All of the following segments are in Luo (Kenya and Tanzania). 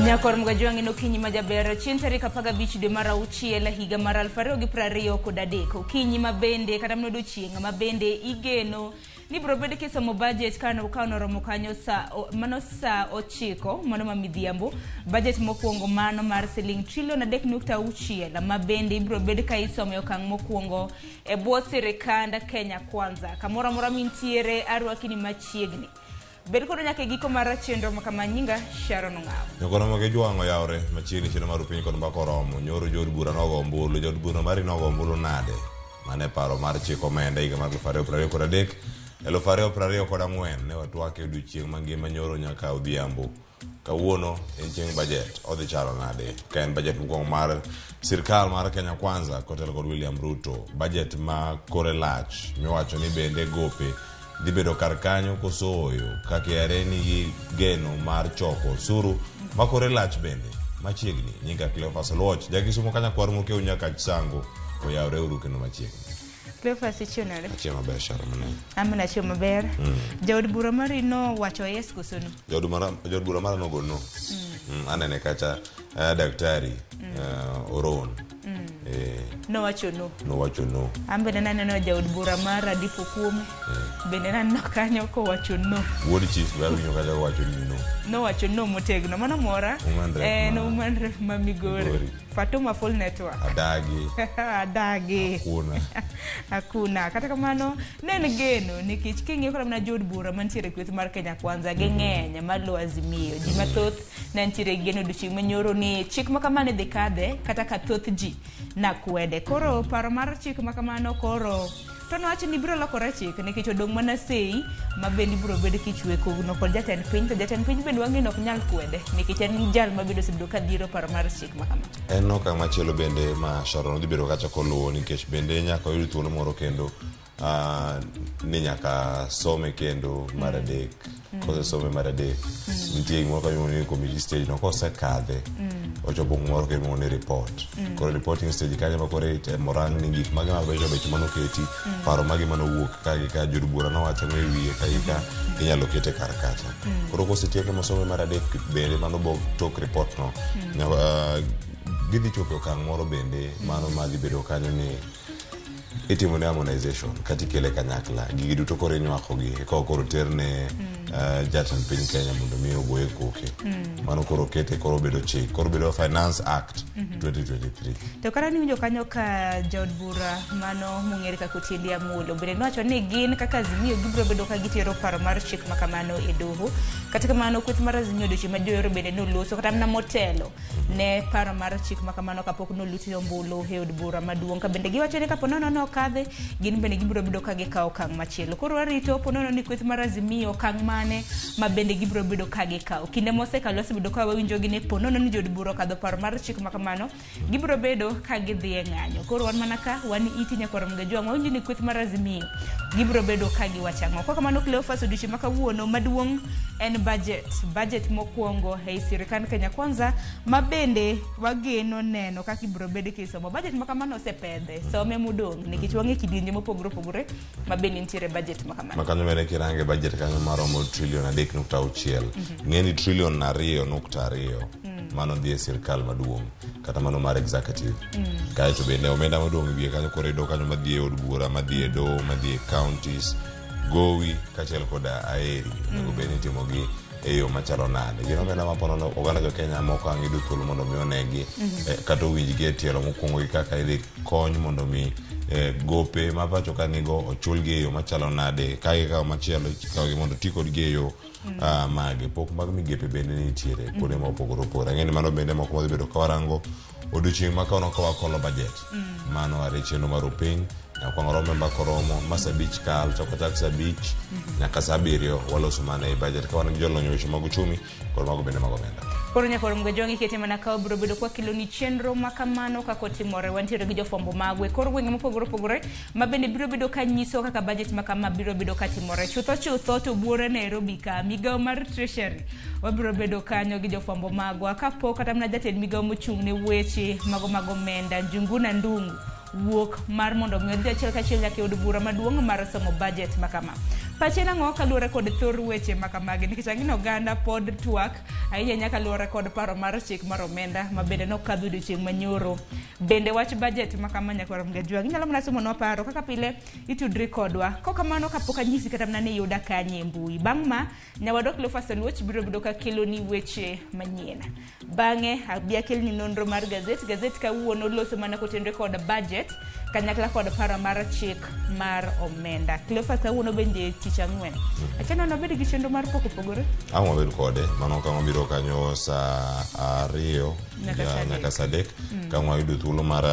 Nyakor mgajwangi no kinyi majabera chintari kapaga bichi de mara uchiela higa mara alfareo gi prario kodadeko kinyi mabende kata mnodo chienga mabende igeno ni brobede kisa mo budget kana ukano romo kanyo mano sa ochiko mano mamidhiambo budget mokuongo mano mar siling trillion na dek nukta uchiela mabende brobede ka isome okang mokuongo e bwo sirikanda Kenya kwanza kamora mora mintiere arwakini machiegni bed kono nyake giko mar chenro makamanyinga Sharon Ngao. Nyokoro mage juango yaore machiegni chino mar piny kon bakoromo nyoro jod bura nogo ombulu jod bura mari nogo ombulu nade mane paro mar chiko menda higa mar 2023 2024 ne watwake odiochieng' mangima nyoro nyaka odhiambo kawuono en chieng' budget odhi chalo nade ka en budget mokwongo mar sirkal mar Kenya kwanza kotelo kod William Ruto budget ma kore lach miwacho ni bende gope di bedo kar kanyo kosoyo kakiare ni geno mar choko suru makore lach bende machiegni nyinga Cleophas Loch jagisumo kanya kwar moke unyaka chango oyawre uru kendo machiegni Cleophas ichionare achema ber sharmane amana chema ber jawd bura mari no wacho yes kusono jawd bura mara no gono anene kacha daktari Oron no wacho no ambe nana no jawd bura mara dipo kuome bende nana kanyo ko wacho no wodi chief baro nyoka jago wacho no wacho no motegno mano mora no umandre mamigore Fatuma full network adagi hakuna kata kamano nene geno nikech kingi ko na jod bura mantiere kweth mar Kenya kwanza geng'enya malo azimio ji mathoth nantiere geno duchi manyoro ni chik makamane dekade kata kathoth ji na kwede koro paro mar chik makamano koro to no achi ni biro lokore chik nikech odong mana sei mabendi biro bedo kichwe kogno kod jatend piny to jatend piny bende wangi nok nyal kwede nikech en jal mabedo sedo ka dhiro paro mar chik makama en no kama chielo bende ma Sharon dhi bedo kacha koluwo nikech bende nyaka yud thuolo moro kendo ni nyaka some kendo mar adek kose some mar adek nitie gimoro kanyo ni committee stage no kose kadhe ochopo moro kendo ni report koro reporting stage kanya makore morang ni gik mage mabecho becho mano keti paro mage mano wuok ka jod bura no wacho ngi wiye ka inyalo kete kar kacha koro kose tieke mosome mar adek bende mano bo tok report no gidhi chopo okang' moro bende mano madhi bedo kanyo ni itimo ne harmonization katikele kanyakla gigi duto koro inywako gi koro terne jatend piny Kenya mondo mi ogoye koke mano koro kete koro bedo chik koro bedo Finance Act 2023 to kara ni winjo kanyo ka jawd bura mano mung'ere ka kotili amulo bende nowacho ni gin kaka azimio gibiro bedo ka gitero paro mar chik makamano e doho kata kamano kweth mar azimio dochi madiyoro bende noloso kata mna motelo ne paro mar chik makamano kapok noluti ombulu e od bura maduong' ka bende giwacho ni kapo nono kadhe gin bende gibiro bedo ka gikawo okang' machielo koro warito ponono ni kweth mar azimio okang' mane mabende gibiro bedo ka gikawo kinde mosekalo osebedo ka wawinjo gi ne ponono ni jod bura kadho paro mar chik makamano gibiro bedo ka gidhi e ng'anyo koro wan mana ka wan iti nyakoro mgajwang' wawinjo ni kweth mar azimio gibiro bedo ka giwachang'o kwa kamano Cleophas odichi makawuono maduong' en budget mokuongo e sirikand Kenya kwanza mabende wageno neno kaka ibiro bedo kisomo budget makamano osepedhe some mudong' nikech wang'e kidienje mopogore mabende nitiere budget makamano makanyo mere kirange budget kanyo maromo trillion 3.6 ng'eni trillion 2.2 mano dhi e sirkal maduong' kata mano mar executive kaeto bende omenda modong' wiye kanyo koro ido kanyo madhi e od bura madhi e doho madhi e counties gowi kachiel koda aeri nego bende itimo gi e yo machalo nade gino omenda maponono oganda jo Kenya moko ang' yudo thuolo mondo mi onegi kata owinjgi e tielo mokwongo gi kaka idhi kony mondo mi gope ma pacho ka nigo ochulgi e yo machalo nade ka gikawo machielo ikawogi mondo ti kodgi e yo mage pok mag migepe bende nitiere kuonde ma opogore opogore ang'eni mano bende moko madhi bedo ka warango odiochieng' makaono ka wakolo budget mano are chenro mar piny nyaka rombe mbakoromo masabich kal chokotak sabich nyaka sabirio waloso mana e budget ka wan gi jolony weche mag uchumi kod mago bende mag omenda koro nyakoro mgajwang' kete mana ka biro bedo kwa kilo ni chenro makamano kako timore wantiere gi jofombo magwe koro weng'e mopogore opogore mabende biro bedo ka nyiso kaka budget makama biro bedo ka timore chutho to buore Nairobi ka migawo mar treasury wabiro bedo kanyo gi jofombo magwa kapok kata mna jatend migawo mochung' ne weche mago mag omenda Njunguna Ndungu wuok mar mondo mi odhi achiel kachiel nyaka od bura maduong' mar somo budget makama Pachena ng'o kaluwore kod thor weche makamagi nikech ang'ino oganda pod twak ahinya nyaka luwore kod paro mar chik mar omenda ma bende nokadho odiochieng' manyoro. Bende wach bajet makama nyaka Ramogi jwag inyalo mana somonwa paro kaka pile itudri kodwa. Kokamano kapok anyisi kata mana ni yuda kanye mbui. Bang' ma nyawadwa Cleophas biro bedo ka keloni weche manyien. Bang'e abi akelni nonro mar gazet kawuono loso mana kotenre kod bajet kanyakla kod paro mar chik mar omenda. Cleophas kawuono bende tich ang'wen. Achano no bedi gi chenro mar pogore. Ang' wabed kode, mano ka wabiro kanyo sa 2 nyaka sa 3 ka wayudo thuolo mar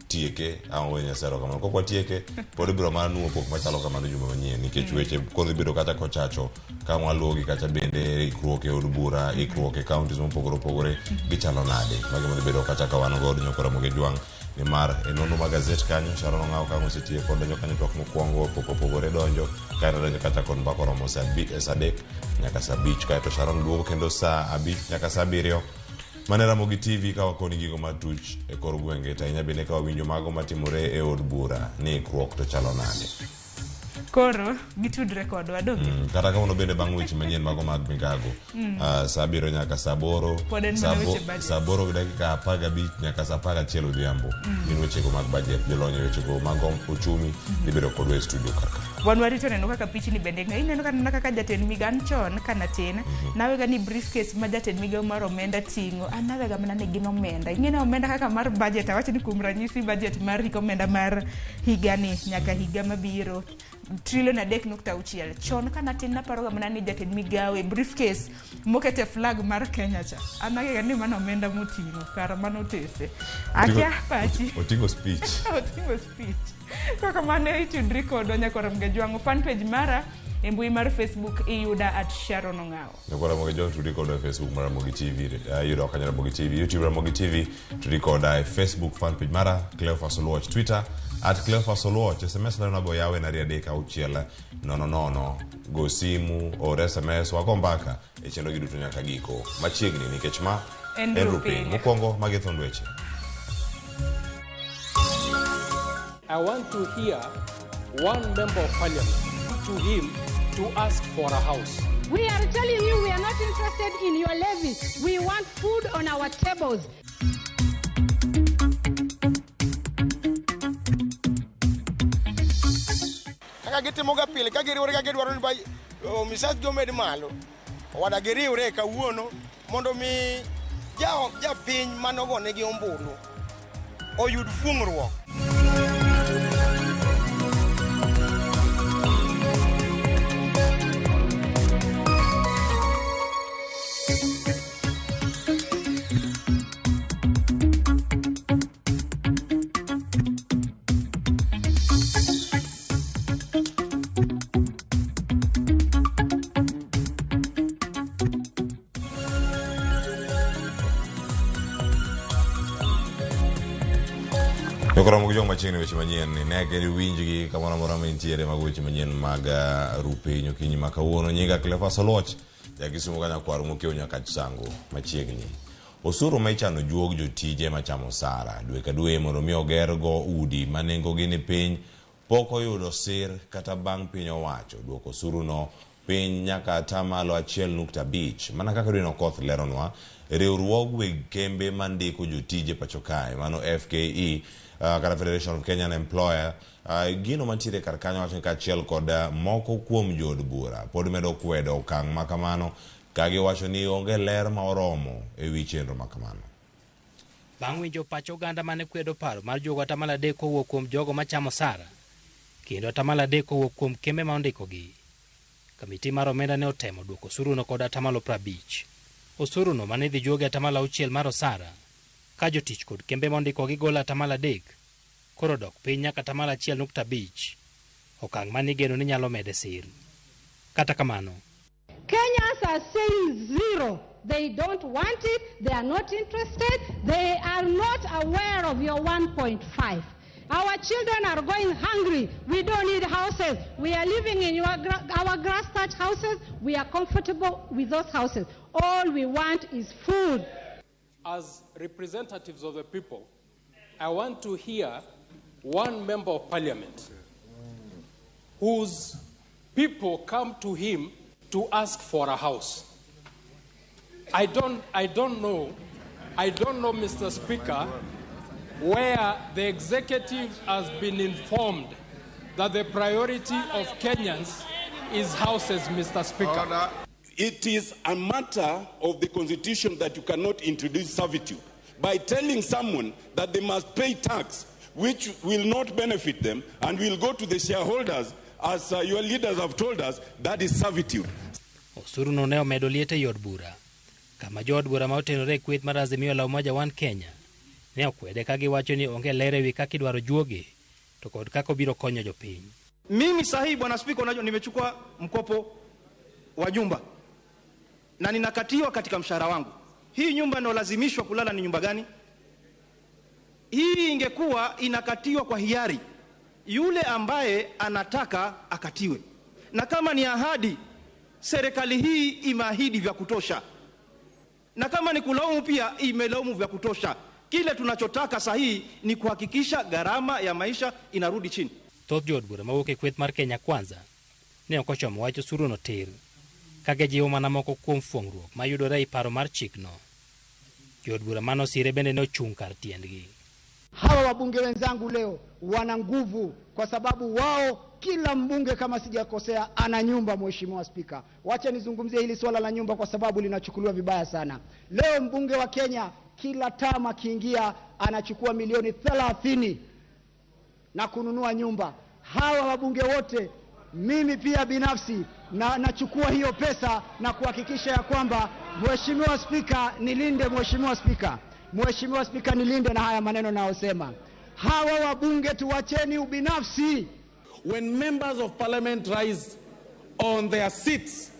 tieke ang' we nyasero kamano. Kokwa tieke pod ibiro mana nuo pok machalo kamano juma manyien nikech weche kodhi biro kata kochacho ka waluogi kata bende ikruok e od bura, ikruok e counties mopogore gichalo nade. Magi mondo bedo kata ka wan god nyoko Ramogi jwang' ni mar enono magazet kanyo Sharon ng'aw kanyo setie kod donjo kanyo tok mokwongo pogore donjo kaeto donjo kata kod mbako romo sa 3 nyaka sa 5 kaeto Sharon duogo kendo sa 5 nyaka sa 7 mane Ramogi TV ka wakoni gigo matuch e kor gwenge ta inya bende ka wawinjo mago matimore e od bura ni ikruok to chalo nade. Koro gitudre kodwa do. Kata ka uno bende bang' weche manyien mago mag migago. Sa 7 nyaka sa 8. Sa 8 dakika 15 nyaka sa 11 odhiambo. Gin weche go mag bajet, jolonyo weche go mag uchumi libero kodwa e studio karka. Wan warito neno kaka pichni bende ng'e ineno kaka jatend migan chon kana tin nawega ni briefcase ma jatend migawo mar omenda ting'o anawega mana ni gin omenda ing'eno omenda kaka mar bajet awacho ni kuom ranyisi bajet mar omenda mar higani nyaka higa mabiro trilion 3.6 chon kana tin naparoga mana ni jatend migawo e briefcase mokete flag mar Kenya cha anawega ni mana omenda moting'o kara mano tese akia pachi oting'o speech kaka mane itudri kodwa nyaka Ramogi jwang' fan page mara e mbui mar Facebook iyuda @Sharon Ong'aw. Nyaka Ramogi jwang' tudri kodwa e Facebook mar Ramogi TV iyuda kanyo Ramogi TV YouTube Ramogi TV tudri kodwa e Facebook fan page mara Cleophas Twitter @Cleophas SMS na nabo yawe na 3:600 go simu or SMS wako mbaka e chendo giduto nyaka giko machiegni nikech ma Enrupe mokwongo magethon weche. I want to hear one member of parliament to him to ask for a house. We are telling you we are not interested in your levies. We want food on our tables. Kaka gitimoga pile ka giriwore ka gidwaro ni bay misas gomed malo wada giriwre kawuono mondo mi ja piny manogone gi ombulu oyud fungruok. Ramogi jwang' machiegni weche manyien ni ne geri winjgi kamoro amora mantiere mag weche manyien mag rupiny okinyi ma kawuono nyinga Cleophas jakisumo kanya kwar mokiewo nyaka chango machiegni. Osuru ma ichano juog jotije machamo sara dwe ka dwe mondo mi ogergo udi ma nengogi ni piny pok oyudo sir kata bang' piny owacho duoko osuru no piny nyaka atamalo 1.5 mana kaka dwe no koth leronwa riwruog weg kembe mandiko jotije pacho kae mano FKE kata Federation of Kenyan Employer gino mantiere kar kanyo wacho ka achiel kod moko kuom jood bura pod medo kwedo okang' makamano ka giwacho ni onge ler ma oromo e wi chenro makamano. Bang' winjo pacho oganda mane kwedo paro mar jogo 3 kowuok kuom jogo machamo sara kendo 3 kowuok kuom kembe ma ondikogi, kamiti mar omenda ne otemo duoko osuru no kod 50%. Osuru no mane dhi juoge 6 mar osara ka jotich kod kembe ma ondikogi golo 3 koro dok piny nyaka 1.5 okang' mane igeno ni nyalo mede sir. Kata kamano Kenyans are saying zero. They don't want it. They are not interested. They are not aware of your 1.5. Our children are going hungry. We don't need houses. We are living in our grass thatch houses. We are comfortable with those houses. All we want is food. As representatives of the people, I want to hear one member of parliament whose people come to him to ask for a house. I don't know, Mr. Speaker, where the executive has been informed that the priority of Kenyans is houses, Mr. Speaker. Order. It is a matter of the Constitution that you cannot introduce servitude by telling someone that they must pay tax, which will not benefit them and will go to the shareholders, as your leaders have told us. That is servitude. Osuru no ne omedo liete yod bura. Kama jod bura ma otenore kweth mar Azimio la Umoja One Kenya ne okwede ka giwacho ni onge lere wi kaka idwaro juoge to kod kaka obiro konyo jopiny. Mimi sahihi Bwana Spika, unajua nimechukua mkopo wa nyumba na ninakatiwa katika mshahara wangu. Hii nyumba inolazimishwa kulala ni nyumba gani? Hii ingekuwa inakatiwa kwa hiari, yule ambaye anataka akatiwe. Na kama ni ahadi, serikali hii imeahidi vya kutosha. Na kama ni kulaumu pia imelaumu vya kutosha. Kile tunachotaka sahihi ni kuhakikisha gharama ya maisha inarudi chini. Thoth jod bura mawuok e kweth mar Kenya Kwanza ne ok ochomo wach osuru no tir, ka gijiwo mana moko kuom fuong'ruok mayudore e paro mar chikno. Jod bura manosire bende ne ochung' kar tiendgi. Hawa wabunge wenzangu leo wana nguvu kwa sababu wao, kila mbunge kama sijakosea ana nyumba. Mheshimiwa Spika, wacha nizungumzie hili swala la nyumba kwa sababu linachukuliwa vibaya sana. Leo mbunge wa Kenya kila tama kiingia anachukua milioni 30 na kununua nyumba. Hawa wabunge wote, mimi pia binafsi nachukua hiyo pesa na kuhakikisha ya kwamba Mheshimiwa Spika nilinde, Mheshimiwa Spika nilinde na haya maneno naosema. Hawa wabunge tuwacheni ubinafsi. When members of parliament rise on their seats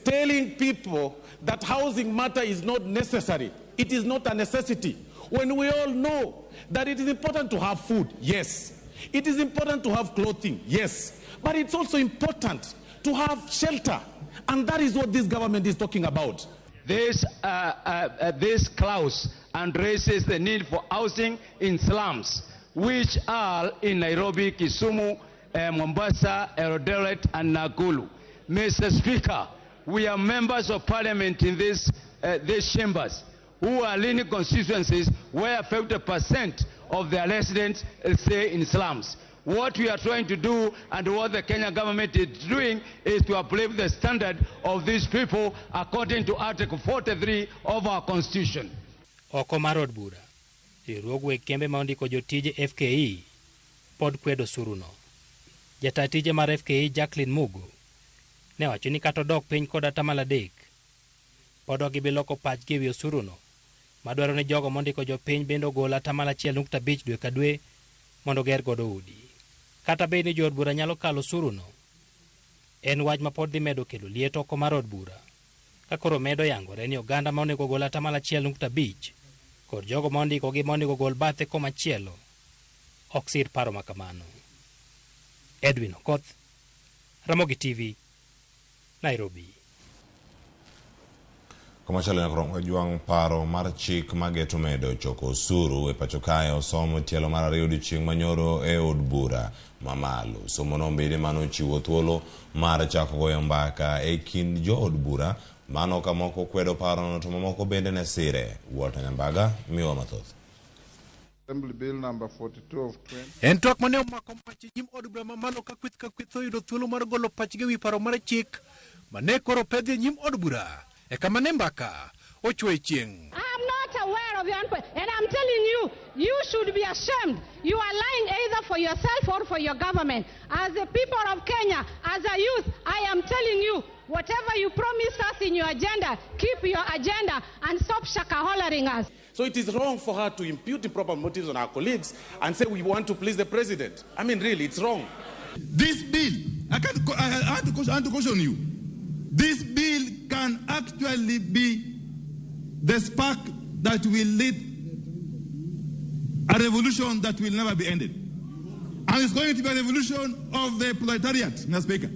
telling people that housing matter is not necessary, it is not a necessity, when we all know that it is important to have food, yes. It is important to have clothing, yes. But it's also important to have shelter. And that is what this government is talking about. This clause addresses the need for housing in slums, which are in Nairobi, Kisumu, Mombasa, Eldoret, and Nakuru. Mr. Speaker, we are members of parliament in these chambers who are leading constituencies where 50% of their residents stay in slums. What we are trying to do and what the Kenya government is doing is to uplift the standard of these people according to Article 43 of our Constitution. Oko marod bura, riwruog weg kembe ma ondiko jotije FKE pod kwedo suruno. Jatatije mar FKE Jacqueline Mugo ne wacho ni kata odok piny kod atamalo 3 pod gibiloko pachgi ewi osuruno madwaro ni jogo mondiko jopiny bende ogol atamalo 1.5 dwe ka dwe mondo ger godo udi. Kata bed ni jood bura nyalo kalo osuruno, en wach ma pod dhi medo kelo liet oko mar od bura, ka koro medo yangore ni oganda ma onego gol atamalo 1.5 kod jogo mondikogi monego gol bathe komachielo ok sir paro makamano. Edwin Okoth, Ramogi TV, Nairobi. Komachielo nyakoro juang' paro mar chik mageto medo choko osuru e pacho kae osomo tielo mar 2 odiechieng' manyoro e od bura mamalo. Somo no bende mano chiwo thuolo mar chako goyo mbaka e kind jo od bura mano ka moko kwedo paro no to moko bende ne sire. Walter Nyambaga miwa mathoth. Assembly Bill number 42 of 20. En twak mane omako mach jim od bura mamalo ka kwith oyudo thuolo mar golo pachgi wi paro mar chik mane koro pedhi nyim od bura. I'm not aware of your input, and I'm telling you, you should be ashamed. You are lying either for yourself or for your government. As the people of Kenya, as a youth, I am telling you, whatever you promised us in your agenda, keep your agenda and stop shaka-hollering us. So it is wrong for her to impute improper motives on our colleagues and say we want to please the president. I mean, really, it's wrong. This bill, I have to caution you. This bill can actually be the spark that will lead a revolution that will never be ended. And it's going to be a revolution of the proletariat, Mr. Speaker.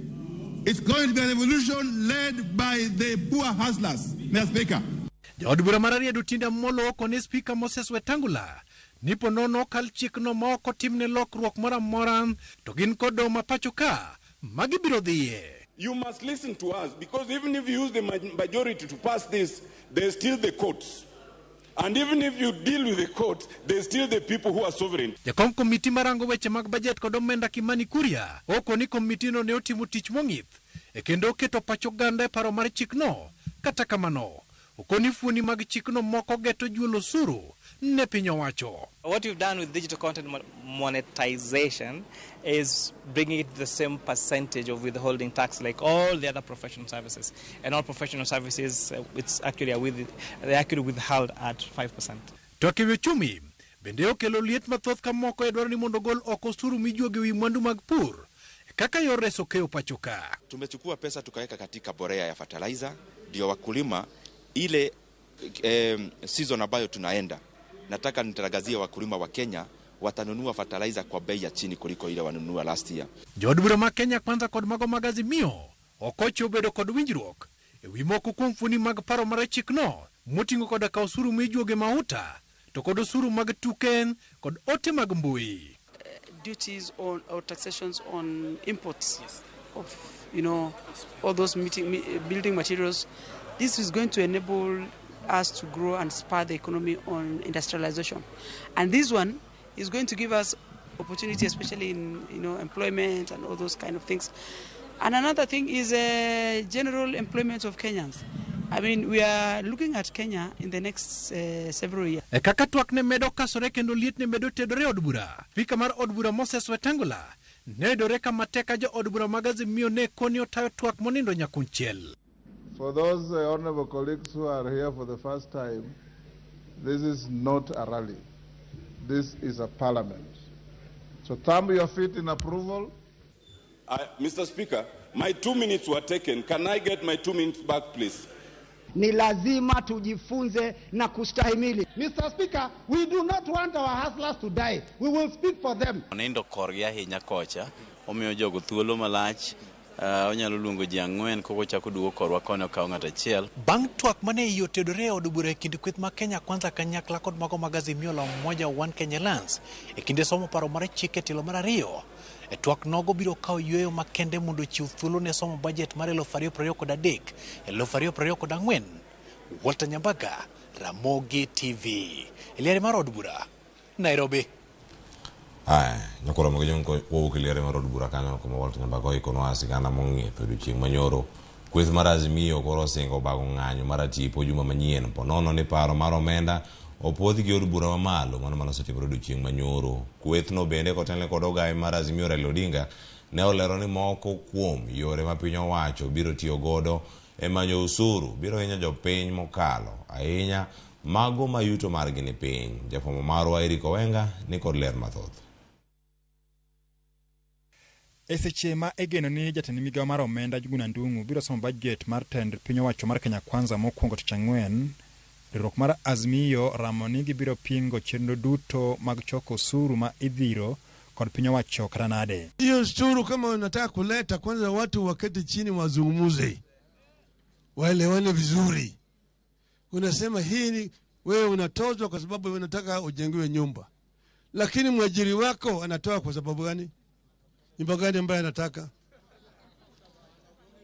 It's going to be a revolution led by the poor hustlers, Mr. Speaker. Jod bura mararia dutinda molo oko ne Speaker Moses Wetangula. Nipo nono kal chik no moko timne lokruok mora to gin kodo mapacho ka magibiro dhiye. You must listen to us, because even if you use the majority to pass this, there's still the courts. And even if you deal with the courts, there's still the people who are sovereign. Jakom komiti marango weche mag bajet kod omenda Kimani Kuria oko ni komitino ne otimo tich mong'ith kendo keto pacho ganda e paro mar chikno. Kata kamano okoni fuoni mag chikno moko geto juolo suru ne piny owacho. What we've done with digital content monetization is bringing it to the same percentage of withholding tax like all the other professional services. And all professional services, it's actually they're actually withheld at 5%. Toke uchumi bende okelo liet mathoth ka moko e dwaro ni mondo gol oko osuru mijuoge wi mwandu mag pur kaka yor reso keo pachoka. Tumechukua pesa tukaweka katika borea ya fertilizer ndio wakulima ile season ambayo tunaenda. Nataka nitaragazia wakulima wa Kenya watanunua fertilizer kwa bei ya chini kuliko ile wanunua last year. Jod bura ma Kenya kwanza kod mago magazimio okocho bedo kod winjruok ewi moko kuom fuoni mag paro mar chikno moting'o koda ka osuru mijuoge mauta to kod osuru mag tuken kod ote mag mbui. Duties on or taxations on imports of all those building materials. This is going to enable us to grow and spur the economy on industrialization, and this one is going to give us opportunity, especially in employment and all those kind of things. And another thing is general employment of Kenyans. I mean, we are looking at Kenya in the next several years. Kaka twak ne medo kasore kendo liet ne medo tedore od bura. Spika mar od bura Moses Wetangula ne dore kama teka jo od bura magazimio ne koni otayo twak monindo nyakunchiel. For those honorable colleagues who are here for the first time, this is not a rally. This is a parliament. So thumb your feet in approval. Mr. Speaker, my 2 minutes were taken. Can I get my 2 minutes back, please? Ni lazima tujifunze na kustahimili. Mr. Speaker, we do not want our hustlers to die. We will speak for them. Nindo korgia hinya kocha, omiyo jogo thuolo malach. Onyalo luongo ji ang'wen koko chako duogo korwa kono ka ng'ato achiel. Bang' twak mane yotedore od bura e kind kweth ma Kenya kwanza kanyakla kod mago magazimio la Umoja One Kenya Lands e kinde somo paro mar chike tilo mar ariyo. E twak nogo biro kawo yweyo makende mondo chiw thuolo ne somo budget mar 2023 2024. Walter Nyambaga, Ramogi TV. Eliare mar od bura, Nairobi. Nyakoro mga ko wukiliere marod bura kanyo kuma Walter Nyambaga ikono asigana mong'ith odiochieng' manyoro kweth mar Azimio koro singo bago ng'anyo mar tipo juma manyien ponono ni paro mar omenda opuodhi gi od bura mamalo mano setimore odiochieng' manyoro. Kwethno bende kotenle kod ogai mar Azimio Raila Odinga ne olero ni moko kuom yore ma piny owacho biro tiyo godo e manyo usuru biro hinyo jopiny mokalo ahinya mago mayuto margi ni piny. Jafwambo marwa Eric Owenga ni kod ler mathoth. Eseche ma egeno ni jatend migawo mar omenda Juguna Ndung'u biro somo budget mar tend piny owacho mar Kenya Kwanza mokwongo tich ang'wen, riwruok mar Azimio Ramogi biro pingo chenro duto mag choko osuru ma idhiro kod piny owacho kata nade. Hiyo usuru kama unataka kuleta, kwanza watu waketi chini wazungumuze, waelewane vizuri. Unasema hii ni wewe unatozwa kwa sababu unataka ujengiwe nyumba, lakini mwajiri wako anatoa kwa sababu gani? Nyumba gani ambaye anataka?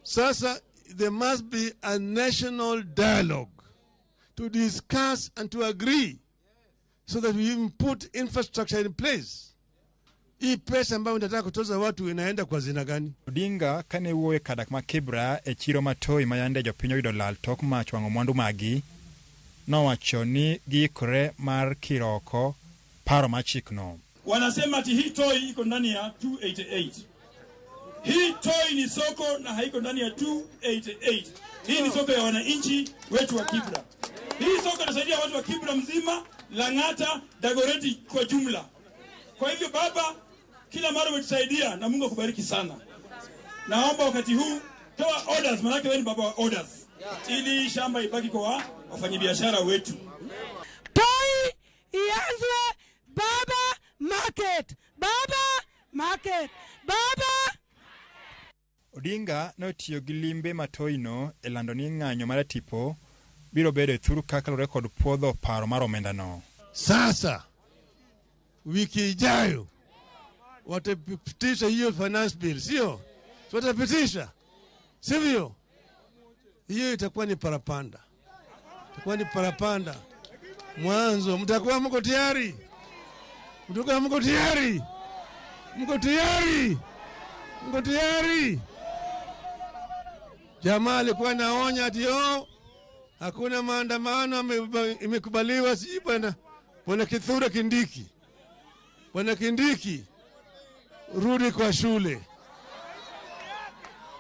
Sasa there must be a national dialogue to discuss and to agree so that we even put infrastructure in place. Hii pesa ambayo unataka kutoza watu inaenda kwa zina gani? Odinga kane wuoye kadak ma Kibra e chiro matoi mayande jopiny oyudo lal tok mach wang'o mwandu magi, nowacho ni giikore mar kiroko paro machikno. Wanasema ati hii toi iko ndani ya 288. Hii toi ni soko na haiko ndani ya 288. Hii ni soko ya wananchi wetu wa Kibra. Hii soko inasaidia watu wa Kibra mzima, Lang'ata, Dagoretti kwa jumla. Kwa hivyo baba, kila mara umetusaidia na Mungu akubariki sana. Naomba wakati huu toa orders, manake wewe ni baba wa orders. Ili shamba ibaki kwa wafanyabiashara wetu. Toi ianze baba market, baba market, baba. Odinga notiyo gi limbe matoino e lando ni ng'anyo mar tipo biro bedo thuru kaka lore kod puodho paro mar omenda no. Sasa wiki ijayo watapitisha hiyo finance bill, sio? Watapitisha, sivyo? Hiyo itakuwa ni parapanda, itakuwa ni parapanda mwanzo. Mtakuwa mko tayari? Mtakuwa mko tayari? Mko tayari? Mko tayari? Jamaa alikuwa naonya ati hakuna maandamano imekubaliwa, si bwana Kithure Kindiki. Bwana Kindiki, rudi kwa shule.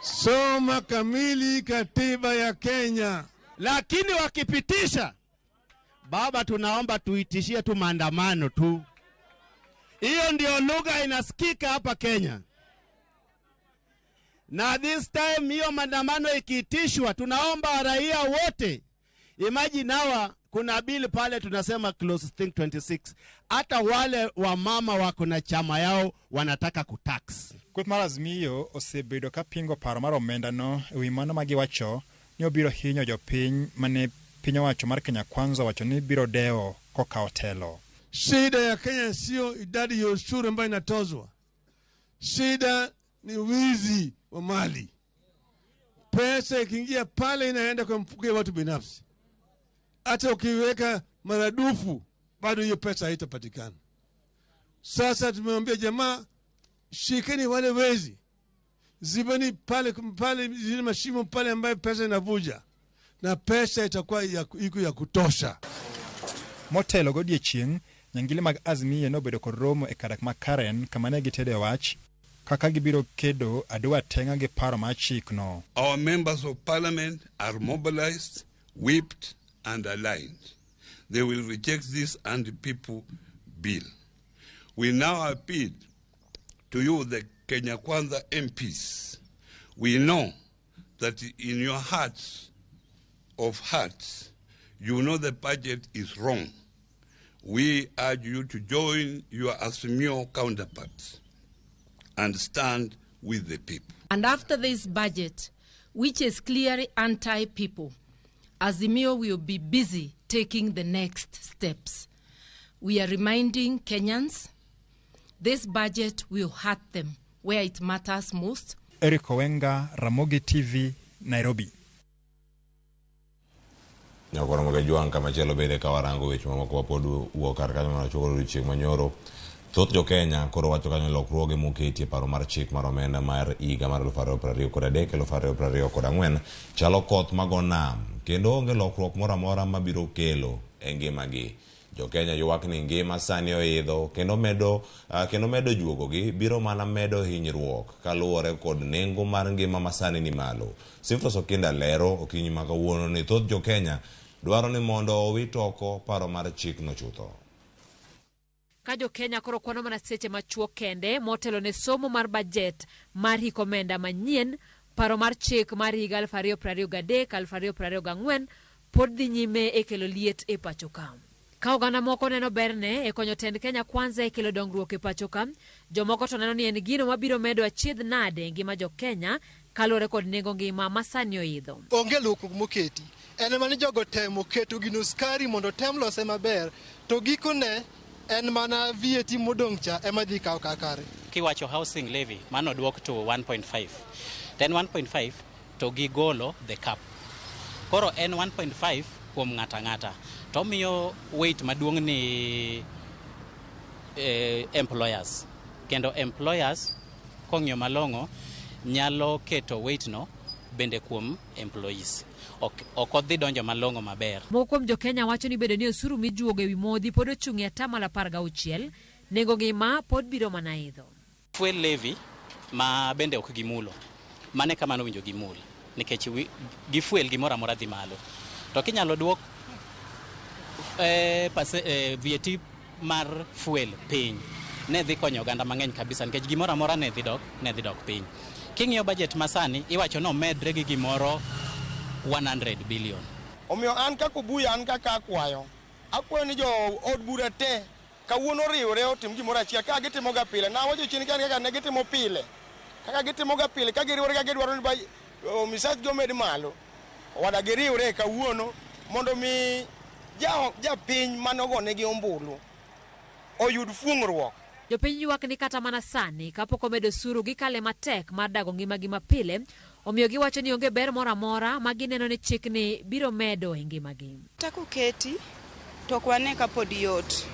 Soma kamili katiba ya Kenya. Lakini wakipitisha, baba, tunaomba tuitishie tu maandamano tu. Hiyo ndio lugha inasikika hapa Kenya. Na this time hiyo maandamano ikiitishwa, tunaomba raia wote, imagine hawa, kuna bili pale tunasema close think 26. Hata wale wa mama wako na chama yao wanataka kutax. Kweth mar Azimio osebedo ka pingo paro mar omenda no ewi mano ma giwacho ni obiro hinyo jopiny mane piny owacho mar Kenya Kwanza wacho ni biro deo kokawo telo. Shida ya Kenya sio idadi ya ushuru ambayo inatozwa. Shida ni wizi wa mali. Pesa ikiingia pale inaenda kwa mfuko ya watu binafsi. Hata ukiweka maradufu bado hiyo pesa haitapatikana. Sasa tumemwambia jamaa, shikeni wale wezi, zibani pale zile mashimo pale ambayo pesa inavuja, na pesa itakuwa iko ya kutosha. Motelo godiechieng' nyangili mag Azimio nobedo kod romo e kadak ma Karen kama ne gitede wach kaka gibiro kedo adwa tenga gi paro mar chikno. Our members of parliament are mobilized, whipped and aligned. They will reject this anti-people bill. We now appeal to you, the Kenya Kwanza MPs. We know that in your hearts of hearts, you know the budget is wrong. We urge you to join your Azimio counterparts and stand with the people. And after this budget, which is clearly anti-people, Azimio will be busy taking the next steps. We are reminding Kenyans, this budget will hurt them where it matters most. Eric Owenga, Ramogi TV, Nairobi. Nyakoro magajuang kama chelo bede kawarango weche mamoko wapodu uokar kanyo manachokoro chieng' manyoro. Thoth jo Kenya koro wacho kanyo lokruoge moketie paro mar chik mar omenda mar higa mar 2023-2024 chalo koth mago nam, kendo onge lokruok moro amora mabiro kelo e ngimagi. Jo Kenya ywak ni ngima sani oidho, kendo medo juogogi biro mana medo hinyruok kaluwore kod nengo mar ngima masani ni malo. Siftos Okinda lero okinyi ma kawuono ni thoth jo Kenya dwaro ni mondo owit oko paro mar chik no chutho. Ka jo Kenya koro kwano mana seche machuok kende motelo ne somo mar bajet mar hik omenda manyien, paro mar chik mar higa 2023-2024 pod dhi nyime e kelo liet e pacho ka. Ka oganda moko neno berne e konyo tend Kenya Kwanza e kelo dongruok e pacho ka, jomoko to neno ni en gino mabiro medo achiedh nade ngima jo Kenya kaluwore kod nengo ngima masani oidho. Onge lokruok moketi, en mani jogo temo keto gino skari mondo tem lose maber, to gikone en mana VAT modong' cha ema dhi kawo kakare. Kiwacho housing levy mano dwok to 1.5, then 1.5 to gigolo the cap. Koro en 1.5 kuom ng'ata ng'ata, to miyo weight maduong' ni employers, kendo employers kong'iyo malong'o nyalo keto weight no bende kuom employees. Ok odhi donjo malong'o maber. Moko kuom jo Kenya wacho ni bedo ni osuru mijuogo ewi modhi pod ochung'e 16%, nengo ngima pod biro mana idho. Fuel levy ma bende ok gimulo, mane kamano winjo gimul, nikech gi fuel gimoro amora dhi malo. To kinyalo duok VAT mar fuel piny, ne dhi konyo oganda mang'eny kabisa, nikech gimoro amora ne dhi dok piny. King'iyo budget masani iwacho no medre gi gimoro 100 billion. Omiyo an kako buya, an kaka akwayo ni jo od bura te kawuono riwre otim gimoro achiel ka gitimo ga pile. Na wacho chini kaka ne gitimo pile, kaka gitimo ga pile, ka giriwre ka gidwaro ni misach gomed malo, wada giriwre kawuono mondo mi ja piny manogone gi ombulu oyud fuong'ruok Jopiny ywak ni kata mana sani kapok omedo osuru gikale matek mar dago ngimagi mapile, omiyo giwacho ni onge ber moro amora ma gineno ni chikni biro medo e ngimagi. Takuketi to kwane ka pod yot,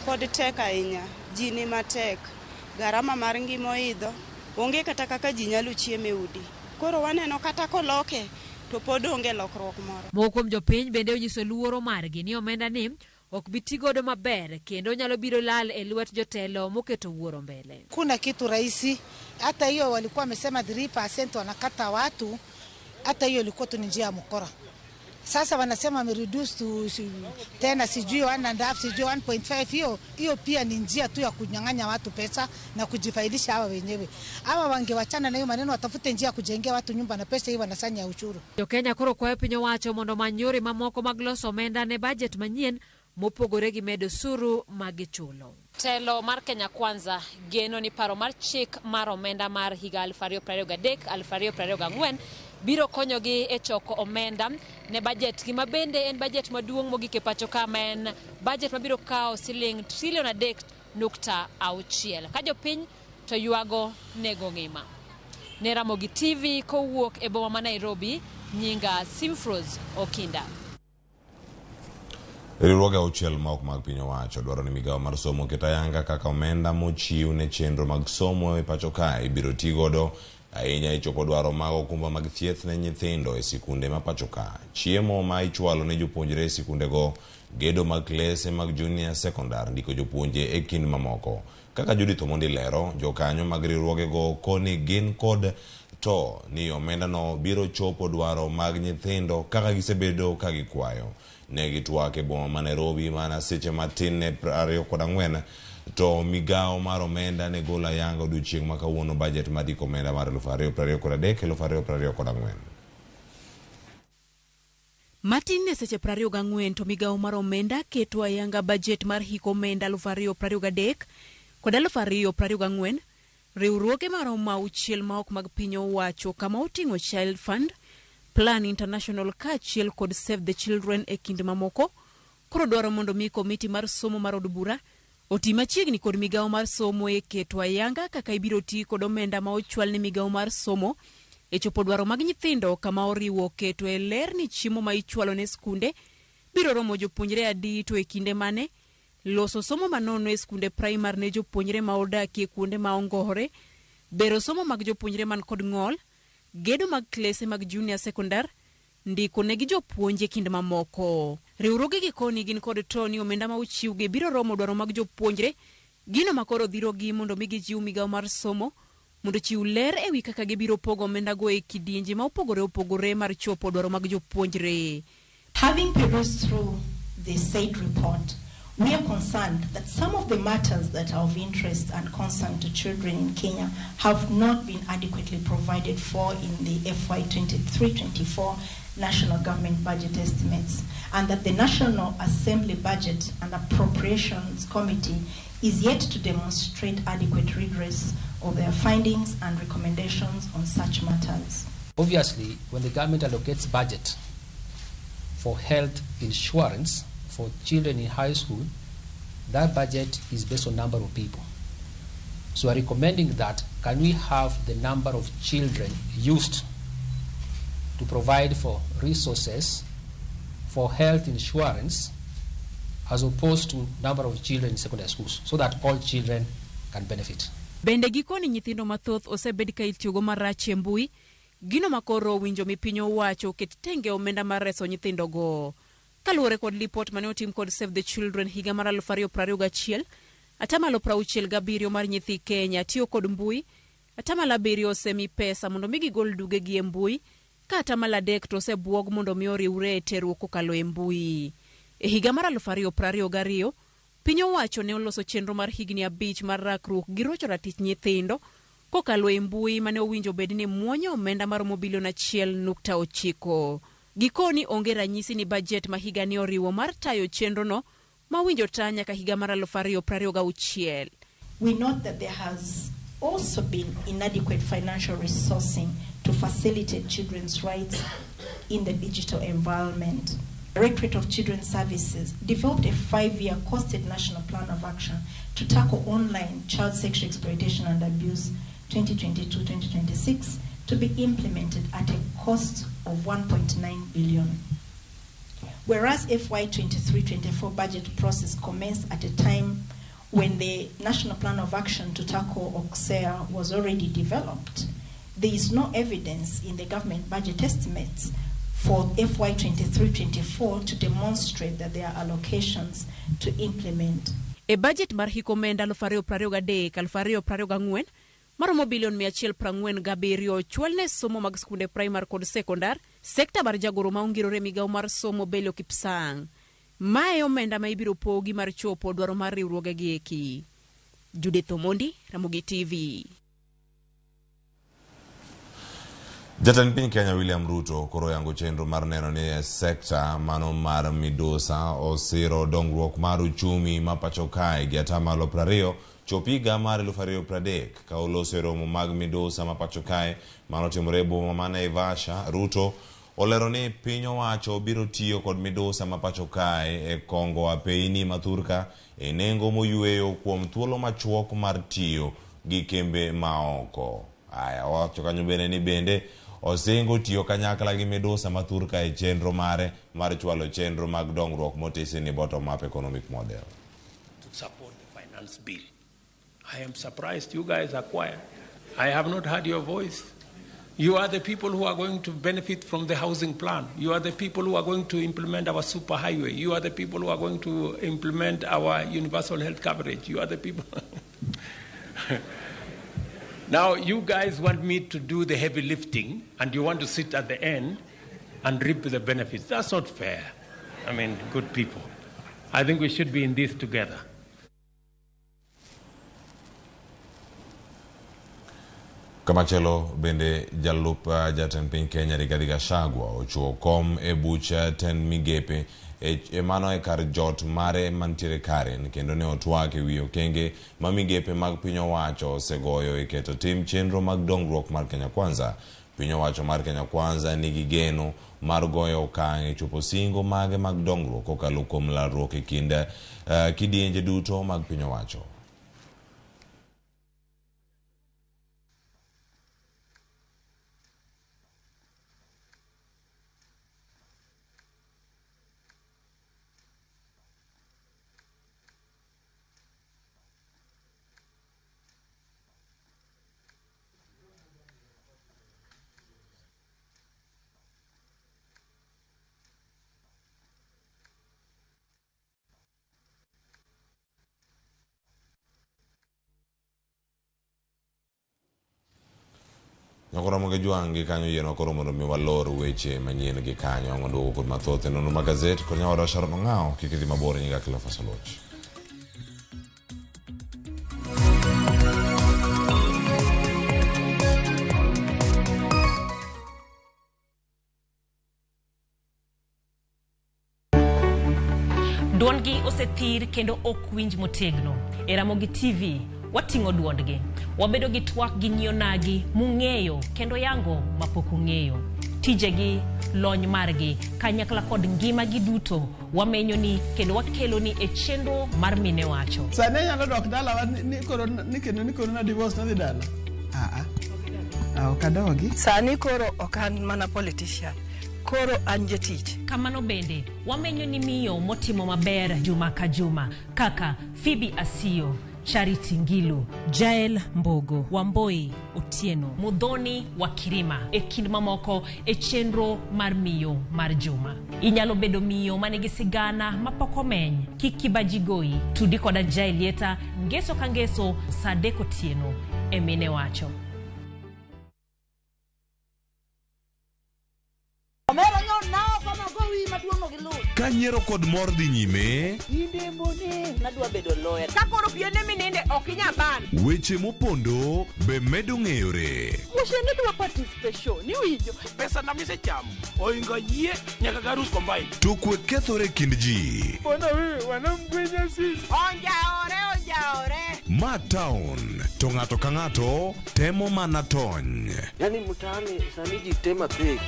pod tek ahinya, ji ni matek, garama mar ngima oidho, onge kata kaka ji nyalo chiemo e udi. Koro waneno kata koloke to pod onge lokruok moro. Moko kuom jopiny bende onyiso luoro margi ni omenda ni ok biti godo maber kendo nyalo biro lal e lwet jotelo moketo wuoro mbele. Kuna kitu rahisi, hata hiyo walikuwa wamesema 3% wanakata watu, hata hiyo ilikuwa tu ni njia ya mkora. Sasa wanasema wamereduce to tena sijui 1.5 sijui 1.5, hiyo pia ni njia tu ya kunyang'anya watu pesa na kujifaidisha hawa wenyewe. Hawa wangewachana na hiyo maneno, watafute njia ya kujengea watu nyumba na pesa hii wanasanya ya ushuru. Jo-Kenya koro kwayo piny owacho mondo many yore mamoko mag loso omenda ne bajet manyien mopogore gi medo osuru magichulo. Telo mar Kenya Kwanza geno ni paro mar chik mar omenda mar higa 2023-2024 biro konyogi e choko omenda ne bajet gi mabende en bajet maduong' mogik e pacho ka, men bajet mabiro kawo siling trilion 3.6 ka jopiny to ywago nego ngima. Ne Ramogi TV kowuok e boma ma Nairobi, nyinga Simfros Okinda. Riwruoge auchiel ma ok mag piny owacho dwaro ni migawo mar somo ket ayanga kaka omenda mochiw ne chenro mag somo e pacho kae ibiro ti godo ahinya e chopo dwaro mag okumba mag thieth ne nyithindo e sikunde ma pacho ka. Chiemo ma ichwalo ne jopuonjre e sikundego, gedo mag klese mag junior secondary, ndiko jopuonje e kind mamoko. Kaka Judith Omondi lero, jokanyo mag riwruogego koni gin kod to ni omenda no biro chopo dwaro mag nyithindo kaka gisebedo ka gikwayo. Ne gitwak e boma ma Nairobi mana seche matin ne 24 to migawo mar omenda ne gola yanga odiochieng' ma kawuono bajet mar diko omenda mar 2023-2024. Matin ne seche 24 to migawo mar omenda keto ayanga bajet mar hiko omenda 2023 kod 2024. Riwruoge maromo auchiel ma ok mag piny owacho kama oting'o Child Fund, Plan International kaachiel kod Save the Children e kind mamoko koro dwaro mondo mi komiti mar somo mar od bura oti machiegni kod migawo mar somo e keto ayanga kaka ibiro ti kod omenda ma ochwal ne migawo mar somo e chopo dwaro mag nyithindo, kama oriwo keto e ler ni chiemo ma ichwalo ne skunde biro romo jopuonjre adi to e kinde mane, loso somo manono e skunde primary ne jopuonjre ma odakie kuonde ma ongore, bero somo mag jopuonjre man kod ng'ol, gedo mag klese mag junior secondary, ndiko negi jopuonje kind mamoko. Riwruoge gi koni gin kod toni omenda ma ochiwgi biro romo dwaro mag jopuonjre, gino makoro dhiro gi mondo mi gijiw migawo mar somo mondo chiw ler ewi kaka gibiro pogo omenda go e kidienje ma opogore mar chopo dwaro mag jopuonjre. Having perused through the said report, we are concerned that some of the matters that are of interest and concern to children in Kenya have not been adequately provided for in the FY 23-24 national government budget estimates, and that the National Assembly Budget and Appropriations Committee is yet to demonstrate adequate redress of their findings and recommendations on such matters. Obviously, when the government allocates budget for health insurance for children in high school, that budget is based on number of people. So we're recommending that can we have the number of children used to provide for resources for health insurance as opposed to number of children in secondary schools, so that all children can benefit. Bende gikoni nyithindo mathoth osebed ka itiyogo marach e mbui, gino makoro winjo mi piny owacho ket tenge omenda mar reso nyithindo go. Kaluwore kod lipot mane otim kod Save the Children higa mar 2021, atamalo 67 mar nyithi Kenya tiyo kod mbui, atamalo 7 osemi pesa mondo mi gigol duge gi e mbui, ka atamalo 3 to osebuog mondo mi oriwre e terruok kokalo e mbui. E higa mar 2022, piny owacho ne oloso chenro mar higni 5 mar rakruok gi rocho ratich nyithindo kokalo e mbui mane owinjo bed ni muonyo omenda mar bilion 1.9. Gikoni onge ranyisi ni bajet ma higa ni oriwo mar tayo chenro no ma winjo tanya ka higa mar 2026. We note that there has also been inadequate financial resourcing to facilitate children's rights in the digital environment. Directorate of Children's Services developed a 5-year costed national plan of action to tackle online child sexual exploitation and abuse 2022-2026 to be implemented at a cost of 1.9 billion. Whereas FY 23-24 budget process commenced at a time when the National Plan of Action to tackle OXEA was already developed, there is no evidence in the government budget estimates for FY 23-24 to demonstrate that there are allocations to implement. E budget mar hiko menda 2023-2024 maromo bilion 147 chwalne somo mag skunde primar kod sekondar, sekta mar jagoro maongirore migao mar somo Belio Kipsang. Mae omenda ma ibiro pogi mar chopo dwaro mar riwruoge gi eki. Judith Omondi, Ramogi TV. Jatend piny Kenya William Ruto koro yango chenro mar neno ni sekta mano mar midosa osiro dongruok mar uchumi ma pacho kae gi atamalo 20 chopiga mar 2030 ka oloso romo mag midosa ma pacho kae mano timore boma ma Naivasha. Ruto olero ni piny owacho biro tiyo kod midosa ma pacho kae e kongo apeini mathurka e nengo moyueyo kuom thuolo machuok mar tiyo gi kembe maoko. Aya wacho kanyo ni bende osengo tiyo kanyakla gi midosa mathurka e chenro mare mar chwalo chenro mag dongruok motisi ni bottom up economic model. To support the finance bill. I am surprised you guys are quiet. I have not heard your voice. You are the people who are going to benefit from the housing plan. You are the people who are going to implement our super highway. You are the people who are going to implement our universal health coverage. You are the people. Now, you guys want me to do the heavy lifting, and you want to sit at the end and reap the benefits. That's not fair. I mean, good people. I think we should be in this together. Kamachelo bende jalup jatend piny Kenya Rigathi Gachagua ochuo kom e bucha ten migepe e mano e kar jot mare mantiere Karen kendo ne otwak e wi okenge ma migepe mag piny owacho osegoyo e keto tim chenro mag dongruok mar Kenya Kwanza. Piny owacho mar Kenya Kwanza nigi geno mar goyo okang' e chopo singo mage mag dongruok kokalo kuom lalruok e kind kidienje duto mag piny owacho. Nyakora moge juangi kanyo yeno koro mondo mi walor weche manyien gi kanyo mondo kod mathoth nono magazet ko nyawara Sharon Ngao kikidhi mabor nyiga kila fasaloch. Duondgi osethir kendo ok winj motegno. E Ramogi TV watingo duondgi. Wabedo gi twak gi nyionagi mung'eyo kendo yango mapok ung'eyo. Tijegi, lony margi, kanyakla kod ngima gi duto wamenyo ni kendo wakelo ni e chenro mar mine wacho. Sane nyalo dok dala ni koro na divorce na dhi dala. Okadogi. Sani koro okan mana politician. Koro an jatich. Kamano bende, wamenyo ni miyo motimo maber juma ka juma, kaka Phoebe Asio, Charity Ngilu, Jael Mbogo, Wamboi Otieno, Mudhoni Wakirima, e kind mamoko e chenro mar miyo mar juma. Inyalo bedo miyo manigi sigana mapoko meny, kikibajigoi, tudi koda Jaelieta, ngeso kangeso, Sadeko Otieno, e mine wacho. Kanyiero kod mor dhi nyime. Nadwa bedo lawyer. Kakoro piene mininde okinya ban. Weche mopondo be medo ng'eyore. Mushende dwa participation. Ni winjo. Pesa na mise cham. Oingo yie nyaka garus combine. To kwe kethore kind ji. Bona wewe wanamgwenya sisi. Onja Ma town, to ng'ato ka ng'ato temo mana tony. Yani mtaani sani ji tema pek.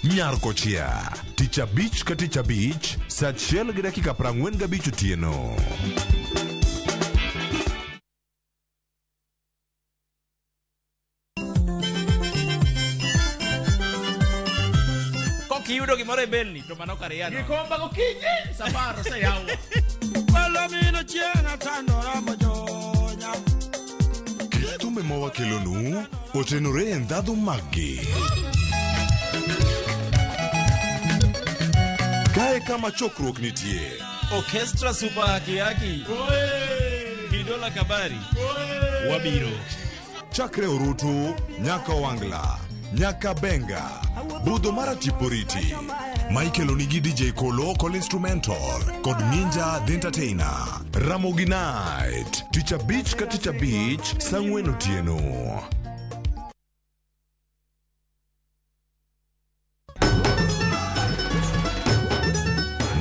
Nyar kochia, tich abich ka tich abich, saa 1:45 otieno. Kiyudo gimoro e belni to mano kariano. Gikomba gokinyi safaro se yawa. Palomino chiena tandora mojonya. Thumbe mawakelonu otenore e ndhadhu maggi. Kae kama chokruok nitie. Orchestra super haki. Kidola kabari. Wabiro. Chakre Orutu, nyaka Wangla, nyaka Benga, budho mara Tiporiti. Michael Onigi DJ Kolo call instrumental, kod Ninja the Entertainer. Ramogi Night, Teacher Beach ka Teacher Beach, Sangwen otieno.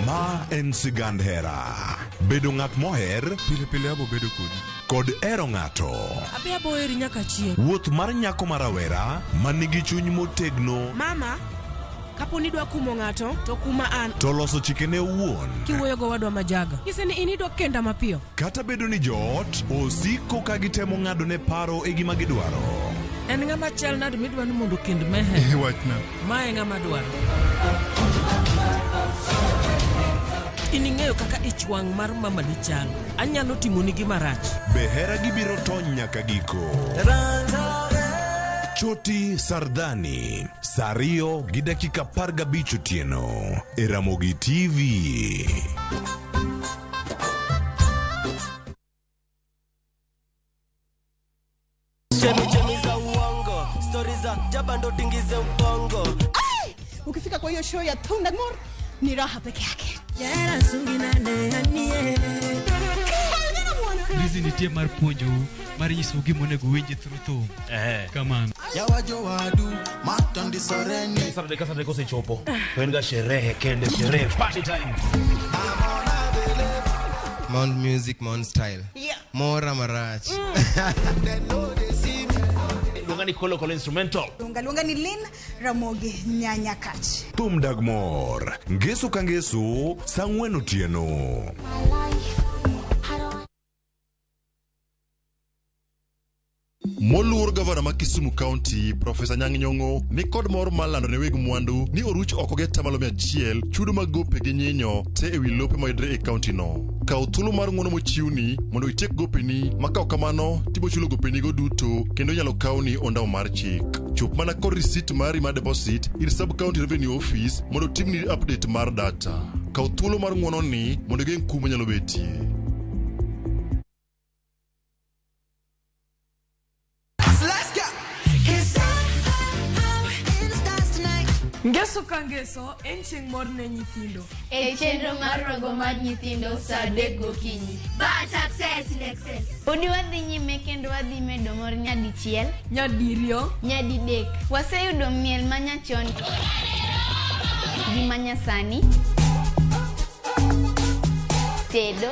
Ma en sigand hera. Bedo ng'at moher, pile abo bedo kod ero ng'ato. Abe abo eri nyaka chieng'. Wuoth mar nyako marawera manigi chuny motegno. Mama, kapo ni dwa kumo ng'ato, to kuma an. To loso chikene owuon. Kiwuoyo go wadwa majaga. Kise ni inidwa kenda mapiyo. Kata bedo ni joot osiko ka gitemo ng'ado ne paro e gima gidwaro. En ng'ama chal nade midwa ni mondo kend mehe. Wachna. Ma e ng'ama dwaro. Ining'eyo kaka ich wang' mar mama ni chal. Anyalo timoni gima rach. Be hera gibiro tony nyaka giko. Choti Sardani, Sario gi dakika 15 otieno e Ramogi TV. Chemi za uongo, stories za jabando tingize ubongo. Ukifika kwa hiyo show ya Thunda Ngor ni raha peke yake. Bizi nitie mar puonjo mar nyiso gimonego winji through kamano. Yawajo wadu matandi soreni. Saturday kosechopo. Wenga sherehe kende sherehe party time. Mount music, Mount style. Yeah. Mora marach. Lungani Kolo instrumental. Lungani Lin Ramogi nyanya kach. Thum Dagmor, ngeso ka ngeso, Sangwen otieno. Moluor gavana ma Kisumu County, Professor Nyang' Nyong'o, ni kod mor malando ne weg mwandu ni oruch oko ge tamalo 100 chudo mag gope gi nyinyo te ewi lope mayudre e county no. Kaw thuolo mar ng'uono mochiwni mondo itiek gopeni, ma kaw kamano tibo chulo gopeni go duto kendo nyalo kawni ondamo mar chik. Chop mana kod receipt mari mar deposit ir sub county revenue office mondo timni update mar data. Kaw thuolo mar ng'uono ni mondo geng' kum nyalo betie. Ngeso ka ngeso, en chieng' mor ne nyithindo. E chenro mar rogo mar nyithindo saa 3 gokinyi. But success in excess. Udi wadhi nyime kendo wadhi medo mor nyadichiel, nyadiriyo, nyadidek. Waseyudo miel manyachon gi manyasani, tedo,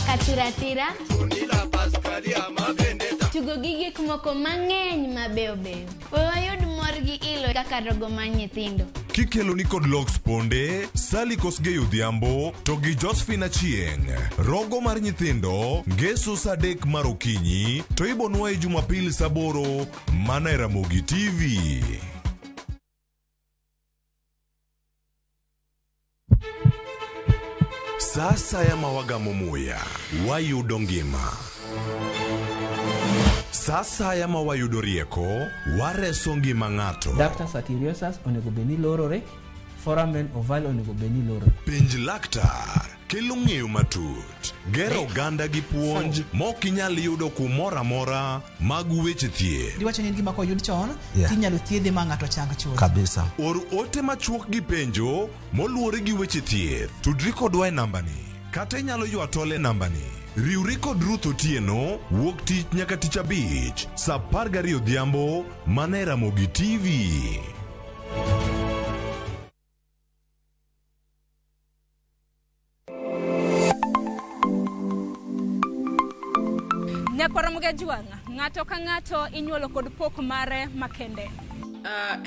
katiratira, tugo gi gik moko mang'eny mabeyo beyo. Wayud mor gi ilo kaka rogo mar nyithindo. Kikelo ni kod Locks Ponde, Sally Kosgei Odhiambo, to gi Josephine Achieng'. Rogo mar nyithindo, ngeso saa 3 mar okinyi, to ibonwa e Jumapil saa 8 mana e Ramogi TV. Sasa ya mawagamo muya, wayudo ngima. Sasa ya mawayudo rieko, wareso ngima ng'ato. Ductus arteriosus onego beni lorore, foramen oval onego beni lorore. Penj laktar, kelo ng'eyo matut. Gero ganda gi puonj, mok inyal yudo kumora amora mag weche thieth. Diwacho ni gima koyud chon, tinyalo thiedhe ma ng'ato chang chuth. Kabisa. Or ote machuok gi penjo, moluwore gi weche thieth. Tudri kodwa e nambani. Kata inyalo ywa tole nambani. Riwri kod Ruth Otieno, wuok tich nyaka tich abich, saa 12 odhiambo, mana e Ramogi TV. Nyakwara Mugajwanga, ng'ato ka ng'ato inyuolo kod pok mare makende.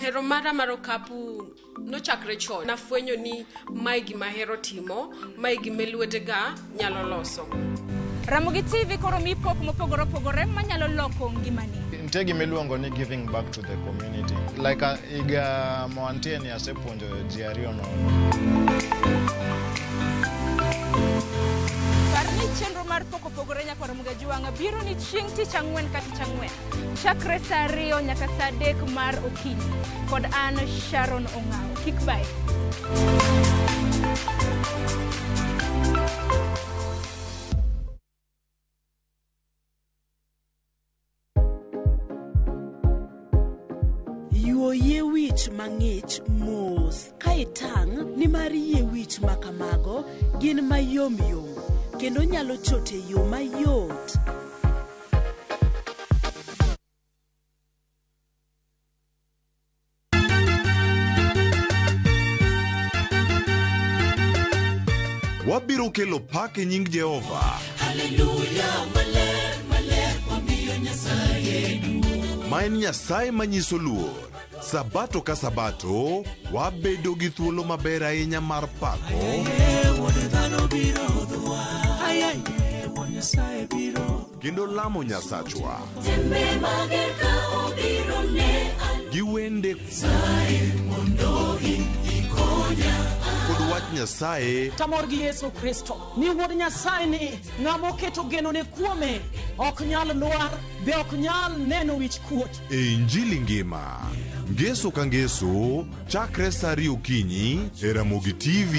Hero mara mar okapu nochakre chon. Nafwenyo ni mae gima hero timo, mae gima lwetega nyalo loso. Ramogi TV koro mi pok mopogore opogore manyalo loko ngimani. Nitie gima iluongo ni giving back to the community. Like iga moantie ni asepuonjo ji ariyo nono. Parni chenro mar pok opogore Nyakwara Mugajwanga biro ni chieng' tich ang'wen ka tich ang'wen. Chakre saa 2 nyaka saa 3 mar okinyi. Kod an Sharon Ong'ao. Kik bai. Yuoye wich mang'ich mos ka itang' ni mar yie wich makamago gin mayom yom kendo nyalo chote yo mayot. Wabiro kelo pak e nying Jehova. Haleluya, maler, maler, wamiyo Nyasaye duong'. Ma en Nyasaye manyiso luor. Sabato ka sabato, wabedo gi thuolo maber ahinya mar pako. Kendo lamo Nyasachwa. Gi wende kod wach Nyasaye. Tamor gi Yesu Kristo ni wuod Nyasaye ni ng'amo keto geno ne kuome ok nyal lwar be ok nyal neno wich kuot. E Injili ngima ngeso ka ngeso chakre saa 2 okinyi e Ramogi TV.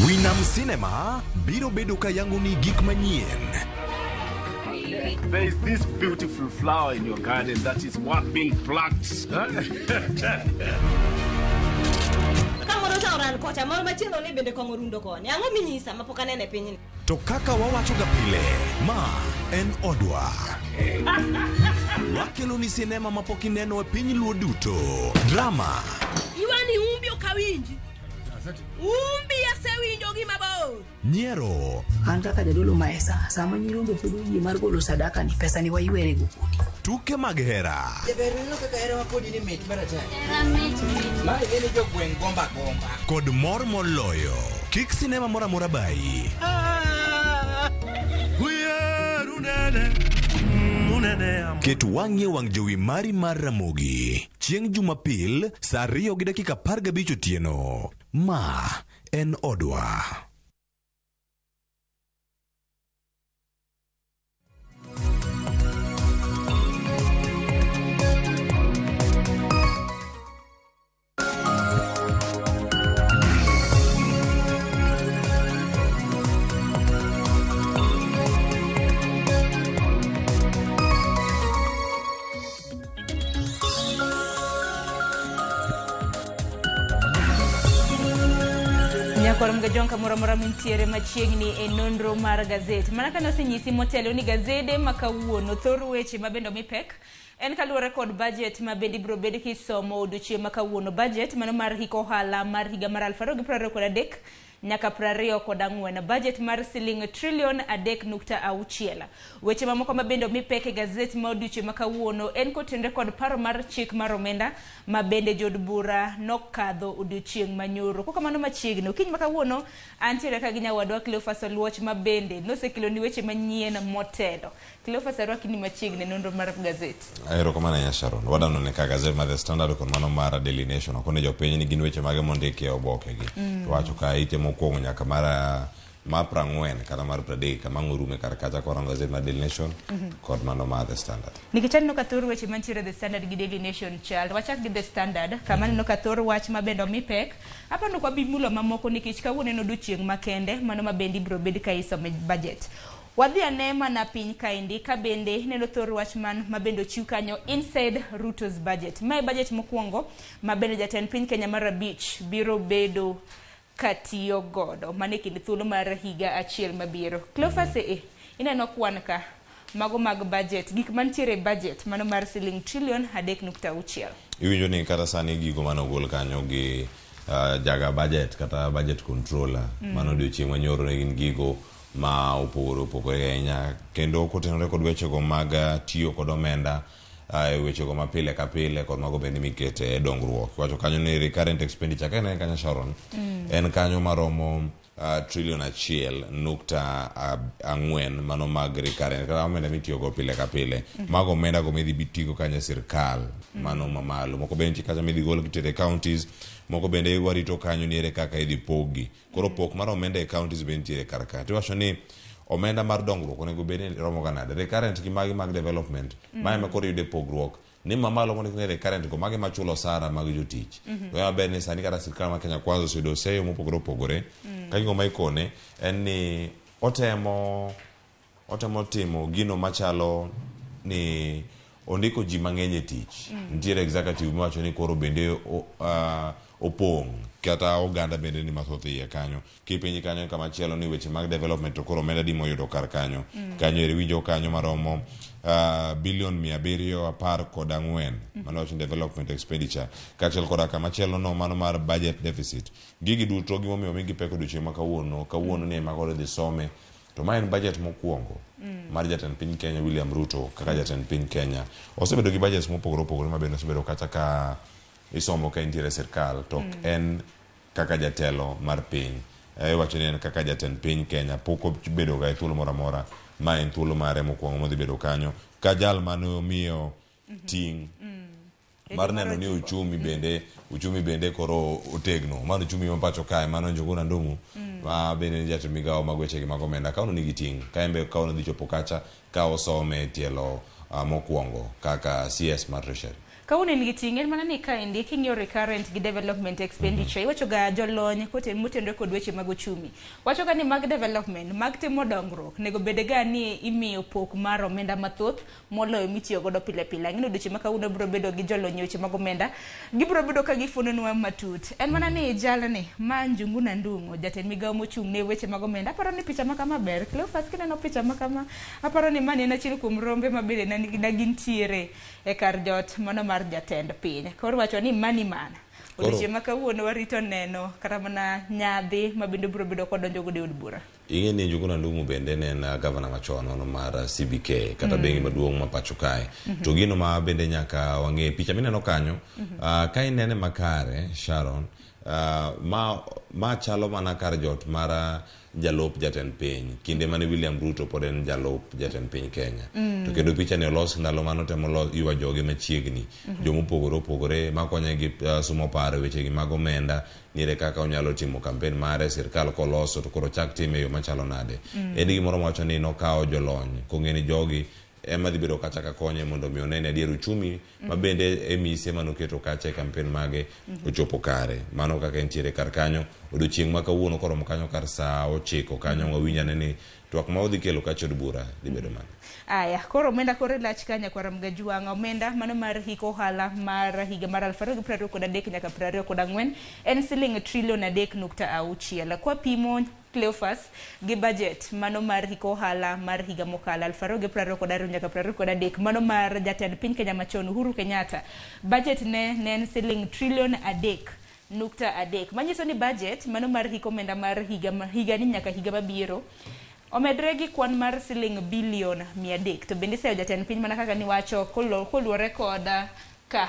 Winam Cinema biro bedo ka yango ni gik manyien. There is this beautiful flower in your garden that is worth being plucked. To kaka wawacho ga pile, ma en odwa. Wakelo ni sinema mapok ineno e piny luo duto. Drama. Iwani umbi okawinji. Umbi asewinjo gi mabor. Nyiero. An kaka jadolo maesa, sama nyirombe pod oyie mar golo sadaka ni pesa ni waiwere go kudi. Tuke mag hera. Jaberino kaka hera mapodi ni mit maracha. Hera mit. Mae ene jogweng' gomba gomba. Kod mor moloyo. Kik sinema mora mora bai. Ket wang'e wang' jowi mari mar Ramogi. Chieng' Jumapil, saa 2:15 otieno. Ma en odwa. Nyakwara Mugajwanga mora mintiere machiegni e nonro mar gazet. Mana ka nosenyisi motelo ni gazede makawuono thor weche mabendo mipek en kaluwore kod budget mabende biro bedo kisomo odiochieng' makawuono. Budget mano mar hiko ohala mar higa mar 2023 nyaka 2024. Budget mar siling trilion 3.6. Weche mamoko mabendo mipek e gazet ma odiochieng' makawuono en kotenre kod paro mar chik mar omenda mabende jod bura nokadho odiochieng' manyoro. Koko mano machiegni okinyi makawuono antiere ka gi nyawadwa Cleophas Oluoch mabende nosekelo ni weche manyien motelo. Cleophas arwaki ni machiegni nonro mar gazet. Aero kamana ya Sharon. Wadano ne ka gazet ma The Standard kon mano mar Daily Nation. Okone jopiny ni gin weche mage mondiki e oboke gi. To wacho ka ite mokwongo nyaka mara ma 40 kata mar 30 kama ngurume kar kacha kwa gazet ma Daily Nation kod mano ma The Standard. Nikichani no kathor weche mantiere The Standard gi Daily Nation chal. Wachak gi The Standard kama no kathor wach mabendo mipek. Hapa ndo kwa bimulo mamoko nikech kawuono no odiochieng' makende mano mabendi biro bedi ka isome budget. Wadhi anema na piny kaendi ka bende neno thor wachman mabendo chiw kanyo inside Ruto's budget. Mae budget mokwongo mabende jatend piny Kenya mar abich biro bedo katiyo godo mane kind thuolo mar higa achiel mabiro. Cleophas ineno kwan ka mago mag budget gik mantiere budget mano mar siling trilion 3.6. Iwinjo ni kata sani gigo mano gol kanyo gi jaga budget kata budget controller mano odiochieng' manyoro ne gin gigo ma opogore ahinya kendo kotenore kod wechego mag tiyo kod omenda wechego ma pile ka pile kod mago bende mikete e dongruok. Wacho kanyo ni recurrent expenditure ka ne kanyo Sharon en kanyo maromo trillion 1.4 mano mag recurrent kata omenda mitiyogo pile ka pile mago omenda go midhi bitigo kanyo sirkal mano mamalo moko bende kacha midhi gol kitere counties moko bende warito kanyo niere kaka idhi pogi koro pok mar omenda e counties bende tiere karka tiwacho ni omenda mar dongruok onego bed romo ganade recurrent gi magi mag development mae ma koro yude pogruok ni mamalo mondo ne recurrent go magi machulo sara mag jotich to ya bene sani kata sirkal ma Kenya Kwanza sudo seyo mopogore ka gigo ma ikone en ni otemo timo gino machalo ni ondiko ji mang'eny e tich nitiere executive miwacho ni koro bende opong' kata oganda bende ni mathoth iye kanyo kipinyi kanyo kama chielo ni weche mag development to koro omenda di moyudo kar kanyo ere winjo kanyo maromo bilion 714 mano wacho development expenditure kachiel koda kama chielo no mano mar budget deficit gigi duto gimomiyo migi pek odiochieng' ma kawuono ni ema koro dhi some to ma en budget mokwongo mar jatend piny Kenya William Ruto kaka jatend piny Kenya osebedo gi budgets mopogore ma bende osebedo kata ka isomo ka intiere sirkal to en kaka jatelo mar piny wacho ni en kaka jatend piny Kenya pok obedo ga thuolo moro amora ma en thuolo mare mokwongo modhi bedo kanyo ka jal mane omiyo ting' mar neno ni uchumi bende koro otegno mano uchumi ma pacho kae mano Njuguna Ndung'u ma bende jatend migawo mag wechegi mag omenda kauno nigi ting' ka embe kauno dhi chopo kacha ka osome tielo mokwongo kaka CS mar Treasury kaune nigi ting' en mana ni kaendi king'iyo recurrent gi development expenditure iwacho ga jolony motendore kod weche mag uchumi wacho ga ni mag development mag timo dongruok nego bede ga ni imiyo pok mar omenda mathoth moloyo mitiyo godo pile pile ng'ino odiochieng' ma kawuono biro bedo gi jolony weche mag omenda gibiro bedo ka gifunonwa matut en mana ni jalni ma Njuguna Ndung'u jatend migawo mochung' ne weche mag omenda aparo ni picha makama ber Cleophas kineno picha makama aparo ni mani en achiel kuom rombe ma bende gintiere e kar jot mano mar jatend piny koro wacho ni mani mana odiochieng' ma kawuono warito neno kata mana nyadhi ma bende biro bedo kodonjo godo e od bura. Ing'e ni Njuguna Ndung'u bende ne en gavana machon mano mar CBK kata bengi maduong' ma pacho kae to gino ma bende nyaka wang'e picha mineno kanyo ka inene makare Sharon ma chalo mana kar jot mar jalup jatend piny kinde mane William Ruto pod en jalup jatend piny Kenya to kendo picha ni olos ndalo mano temo ywa joge machiegni jomopogore makonye gi sumo paro wechegi mag omenda niere kaka onyalo timo kampen mare sirkal koloso to koro chak time yo machalo nade en gimoro mawacho ni nokawo jolony kong'e ni jogi ema dhi bedo kacha ka konye mondo mi onene adier uchumi ma bende emise manoketo kacha e kampen mage ochopo kare mano kaka entiere kar kanyo odiochieng' ma kawuono koromo kanyo kar saa 9 kanyo wawinjane ni twak ma odhi kelo kacha od bura dhi bedo mana aya koro omenda kore lach kanya kwa Ramgajuang omenda mano mar hiko ohala mar higa mar 2023 nyaka 2024 en siling trillion 3.6 kwa pimo Cleophas gi budget mano mar hiko ohala mar higa mokalo 2022 nyaka 2023 mano mar jatend piny Kenya machon Uhuru Kenyatta budget ne en siling trillion 3.3 manyiso ni budget mano mar hiko omenda mar higa ni nyaka higa mabiro omedre gi kwan mar siling bilion 300 to bende seyo jatend piny mana kaka niwacho koluwore koda ka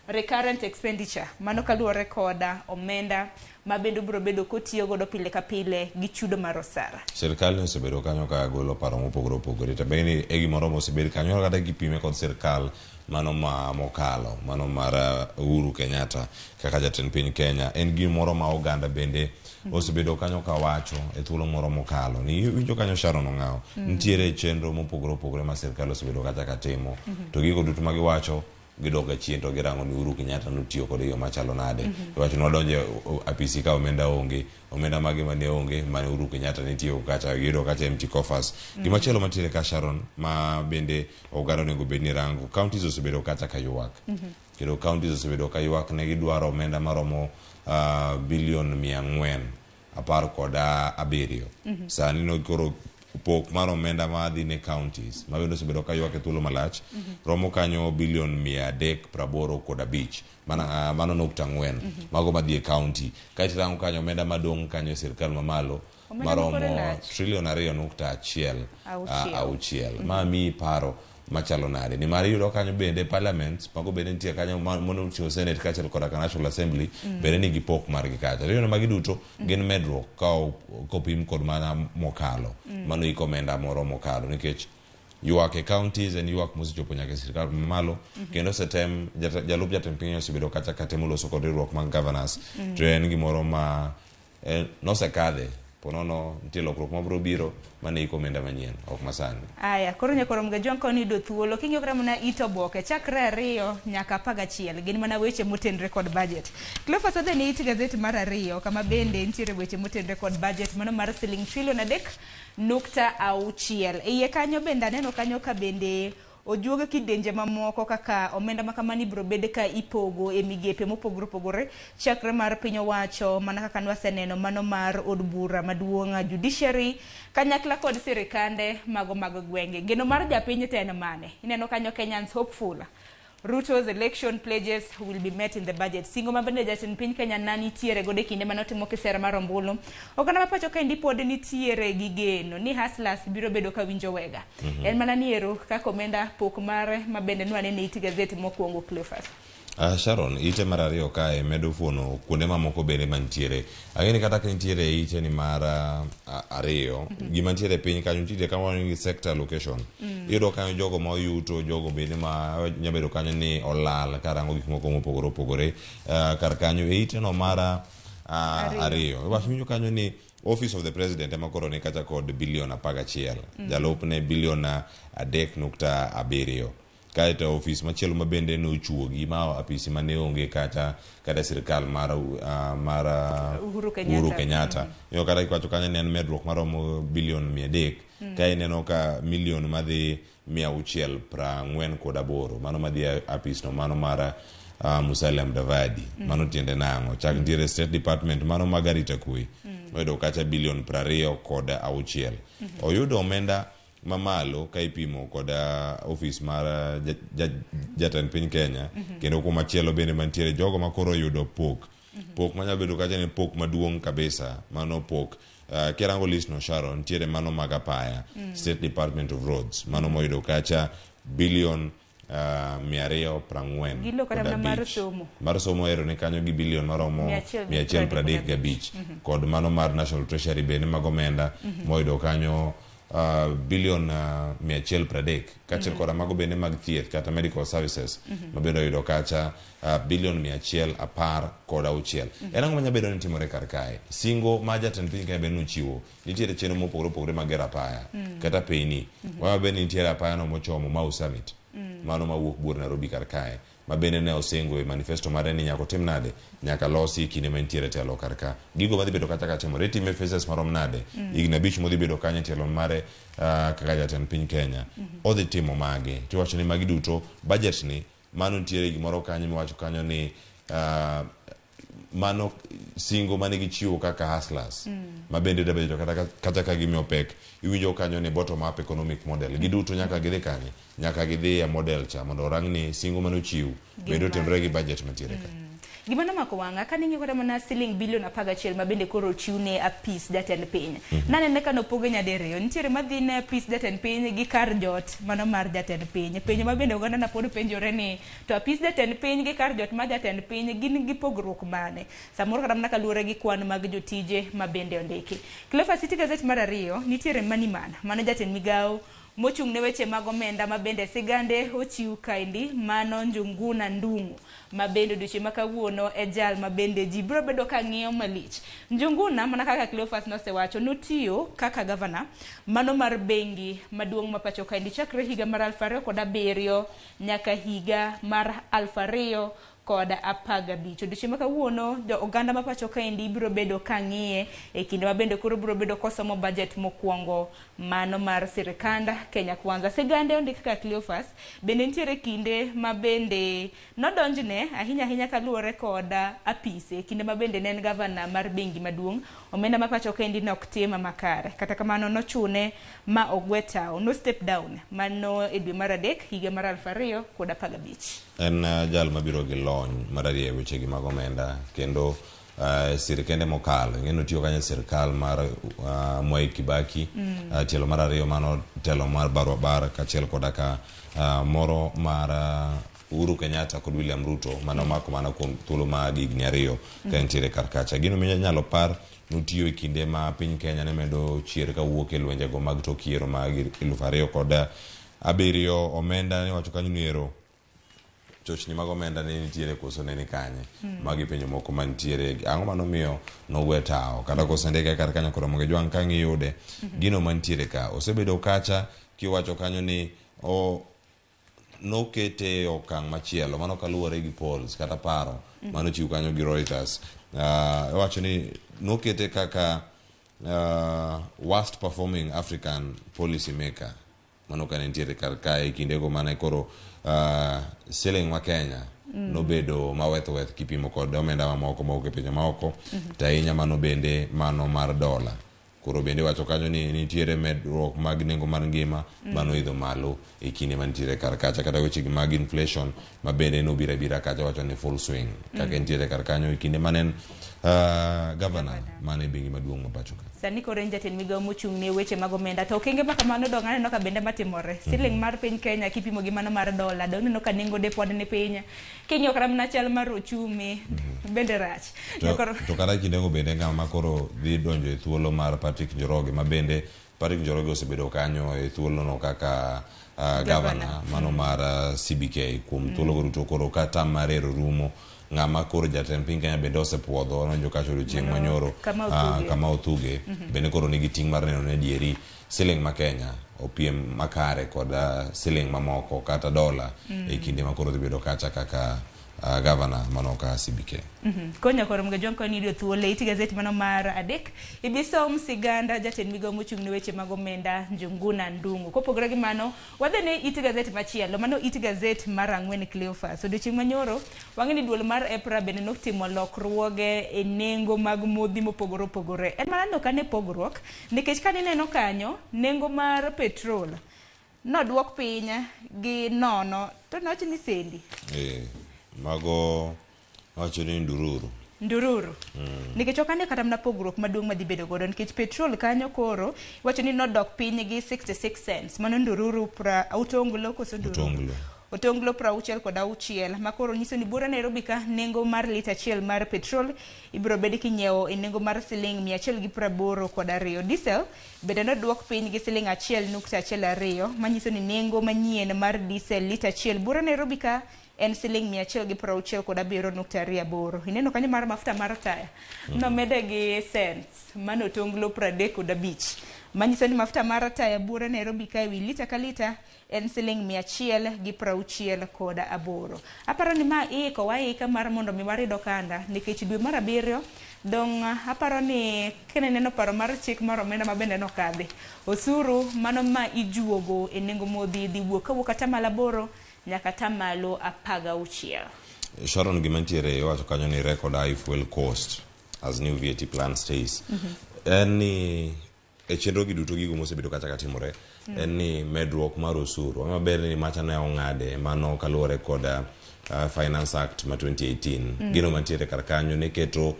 recurrent expenditure mano kaluwore koda omenda ma bende biro bedo kotiyo godo pile ka pile gi chudo mar osara sirkal osebedo kanyo ka golo paro mopogore to bende e gimoro mosebedo kanyo kata gipime kod sirkal mano mokalo mano mar Uhuru Kenyatta kaka jatend piny Kenya en gimoro ma oganda bende osebedo kanyo ka wacho e thuolo moro mokalo ni winjo kanyo Sharon Ong'aw nitiere chenro mopogore ma sirkal osebedo kacha ka timo to gigo duto ma giwacho gidoga chien to girango ni Uhuru Kenyatta notiyo kod yo machalo nade wacho ni wadonje apisi ka omenda magi mane onge mane Uhuru Kenyatta nitiyo kacha gido kacha empty coffers gimachielo mantiere ka Sharon ma bende oganda onego bed ni rango counties osebedo kacha ka ywak kendo counties osebedo ka ywak ne gidwaro omenda maromo bilion 417 sani no koro pok mar omenda madhi ne counties mabende osebedo ka ywak e thuolo malach romo kanyo bilion 385 mano 4 mago madhi e county ka itirango kanyo omenda madong' kanyo e sirkal mamalo maromo trilion 2.6 ma mi paro machalo nade ni mari yudo kanyo bende parliament mago bende nitie kanyo mono chiwo senate kachel koda national assembly bende nigi pok margi kacha riyo magi duto gin medruok kopim kod mana mokalo mano iko omenda moro mokalo nikech ywak e counties and ywak mosechopo nyaka sirkal mamalo kendo setem jalup jatend piny osebedo kacha katemo loso kod riwruok mag governors to en gimoro ma nosekadhe ponono nitie lokruok mabiro biro mane iko omenda manyien ok masani. Aya koro nyakorom ga jonko ni do thuolo kinyo kra mana ito boke chakre 2 nyaka 11 gin mana weche motenre kod budget. Cleophas odhe ni iti gazeti mar 2 kama bende nitiere weche motenre kod budget mano mar siling trilion 3.6. Iye kanyo bende aneno kanyo ka bende ojuoge kidenje mamoko kaka omenda makamani bro bede ka ipogo e migepe mopogore opogore chakre mar piny owacho mana kaka nwaseneno mano mar od bura maduong' judiciary kanyakla kod sirikande mago mag gwenge. Geno mar japiny tena mane ineno kanyo Kenyans hopeful Ruto's election pledges will be met in the budget. Singo mabende jatend piny Kenya nani tiere gode kinde manotimo kisera mar ombulu. Oganda mapacho ka ndi pod ni tiere gi geno ni hustlers biro bedo ka winjo wega. En mana niero ka komenda pok mare mabende nwane ne iti gazeti mokwongo Cleophas. Sharon, ite mar 2 kae medo fuono kuonde mamoko bende mantiere. Ageni kata kintiere ite ni mar 2 gima ntiere piny kanyo ntiere kama ni sector location. Iyudo kanyo jogo ma oyuto jogo bende ma nyabedo kanyo ni olal karango gik moko mopogore opogore kar kanyo ite no mar 2. Wachunyo kanyo ni Office of the President ema koro ni kacha kod bilion 11 jalupne bilion 3.7 kaita office machielo mabende no chuogi ma apisi mane onge kata sirkal mar Uhuru Kenyatta yo kata ikwacho kanyo ne en medruok maromo bilion 300 kai neno ka milion madhi 648 mano madhi apis no mano mara Musalia Mudavadi mano tiende nango chak ndiere State Department mano magarita kui wedo kacha bilion 26 oyudo omenda mamalo ka ipimo kod office mar jatend piny Kenya kendo kuma chielo bende mantiere jogo makoro yudo pok manya bedo kacha ni pok maduong' kabisa mano pok kirango list no Sharon tiere mano magapaya State Department of Roads mano moyudo kacha bilion 240 gilo kada mar somo ero ne kanyo gi bilion maromo 135 kod mano mar National Treasury bende magomenda moyudo kanyo bilion 130 kachel koda mago bende mag thieth kata medical services mabedo yudo kacha bilion 110 koda 6. Enango manya bedo ni timore kar kae singo ma jatend piny Kenya bende chiwo nitiere chenro mopogore opogore magera paya kata peni wa bende nitiere apaya no mochomo Mau Summit mano mawuok bur Nairobi kar kae mabende ne osengo e manifesto mare ni nyako tim nade nyaka losi kine mantiere telo kar ka gigo madhi bedo kata timore time phases marom nade igna bich modhi bedo kanye telo mare kaka jatend piny Kenya odhi timo mage tiwacho ni magi duto budget ni mano ntiere gimoro kanye miwacho kanyo ni mano singo mane gichiwo kaka hustlers mabende da bedo kata ka gimio pek iwinjo kanyo ni bottom up economic model giduto nyaka gidhi kanye nyaka gidhi ya model cha mondo orang ni singo mano chiwo bedo tenre gi budget mantiere ka gimana mako wanga kaningi koda mana siling bilion 11 mabende koro chiune a piece jatend piny nanene kano poge nyadiriyo nitiere madhine piece jatend piny gi kar jot mano mar jatend piny penjo mabende oganda na pod penjore ni to a piece jatend piny gi kar jot ma jatend piny gin gi pogruok mane samoro kada mana kaluore gi kwan mag jotije mabende ondiki Cleophas City Gazette mar 2 nitiere Manimana mano jatend migao mochung' ne weche mag omenda mabende sigande ochiw kaindi mano Njuguna Ndung'u mabende duche makawuono e jal mabende ji biro bedo ka ng'iyo malich. Njuguna mana kaka Cleophas nosewacho notiyo kaka governor mano mar bengi maduong' mapacho kaindi chakre higa mar 2007 nyaka higa mar 2000 kod 15. Odiochieng' ma kawuono jo oganda ma pacho kaendi biro bedo kang'iye e kinde ma bende koro biro bedo kosomo budget mokwongo mano mar sirikanda Kenya Kwanza. Sigande ondik ka Cleophas bende nitiere kinde ma bende nodonjne ahinya kaluwore kod apise kinde ma bende ne en gavana mar bengi maduong' omenda ma pacho kaendi nok tim makare. Kata kamano nochune ma ogwe tao, no step down mano e dwe mar adek higa mar 2015. En jal mabiro gi lony mararie weche gi mag omenda kendo sirikende mokalo ngeno tiyo kanya sirikal mar Mwai Kibaki tielo mar ariyo mano telo mar barabara kachiel kodaka moro mar Uhuru Kenyatta kod William Ruto mano mako mana kuom thuolo mag higni ariyo ka entiere karkacha. Gino minyalo par nutiyo e kinde ma piny Kenya ne medo chier ka wuok e lwenjego mag tok yiero mag 2007 omenda ne wacho kanyo niero chochni mag omenda ne nitiere koso ne ni kanye magi penjo moko mantiere ang'o mano miyo nogwe tao kata koso ndeke kar kanyo koro monge jwang ka ngiyude gino mantiere ka osebedo kacha kiwacho kanyo ni nokete okang' machielo mano kaluwore gi polls kata paro mano chiw kanyo gi Reuters wacho ni nokete kaka worst performing African policy maker mano ka nitiere kar kae kindego mane koro siling ma Kenya nobedo maweth kipimo kod omenda mamoko mawuok e pinje maoko to ahinya mano bende mano mar dola. Koro bende wacho kanyo ni nitiere medruok mag nengo mar ngima mano idho malo e kinde mantiere kar kacha kata weche mag inflation ma bende nobiro bira kacha wacho ni full swing kaka nitiere kar kanyo e kinde manen governor mane bengi maduong' ma pacho ka. Sani koro en jatend migawo mochung' ne weche mag omenda to okenge ma kamano dong' aneno ka bende matimore. Siling mar piny Kenya kipimo gi mano mar dola dong' aneno ka nengo de pod ni piny. King'iyo kata mana chal mar ochumi bende rach. To kata kindego bende ng'ama koro dhi donjo e thuolo mar Patrick Njoroge ma bende Patrick Njoroge osebedo kanyo e thuolo no kaka governor mano mar CBK kuom thuolo goruto koro kata marero rumo ng'ama koro jatend piny Kenya bende osepuodho onjo kacho odiochieng' manyoro kama Othuge bende koro nigi ting' mar neno ne dieri siling ma Kenya opiem makare kod siling mamoko kata dola e kinde ma koro dhi bedo kacha kaka governor mano ka CBK. Konya koro mga jonko ni dio thuole iti gazeti mano mar adek ibisom siganda jatend migawo mochung' ne weche mag omenda Njuguna Ndung'u. Kopogore gi mano wadhe ne iti gazeti machielo mano iti gazeti mar 4 Cleophas. Odiochieng' manyoro wang'eni duol mar EPRA bende notimo lokruoge e nengo mag modhi mopogore opogore. En mana no kane pogruok nikech kane neno kanyo nengo mar petrol nodwok piny gi nono to noch ni sendi. Mago wacho ni ndururu nikech okane kata mna pogruok maduong' madhi bedo godo nikech petrol kanyo koro wacho ni nodok piny gi 66 cents mano ndururu otonglo koso ndururu otonglo 66 ma koro nyiso ni bura Nairobi ka nengo mar lita achiel mar petrol ibiro bedi kinyiewo e nengo mar siling 182. Diesel bende nodwok piny gi siling 1.12 manyiso ni nengo manyien mar diesel lita achiel bura Nairobi ka en siling 167.28. Ineno kanyo mar mafuta mar taya no mede gi cents mano otonglo 35 manyiso ni mafuta mar taya bura Nairobi ka ewi lita ka lita en siling 168. Aparo ni ma iko waika mar mondo mi warido kanda nikech dwe mar 7 dong aparo ni kene neno paro mar chik mar omenda mabende nokadhi osuru mano ma ijuogo e nengo modhi dhi wuok kawuok atamalo 8 nyaka tamalo 16. Sharon gimantiere wacho kanyo ni record high fuel cost as new VAT plan stays. Ni e chenro gi duto gigo mosebedo kacha katimore en ni medruok mar osuru maber ni macha ne ong'ade mano kaluwore kod Finance Act ma 2018 gino mantiere kar kanyo ne keto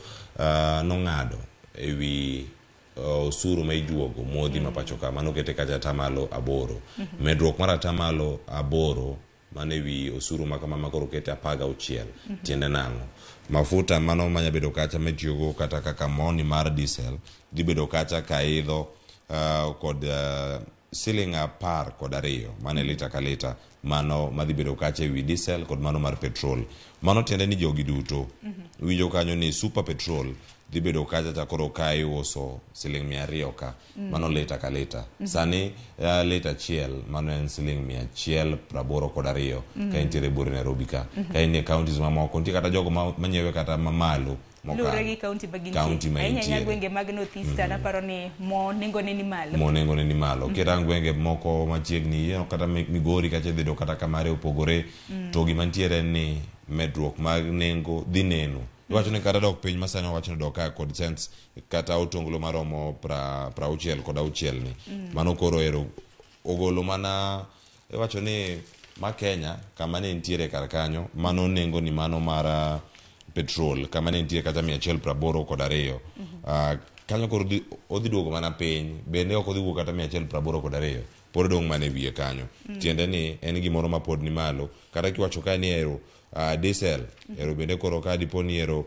nong'ado ewi osuru ma ijuogo modhi ma pacho ka mano kete kacha tamalo 8 medruok mar tamalo 8 mane wi osuru makama koro kete 16 tiende nang'o mafuta mano manya bedo kacha metiyogo kata kaka moni mar diesel di bedo kacha ka idho kod siling 12 mane lita ka lita mano madhi bedo kacha ewi diesel kod mano mar petrol mano tiende ni jogi duto winjo kanyo ni super petrol dhi bedo kacha chakoro ka iuso siling 200 ka mano lita ka lita sani lita achiel mano en siling 182 ka intiere bur Nairobi ka ka in e counties mamoko nitie kata jogo manyiewe kata mamalo lure gi county maintiere gwenge mag North Eastern aparo ni mo nengone ni malo kira gwenge moko machiegni kata Migori kacha bedo kata kamare opogore to gima ntiere ni medruok mag nengo dhi neno iwacho ni kata dok piny masani wacho ni dok ka kod sense kata otonglo maromo 60 ni mano koro ero ogolo mana iwacho ni ma Kenya kama ne ntiere kar kanyo mano nengo ni mano mara petrol kama ne ntiere kata 182 kanyo koro odhi duogo mana piny bende ok odhi wuok kata 182 pod dong mana wiye kanyo tiende ni en gimoro ma pod ni malo kata kiwacho ka ni ero diesel ero bende koro ka dipo ni ero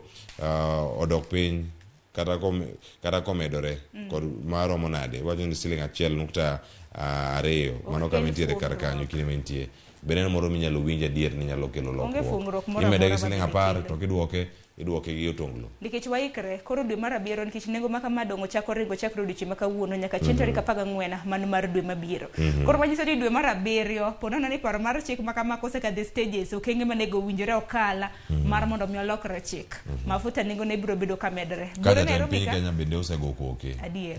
odok piny kata komedore kod maromo nade wacho ni siling 1.2 mano kama ntiere kar kanyo kine mentie bende moro minyalo winja dier ni nyalo kelo lokruok imede gi siling 10 to iduoke gi otonglo nikech waikre koro dwe mar 7 nikech nengo maka madongo chako ringo chakre odiochieng' ma kawuono nyaka chieng' tarik 14 mano mar dwe mabiro koro manyiso ni dwe mar 7 ponono ni paro mar chik maka kosekadhe stages okenge manego winjore okala mar mondo mi olokre chik mafuta nengo ne biro bedo kamedre biro Nairobi Kenya bende osego koke adier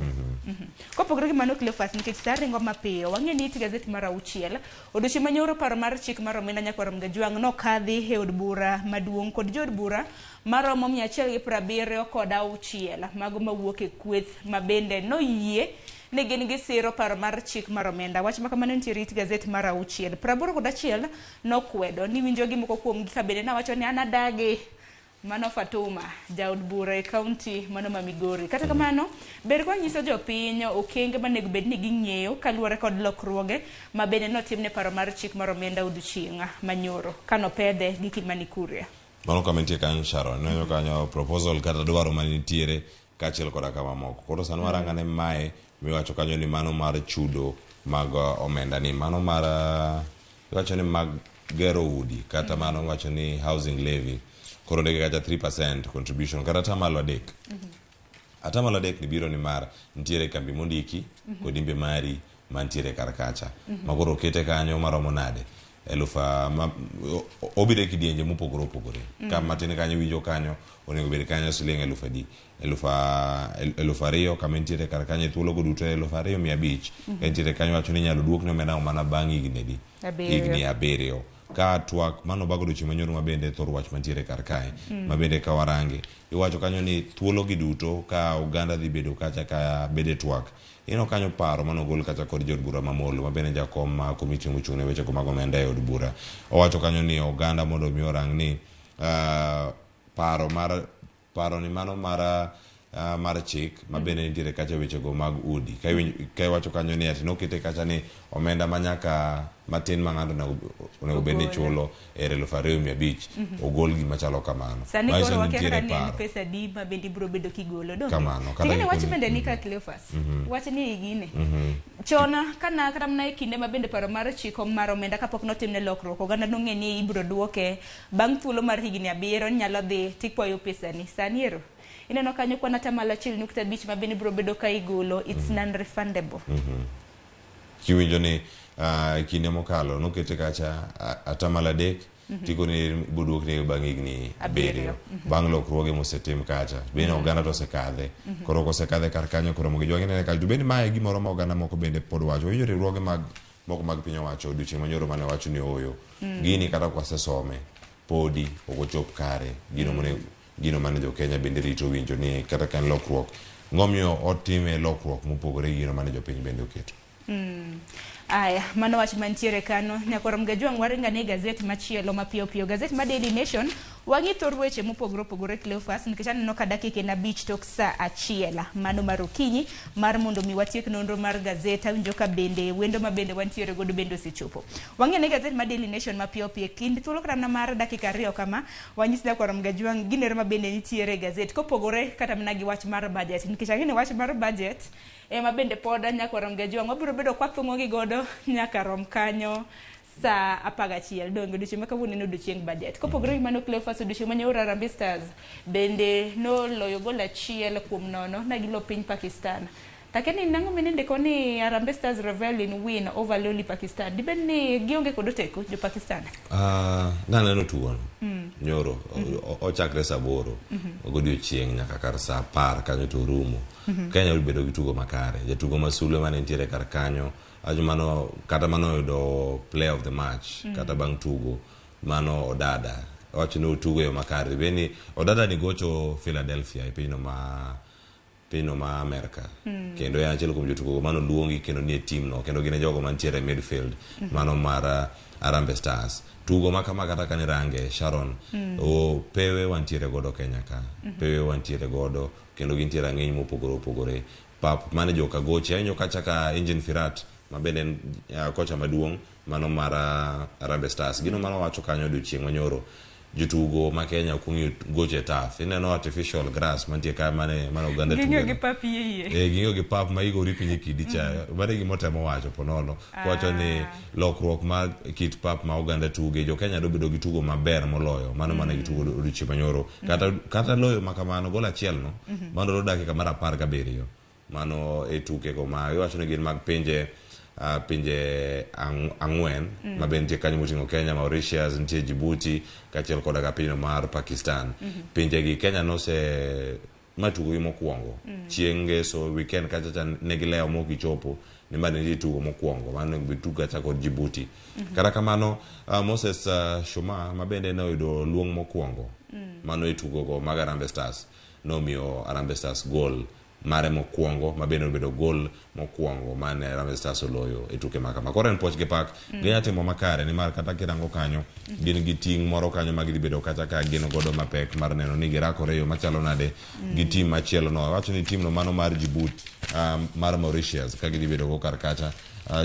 kopogore gi mano Cleophas nikech sa ringo mapiyo wang'e ni gazet mar 6 odiochieng' manyoro paro mar chik mar omenda nyakwa Ramgajwang' nokadhi e od bura maduong' kod jod bura maromo 176 mago mawuok e kweth mabende noyie ne gin gi siro paro mar chik mar omenda wach ma kamano nitie rit gazet mar 6 81 nokwedo ni winjo gi moko kuom gika bende nawacho ni anadagi mano Fatuma jaod bura e county mano ma Migori kata kamano ber kwa nyiso jopiny okenge manego bed ni ging'eyo kaluwore kod lokruoge ma bende notimne paro mar chik mar omenda odiochieng' manyoro kano pedhe gi Kimani Kuria mano kama nitie kanyo Sharon nenyo kanyo proposal kata dwaro manitiere kachiel koda kama moko koro sani warangane mae miwacho kanyo ni mano mar chudo mag omenda ni mano mar iwacho ni mag gero udi kata mano wacho ni housing levy koro ndege kata 3% contribution kata tamalo adek atamalo adek ni biro ni mar ntiere kambi mondiki kod imbe mari mantiere karkacha magoro kete kanyo maromo nade obire kidienje mopogore opogore kama matin kanyo winjo kanyo onego bed kanyo siling 2,000 kama ntiere kar kanyo thuolo go duto 2,500 ka ntiere kanyo wacho ni nyalo duokne omenda mana bang' higni 7 ka twak mano bago dochi manyoro mabende thor wach mantiere kar kae mabende ka warange iwacho kanyo ni thuolo gi duto ka Uganda dhi bedo kacha ka bede twak ino kanyo paro manogol kacha kod jod bura mamolo mabende jakom ma komiti mochung' ne weche mag omenda e od bura owacho kanyo ni Uganda mondo mi orang ni paro ni mano mar chik mabende nitiere kacha weche go mag udi ka iwacho kanyo ni ati nokete kacha ni omenda manyaka matin ma ng'ato onego bed ni chulo 2,500 ogol gima chalo kamano sani koro wakera ni en pesa di ma bende biro bedo kigolo do kamano tingene wach bende ni ka Cleophas wach ni igine chona kana kata mna kinde ma bende paro mar chiko mar omenda kapok notimne lokruok oganda nong'e ni ibiro duoke bang' thuolo mar higni 7 nyalo dhi tikwayo pesa ni sani ero ineno kanyo kwana tamala 1.5 ma bende biro bedo ka igolo it's non refundable kiwinjo ni kinde mokalo nokete kacha atamala adek tiko ni buduok ni bang' higni 7 bang' lokruoge mosetim kacha bende oganda to osekadhe koro kosekadhe kar kanyo koro Ramogi jwang'ine kacha bende mae gimoro ma oganda moko bende pod wacho winjo riwruoge moko mag piny owacho odiochieng' manyoro mane wacho ni oyo gini kata kwasesome podi okochop kare gino mane jo Kenya bende rito winjo ni kata kan lokruok ng'omiyo otime lokruok mopogore gino mane jopiny bende oketo aya mano wach mantiere kano nyakwa Ramgajwang' waringa ni gazet machielo mapiyo piyo gazet ma Daily Nation wang'i thor weche mopogore opogore Cleophas nikech aneno ka dakika 5 tok saa 1 mano mar okinyi mar mondo mi watiek nonro mar gazet awinjo ka bende wendo ma bende wantiere godo bende osechopo wang'e ni gazet ma Daily Nation mapiyo piyo kind thuolo kata mar dakika 2 kama wanyisi nyakwa Ramgajwang' ginero ma bende nitiere gazet kopogore kata mana gi wach mar budget nikech ang'e ni wach mar budget ma bende pod nyakwa Ramgajwang' wabiro bedo kwathung'o gi godo nyaka rom kanyo sa apagachiel dongo odiochieng' ma kawuono en odiochieng' Bajet. Kopogore gi mano Cleophas, odiochieng' manyoro Harambee Stars bende noloyo gol 1-0 na gilo piny Pakistan. Lakini nango menendiko ni Harambee Stars revel in win over lowly Pakistan. Dibed ni gionge kod oteko jo Pakistan? Naneno tugono nyoro ochakre saa 8 godiochieng' nyaka kar saa 10 kanyo to rumo. Kenya bedo gi tugo makare. Jatugo Masule mane nitiere kar kanyo ajumano kata mano yudo play of the match kata bang' tugo mano Odada. Wacho ni tugo yo makare. Beni Odada ni gocho Philadelphia e pino ma America. Kendo ya achiel kuom jotugo mano luongi kendo nie team no kendo gine jogo mantiere midfield mano mar Harambee Stars. Tugo makama kata kani range Sharon o pewe wantiere godo Kenya ka. Pewe wantiere godo kendo gintiere ng'eny mopogore pap mane joka goche ayo kachaka Engine Firat mabende kocha maduong' mano mar Harambee Stars. Gino mano wacho kanyo odiochieng' manyoro jotugo ma Kenya kungi goche taf ineno artificial grass mantie ka mane Uganda tugo ginyo gi pap yie ginyo gi pap ma igori piny kidicha bade gimotemo wacho ponono wacho ni lokruok ma kit pap ma Uganda tuge jo Kenya do bedo gi tugo maber moloyo mano mane gitugo odiochieng' manyoro kata loyo makamano gol achiel no mano do dakika mar 17 mano e tuke go ma iwacho ni gin mag pinje ang'wen mabentie kanyo moting'o Kenya, Mauritius, nitie Djibouti kachiel koda ka piny mar Pakistan. Pinje gi Kenya nose matugo gi mokwongo chieng' ngeso weekend kacha ne gilewo mok gichopo ni mane nitie tugo mokwongo mano bitugo kacha kod Djibouti. Kata kamano Moses Shuma mabende ne oyudo luong mokwongo mano e tugo go mag Harambee Stars nomiyo Harambee Stars gol mare mokwongo mabende obedo gol mokwongo mane Harambee Stars oloyo e tuke makama. Koro en poch gi pak ginya timo makare ni mar kata kirango kanyo gin gi ting' moro kanyo ma gidhi bedo kata ka gin godo mapek mar neno ni girakore yo machalo nade gi team machielo no. Wacho ni team no mano mar Djibouti mar Mauritius ka gidhi bedo go kar kacha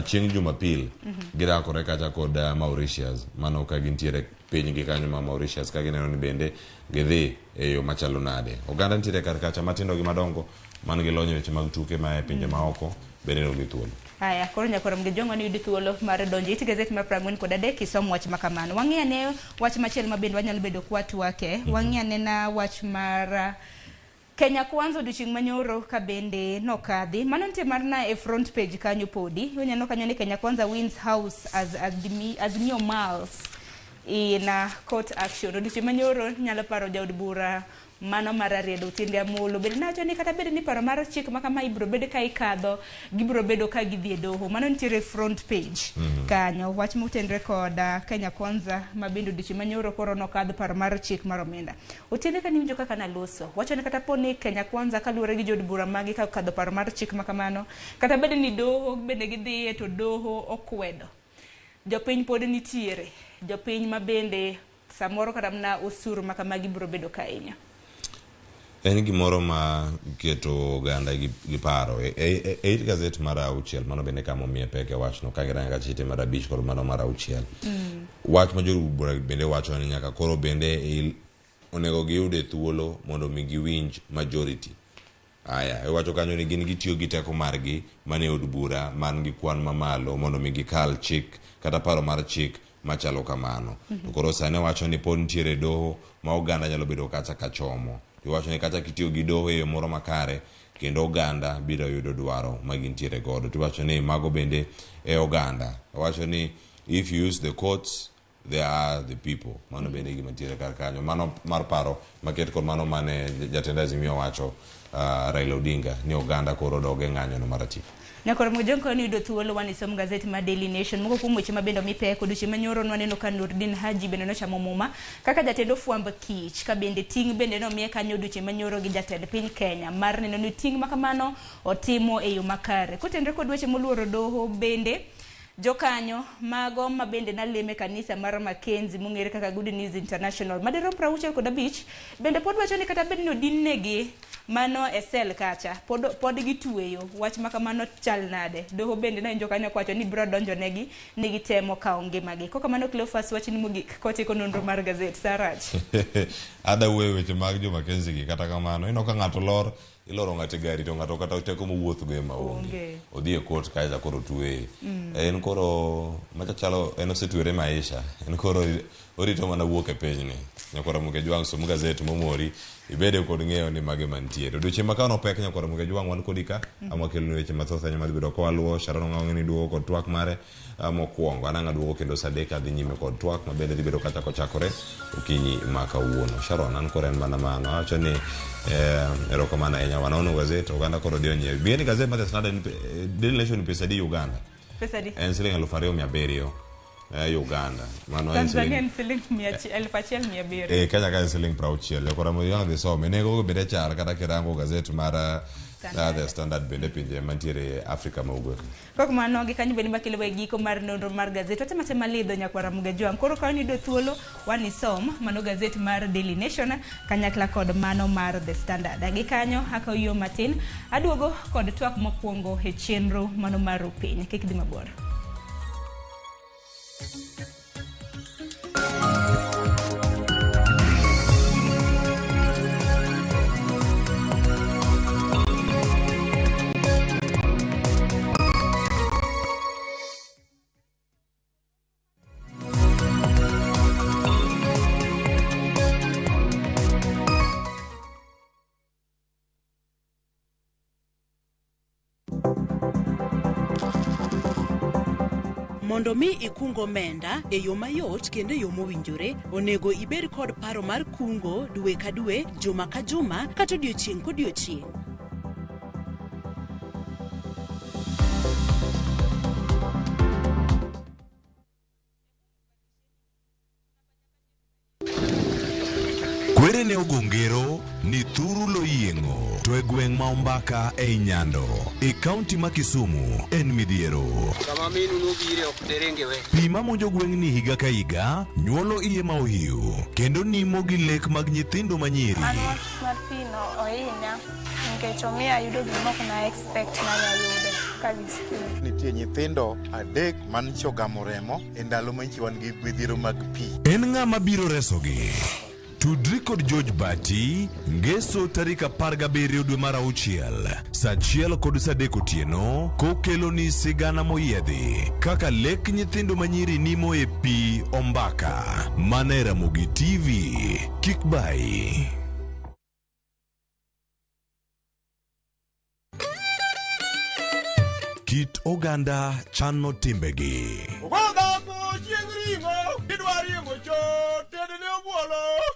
chieng' Jumapil girakore kacha kod Mauritius mano ka gintiere piny gi kanyo ma Mauritius ka gineno ni bende gidhi e yo machalo nade. Uganda ntiere kar kacha matindo gi madongo man gi lonyo weche mag tuke ma e pinje maoko bende no thuolo. Aya, koro nyakorom gi jongo ni yudi thuolo mar donjo iti gazet mar 43 kisom wach makamano. Wang'e ane wach machiel mabende wanyalo bedo kwatu wake. Wang'e ane na wach mar Kenya Kwanza odiochieng' manyoro ka bende nokadhi. Mano nitie mar na e front page kanyo podi. Yoneno kanyo ni Kenya Kwanza wins house as new miles in court action. Odiochieng' manyoro nyalo paro jaod bura mano mar Riedo Otiende Amollo bende nacho ni kata bende ni paro mar chik makama ibro bede ka ikadho gibro bedo ka gidhi e doho. Mano nitiere front page kanyo wach motenre kod Kenya Kwanza mabende odiochieng' manyoro koro nokadho paro mar chik mar omenda. Otiende ka niwinjo kaka naloso wacho ni kata poni Kenya Kwanza kaluwore gi jod bura magi ka kadho paro mar chik makamano kata bende ni doho bende gidhi to doho okwedo jopiny pod nitiere jopiny mabende samoro kata mna osuru makamagi bro bedo ka inya. En gimoro ma keto Uganda gi paro e gazet mar 6 mano bende kama omiye peke wach no kagiranga ka chite mar 5 kod mano mar 6 wach ma jobura bende wacho ni nyaka koro bende onego giyude thuolo mondo mi giwinj majority. Aya e wacho kanyo ni gin gitiyo gi teko margi mane od bura man gi kwan mamalo mondo mi gikal chik kata paro mar chik machalo kamano. To koro sane wacho ni pod ntiere doho ma Uganda nyalo bedo kacha kachomo. Iwacho ni kata kitiyo gi doho e moro makare kendo Uganda biro yudo dwaro ma gintiere godo. Tiwacho ni mago bende e Uganda. Wacho ni if you use the courts they are the people. Mano bende gima ntiere kar kanyo. Mano mar paro maket kod mano mane jatenda Azimio wacho Raila Odinga ni Uganda koro doge ng'anyo no marati. Nyakoro mjonko ni yudo thuolo wanisom gazeti ma Daily Nation moko kuom weche mabendo mipeko odiochieng' manyoro nwaneno ka Nurdin Haji bende nochamo muma kaka jatend ofwamb kich ka bende ting' bende nomiye kanyo odiochieng' manyoro gi jatend piny Kenya mar neno ni ting' makamano otimo e yo makare. Kotenre kod weche moluoro doho bende jokanyo mago mabende naleme kanisa mar Mackenzie mong'ere kaka Good News International madirom 65 bende pod wacho ni kata bende no dinnegi mano esel kacha pod gitweyo wach makamano chal nade. Doho bende na jokanyo kwacho ni bro donjo negi ni gitemo kao ngimagi. Koka mano Cleophas wach ni mogik kotiko nonro mar gazet Saraj. Ada weche mag jo Mackenzie gi kata kamano ino ka ng'ato lor iloro ng'ate gari to ng'ato kata teko mowuoth go ema onge odhi e kot kae koro tuwe en koro machalo en osetwere maisha en koro orito mana wuok e pinyni nyakwara muge jwang' som gazet momori ibede kod ng'eyo ni mage mantie to dweche makano pek nyakwara muge jwang' wan kodi ka amakelni weche mathoth anya madhi bedo kowaluo Sharon ng'awo ng'eni duogo kod twak mare mokwongo anang'a duogo kendo sadek adhi nyime kod twak mabende dhi bedo kachako chakore okinyi ma kawuono Sharon an koro en mana mano awacho ni erokamano ahinya wanono gazet oganda koro dhi onyiew bieni gazet mar The Standard Daily Nation pesa di Uganda en siling 2,700 Uganda mano en siling 1,700 Kenya ka en siling 60 kora mo yang de so menego bede char kata kirango gazet mar The Standard bende pinje mantiere Afrika ma ugwe kok mano gi kanyo bende makelo e giko mar nonro mar gazet watema lidho nyakwara muge jwang' koro ka ni do thuolo wani som mano gazet mar Daily Nation kanyakla kod mano mar The Standard gi kanyo haka yo matin aduogo kod twak mokwongo e chenro mano mar piny kik dhi mabor. Mondo mi ikungo omenda e yo mayot kendo e yo mowinjore, onego ibed kod paro mar kungo dwe ka dwe, juma ka juma, kata odiochieng' kodiochieng'. Kwere ne ogongero ni thuru lo yieng'o to e gweng' ma Ombaka e Nyando e kaunti ma Kisumu en midhiero. Kama minu nobire ok terengewe. Pi mamonjo gweng'ni higa ka higa nyuolo iye ma ohiu kendo nimo gi lek mag nyithindo manyiri. An mar pino ohinya nikech omiya yudo gimok na expect na yudo kabisa. Nitie nyithindo adek man chogamo remo e ndalo ma wan gi midhiero mag pi. En ng'ama biro resogi. Tudri kod George Bati, ngeso tarik 17 dwe mar 6, saa 1 kod saa 3 otieno, kokelo ni sigana moyiedhi, kaka lek nyithindo manyiri nimo e pi Ombaka. Mana Ramogi TV, kik bai. Kit oganda chano timbegi.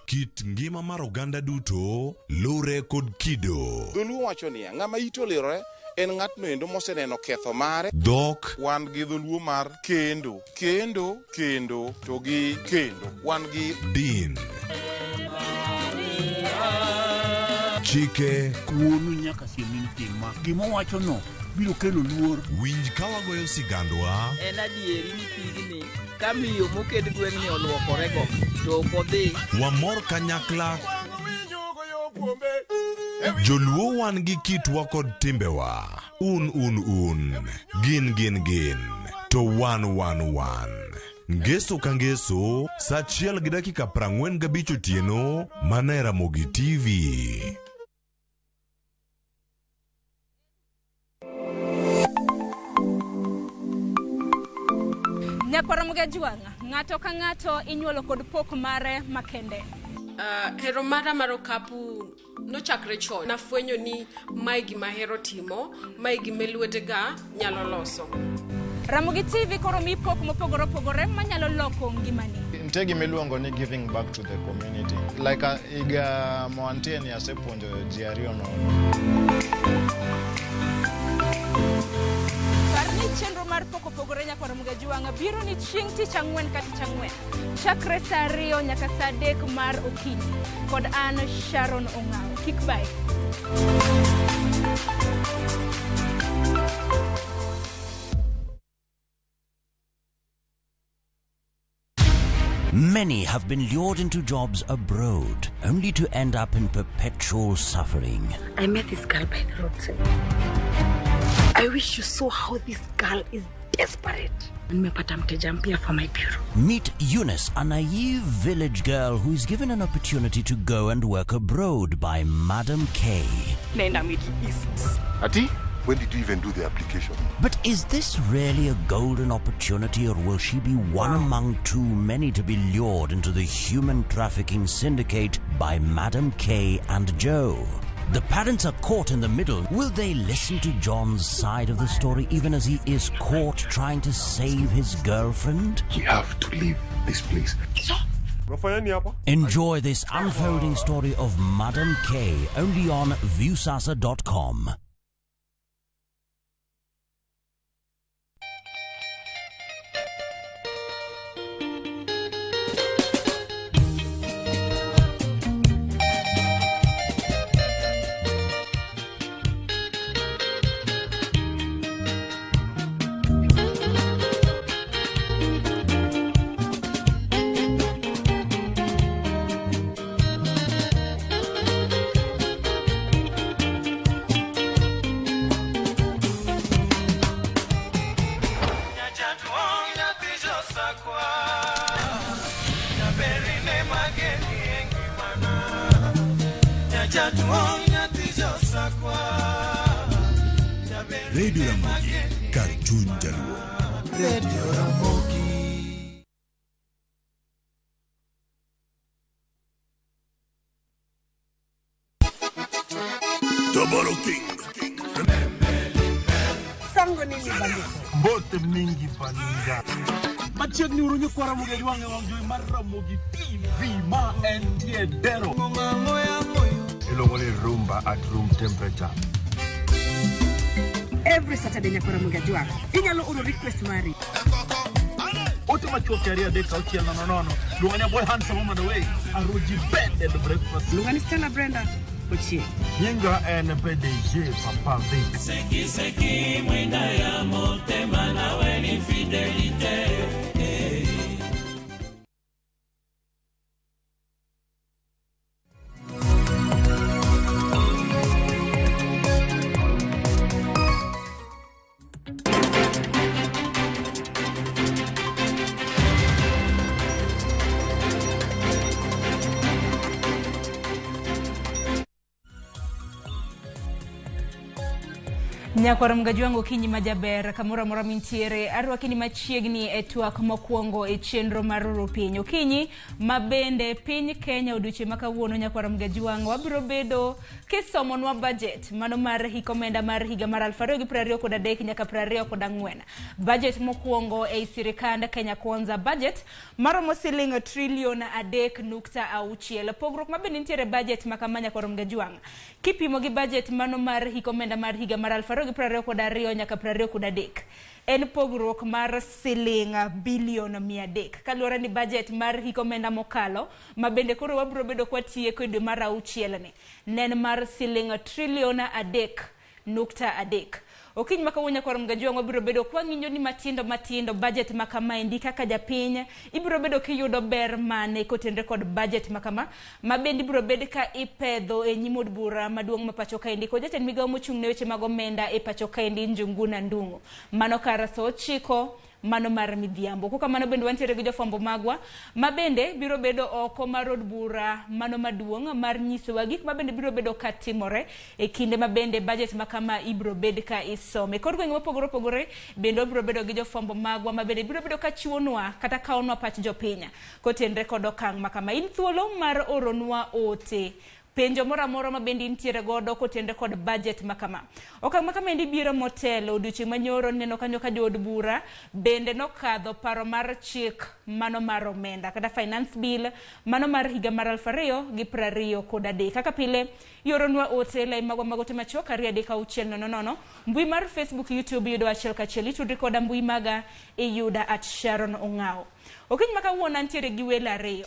Kit ngima mar oganda duto lure kod kido. Dholuo wacho niya, ng'ama ito lirore en ng'atno endo moseneno ketho mare. Dhok wan gi dholuo mar kendo to gi kendo wan gi din. Chike kuonu nyaka siemini tima gimo wacho no biro kelo luor. Winj ka wagoyo sigandwa. En adieri ni pigni ka miyo moked gweng'ni oluokorego to ok odhi. Wamor kanyakla. Joluo wan gi kitwa kod timbewa. Un. Gin. To wan. Ngeso ka ngeso, saa 1 gi dakika 45 otieno, mana Ramogi TV. Nyakwara muge jwang' ng'ato ka ng'ato inyuolo kod pok mare makende. Hero mara mar okapu nochakre chon. Nafwenyo ni mae gima hero timo, mae gima lwetega nyalo loso. Ramogi TV koro mi pok mopogore opogore manyalo loko ngimani. Nitie gima iluongo ni giving back to the community. Like higa moantie ni asepuonjo ji ariyo nono. Chenro mar pok opogore Nyakwara muge jwang' biro ni chieng' tich ang'wen ka tich ang'wen chakre saa 2 nyaka saa 3 mar okinyi kod an Sharon Ong'aw. Kik bai. Many have been lured into jobs abroad, only to end up in perpetual suffering. I met this girl by the roadside. I wish you saw how this girl is desperate. Nimepata mteja mpya for my bureau. Meet Eunice, a naive village girl who is given an opportunity to go and work abroad by Madam K. Nenda Middle East. Ati? When did you even do the application? But is this really a golden opportunity, or will she be one among too many to be lured into the human trafficking syndicate by Madam K and Joe? The parents are caught in the middle. Will they listen to John's side of the story even as he is caught trying to save his girlfriend? We have to leave this place. Enjoy this unfolding story of Madam K only on viewsasa.com. Radio Ramogi, Cartoon Jaluo. Radio Ramogi. Double King. Sango nini bango. Bote mingi baninga. Bajet ni urunyo kwa Ramogi wange wangjoi Ramogi TV ma entiedero. Ilongole rumba at room temperature. Every Saturday nyakora mugajwa. Inyalo uro request mari. Ote machoki aria deka uchi no. Lunganya boy handsome on the way. Aroji bed at the breakfast. Lungani Stella Brenda. Ochi. Yenga and PDG Papa Vic. Seki mwenda ya motema na weni fidelite. Nyakora mgajuango kinyi majaber kamura mora mintiere arwakini machiegni etwak mokwongo e chenro maroro pinyo kinyi mabende piny Kenya oduche makawuono nyakora mgajuango wabiro bedo kisomonwa budget mano mar hikomenda mar higa mar 2023 nyaka 2024 budget mokwongo e sirikand Kenya Kwanza budget maromo siling trilion 3.6 pogrok mabende nitiere budget makamanya nyakora mgajuango kipimo gi budget mano mar hikomenda mar higa mar 2022 nyaka 2023 en pogruok mar siling bilion 300 kaluwore ni budget mar hikomenda mokalo mabende koro wabiro bedo kwa tieko dwe mar 6 ni nen mar siling trilion 3.3 Okiny makawuonya kwa mgajuango biro bedo kwa ng'inyo ni matindo budget makama indi kaka japiny ibiro bedo kiyudo ber mane kotendre kod budget makama mabendi biro bedo ka ipedho e nyimod bura maduong' mapacho ka indi ko jatend migawo mochung' ne weche mag omenda e pacho ka indi Njuguna Ndung'u mano kara so chiko mano mar midhiambo kuka mano bende wantiere gi jofwambo magwa mabende biro bedo oko mar od bura mano maduong' mar nyisowa gik mabende biro bedo ka timore e kinde mabende budget makama ibiro bed ka isome kod gwenge mopogore opogore bende biro bedo gi jofwambo magwa mabende biro bedo ka chiwonwa kata kaonwa pach jopinya kotenre kod okang' makama in thuolo mar oronwa ote penjo mora mabendi ntiere godo kotende kod budget makama okang' makama endi biro motelo odiochieng' manyoro neno kanyo ka jood bura bende nokadho paro mar chik mano mar omenda kata finance bill mano mar higa mar 2023 kaka pile yoronwa ote lai magwa magote machuok 3:600 mbui mar Facebook YouTube yudo achiel kachiel itudri koda mbui maga iyuda @Sharon Ong'ao okiny makawuono ntiere gi welo ariyo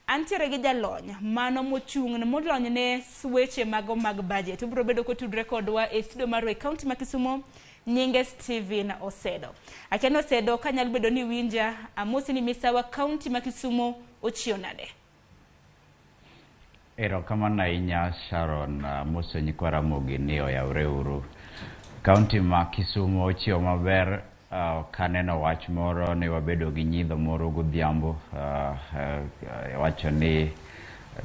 antiere gi jalony mano mochung' molony ne weche mago mag budget ubro bedo kotudre kodwa e studio mar county ma Kisumo nyinge Steven Osedo akeno Osedo kanyal bedo ni winja amosi ni misawa county ma Kisumo ochionade ero kama na inya Sharon moso nyikwara mogi ni oyaure uru county ma Kisumo ochio maber kaneno wach moro ne wabedo gi nyidho moro godhiambo wacho ni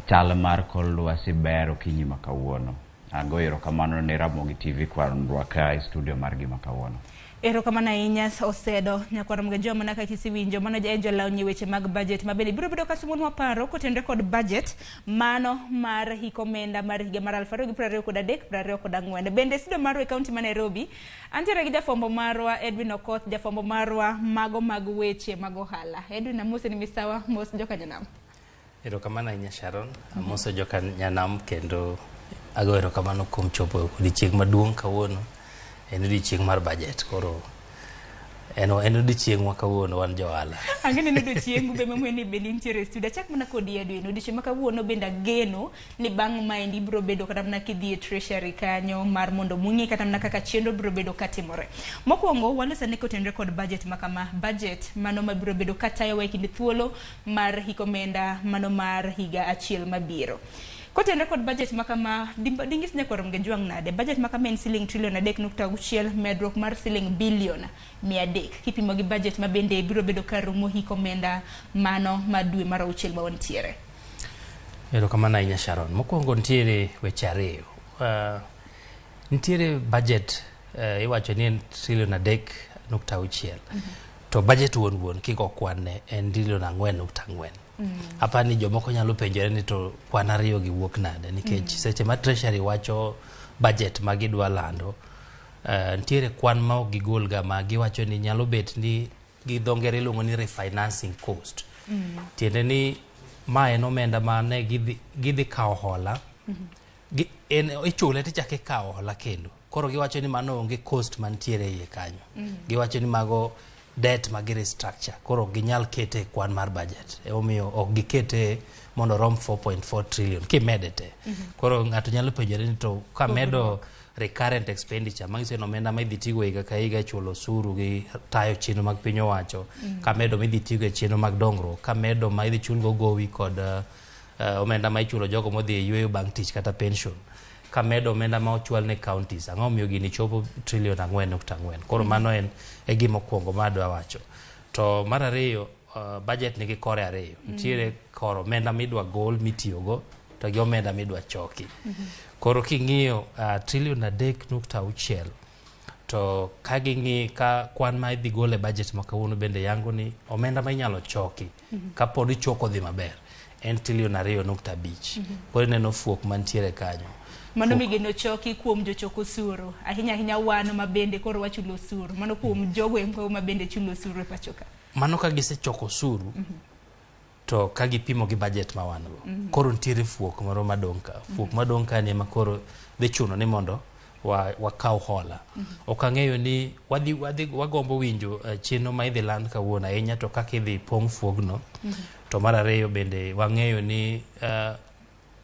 chal mar kor lwasi ber okinyi ma kawuono. Ago erokamano ne Ramogi TV kwan rwaka e studio margi ma kawuono. Erokamano ahinya Osedo nyakwaram joma naka kisiwinjo mano jolony weche mag budget mabende biro bedo kasumonwa paro kotenre kod budget mano mar hikomenda mar higa mar 2023-2024 bende studio marwa e kaunti ma Nairobi antiere gi jafombo marwa Edwin Okoth jafombo marwa mago mag weche mag ohala. Edwin amose ni misawa mos joka nyanam. Erokamano ahinya Sharon amoso joka nyanam kendo ago erokamano kuom chopo odiochieng' maduong' kawuono en odiochieng' mar budget koro en odiochieng' ma kawuono wan johala. Angene ni odiochieng' be mamweni be nitiere studio chak mana kod Edwin odiochieng' ma kawuono bende geno ni bang' maendi biro bedo kata mana kidhi e treasury kanyo mar mondo mung'i kata mana kaka chenro biro bedo katimore. Mokwongo walosane kotenre kod budget makama budget mano mabiro bedo katayo e kind thuolo mar hikomenda mano mar higa achiel mabiro. Kotenre kod budget makama dingis nyakwarom genjuang nade budget makama en siling trillion 3.6 medruok mar siling billion 300 kipimo gi budget mabende biro bedo karumo hikomenda mano madwe mar auchiel ma wantiere. Erokamano ahinya Sharon. Mokwongo nitiere weche ariyo. Nitiere budget iwacho ni en trillion 3.6 to budget wuon kiko kwanne en trillion 4.4. Apa ni jomoko nyalo penjore ni to kwan ariyo gi wuok nade nikech seche ma treasury wacho budget ma gidwa lando nitiere kwan ma ok gigol ga ma giwacho ni nyalo bet ni gi dho ngere iluongo ni refinancing cost. Tiende ni ma en omenda ma ne gidhi kawo hola ichule tichake kawo hola kendo koro giwacho ni mano onge cost mantiere iye kanyo. Giwacho ni mago debt magi restructure koro ginyal kete kwan mar budget omiyo ok gikete mondo rom 4.4 trillion kimedete. Koro ng'ato nyalo penjore ni to ka medo recurrent expenditure manyiso ni omenda ma idhi tigo higa ka higa chulo osuru gi tayo chenro mag piny owacho ka medo ma idhi tigo e chenro mag dongruok ka medo ma idhi chulgo gowi kod omenda ma ichulo jogo modhi e yweyo bang' tich kata pension ka medo omenda ma ochwal ne counties ang'o omiyo gini chopo trillion 4.4. Koro mano en e gima okwongo ma adwa wacho. To mar ariyo budget nigi kore ariyo. Nitiere kor omenda midwa gol mitiyogo to gi omenda midwa choki. Koro king'iyo trillion 3.6 to ka ging'i ka kwan ma idhi gol e budget ma kawuono bende yango ni omenda ma inyalo choki ka pod ichoko dhi maber en trillion 2.5. Koro neno fuok mantiere kanyo. Mano migeno choki kuom jochoko osuru ahinya wan mabende koro wachulo osuru mano kuom jogo emko mabende chulo osuru e pachoka. Mano ka gisechoko osuru to ka gipimo gi budget ma wan go koro nitiere fuok moro madong' ka fuok madong' ka ni ma koro dhi chuno ni mondo wakaw hola. Ok ang'eyo ni wagombo winjo chenro ma idhi land kawuono ahinya to kaka idhi pong' fuogno. To mar ariyo bende wang'eyo ni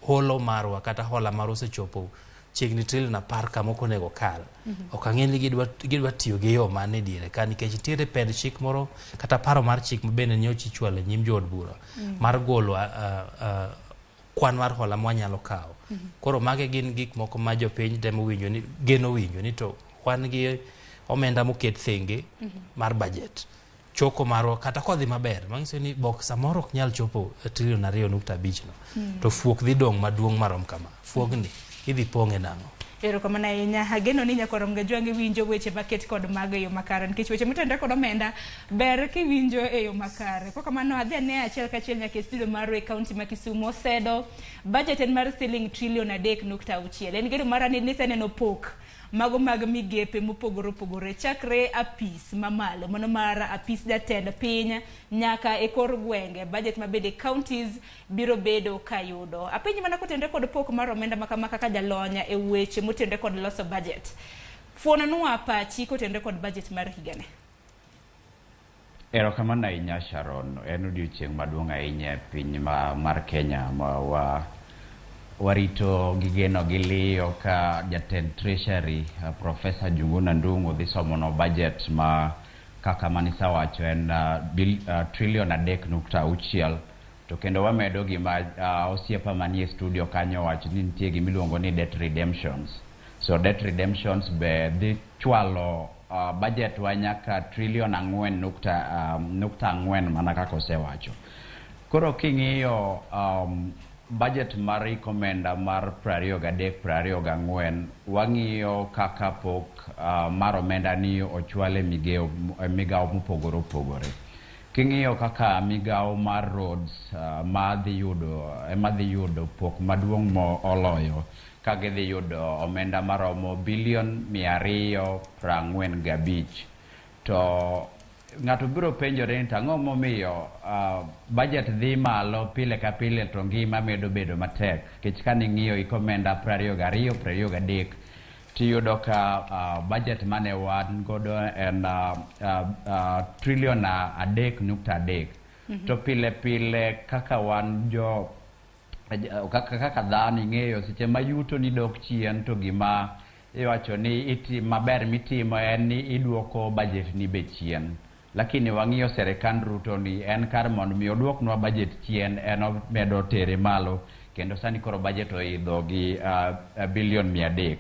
holo marwa kata hola mar osechopo chiegni trillion 10 kama ok onego kal. Ok ang'e ni gidwa tiyo gi yo mane diere ka nikech nitiere pend chik moro kata paro mar chik mabende nyocha ichwalo nyim jood bura mar golo kwan mar hola mwanyalo kawo. Koro mage gin gik moko ma jopiny temo winjo ni geno winjo ni to wan gi omenda moket thenge mar budget choko marwa kata kodhi maber manyiso ni bok samoro ok nyal chopo trillion 2.5 no to fuok dhi dong' maduong' marom kama fuogni idhi pong'e nang'o. Erokamano ahinya ageno ni nyakwarom gajwangi winjo weche maket kod mag e yo makare nikech weche motenre kod omenda ber kiwinjo e yo makare. Kwa kamano adhi ane achiel kachiel nyaka e studio mar e kaunti ma Kisumu Osedo budget en mar siling trillion 3.6 en geno mara ni niseneno pok mago mag migepe mopogore chakre apis mamalo mano mar apis jatend piny nyaka e kor gwenge budget mabede counties biro bedo kayudo apenji mana kotenre kod pok mar omenda makama kaka jalonya e weche motenre kod loso budget fuonanwa pachi kotenre kod budget mar higane. Erokamano ahinya Sharon en odiochieng' maduong' ahinya e piny mar Kenya ma warito gigeno giliyo ka jatend treasury Professor Njuguna Ndung'u dhi somono budget ma kaka manisa wacho en trillion 3.6 to kendo wamedo gima osiepa manie studio kanyo wacho ni nitie gimiluongo ni debt redemptions. So debt redemptions be dhi chwalo budget wa nyaka trilion 4.4 mana kaka osewacho. Koro king'iyo budget mar recommenda mar 23-24 wang'iyo kaka pok mar omenda ni ochwale migao mopogore opogore. King'iyo kaka migao mar roads madhi yudo pok maduong' moloyo ka gidhi yudo omenda maromo bilion 245 to ng'ato biro penjore ni tang'o momiyo budget dhi malo pile ka pile to ngima medo bedo matek. Kech ka ning'iyo ikomenda 22-23 tiyudo ka budget mane wan godo en trilion 3.3 to pile pile kaka wan kaka dhano ing'eyo seche ma yuto ni dok chien to gima iwacho ni maber mitimo en ni iduoko budget ni be chien. Lakini wang'iyo serikand Ruto ni en kar mondo mi oduoknwa budget chien en omedo tere malo kendo sani koro budget oidho gi bilion 300.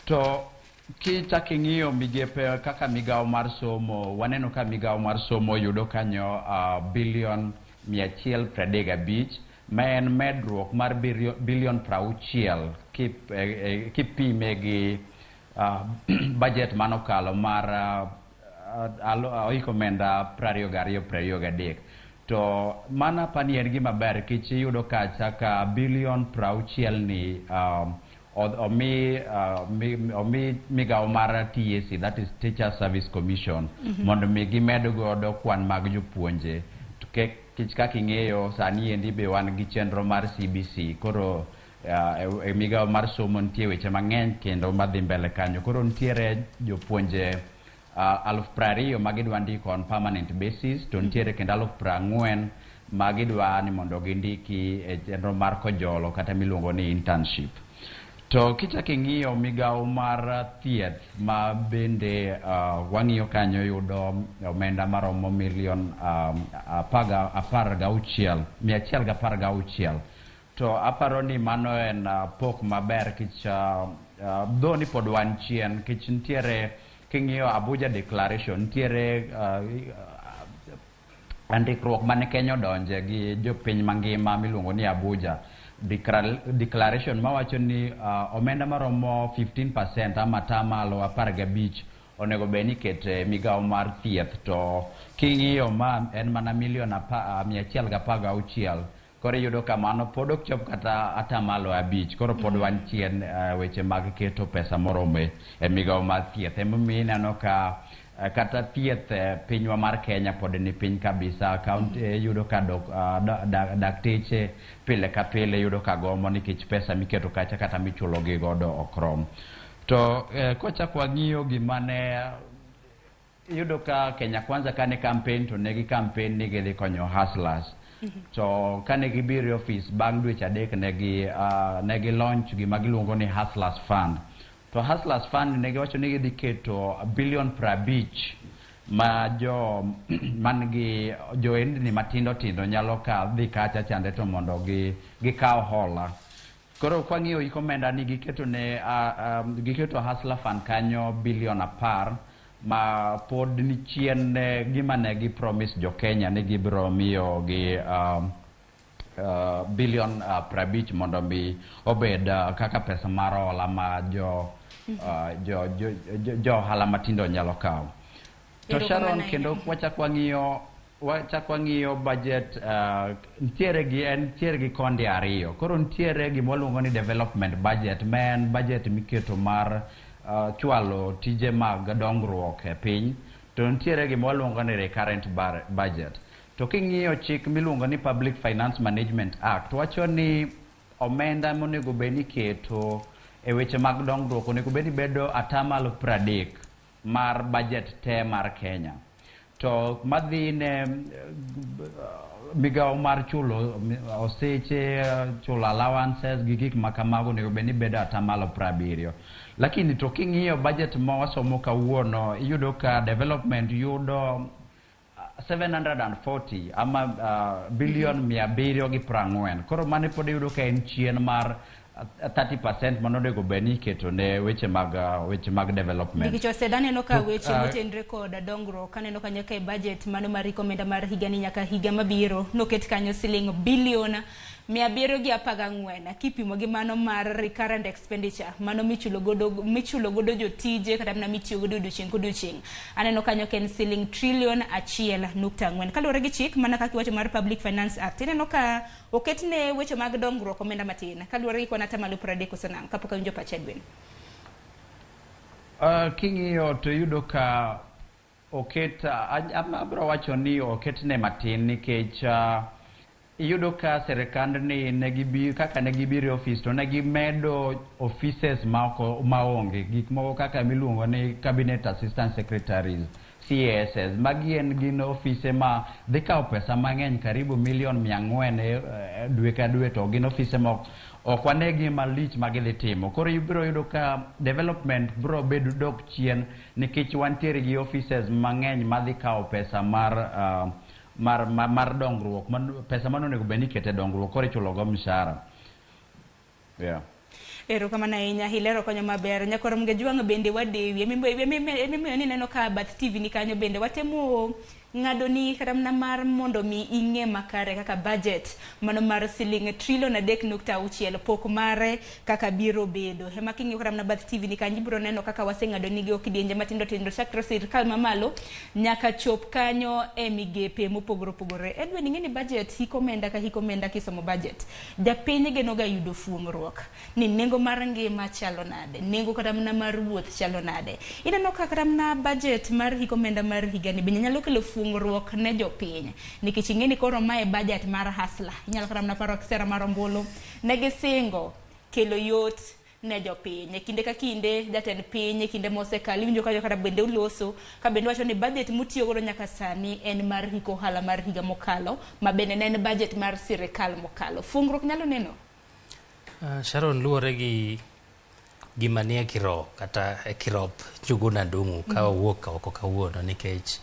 To kichak ing'iyo migepe kaka migao mar somo waneno ka migao mar somo yudo kanyo bilion 135 ma en medruok mar bilion 60 kipime gi budget manokalo mar oikomenda 22-23 to mana pani en gima ber kich yudo kacha ka bilion 60 ni omi migao mar TSC, that is Teacher Service Commission, mondo mi gimed godo kwan mag jopuonje. Kich kaka ing'eyo sani endi be wan gi chenro mar CBC koro e migao mar somo nitie weche mang'eny kendo madhi mbele kanyo. Koro nitiere jopuonje 20,000 magidwa ndiko on permanent basis to nitiere kendo 40,000 magidwa ni mondo gindiki e chenro mar kojolo kata miluongo ni internship. To kichak ing'iyo migao mar thieth ma bende wang'iyo kanyo yudo omenda maromo milion 116 to aparo ni mano en pok maber kich dho ni pod wan chien kich nitiere king'iyo Abuja Declaration nitiere andikruok mane Kenya odonje gi jopiny mangima miluongo ni Abuja Declaration mawacho ni omenda maromo 15% ama tamalo 15 onego be ni kete migao mar thieth to king'iyo ma en mana milion 116 koro yudo kamano pod ok chop kata atamalo 5 koro pod wan chien weche mag keto pesa morome e migao mar thieth. Emomiyo ineno ka kata thieth pinywa mar Kenya pod ni piny kabisa. Yudo ka dakteche pile ka pile yudo ka gomo nikech pesa miketo kacha kata michulo gi godo okrom. To kochak wang'iyo gimane yudo ka Kenya Kwanza kane campaign to negi campaign ni gidhi konyo hustlers. To kane gibiro office bang' dweche 3 negi launch gima giluongo ni Hustlers Fund. To Hustlers Fund negi wacho ni gidhi keto bilion 50 ma mangi joendni matindo tindo nyalo ka dhi kacha chande to mondo gikaw hola. Koro kwang'iyo ikomenda ni giketo Hustler Fund kanyo bilion 10 ma pod ni chien gima ne gi promise jo Kenya ni gibiro miyo gi bilion 50 mondo mi obed kaka pesa mar hola ma jo hala matindo nyalo kawo. To Sharon kendo wachak wang'iyo budget nitiere gi konde ariyo. Koro nitiere gima waluongo ni development budget men budget miketo mar chwalo tije mag dongruok e piny. To nitiere gima waluongo ni recurrent budget. To king'iyo chik miluongo ni Public Finance Management Act wacho ni omenda monego bed ni keto e weche mag dongruok onego bed ni bedo atamalo 30 mar budget te mar Kenya. To madhi ne migao mar chulo oseche chulo allowances gi gik makamago onego bed ni bedo atamalo 70. Lakini to king'iyo budget ma wasomo kawuono iyudo ka development yudo 740 ama bilion 740. Koro mane pod yudo ka en chien mar 30% manonego beni keto ne weche mag development. Dikicho sedane no ka weche motendre kod dongruok kaneno ka nyaka e budget mano mar rekomenda mar higa ni nyaka higa mabiro noket kanyo siling bilion 714 kipimo gi mano mar recurrent expenditure mano michulo godo jotije kata na mitiyo godo odiochieng' aneno kanyo ken siling trillion 1.4 kaluwore gi chik mana kaka wacho mar Public Finance Act ineno ka oketne weche mag dongruok omenda matin kaluwore gi kwana tamalo 30 osenang kapok awinjo pache dwen. King'iyo to yudo ka abro wacho ni oketne matin nikech iyudo ka serikandni kaka negibiro office to negimedo offices maonge gik moko kaka miluongo ni Cabinet Assistant Secretaries CASs gin office ma dhi kawo pesa mang'eny karibu $400,000 dwe ka dwe to gin office ma ok wanegi malich magidhi timo. Koro ibiro yudo ka development biro bedo dok chien nikech wantiere gi offices mang'eny madhi kawo pesa mar dongruok pesa manonego beni kete dongruok koro ichulo go mshahara. Ero kama na inya hilero konyo maber nyakoro mgejwang bende wadewi emimiyo ni neno ka Bath TV ni kanyo bende watemo ngado ni kata mna mar mondo mi ing'e makare kaka budget mano mar siling trillion 3.6 pok mare kaka biro bedo hema king'e kata mna Bath TV ni kanyo biro neno kaka waseng'ado nigi kidienje matindo tindo chakre sirkal mamalo nyaka chop kanyo e migepe mopogore edwe ni budget hikomenda ka hikomenda kisomo budget japiny genoga yudo fuong'ruok ni nengo mar ngima chalo nade nengo kata mna mar wuoth chalo nade ineno kata mna budget mar hikomenda mar higani bende nyalo kelo fuong'ruok ne jopiny nikech ing'eni koro mae budget mar hasla inyalo kata mna paro sera mar ombulu ne gisingo kelo yot ne jopiny kinde ka kinde jatend piny kinde mosekalo winjo kayo kata bende uloso ka bende wacho ni budget mutiyo godo nyaka sani en mar hiko hala mar higa mokalo ma bende ne en budget mar sirikal mokalo fuong'ruok nyalo neno. Sharon luore gi gimanie kiro kata e kirop Njuguna Ndung'u ka owuok oko kawuono nikech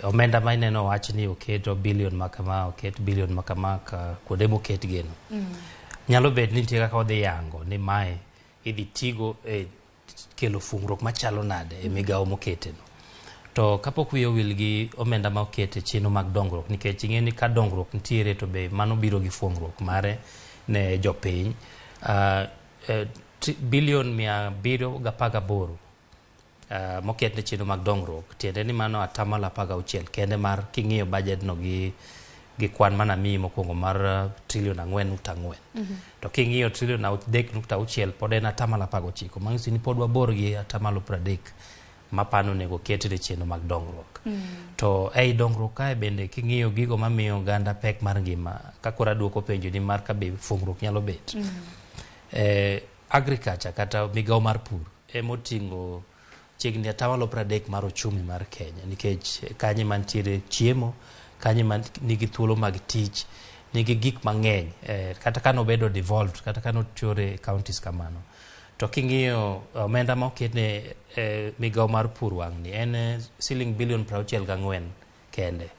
omenda ma ineno wach ni oketo bilion makama oket bilion makama ka kuonde moket geno nyalo bet ni nitie kaka odhi yango ni mae idhi tigo e kelo fuong'ruok machalo nade e migawo moketeno to kapok wiyo wil gi omenda ma okete chino mag dongruok nikech ing'eni ka dongruok nitiere to be mano biro gi fuong'ruok mare ne jopiny bilion 718 moket ne chino mag dongruok tiende ni mano atamalo 16 kende mar king'iyo budget no gi kwan mana mi mokwongo mar trillion 4.4 to king'iyo trillion 3.6 pod en atamalo 19 mang'isi ni pod wabor gi atamalo 30 mapano nego ket ne chino mag dongruok to ei dongruok kae bende king'iyo gigo mamiyo ganda pek mar ngima kakora duoko penjo ni mar kabe fuong'ruok nyalo bet agriculture kata migawo mar pur emoting'o chiegni atamalo 30 mar ochumi mar Kenya nikech kanye mantiere chiemo kanye man nigi thuolo mag tich nigi gik mang'eny kata kano bedo devolved kata kano chore counties kamano to king'iyo omenda ma oketne migawo mar pur wang'ni en siling bilion 64 kende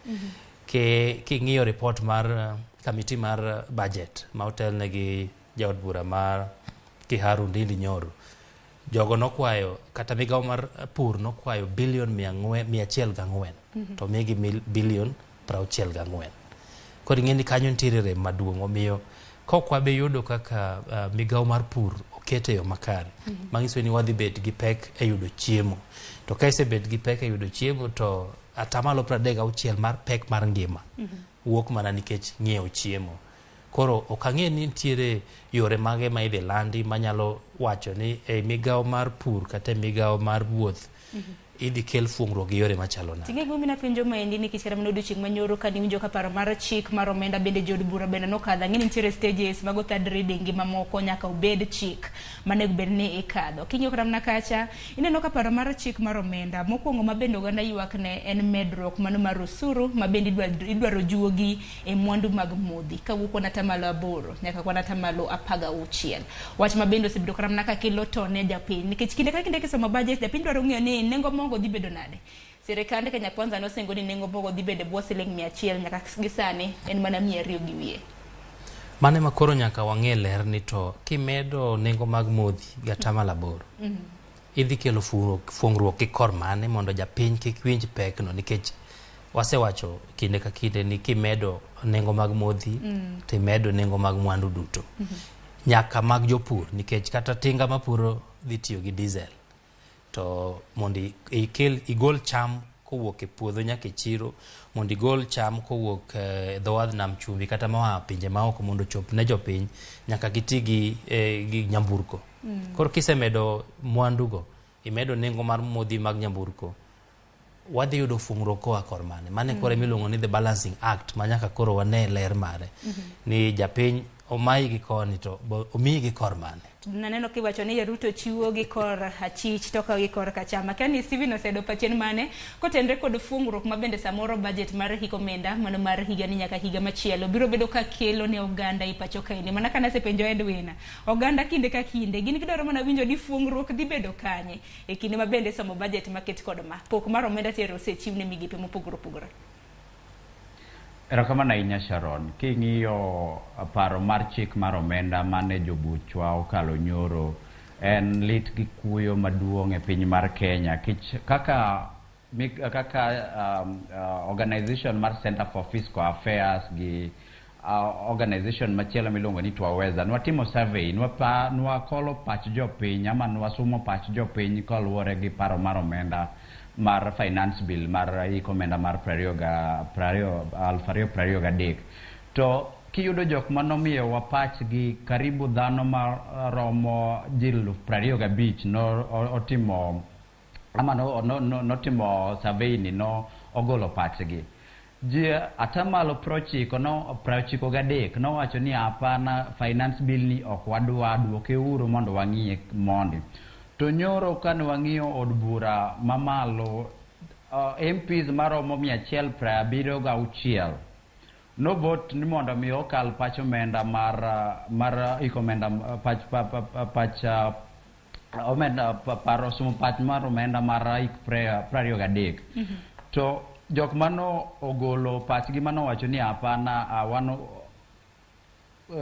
king'iyo report mar committee mar budget ma otelne gi jaod bura mar Kiharu Ndindi Nyoro jogo nokwayo kata migawo mar pur nokwayo bilion 104 to migi bilion 64 koro ing'eni kanyo nitiere rem maduong' omiyo kokwabe yudo kaka migawo mar pur okete yo makare mang'iso ni wadhi bet gi pek e yudo chiemo to ka isebet gi pek e yudo chiemo to atamalo 36 mar pek mar ngima wuok mana nikech ng'iewo chiemo koro okang'e ni nitiere yore mage ma idhi landi manyalo wacho ni e migawo mar pur kata migawo mar wuoth idhi kel fuong'ruok gi yore machalo nade. Ting'e gimina penjo maendi nikech kata manodo chieng' manyoro ka niwinjo ka paro mar chik mar omenda bende jod bura bende nokadho ang'e ni nitiere stages mago third reading gi mamoko nyaka obed chik manego bed ni ikadho king'iyo kata mna kacha ineno ka paro mar chik mar omenda mokwongo ma bende oganda ywak ne en medruok mano mar osuru ma bende idwaro juogi e mwandu mag modhi kawuok kwan atamalo 8 nyaka kwan atamalo 16 wach ma bende osebedo kata mna ka kelo to ne japiny nikech kinde ka kinde kisomo budget japiny dwaro ng'eyo ni nengo mogo dhi bedo nade. Sirikande Kenya Kwanza nosengo ni nengo mogo dhi bedo bwo siling 100 nyaka gisani en mana 200 gi wiye. Mane makoro nyaka wang'e ler ni to kimedo nengo mag modhi gatama laboro. Idhi kelo fuongruok gi kor mane mondo japiny kik winj pek no, nikech wasewacho kinde ka kinde ni kimedo nengo mag modhi timedo nengo mag mwandu duto. Nyaka mag jopur, nikech kata tinga mapuro dhi tiyo gi diesel. To mondi igol cham kowuok e puodho nyaka e chiro, mondo igol cham kowuok dho wadh nam chumbi kata ma pinje maoko mondo chop ne jopiny, nyaka giti gi nyamburko. Koro kisemedo mwandugo, imedo nengo mar modhi mag nyamburko, wadhi yudo fungro koa kor mane. Mane kore miluongo ni the balancing act, ma nyaka koro wane ler mare. Ni japiny omayi gi koni to omiyi gi kor mane. Naneno kiwacho ni Ruto chiwo gi kor achich to ka gi kor kachama. Kani Steven osedo pachien mane kotenre kod fungruok mabende samoro budget mar hiko omenda mano mar higa ni nyaka higa machielo biro bedo ka kelo ne oganda i pacho kaini. Mana kana sepenjo Edwina, oganda kinde ka kinde gin gidwaro mana winjo ni fungruok dhi bedo kanye e kinde mabende somo budget market kod ma pok mar omenda tiero osechiw ne migepe mopogore opogore. Erokamano ahinya Sharon, king'iyo paro mar chik mar omenda mane jobuchwa okalo nyoro en lit gi kuyo maduong' e piny mar Kenya. Kaka organization mar Center for Fiscal Affairs gi organization machielo miluongo ni Twaweza nwatimo survey, nwakolo pach jopiny ama nwasumo pach jopiny kaluwore gi paro mar omenda mar finance bill mar omenda mar 2023. To kiyudo jok manomiyo wa pach gi karibu dhano maromo jil 25 notimo ama notimo survey ni ogolo pach gi. Ji atamalo 93 nowacho ni hapana, finance bill ni ok wadwa, duoke uru mondo wang'iye mondi. To nyoro kane wang'iyo od bura mamalo, MPs maromo 176 no vote ni mondo mi okal pach omenda mar ikomenda pach omenda paro sumo pach mar omenda mar 23. To jok mano ogolo pach gi mano wacho ni hapana, wano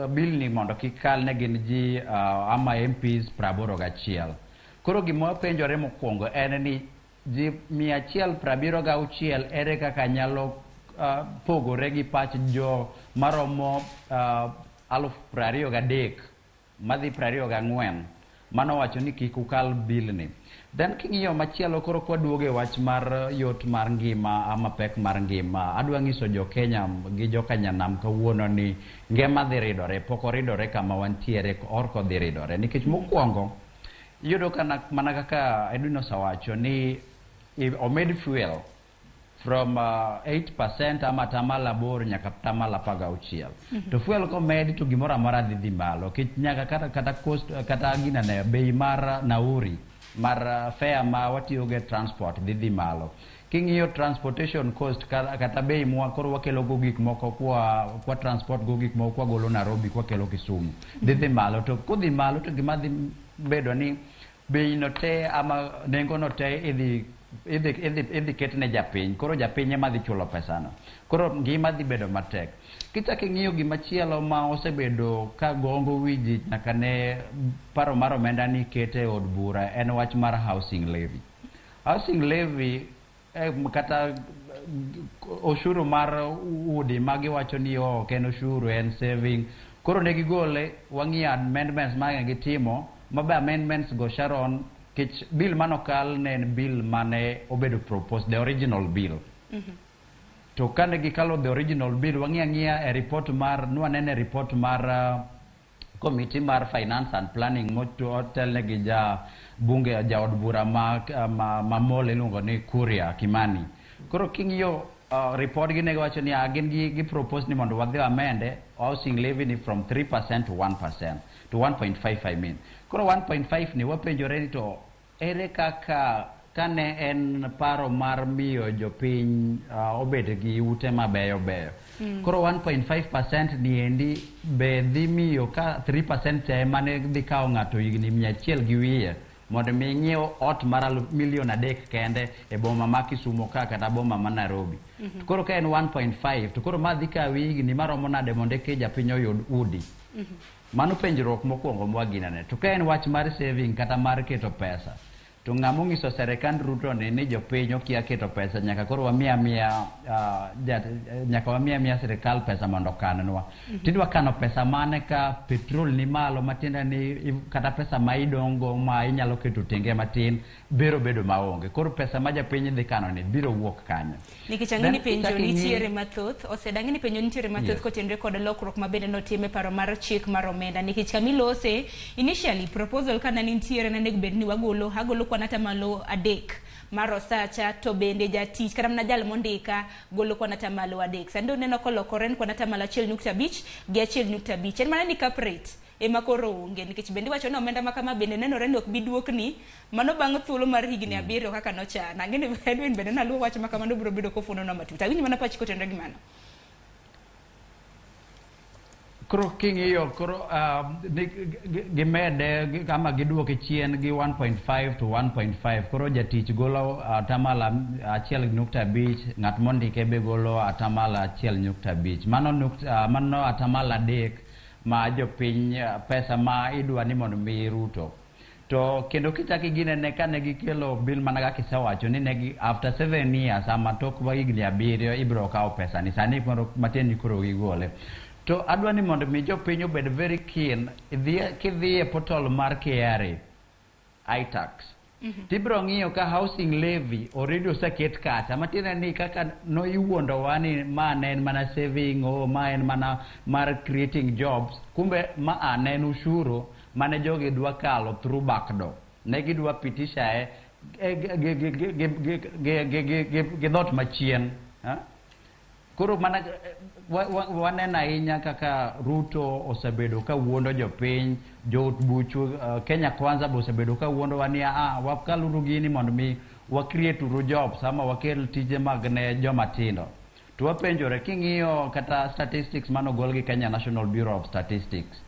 bill ni mondo kikal ne gin ji ama MPs 81. Koro gima penjore mokwongo en ni ji 176 ere kaka nyalo pogore gi pach jo maromo 23,000 madhi 24 mano wacho ni kik ukal bill ni. Then king'iyo machielo koro kwaduoge wach mar yot mar ngima ama pek mar ngima, adwa ng'iso jo Kenya gi jo Kanyanam kawuono ni ngema dhi ridore, pok oridore kama wantiere, orko dhi ridore. Nikech mokwongo yudo kana mana kaka Edwin osawacho ni omed fuel from 8% ama tamala 8 nyaka tamala 16. To fuel komed to gimora mara dhi malo, kich nyaka kata cost kata gina ne bei mar nauri mar fare ma watiyoge transport dhi malo. King'iyo transportation cost kata bei mwa koro wakelo go gik moko kwa transport go gik moko kwa golo Nairobi kwa kelo Kisumu dhi malo. To kodhi malo to gima dhi bedo ni bei no te ama nengo no te idhi ketne japiny. Koro japiny ema dhi chulo pesano. Koro ngima dhi bedo matek. Kichako ng'iyo gimachielo ma osebedo ka gongo wiji nyaka ne paro mar omenda ni kete od bura en wach mar housing levy. Housing levy kata oshuru mar udi magi wacho ni ok en oshuru, en saving. Koro ne gigole, wang'iyo amendments ma gitimo, mabe amendments go Sharon, kich bill manokal ne en bill mane obedo proposed, the original bill. To kane gikalo the original bill, wang'iya e report mar, nwanene report mar committee mar finance and planning moto hotel ne gi bunge od bura mamole lungo ni Kuria Kimani. Koro king'iyo report gi ne wacho ni gin gi propose ni mondo wadhi amende housing levy ni from 3% to 1% to 1.5 I mean. Koro 1.5 ni wapenjore ni to ere kaka kane en paro mar miyo jopiny obed gi ute mabeyo beyo. Koro 1.5% ni endi be dhi miyo ka 3% te mane dhi kawo ng'ato higni 100 gi wiye mondo mi ng'iew ot mar milion 3 kende e boma ma Kisumo ka kata boma ma Nairobi. To koro ka en 1.5 to koro ma dhi kawi higni maromo nade mondo eke japiny oyud udi. Mano penjruok mokwongo mwaginane. To ka en wach mar saving kata mar keto pesa, to ng'amo ng'iso serikand Ruto ni jopiny okia keto pesa nyaka koro wamiya serikal pesa mondo kanwa. Tidwa kano pesa mane ka petrol ni malo matiende ni kata pesa ma idongo ma inyalo keto tenge matin biro bedo maonge. Koro pesa ma japiny dhi kano ni biro wuok kanyo. Nikech ang'eni penjo nitiere mathoth, osedang'eni penjo nitiere mathoth kotenore kod lokruok mabende notime paro mar chik mar omenda. Nikech kamilose, initially proposal kana nitiere nanego bed ni agolo kwan atamalo 3 mar osacha to bende jatich kata mana jal mondika golo kwan atamalo 3. Sando neno kolokore kwan atamalo 1.5 gi 1.5. En mana ni cap rate ema koro onge, nikech bende wacho ni omenda makama bende nenore ni ok bi duokni mano bang' thuolo mar higni 7 kaka nochana. Ang'eni Edwin bende naluwo wach makamano biro bedo kofuno na matut. Awinj mana pach kotenore gi mano. Koro king'iyo koro gimede kama giduoke chien gi 1.5 to 1.5 koro jatich golo atamala 1.5 ng'at mondike be golo atamala 1.5 mano atamala 3 ma jopiny pesa ma idwa ni mondo mi Ruto. To kendo kichaki ginene kane gikelo bill mana kaka kisewacho ni negi after 7 years ama tok higni 7 ibiro kawo pesa ni sani matin ni koro gigole. To adwa ni mondo mi jopiny obed very keen kidhi e portal mar KRA iTax. Tibiro ng'iyo ka housing levy already oseket kacha matiende ni kaka no iwuondo wani ma ne en mana saving ma en mana mar creating jobs, kumbe ma anen ushuru mane jogi dwa kalo through backdoor. Ne gidwa pitisha gi dhot machien. Koro mana waneno ahinya kaka Ruto osebedo ka wuondo jopiny, jout buchu Kenya Kwanza be osebedo ka wuondo wani wakaluru gini mondo mi create uru jobs ama wakel tije mag ne joma tindo. To wapenjore king'iyo kata statistics manogol gi Kenya National Bureau of Statistics,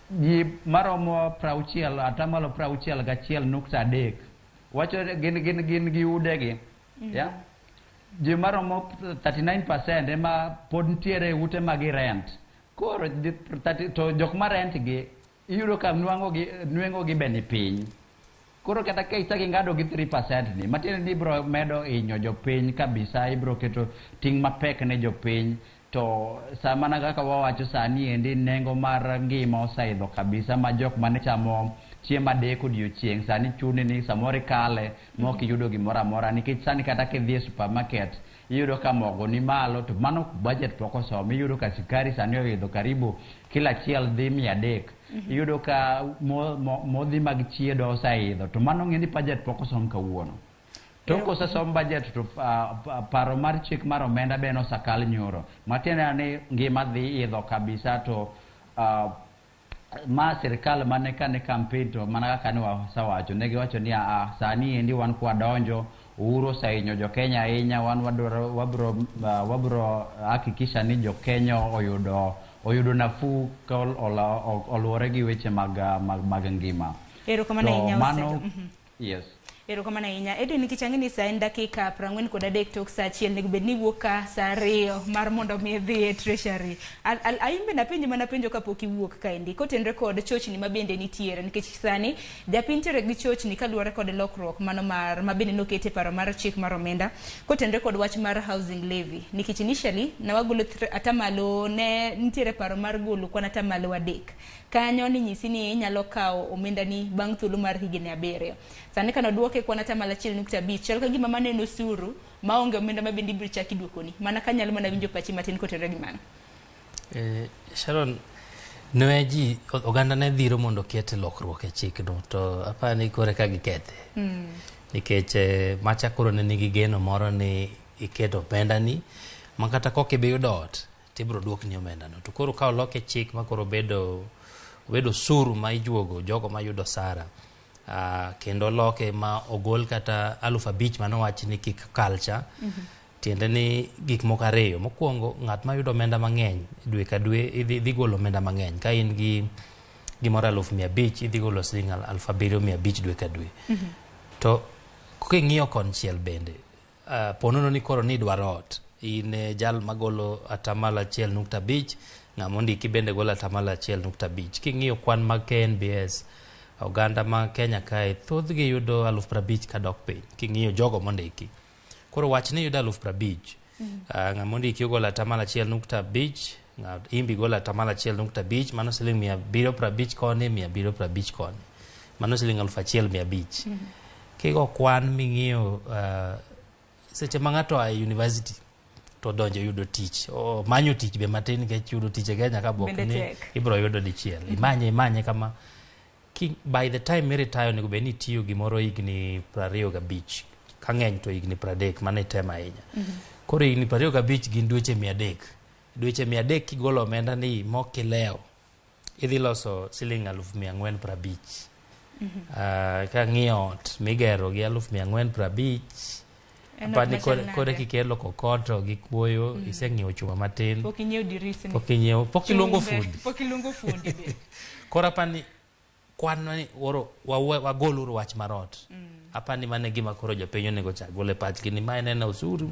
ji maromo 60 atamalo 61.3 wacho gin gi udegi ji maromo 39% ema pod nitiere ute magi rent. Koro to jok ma rent gi iyudo ka nweng'o gi be ni piny. Koro kata ka isaki ngado gi 3% ni matiende ni ibiro medo inyo jopiny kabisa, ibiro keto ting' mapek ne jopiny. To samana kaka wawacho sani endi nengo mar ngima osaidho kabisa ma jok mane chamo chiemo adek odiochieng' sani chuni ni samoro kale mok iyudo gimoro amora, nikech sani kata kidhi e supermarket iyudo ka mogo ni malo to mano budget pok osom. Iyudo ka sukari sani oidho karibu kila achiel dhi 300. Iyudo ka modhi mag chiedo osaidho to mano ng'eni budget pok osom kawuono. To kosesom budget to paro mar chik mar omenda be nosakal nyoro matiende ni ngima dhi idho kabisa. To ma serikal mane kane campaign to mana kaka ne wasawacho ne giwacho ni sani endi wan kwa donjo Uhuru osainyo jo Kenya ahinya, wan wabro hakikisha ni jo Kenya oyudo nafuu ka oluwore gi weche mag ngima. Erokamano ahinya mano yes. Erokamano ahinya. Edwin nikech ang'eni sa en dakika 43 tok sa achiel nego bed ni wuok ka sa 2 mar mondo mi dhi e treasury. Aimbe napenjo mana penjo kapok iwuok kaendi kotenore kod chochni mabende nitiere, nikech sani japiny tere gi chochni kaluwore kod lokruok mano mabende nokete paro mar chik mar omenda kotenore kod wach mar housing levy. Nikech initially na wagolo atamalo ne nitiere paro mar golo kwan atamalo 3 kanyo ni nyisi ni inyalo kawo omenda ni bang' thuolo mar higni 7. Sani kano duoke kwan atamalo 1.5 chal ka gima maneno suru maonge omenda mabende ibiro chaki duokoni. Mana kanyalo mana winjo pachi matin kotenore gi mano. Sharon, ne ji oganda ne dhiro mondo kete lokruok e chikno to apani kore ka gikethe. Nikech macha koro ne nigi geno moro ni iketo omenda ni makata koke be yudo ot tibiro duokni omenda no. To koro ka oloke chik ma koro bedo suru ma ijuogo jogo ma yudo sara. Kendo loke ma ogol kata 5,000 manowach ni kik culture. Tiende ni gik moko ariyo. Mokwongo ng'at ma yudo omenda mang'eny dwe ka dwe idhi golo omenda mang'eny. Ka in gi gimoro 500,000 idhi golo siling 7,500 dwe ka dwe. To king'iyo konchiel bende ponono ni koro ni dwaro ot, in jal magolo 1.5%, ng'ama ondiki bende golo 1.5%. King'iyo kwan mag KNBS, oganda ma Kenya kae thothgi yudo 50,000 kadok piny king'iyo jogo mondiki. Koro wach ni yudo 50,000, ng'ama ondiki ogolo 1.5%, imbi golo 1.5%, mano siling 750 koni, 750 koni, mano siling 1,500. Kigo kwan ming'iyo seche ma ng'ato a university to donjo yudo tich, manyo tich be matin nikech yudo tich e Kenya ka bok ni ibro yudo dichiel. Imanye kama by the time retire nego be ni tiyo gimoro higni 25 ka ng'eny to higni 30 mane tema ahinya. Koro higni 25 gin dweche 300. Dweche 300 kigolo omenda ni mokileo idhi loso siling 450. Ka ng'iyo ot migero gi 450, apani kore kikelo kokoto gi kuoyo, iseng'iewo chuma matin, pok inyiewo dirisni, pok iluongo fundi be. Koro apani kwan ni wagol uru wach marot. Apani mane gima koro jopiny onego chak gole pachgi ni mae nena usuru,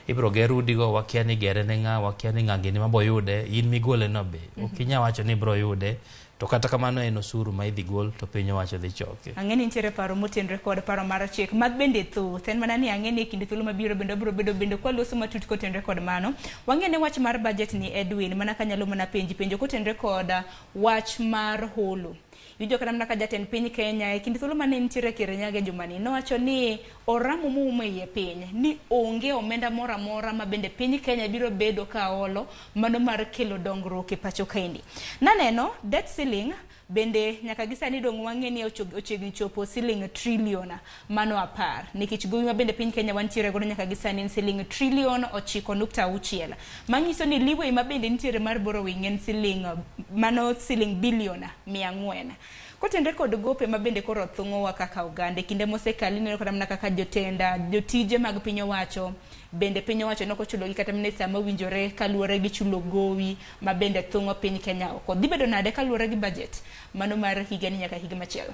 ibro ger udigo, wakia ni gere ne ng'a, wakia ni ng'a gini mabo yude, in migole no be okinya wacho ni bro yude, to kata kamano en osuru ma idhi gol to piny owacho dhi choke. Ang'eni nitiere paro motenre kod paro mar chik mag bende thoth, en mana ni ang'eni kinde thuolo mabiro bende bro bedo bende kwa loso matut kotenre kod mano. Wang'ene wach mar budget ni Edwin, mana kanyalo mana penjo kotenre kod wach mar holo. Yujo kana mnaka jatend piny Kenya kinde thuolo mane nitiere Kirinyaga jumani nowacho ni oramo muume ye piny ni onge omenda mora mora ma bende piny Kenya biro bedo ka olo mano mar kelo dongruok e pacho kaendi. Naneno debt ceiling bende nyaka gisani dong wang'eni ochiegni chopo siling trillion mano 10 nikech gowi ma bende piny Kenya wantiere godo nyaka gisani siling trillion 9.6, manyiso ni liwe ma bende nitiere mar borrowing en siling billion 400. Kotende kod gope ma bende koro thung'owa kaka oganda kinde mosekali neno kata mana kaka jotije mag piny owacho bende piny owacho nokochulo gi kata minesa mawinjore kaluwore gi chulo gowi ma bende thung'o piny Kenya oko. Dhi bedo nade kaluwore gi budget mano mar higa ni nyaka higa machielo?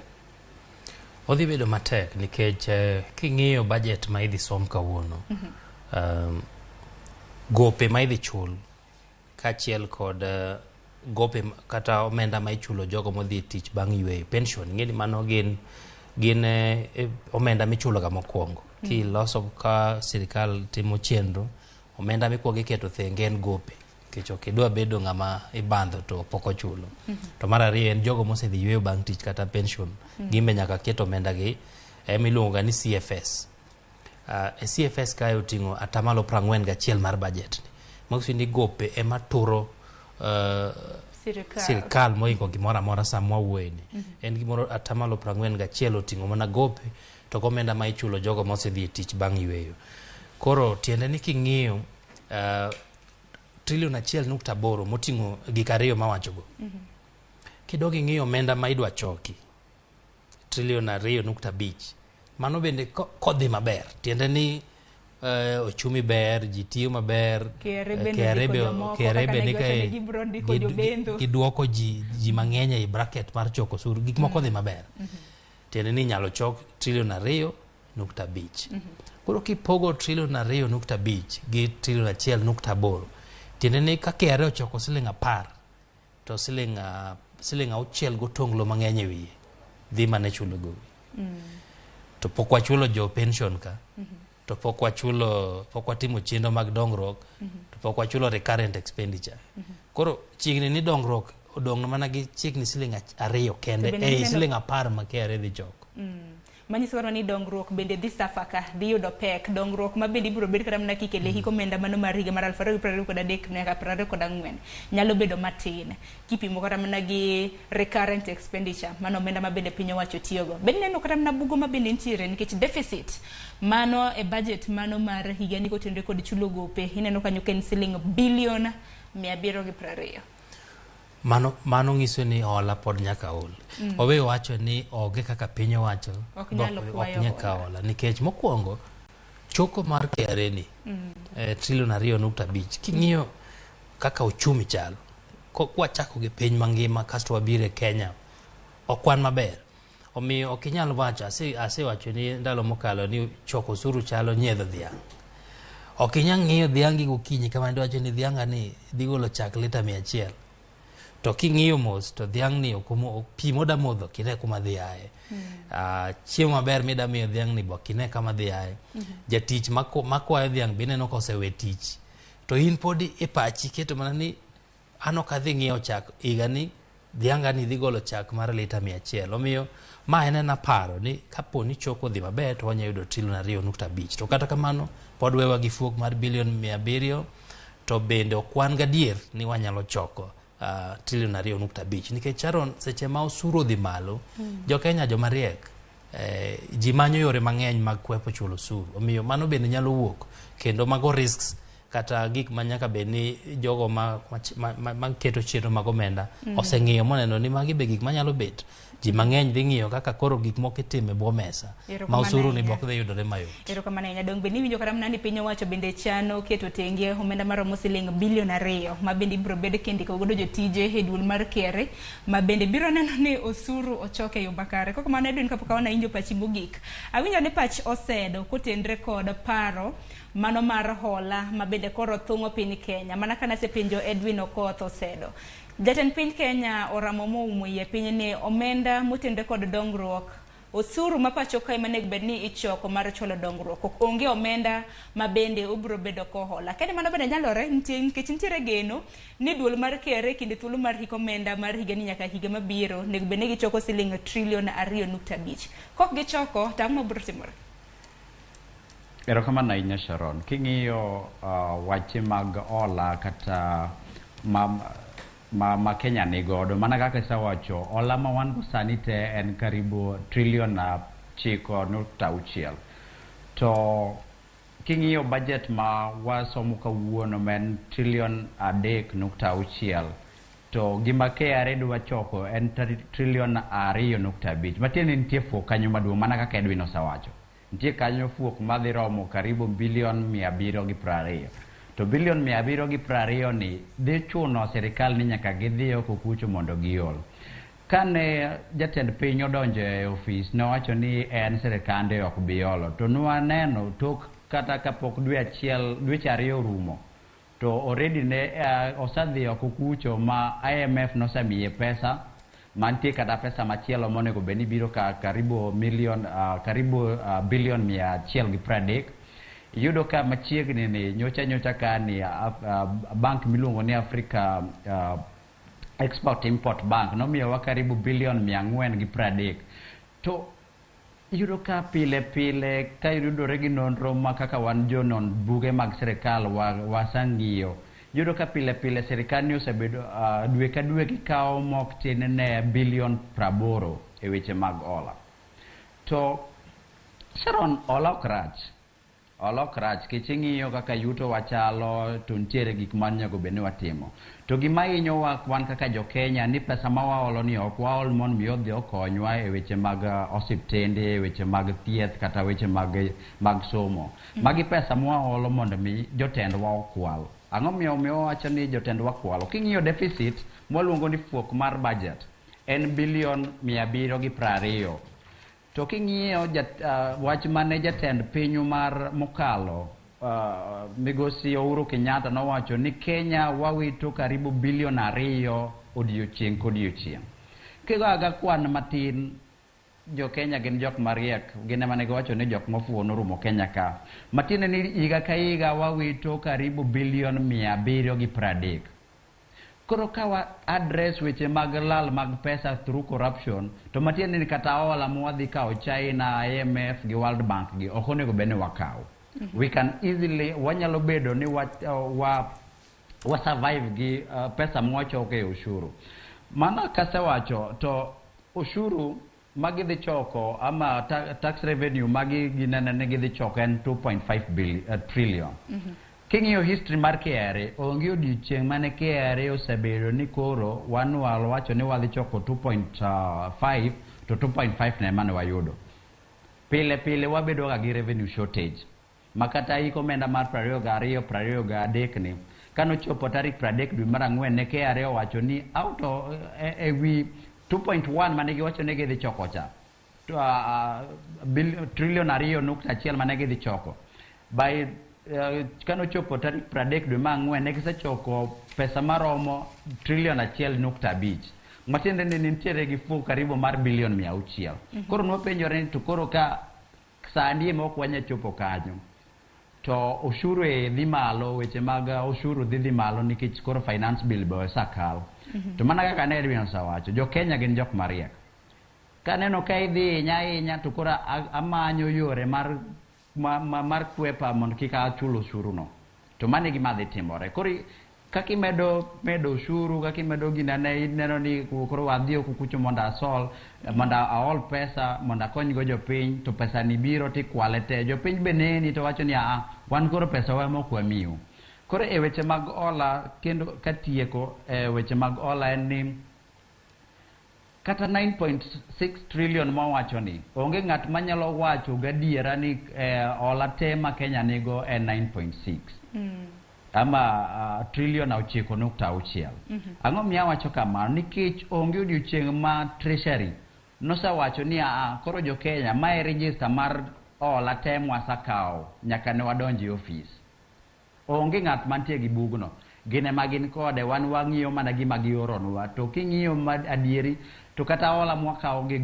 Odhi bedo matek nikech king'iyo budget ma idhi som kawuono, gope ma idhi chul kachiel kod gope kata omenda ma ichulo jogo modhi tich bang' yweyo pension, ng'eni mano gin omenda michulo ga mokwongo. Kiloso ka sirikal timo chenro, omenda mikwongo iketo thenge en gope, nikech ok idwa bedo ng'ama ibandho to pok ochulo. To mar ariyo en jogo mosedhi yweyo bang' tich kata pension, gimbe nyaka keto omenda gi miluongo ni CFS. CFS kae oting'o 41% mar budget ni. Maksudi ni gope ema turo sirikal moingo gimoro amora samwa wuoyeni. En gimoro 41% oting'o mana gope to omenda ma ichulo jogo mosedhi tich bang' yweyo. Koro tiende ni king'iyo trillion 1.8 moting'o gik ariyo mawachogo. Kidogi ng'iyo omenda ma idwa choki trillion 2.5, mano bende kodhi maber, tiende ni ochumi ber, ji tiyo maber, KRA ni kae giduoko ji mang'eny e bracket mar choko osuru, gik moko dhi maber. Tiende ni nyalo chok trillion 2.5. Koro kipogo trillion 2.5 gi trillion 1.8, tiende ni ka KRA ochoko siling 10 to siling 6 gotonglo mang'eny e wiye dhi mane chulo gowi. To pok wachulo jo pension ka, to pok watimo chenro mag dongruok, to pok wachulo recurrent expenditure. Koro chiegni ni dongruok odong' mana gi chiegni siling 2 kende siling 10 ma KRA dhi choko. Manyiso ni dongruok bende dhi safaka, dhi yudo pek, dongruok ma bende ibiro bedo kata mana kikele hiko omenda mano mar higa mar 2023 nyaka 2024 nyalo bedo matin kipimo kata mana gi recurrent expenditure mano omenda ma bende piny owacho tiyogo. Bende neno kata mana bugo ma bende nitiere nikech deficit mano e budget mano mar higa ni kotenre kod chulo gope ineno kanyo ken siling billion 720. Mano ng'iso ni hola pod nyaka ol. Owe wacho ni oge kaka piny owacho ok nyaka hola nikech mokwongo choko mar KRA ni trillion 2.5 king'iyo kaka ochumi chal kwachako gi piny mangima kasto wabire Kenya okwan maber omiyo ok inyal wacho asewacho ni ndalo mokalo ni choko osuru chalo nyiedho dhiang' ok inyal ng'iyo dhiangi gokinyi kama ndiwacho ni dhianga ni dhi golo chak lita 100 to king'iyo mos to dhiang' ni pi moda modho kine kuma dhi aye chiemo maber mida miyo dhiang' ni bo kine kama dhi aye jatich makwayo dhiang' be neno kosewe tich to in pod ipachi keto mana ni an ok adhi ng'iewo chak higa ni dhianga ni dhi golo chak mar lita 100 omiyo ma en paro ni kapo ni choko dhi maber to wanya yudo trilion 2.5 to kata kamano pod wewa gi fuok mar bilion 700 to bende okwan gadier ni wanyalo choko trilion 2.5 nikech Sharon seche ma osuru dhi malo jo Kenya joma riek ji manyo yore mang'eny mag kwepo chulo osuru omiyo mano bende nyalo wuok kendo mago risks kata gik manyaka bed ni jogo ma keto chenro mag omenda oseng'iyo moneno ni magi be gik manyalo bet ji mang'eny dhi ng'iyo kaka koro gik moko itime bwo mesa ma osuru ni bok dhi yudore mayot. Erokamano ahinya dong bende winjo kata ni piny owacho bende chano keto tenge omenda maromo siling bilion 2 ma bende ibiro bed kendiko godo jotije e duol mar KRA ma bende biro neno ni osuru ochoke e yo makare. Koko mano Edwin kapok aona injo pachi mogik. Awinjo ni pach osedo kotenre kod paro mano mar hola ma bende koro thung'o piny Kenya mana kana sepenjo Edwin Okoth osedo. Jatend piny Kenya oramo moumo yie piny ni omenda motenre kod dongruok osuru ma pacho kae manego bed ni ichoko mar cholo dongruok ok onge omenda ma bende obiro bedo kohola kendo mano bende nyalore nikech nitiere geno ni duol mar KRA kinde thuolo mar hik omenda mar higa ni nyaka higa mabiro nego bed ni gichoko siling trilion 2.5 kok gichoko to ang'o biro timore? Erokamano ahinya Sharon, king'iyo wache mag ola kata ma Kenya ni godo mana kaka isawacho ola ma wan go sani te en karibu trilion 9.6 to king'iyo budget ma wasomo kawuono men trilion 3.6 to gima KRA dwa choko en trilion 2.5 matiende nitie fuok kanyo maduong' mana kaka Edwin osawacho nitie kanyo fuok madhi romo karibu bilion 720 to bilion 720 ni dhi chuno serikal ni nyaka gidhi oko kucho mondo giol. Kane jatend piny odonjo e ofis nowacho ni en serikande ok biolo to nwaneno tok kata kapok dweche 2 orumo to already ne osadhi oko kucho ma IMF nosemiye pesa mantie kata pesa machielo monego beni biro karibu bilion 130 yudo ka machiegni ni nyocha ka ni bank miluongo ni Africa Export Import Bank nomiyowa karibu bilion 430 to yudo ka pile ka yudore gi nonro ma kaka wan jonon buge mag serikal wasang'iyo yudo ka pile serikal ni osebedo dwe ka dwe gikawo mok tin ne bilion 80 e weche mag ola to Sharon ola okrach king'iyo kaka yuto wachalo to nitiere gik manyago bende watimo to gima hinyowa wan kaka jo Kenya ni pesa ma waolo ni ok waol mon mi odhi okonywa e weche mag osiptende, weche mag thieth kata weche mag somo magi pesa ma waolo mondo mi jotendwa okwal. Ang'o miyo wacho ni jotendwa kwalo? King'iyo deficit mwaluongo ni fuok mar budget en bilion 720 to king'iyo wach mane jatend piny mar mokalo migosi Uhuru Kenyatta nowacho ni Kenya wawito karibu bilion 2 odiochieng' kodiochieng'. Kigaga kwan matin jo Kenya gin jok mariek gine mane giwacho ni jok mofuo norumo Kenya ka matine ni higa ka higa wawito karibu bilion 730. Koro kawa address weche mag lal mag pesa through corruption to matiende ni kata ola mwadhi kao China, IMF gi World Bank gi okonego bene wakao. We can easily wanyalo bedo ni wa survive gi pesa mwachoke e ushuru. Mana kasewacho to ushuru magi dhi choko ama tax revenue magi ginene gidhi choko en 2.5 trillion. King'iyo history mar KRA onge odiochieng' mane KRA osebedo ni koro wanwalo wacho ni wadhi choko 2.5 to 2.5 ne mane wayudo. Pile wabedo ga gi revenue shortage. Makata hiko omenda mar 22 23 ni kanochopo tarik 30 dwe mar ang'wen ne KRA owacho ni auto ewi 2.1 mane giwacho ne gidhi choko cha trilion 2.1 mane gidhi choko by kanochopo tarik 30 dwe mar ang'wen ne gisechoko pesa maromo trilion 1.5 matiende ni nitiere gi fu karibu mar bilion 600 koro nopenjore ni to koro ka sani ma ok wanya chopo kanyo to ushuru dhi malo weche mag ushuru dhi malo nikech koro finance bill be osakal to mana kaka ne Edwin osawacho jo Kenya gin jok mariek kaneno ka idhi nya to koro amanyo yore mar kwepa mondo kik achul ushuru no to mane gima dhi timore koro kaki medo ushuru kaki medo gina ne neno ni koro wadhi kukucho mondo asol mondo aol pesa mondo akony go jopiny to pesa ni biro tikwale te jopiny be neni to wacho ni wan koro pesa wa mok wamiu koro e weche mag ola kendo katieko weche mag ola en ni kata 9.6 trillion ma wacho ni onge ng'at manyalo wacho gadiera ni ola te ma Kenya nigo en 9.6 ama trilion 9.6 ang'o miya wacho kamano nikech onge odiochieng' ma treasury nosawacho ni koro jo Kenya mae register mar ola te mwasakawo nyaka ne wadonji office onge ng'at mantie gi bugno gine magin kode wan wang'iyo mana gima gioronwa to king'iyo adieri to kata ola mwakawo ok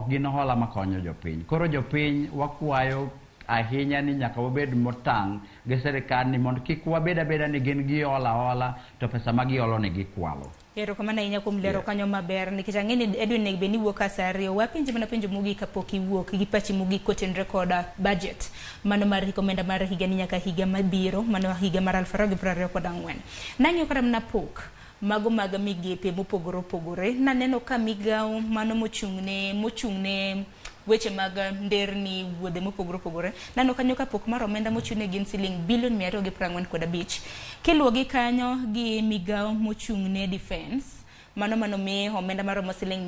gin hola makonyo jopiny koro jopiny wakwayo ahinya ni nyaka wabed motang' gi serikal ni mondo kik wabed abeda ni gin gi hola to pesa ma giolo ne gikwalo. Erokamano ahinya kuom lero kanyo maber nikech ang'e ni Edwin ne be ni wuok sa ariyo wapenji mana penjo mogik kapok iwuok gi pachi mogik kotenre koda budget mano mar omenda mar higa ni nyaka higa mabiro mano higa mar 2024 nang'iyo kata mana pok mago mag migepe mopogore opogore naneno ka migawo mano mochung'ne weche mag nderni wuodhe mopogore opogore nano kanyo kapok mar omenda mochune gin siling bilion 245 kiluwogi kanyo gi migawo mochung'ne defense mano mi omenda maromo siling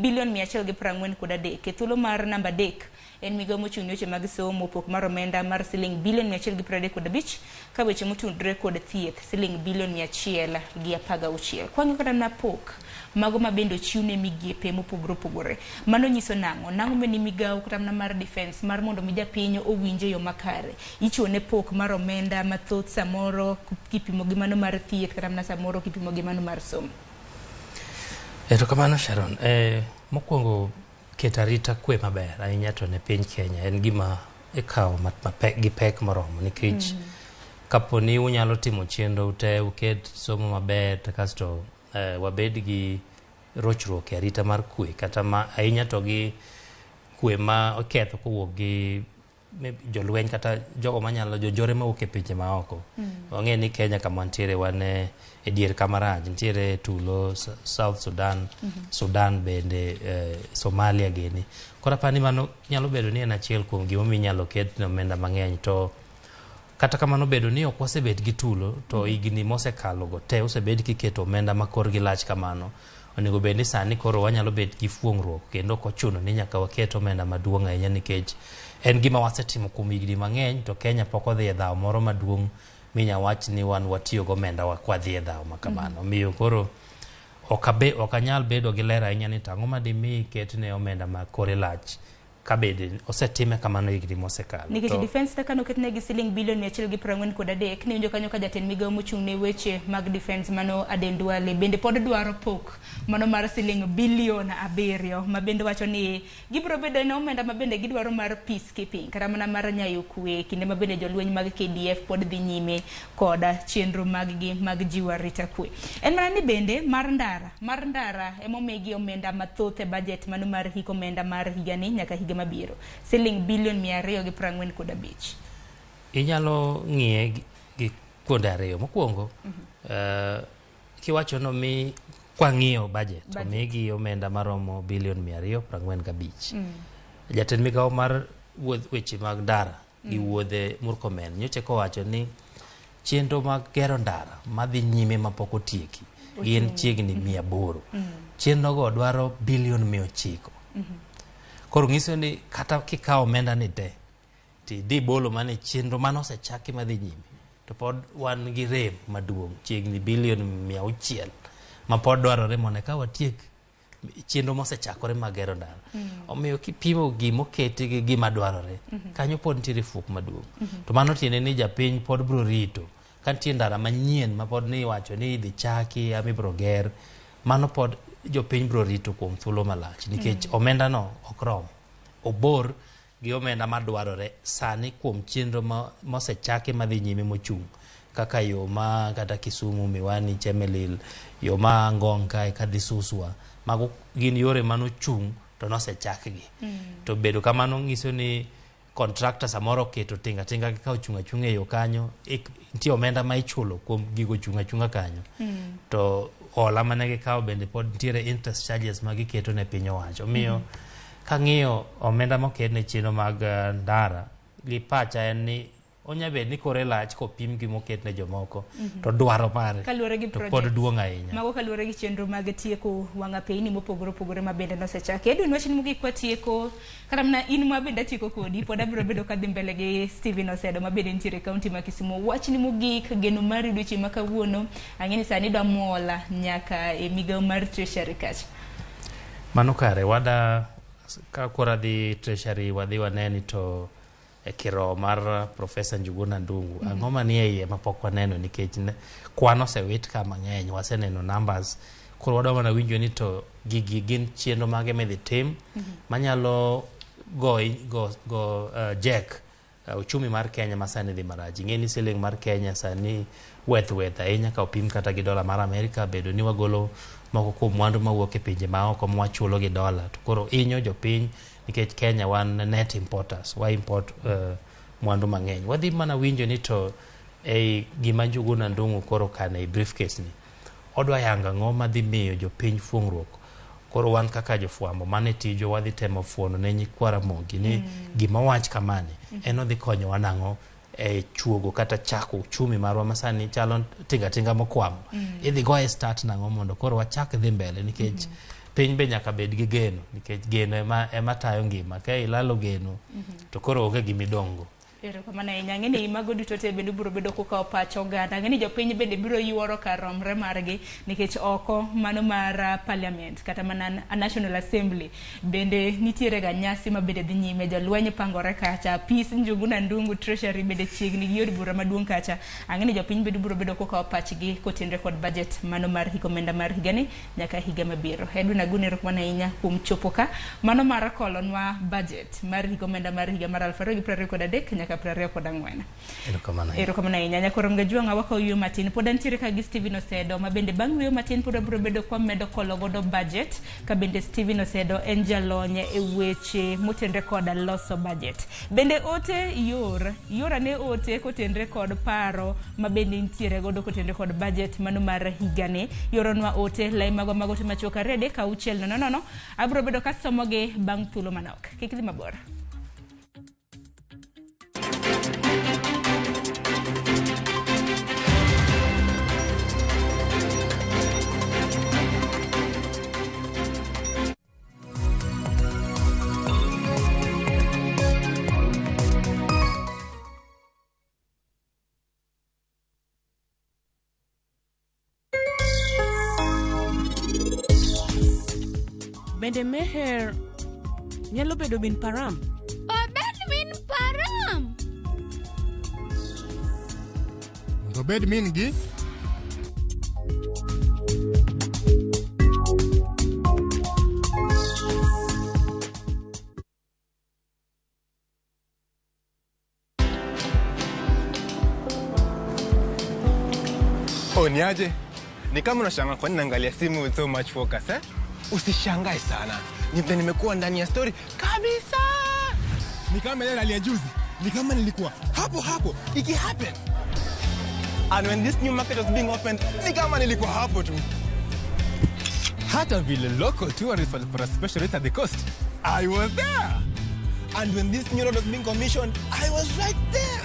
bilion 143 e thuolo mar namba 3 en migawo mochung'ne weche mag somo pok mar omenda mar siling bilion 135 ka weche motudore kod thieth siling bilion 116 kwang'o kata na pok mago mabendo chiune migepe mopogore opogore mano nyiso nang'o meni migawo kata mar defense mar mondo mi japiny owinje yo makare ichone pok mar omenda mathoth samoro kipimo gi mano mar thieth kata na samoro kipimo gi mano mar somo. Erokamano Sharon mokwongo keto arita kwe maber ahinya to ne piny Kenya en gima ikawo gi pek moromo nikech kapo ni unyalo timo chenro ute uket somo maber to kasto wabed gi rochruok e arita mar kwe kata ahinya to gi kwe ma oketho kowuok gi jolweny kata jogo manyalo jonjore mawuok e pinje maoko wang'e ni Kenya kama ntiere wan e dier kamaraj ntiere tulo South Sudan Sudan bende Somalia gini kora pani mano nyalo bedo ni en achiel kuom gima minyalo ket omenda mang'eny to kata kamano bedo ni ok wasebed gi tulo to higni mosekalo go te osebed kiketo omenda makor gi lach kamano onego bed ni sani koro wanyalo bet gi fuong'ruok kendo kochuno ni nyaka waket omenda maduong' ahinya nikech en gima wasetimo kuom higni mang'eny to Kenya pok odhi e dhaw moro maduong' minya wach ni wan watiyo go omenda wakwadhi e dhaw makamano miyo koro ok anyal bedo gi ler ahinya ni tang'o madimi ketne omenda makore lach kabede osetime kamano higni mosekalo nikech defense ta kano ketne gi siling bilion 143 ne onjo kanyo ka jatend migawo mochung'ne weche mag defense mano Aden Duale bende pod dwaro pok mano mar siling bilion 7 ma bende wacho ni gibro bedo na omenda ma bende gidwaro mar peacekeeping kata mana mar nyayo kwe kinde ma bende jolweny mag KDF pod dhi nyime koda chenro mag jiwo arita kwe en mana ni bende mar ndara emomegi omenda mathoth e budget mano mar hik omenda mar higani nyaka higa mabiro siling bilion 245 inyalo ng'iye gi kuonde ariyo mokwongo kiwacho no mi kwang'iyo budget omigi omenda maromo bilion 245 jatend migawo mar weche mag ndara gi wuodhe Murkomen nyocha kowacho ni chenro mag gero ndara madhi nyime mapok otieki gin chiegni 800 chenro go dwaro bilion 900 koro ng'iso ni kata kikawo omenda ni te ti di bolo mane chenro mano osechaki madhi nyime to pod wan gi rem maduong' chiegni bilion 600 ma pod dwarore mondo ka watiek chenro mosechakore magero ndara. Omiyo kipimo gimoketi gi gima dwarore, kanyo pod nitiere fuok maduong'. To mano tiende ni japiny pod bro rito. Ka nitie ndara manyien ma pod ni iwacho ni idhi chaki ama ibro ger, mano pod jopiny bro rito kuom thuolo malach. Nikech omenda no ok rom. Obor gi omenda madwarore sani kuom chenro mosechaki madhi nyime mochung'. Kaka yo ma kata Kisumu, Miwani, Chemelil, yo ma Ngong kae kadhi Suswa. Mago gin yore manochung' to nosechakgi. To bedo kamano ng'iso ni contractor samoro keto tinga ka ochung' e yo kanyo, nitie omenda ma ichulo kuom gigo chung' kanyo. To hola mane gikawo bende pod nitiere interest charges ma giketo ne piny owacho. Omiyo kang'iyo omenda moket ne chenro mag ndara, gi pacha en ni onyabed ni kore lach kopim gi moket ne jomoko, to dwaro mare to pod duong' ahinya. Mago kaluwore gi chenro mag tieko wang'a peyni mopogore opogore ma bende nosechaki. Edwin wachni mogik kwa tieko, kata mana in ma bende atieko kodi, pod abiro bedo kadhi mbele gi Steven Osedo ma bende nitiere kaunti ma Kisumu. Wachni mogik, geno mari dweche ma kawuono, ang'eni sani dwa mola nyaka e migawo mar Treasury kacha. Mano kare, wada ka kora dhi Treasury wadhi waneni to kiro mar Profesa Njuguna Ndung'u. Ang'o manie iye mapok waneno nikech kwan osewit ka mang'eny, waseneno numbers. Koro wadwa mana winjo ni to gigi gin chenro mage midhi tim manyalo go jack uchumi mar Kenya masani dhi marach. Ing'eni siling mar Kenya sani weth ahinya ka opim kata gi dola mar Amerika, bedo ni wagolo moko kuom mwandu mawuok e pinje maoko mwachulo gi dola. To koro inyo jopiny nikech Kenya wan net importers, wa import mwandu mang'eny. Wadhi mana winjo ni to gima Njuguna Ndung'u koro kane e briefcase ni, odwa yanga ng'o madhi miyo jopiny fuong'ruok. Koro wan kaka jofuambo mane tijo wadhi temo fuono ne nyikwa Ramogi ni gima wach kamane en odhi konyo wanang'o e chuogo kata chako uchumi marwa masani chalo tinga mokwamo. Idhi go e start nang'o mondo koro wachak dhi mbele nikech piny be nyaka bed gi geno, nikech geno ema tayo ngima. Ka ilalo geno to koro onge gimidongo. Ero kamana ng'eni mago duto te bende biro bedo kukawo pacho oganda. Ng'eni jopiny bende biro yuoro kar romre margi nikech oko mano mar parliament kata mana National Assembly bende nitiere ga nyasi ma bende dhi nyime. Jolweny pangore kacha, peace Njuguna Ndung'u Treasury bende chiegni gi od bura maduong' kacha. Ang'eni jopiny bende biro bedo kukawo pachgi kotenre kod budget mano mar omenda mar higani nyaka higa mabiro. Edwin Agunero kumana ahinya kuom chopo ka mano mar kolonwa budget mar omenda mar higa mar 2023 nyaka 24. Erokamana ahinya. Nyakoro mgajwang'a wako yuyo matin. Pod antiere ka gi Steven Osedo ma bende bang' yuyo matin pod abiro bedo kwa medo kolo godo budget. Ka bende Steven Osedo en jalony e weche motenre kod loso budget. Bende ote yorane ote kotenre kod paro ma bende ntiere godo kotenre kod budget mano mar higani. Yoronwa ote lai mago te machoka rede ka uchel no. Abiro bedo ka somoge bang' thuolo manok. Kik dhi mabor. Bende meher nyalo bedo min param? Obed min param. Obed min gi? Niaje? Ni kama unashangaa kwa nini naangalia simu with so much focus eh? Usishangae sana. Nimekuwa ndani ya story kabisa. Ni kama ile hali ya juzi. Ni kama nilikuwa hapo iki happen. And when this new market was being opened, ni kama nilikuwa hapo tu. Hata vile local tourists for a special rate at the coast, I was there. And when this new road was being commissioned, I was right there.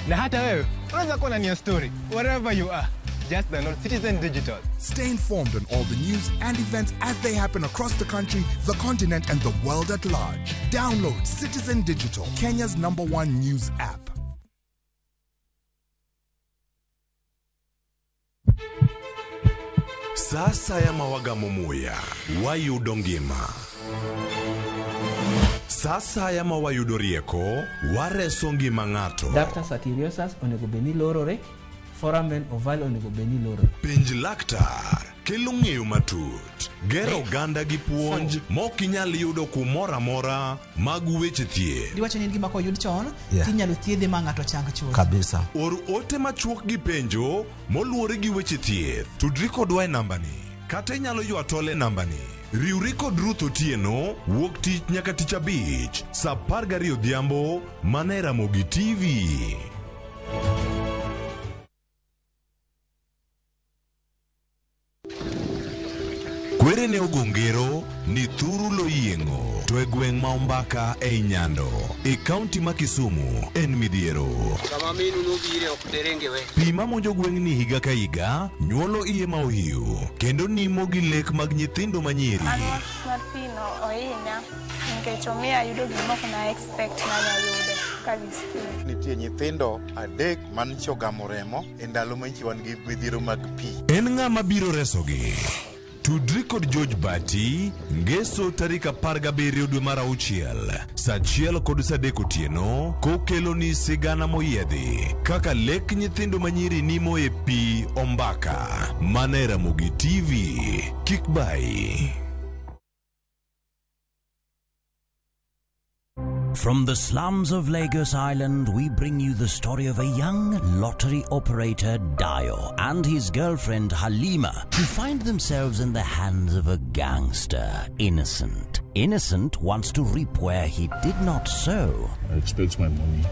Na hata wewe unaweza kuwa ndani ya story wherever you are. Just download Citizen Digital. Stay informed on all the news and events as they happen across the country, the continent, and the world at large. Download Citizen Digital, Kenya's #1 news app. Sasa ya mawagamo muya wayudo ngima. Sasa ya mawayudo rieko wareso ngima ng'ato. Ductus arteriosus onego beni lorore, foramen oval onego beni lorore. Penj laktar kelo ng'eyo matut, gero oganda gi puonj mok inyal yudo kumoro amora mag weche thieth. Iwacho ni gima koyud chon, tinyalo thiedhe ma ng'ato chang chuth. Kabisa. Or ote machuok gi penjo moluwore gi weche thieth. Tudri kodwa e nambani, kata inyalo ywa tole nambani. Riwri kod Ruth Otieno wuok tich nyaka tich abich saa 12 odhiambo mana e Ramogi TV. Kwere ne ogongero ni thuru lo yieng'o to e gweng' ma Ombaka e Nyando e kaunti ma Kisumu en midhiero. Kama minu nobire ok derenge we. Pi mamonjo gweng' ni higa ka higa nyuolo iye ma ohiu kendo nimo gi lek mag nyithindo manyiri. Mar pino ohinya nikech omiyo ayudo gimok na expect nanyayudo kabisa. Nitie nyithindo 3 man chogamo remo e ndalo ma wan gi midhiero mag pi. En ng'ama biro resogi? Tudri kod George Bati ngeso tarik 17 dwe mar 6 saa 1 kod saa 3 otieno kokelo ni sigana moyiedhi kaka lek nyithindo manyiri nimo e pi Ombaka mana e Ramogi TV. Kik bai. From the slums of Lagos Island, we bring you the story of a young lottery operator, Dio, and his girlfriend, Halima, who find themselves in the hands of a gangster, Innocent. Innocent wants to reap where he did not sow. I expect my money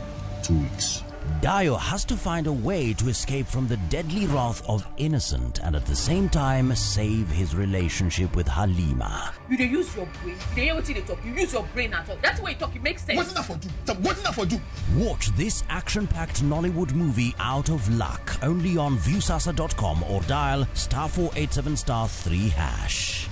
2 weeks. Dio has to find a way to escape from the deadly wrath of Innocent and at the same time save his relationship with Halima. You dey use your brain. You dey hear wetin dey talk. You use your brain at all. That's the way you talk. It makes sense. What's that for you? What's that for you? Watch this action-packed Nollywood movie Out of Luck only on viewsasa.com or dial *487*3#.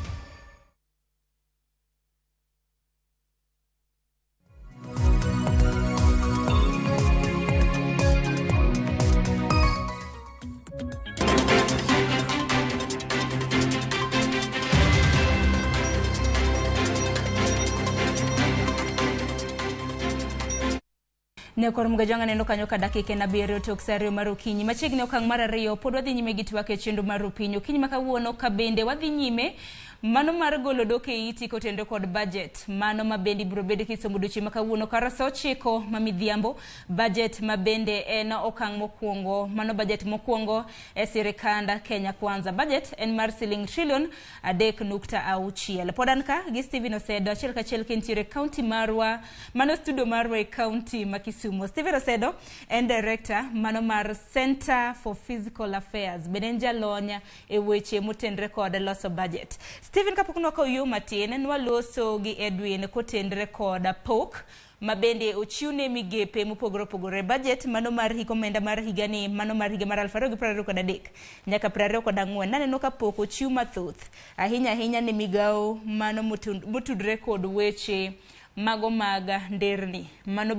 Ne kor mgajanga neno kanyo ka dakike na 7 tok sario mar okinyi machiegni okang' mar 2 pod wadhi nyime gi twake chenro mar opinyo okinyi makawuono ka bende wadhi nyime mano mar golo dok e iti kotendo kod budget mano mabendi biro bedo kisomo duchi makawuono kara saa 9 mamidhiambo budget mabende en okang' mokwongo mano budget mokwongo e sirikanda Kenya Kwanza budget en mar siling trillion 3.6 podan ka gi Steven Osedo achiel kachiel kentiere county marwa mano studio marwa e county ma Kisumu. Steven Osedo en director mano mar Center for Physical Affairs beden jalonya e weche motendre kod loso budget. Steven kapok nwako yo matin nwaloso gi Edwin kotendre kod pok mabende ochiune migepe mopogore budget mano mar hikomenda mar higani mano mar higa mar 2023 nyaka 2024 naneno ka pok ochiu mathoth ahinya ni migao mano motudre kod weche mago maga nderni mano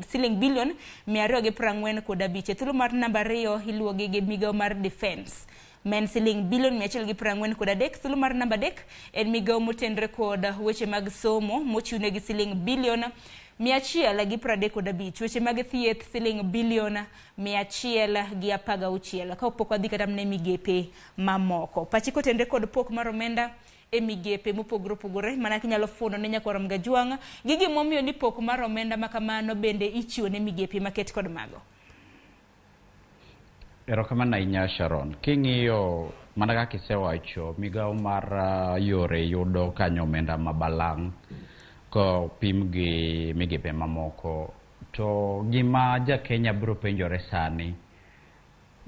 siling bilion 245 thulo mar namba 2 iluogi gi migao mar defense men siling bilion 143 thulo mar namba 3 en migao motendre kod weche mag somo mochune gi siling bilion 135 weche mag thieth siling bilion 116 ka pok wadhi kata ne migepe mamoko pachiko tendre kod pok mar omenda e migepe mopogore mana kinyalo funo ne nyakwara mgajwanga gigi momiyo ni pok mar omenda makamano bende ichiwo ne migepe maket kod mago. Erokamana inya Sharon king'iyo mana kaka isewacho migao mar yore yudo kanyo omenda mabalang' ko pim gi migepe mamoko to gima ja Kenya biro penjore sani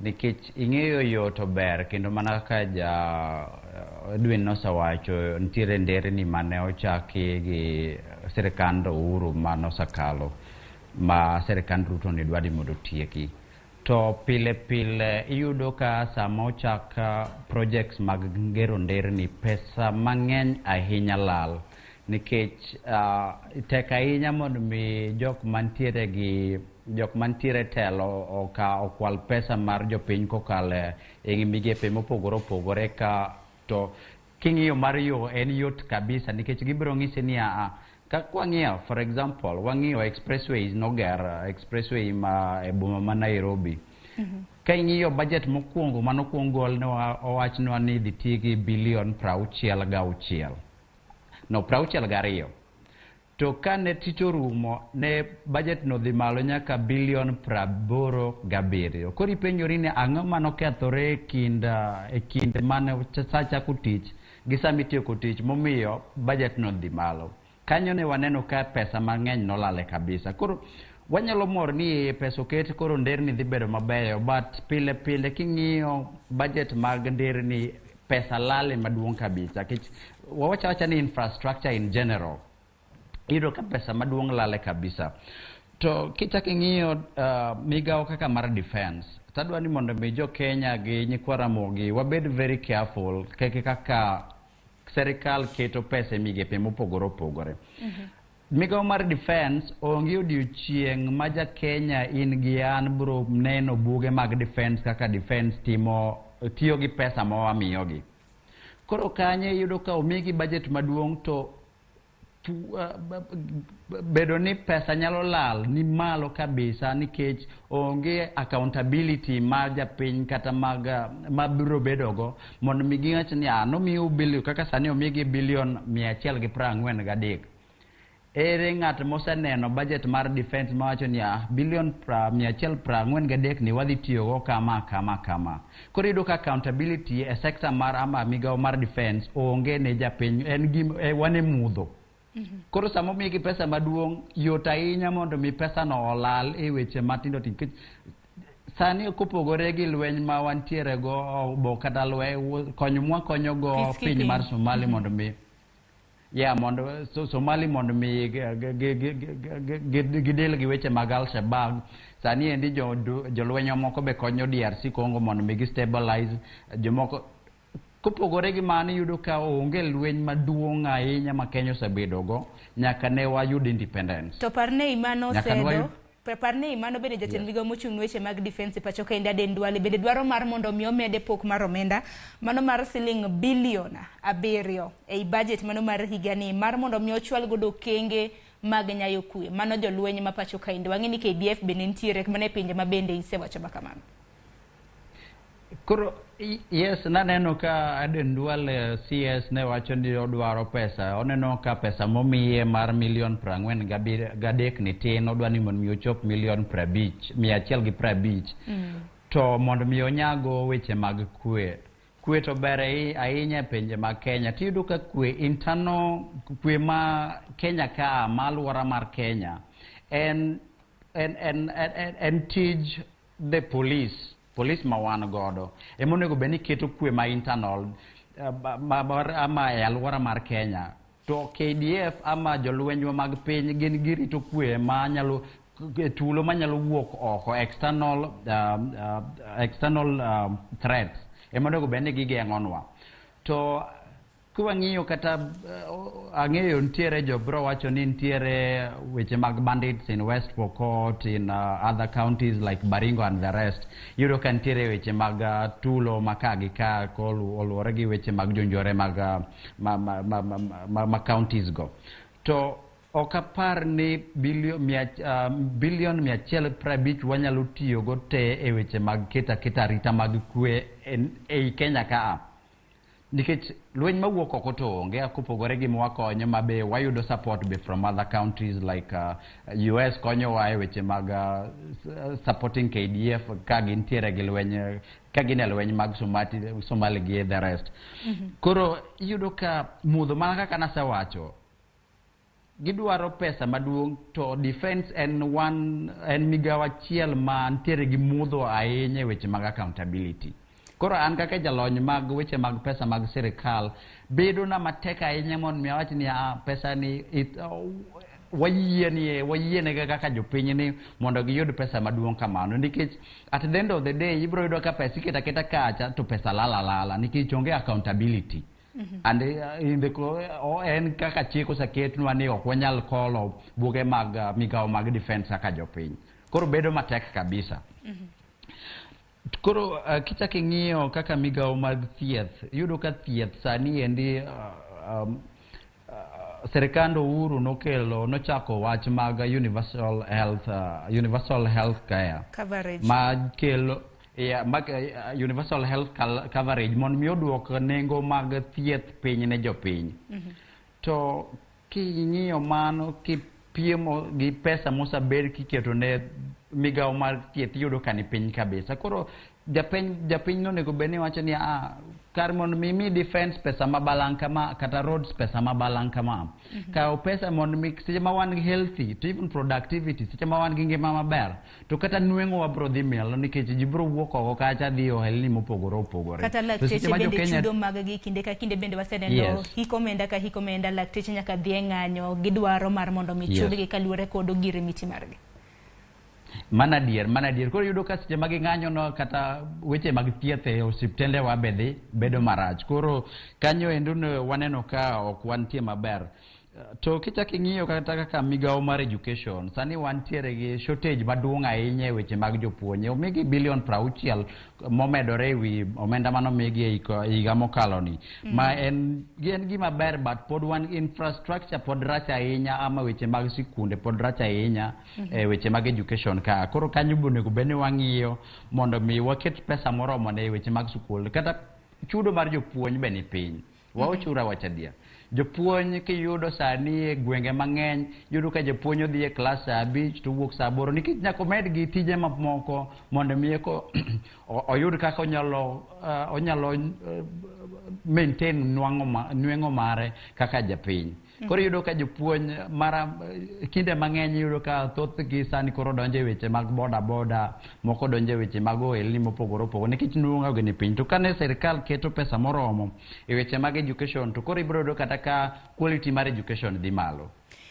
nikech ing'eyo yo to ber kendo mana kaka ja Edwin nosawacho ntiere nderni mane ochaki gi sirikand Uhuru manosakalo ma sirikand Ruto ne dwadi mondo tieki to pile iyudo ka sama ochaka projects mag ngero nderni pesa mang'eny ahinya lal nikech tek ahinya mondo mi jok mantiere telo okwal pesa mar jopiny kokale e migepe mopogore opogore ka to king'iyo mar yo en yot kabisa nikech gibiro ng'isi ni ka kwang'iyo for example wang'iyo expressways noger expressway ma e boma ma Nairobi ka ing'iyo budget mokwongo manokwong gol ne owachnwa ni dhi ti gi bilion 66 no 62 to ka ne tich orumo ne budget no dhi malo nyaka bilion 87 koro ipenjori ni ang'o manokethore e kind mane sa chako tich gi sami tieko tich momiyo budget no dhi malo kanyo ne waneno ka pesa mang'eny nolale kabisa koro wanyalo mor ni pesa oket koro nderni dhi bedo mabeyo but pile pile king'iyo budget mag nderni pesa lale maduong' kabisa kech wawacha ni infrastructure in general iyudo ka pesa maduong' lale kabisa to kichako ing'iyo migawo kaka mar defense tadwa ni mondo mi jo Kenya gi nyikwa Ramogi wabed very careful kaka serikal keto pesa e migepe mopogore opogore migawo mar defense onge odiochieng' ma ja Kenya in gi an bro neno buge mag defense kaka defense tiyo gi pesa ma wamiyogi koro kanye iyudo ka omigi budget maduong' to bedo ni pesa nyalo lal ni malo kabisa nikech onge accountability mar japiny kata mabiro bedogo mondo mi giwach ni nomiu bilion kaka sani omigi bilion 143 ere ng'at moseneno budget mar defense mawacho ni bilion 143 ni wadhi tiyogo kama koro iyudo ka accountability e sector mar ama migawo mar defense onge ne japiny en wane mudho koro samo migi pesa maduong' yot ahinya mondo mi pesa no olal e weche matindo tindo sani kopogore gi lweny ma wantiere go bo kata konyo go piny mar Somali mondo mi mondo Somali mondo mi gidel gi weche mag Al-Shabaab sani endi jolweny moko be konyo DRC Congo mondo mi stabilize jomoko kopogore gi mano yudo ka onge lweny maduong' ahinya ma Kenya osebedogo nyaka ne wayud independence to parne imano sedo parne imano bende jatend migawo mochung' weche mag defense pacho ka Inda Dendwale bende dwaro mar mondo mi omede pok mar omenda mano mar siling bilion 7 ei budget mano mar higani mar mondo mi ochwal godo kenge mag nyayo kwe mano jolweny ma pacho ka Inda wang'e ni KDF bende nitiere mane pinje ma bende isewacho makamano koro yes naneno ka Dendwale CS ne wacho ni odwaro pesa oneno ka pesa momiye mar milion 43 ni tin odwa ni mondo mi ochop milion 150 to mondo mi onyago weche mag kwe to ber ahinya pinje mag Kenya tiyudo ka kwe ma Kenya ka malwara mar Kenya en tij the police ma wan godo emonego beni keto kwe ma internal ama e alwora mar Kenya to KDF ama jolweny mag piny gin girito kwe ma nyalo tulo manyalo wuok oko external threats emonego beni gigeng'onwa to kwang'iyo kata ang'eyo ntiere jobro wacho ni ntiere weche mag bandits in West Pokot in other counties like Baringo and the rest yudo ka ntiere weche mag tulo maka gi ka oluwore gi weche mag jonjore mag counties go to okapar ni bilion 150 wanyalo tiyogo te e weche mag keta rita mag kwe ei Kenya ka nikech lweny mawuok oko to onge kopogore gi mwakonyo mabe wayudo support be from other countries like US konyowa e weche mag supporting KDF ka gintiere gi lweny ka gin e lweny mag Somali gi the rest koro iyudo ka mudho mana kaka nasewacho gidwaro pesa maduong' to defense en migawo achiel ma ntiere gi mudho ahinya e weche mag accountability koro an kaka jalony mag weche mag pesa mag sirikal bedo na matek ahinya mondo mi awach ni pesa ni wayiene kaka jopiny ni mondo giyud pesa maduong' kamano nikech at the end of the day ibiro yudo ka pesa iketa kacha to pesa lala nikech onge accountability and en kaka chik oseketnwa ni ok wanyal kolo buge mag migawo mag defense kaka jopiny koro bedo matek kabisa Koro kichak ing'iyo kaka migawo mag thieth, yudo ka thieth sani endi serikand Uhuru nochako wach mag universal health care coverage makelo universal health coverage mondo mi oduok nengo mag thieth piny ne jopiny. To king'iyo mano kipiemo gi pesa mosabed kiketo ne migawo mar thieth yudo ka ni piny kabisa. Koro japiny nonego bed ni wacho ni kar mondo mi defense pesa mabalang' kama kata roads pesa mabalang' kama kawo pesa mondo mi seche ma wan gi healthy to even productivity seche ma wan gi ngima maber to kata nweng'o wabro dhi mielo nikech ji bro wuok oko kacha dhi ohelni mopogore opogore. Kata lakteche bende chudo mag gi kinde ka kinde bende waseneno hikomenda ka hikomenda lakteche nyaka dhi e ng'anyo gidwaro mar mondo mi chudgi kaluwore kod ogirimiti margi. Mana dier koro yudo ka seche mag ng'anyo no kata weche mag thieth e osiptende wa bedo marach. Koro kanyo endo waneno ka ok wantie maber. To kichak ing'iyo kata kaka migawo mar education sani wantiere gi shortage maduong' ahinya e weche mag jopuonje. Omigi bilion 60 momedore ewi omenda mano migi e higa mokalo ni. Ma en gima ber but pod wan infrastructure pod rach ahinya ama weche mag sikunde pod rach ahinya e weche mag education ka. Koro kanyo bonego bed ni wang'iyo mondo mi waket pesa moromo ne weche mag sikul. Kata chudo mar jopuonj be ni piny. Waochura wachadia. Jopuonj kiyudo sani e gwenge mang'eny yudo ka jopuonj odhi e klas sa 5 to wuok sa 8 nikech nyaka omed gi tije mamoko mondo mi oyud kaka onyalo maintain nweng'o mare kaka japiny. Koro yudo ka jopuonj kinde mang'eny yudo ka thoth gi sani koro donjo e weche mag boda moko donjo e weche mag ohelni mopogore opogore nikech nweng'o gi ni piny. To kane sirikal keto pesa moromo e weche mag education to koro ibro yudo kata ka quality mar education dhi malo.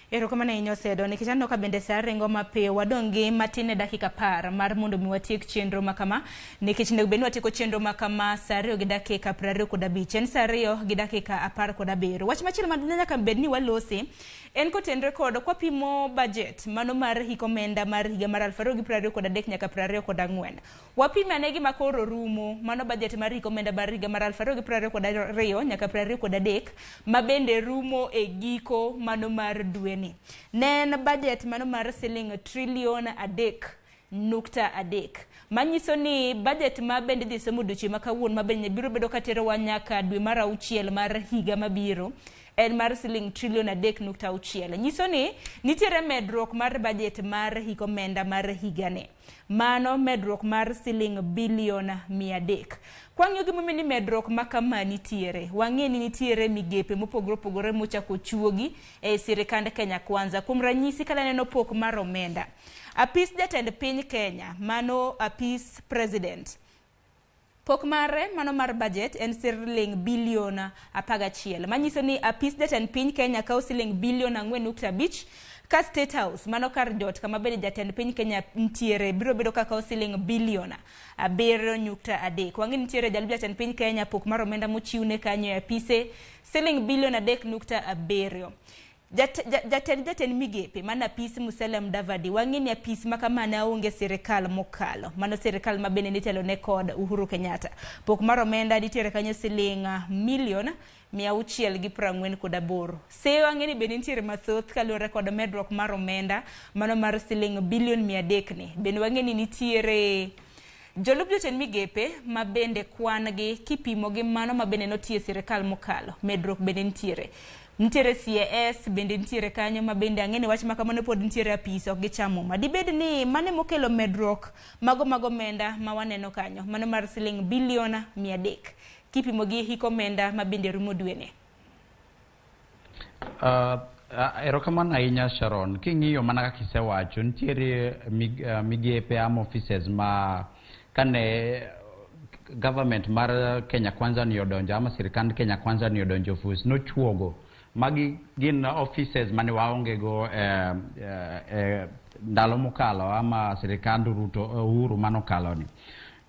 Erokamano ahinya Osedo nikech aneno ka bende saa ringo mapiyo wadong' gi matin e dakika 10 mar mondo mi watiek chenro makama nikech nego bed ni watieko chenro makama saa 2 gi dakika 25 en saa 2 gi dakika 17. Wach machielo ma nyaka bed ni walosi en kotenre kod kwapimo budget mano mar hikomenda mar higa mar 2023 nyaka 2024 wapime ane gima koro rumo mano budget mar hikomenda mar higa mar 2022 nyaka 2023 ma bende rumo e giko mano mar dwe ni. Nen budget mano mar siling $3.3 manyiso ni budget ma bende dhi somo duchi makawuon ma bende biro bedo katero wa nyaka dwe mar 6 mar higa mabiro en mar siling $3.6. Nyiso ni nitiere medruok mar budget mar hikomenda mar higane. Mano medruok mar siling bilion 300. Kwang'yo gimomini medruok makama nitiere. Wang'e ni nitiere migepe mopogore opogore mochako chuogi e sirikand Kenya Kwanza. Kuom ranyisi kala neno pok mar omenda. Apis jatend piny Kenya, mano apis president. Pok mare mano mar budget en siling bilion 11. Manyiso ni apis jatend piny Kenya kawo siling bilion 4.5 ka State House mano kar jot kama bende jatend piny Kenya ntiere biro bedo ka kawo siling bilion 7.3. Wang'e nitiere jalub jatend piny Kenya pok mar omenda mochiwne kanyo e apise siling bilion 3.7. Jatend migepe mana apis Musalia Mudavadi wang'e ni apis makamana onge sirikal mokalo mano sirikal ma bende nitelo ne kod Uhuru Kenyatta. Pok mar omenda nitiere kanyo siling milion 648. Se wang'e ni bende nitiere mathoth kaluwore kod medruok mar omenda mano mar siling bilion 300 ni. Bende wang'e ni nitiere jolub jotend migepe ma bende kwan gi kipimo gi mano ma bende notie sirikal mokalo medruok bende nitiere CAS bende nitiere kanyo ma bende ang'ene wach makamano pod nitiere apis ok gichamo ma dibed ni mane mokelo medruok mago omenda ma waneno kanyo mano mar siling bilion 300 kipimo gi hikomenda ma bende rumo dwe ne. Erokamano ahinya Sharon, king'iyo mana kaka isewacho nitiere migepe ama offices ma kane government mar Kenya Kwanza ni odonjo ama sirikand Kenya Kwanza ni odonjo ofis nochuogo magi gin offices mane waonge go ndalo mokalo ama sirikand Uhuru manokalo ni.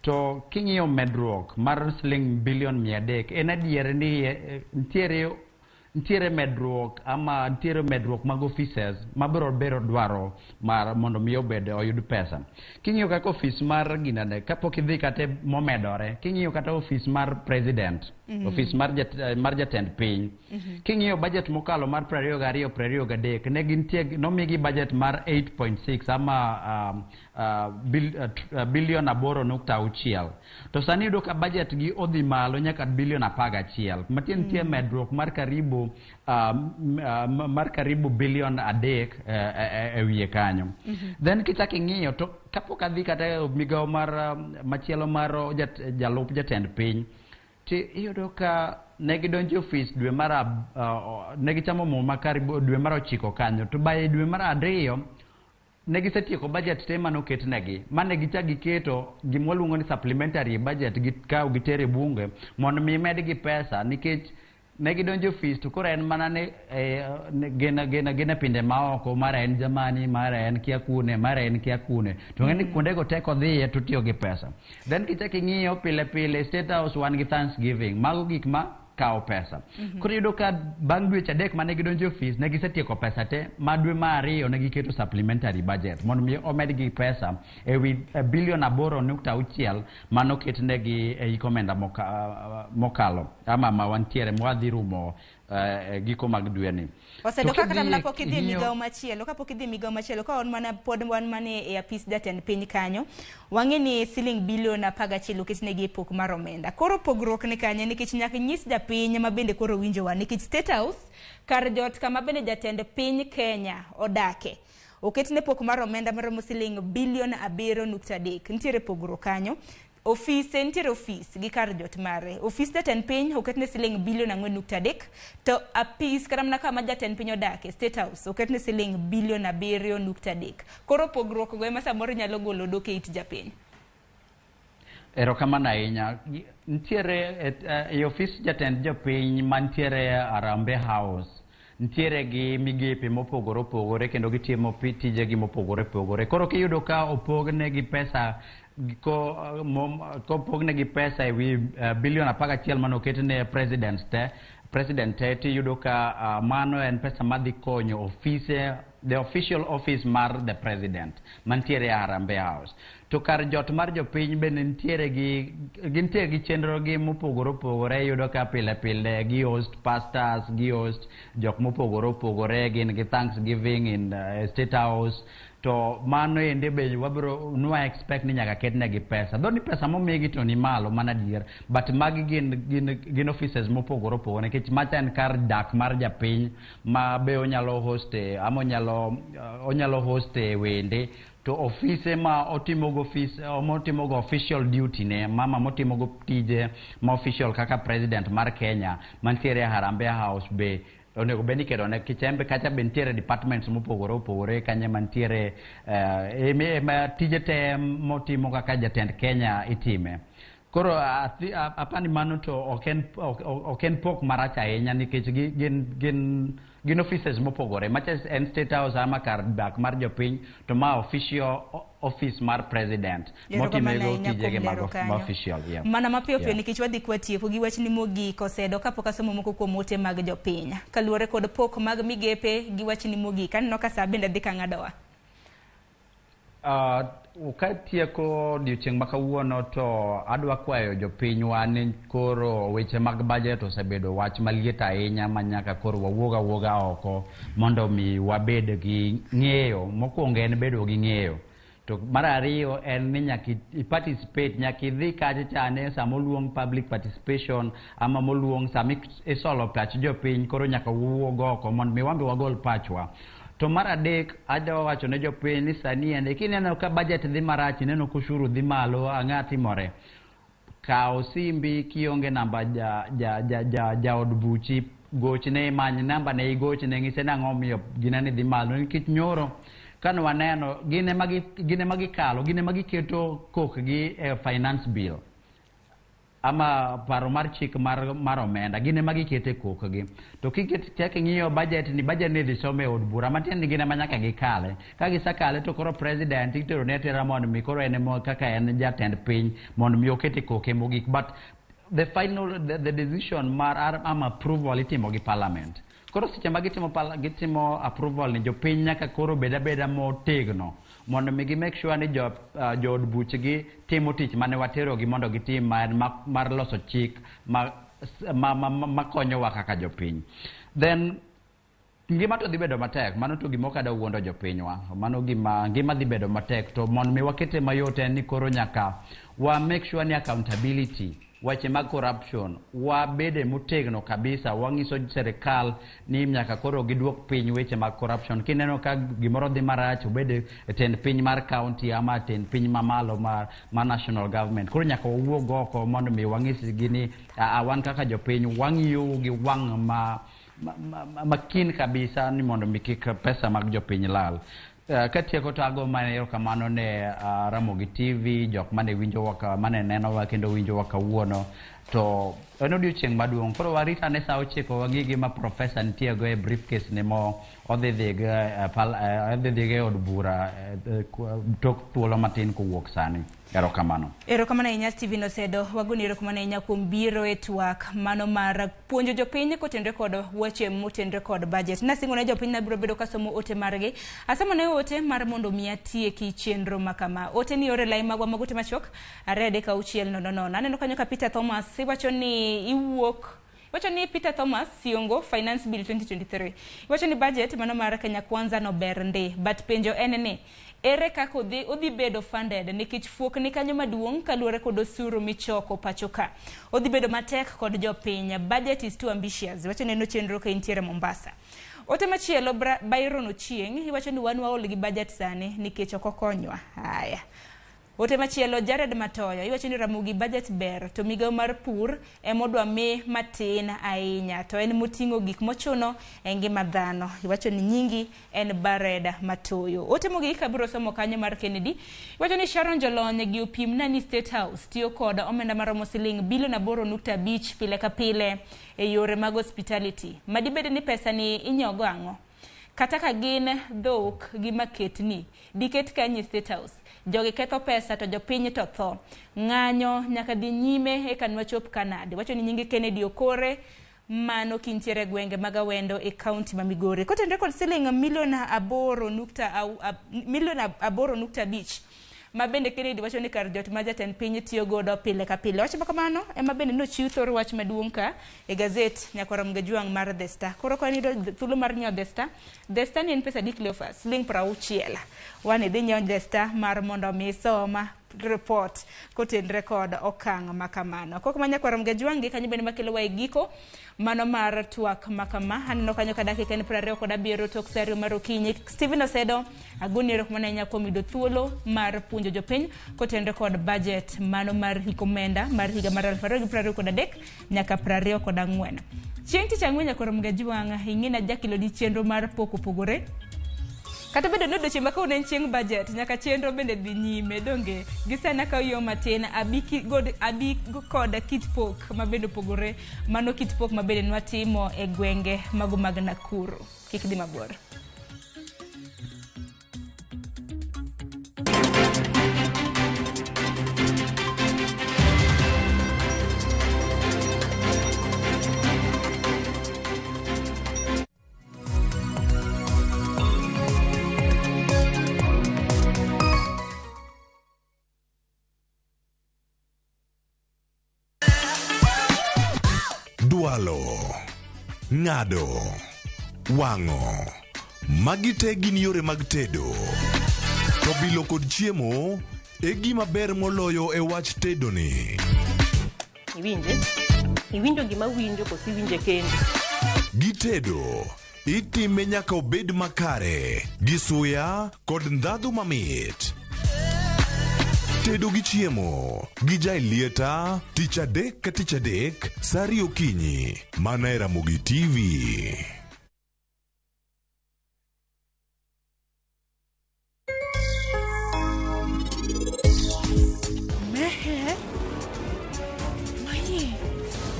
To king'iyo medruok mar siling bilion 300 en adier ni nitiere ntiere medruok ama ntiere medruok mag offices mabiro bero dwaro mar mondo mi obed oyud pesa. King'iyo kaka office mar ginane kapok idhi kata momedore, king'iyo kata office mar president, office mar jatend piny, king'iyo budget mokalo mar 22-23 ne gintie nomigi budget mar 8.6 ama bilion 8.6, to sani yudo ka budget gi odhi malo nyaka bilion 11, matin nitie medruok mar karibu bilion 3 e wiye kanyo. Then kichak ing'iyo to kapok adhi kata migawo mar machielo mar jalup jatend piny, iyudo ka negidonjo office dwe mar negichamo muma karibu dwe mar 9 kanyo, to by dwe mar 2 negisetieko budget te manoket negi, mane gichagi keto gimwaluongo ni supplementary budget gikaw gitere bunge mondo mi medgi pesa, nikech negidonjo office to koro en mana ne gena pinde maoko, mara en Germany, mara en kia kune, mara en kia kune, to ng'eni kuondego teko dhiye to tiyo gi pesa. Then kichak ing'iyo pile pile State House wan gi Thanksgiving, mago gik ma kao pesa. Koro yudo ka bang' dweche 3 mane gidonjo office ne gisetieko pesa te, ma dwe mar 2 ne giketo supplementary budget mondo mi omedgi pesa ewi bilion 8.6 manoket negi ei komenda mokalo ama mawantiere mwadhi rumo giko mag dwe ni. Osedoka kata mnapok idhi migawo machielo, kapok idhi migawo machielo ka on mana pod wan mane e apis jatend piny kanyo, wang'e ni siling bilion 11 oket negi e pok mar omenda. Koro pogruok ni kanye nikech nyaka nyis japiny ma bende koro winjo wan, nikech State House kar jot kama bende jatend piny Kenya odake oket ne pok mar omenda maromo siling bilion 7.3. Nitiere pogruok kanyo. Office nitiere office gi kar jot mare. Office jatend piny oketne siling bilion 4.3, to apis kata mana kama jatend piny odake State House oketne siling bilion 7.3. Koro pogruok go ema samoro nyalo golo dok e it japiny. Erokamano ahinya. Nitiere e office jatend jopiny mantiere Arambe House, nitiere gi migepe mopogore opogore kendo gitimo tijegi mopogore opogore. Koro kiyudo ka opogne gi pesa ko pogne gi pesa ewi bilion 11 manoketne president te tiyudo ka mano en pesa madhi konyo the official office mar the president mantiere Arambe House. To kar jot mar jopiny bende nitiere gi chenro gi mopogore opogore, yudo ka pile pile gi host pastors, gi host jok mopogore opogore, gin gi Thanksgiving in State House. To mano ende be wabro nwa expect ni nyaka ketne gi pesa. Dho ni pesa momigi to ni malo mana dier, but magi gin offices mopogore opogore, nikech macha en kar dak mar japiny ma be onyalo hoste ama onyalo hoste wende. To office ma otimogo official duty ne, mama motimogo tije ma official kaka president mar Kenya mantiere Harambe House be onego beni kedo ne kichembe kacha bentiere departments mopogore opogore kanye mantiere tije te motimo kaka jatend Kenya itime. Koro apani mano to oken pok marach ahinya, nikech gin offices mopogore, macha en State House ama kar dak mar jopiny, to ma official office mar president motimego tijege mag official. Mana mapiyo piyo nikech wadhi kwatieko gi wachni mogik osedo kapok asomo moko kuom ote mag jopiny kaluwore kod pok mag migepe gi wachni mogik. Aneno ka saa bende dhi ka ng'adowa. Katieko odiochieng' makawuono to adwa kwayo jopinywa ni koro weche mag budget osebedo wach maliet ahinya ma nyaka koro wawuoga oko mondo mi wabed gi ng'eyo. Mokwongo en bedo gi ng'eyo, to mar ariyo en ni nyaka participate, nyaka idhi kacha chane sama oluong public participation ama moluong sama isolo pach jopiny, koro nyaka wuog oko mondo mi wambe wagol pachwa. To mar adek adwa wacho ne jopiny ni sani ende kineno ka budget dhi marach, neno ka ushuru dhi malo, ang'a timore. Kaw simbi kionge namba jaod buchi, gochne, many namba ne igochne, ng'ise nang'o miyo ginani dhi malo, nikech nyoro kano waneno gine magikalo, gine magiketo kokgi e finance bill ama paro mar chik mar omenda, gine magikete kokgi. To kiket ng'iyo budget ni dhi some od bura matin, gine manyaka gikale. Ka gisakale to koro president itero ne tera mondo mi koro en kaka en jatend piny mondo mi okete koke mogik. But the final the decision mar approval itimo gi parliament. Koro seche ma gitimo approval ni jopiny nyaka koro beda motegno mondo mi gi make sure ni jood buchgi timo tich mane waterogi mondo gitim mar loso chik ma konyowa kaka jopiny. Then ngima to dhi bedo matek, mano to gima kada wuondo jopinywa, mano ngima dhi bedo matek, to mondo mi wakete mayot en ni koro nyaka wa make sure ni accountability wache mag corruption wabede motegno kabisa, wangiso serikal ni nyaka koro giduok piny weche mag corruption. Kineno ka gimoro dhi marach obede tend piny mar county ama tend piny mamalo mar national government, koro nyaka wawuog oko mondo mi wang'isgi ni wan kaka jopiny wang'iyo gi wang' makin kabisa ni mondo mi kik pesa mag jopiny lal. Katieko to ago manero kamano ne Ramogi TV, jok mane winjo mane neno kendo winjo kawuono, to en odiochieng' maduong'. Koro warita ne sa 9 wang'igi ma profesa nitie go e briefcase ne mo odhi dhige od bura tok thuolo matin kowuok sani. Erokamano. Erokamano ahinya Steven Osedo, wagoni erokamano ahinya kuom biro e twak mano mar puonjo jopiny kotenore kod weche motenore kod budget. Nasingo ne jopiny na biro bedo kasomo ote margi. Asamo ne ote mar mondo mi atieki chenro makama. Ote ni ore lai magwa magote machok arede ka uchiel nono. Aneno kanyo ka Peter Thomas iwacho ni iwuok. Iwacho ni Peter Thomas siongo Finance Bill 2023. Iwacho ni budget mano mar Kenya Kwanza no ber ndi, but penjo en ni ere kaka odhi bedo funded nikech fuok ni kanyo maduong' kaluwore kod osuru michoko pachoka. Odhi bedo matek kod jopiny. Budget is too ambitious. Iwacho ni no chenro ka intiere Mombasa. Ote machielo Byron Ochieng iwacho ni wan waol gi budget sani nikech ok okonywa. Haya. Ote machielo Jared Matoyo iwacho ni Ramogi budget ber to migawo mar pur emodwa mi matin ahinya to en moting'o gik mochuno e ngima dhano. Iwacho ni nyingi en Jared Matoyo. Ote mogik abiro somo kanyo mar Kennedy iwacho ni Sharon Jolonye gi opimna ni State House tiyo kod omenda maromo siling bilion 8.5 pile ka pile e yore mag hospitality. Madibede ni pesa ni inyogo ang'o? Kata ka gin dhok gi maketni diket kanyi State House. Jogi ketho pesa to jopiny to tho. Ng'anyo nyaka dhi nyime e kanwa chop Kanadi. Wacho ni nyingi Kennedy Okore mano kintiere gwenge magawendo e county ma Migori. Kotenore kod siling milion 8.5 mabende Kennedy wacho ni kar jot ma jatend piny tiyo godo pile ka pile. Wacho kamano ema bende no chiw thor wach maduong' ka e gazet nyakora mgejwang' mar The Star. Koro kwa nido thulo mar nyiewo The Star. The Star ni en pesa dikleofa siling 60. Wane dhi nyiewo The Star mar mondo mi soma report kotenore kod okang' makamano. Koko manyakora mgejwang' gi kanyo bende makelo wa e giko mano mar twak makama. Hanno kanyo ka dakika ni 27 tok serio mar okinyi. Steven Osedo agoni erokamano ahinya kuom yudo thuolo mar puonjo jopiny kotenore kod budget mano mar hikomenda mar higa mar 2023 nyaka 2024. Chieng' tich ang'wen nyakora mgejwang' ing'ina jakilo di chenro mar poko pogore. Kata bedo nodo chimba ka unen chieng' budget nyaka chenro bende dhi nyime donge gisana ka yo matin abi kod kit pok mabende pogore mano kit pok mabende nwatimo e gwenge mago mag Nakuru. Kik dhi mabor. Dualo, ng'ado, wang'o, magi te gin yore mag tedo. To bilo kod chiemo e gima ber moloyo e wach tedo ni. Iwinjo gima winjo kosi winje kendo. Gi tedo itime nyaka obed makare gi suya kod ndhadhu mamit. Tedo gi chiemo gi jai lieta tich adek ka tich adek sari okinyi mana e Ramogi TV. Mehe maye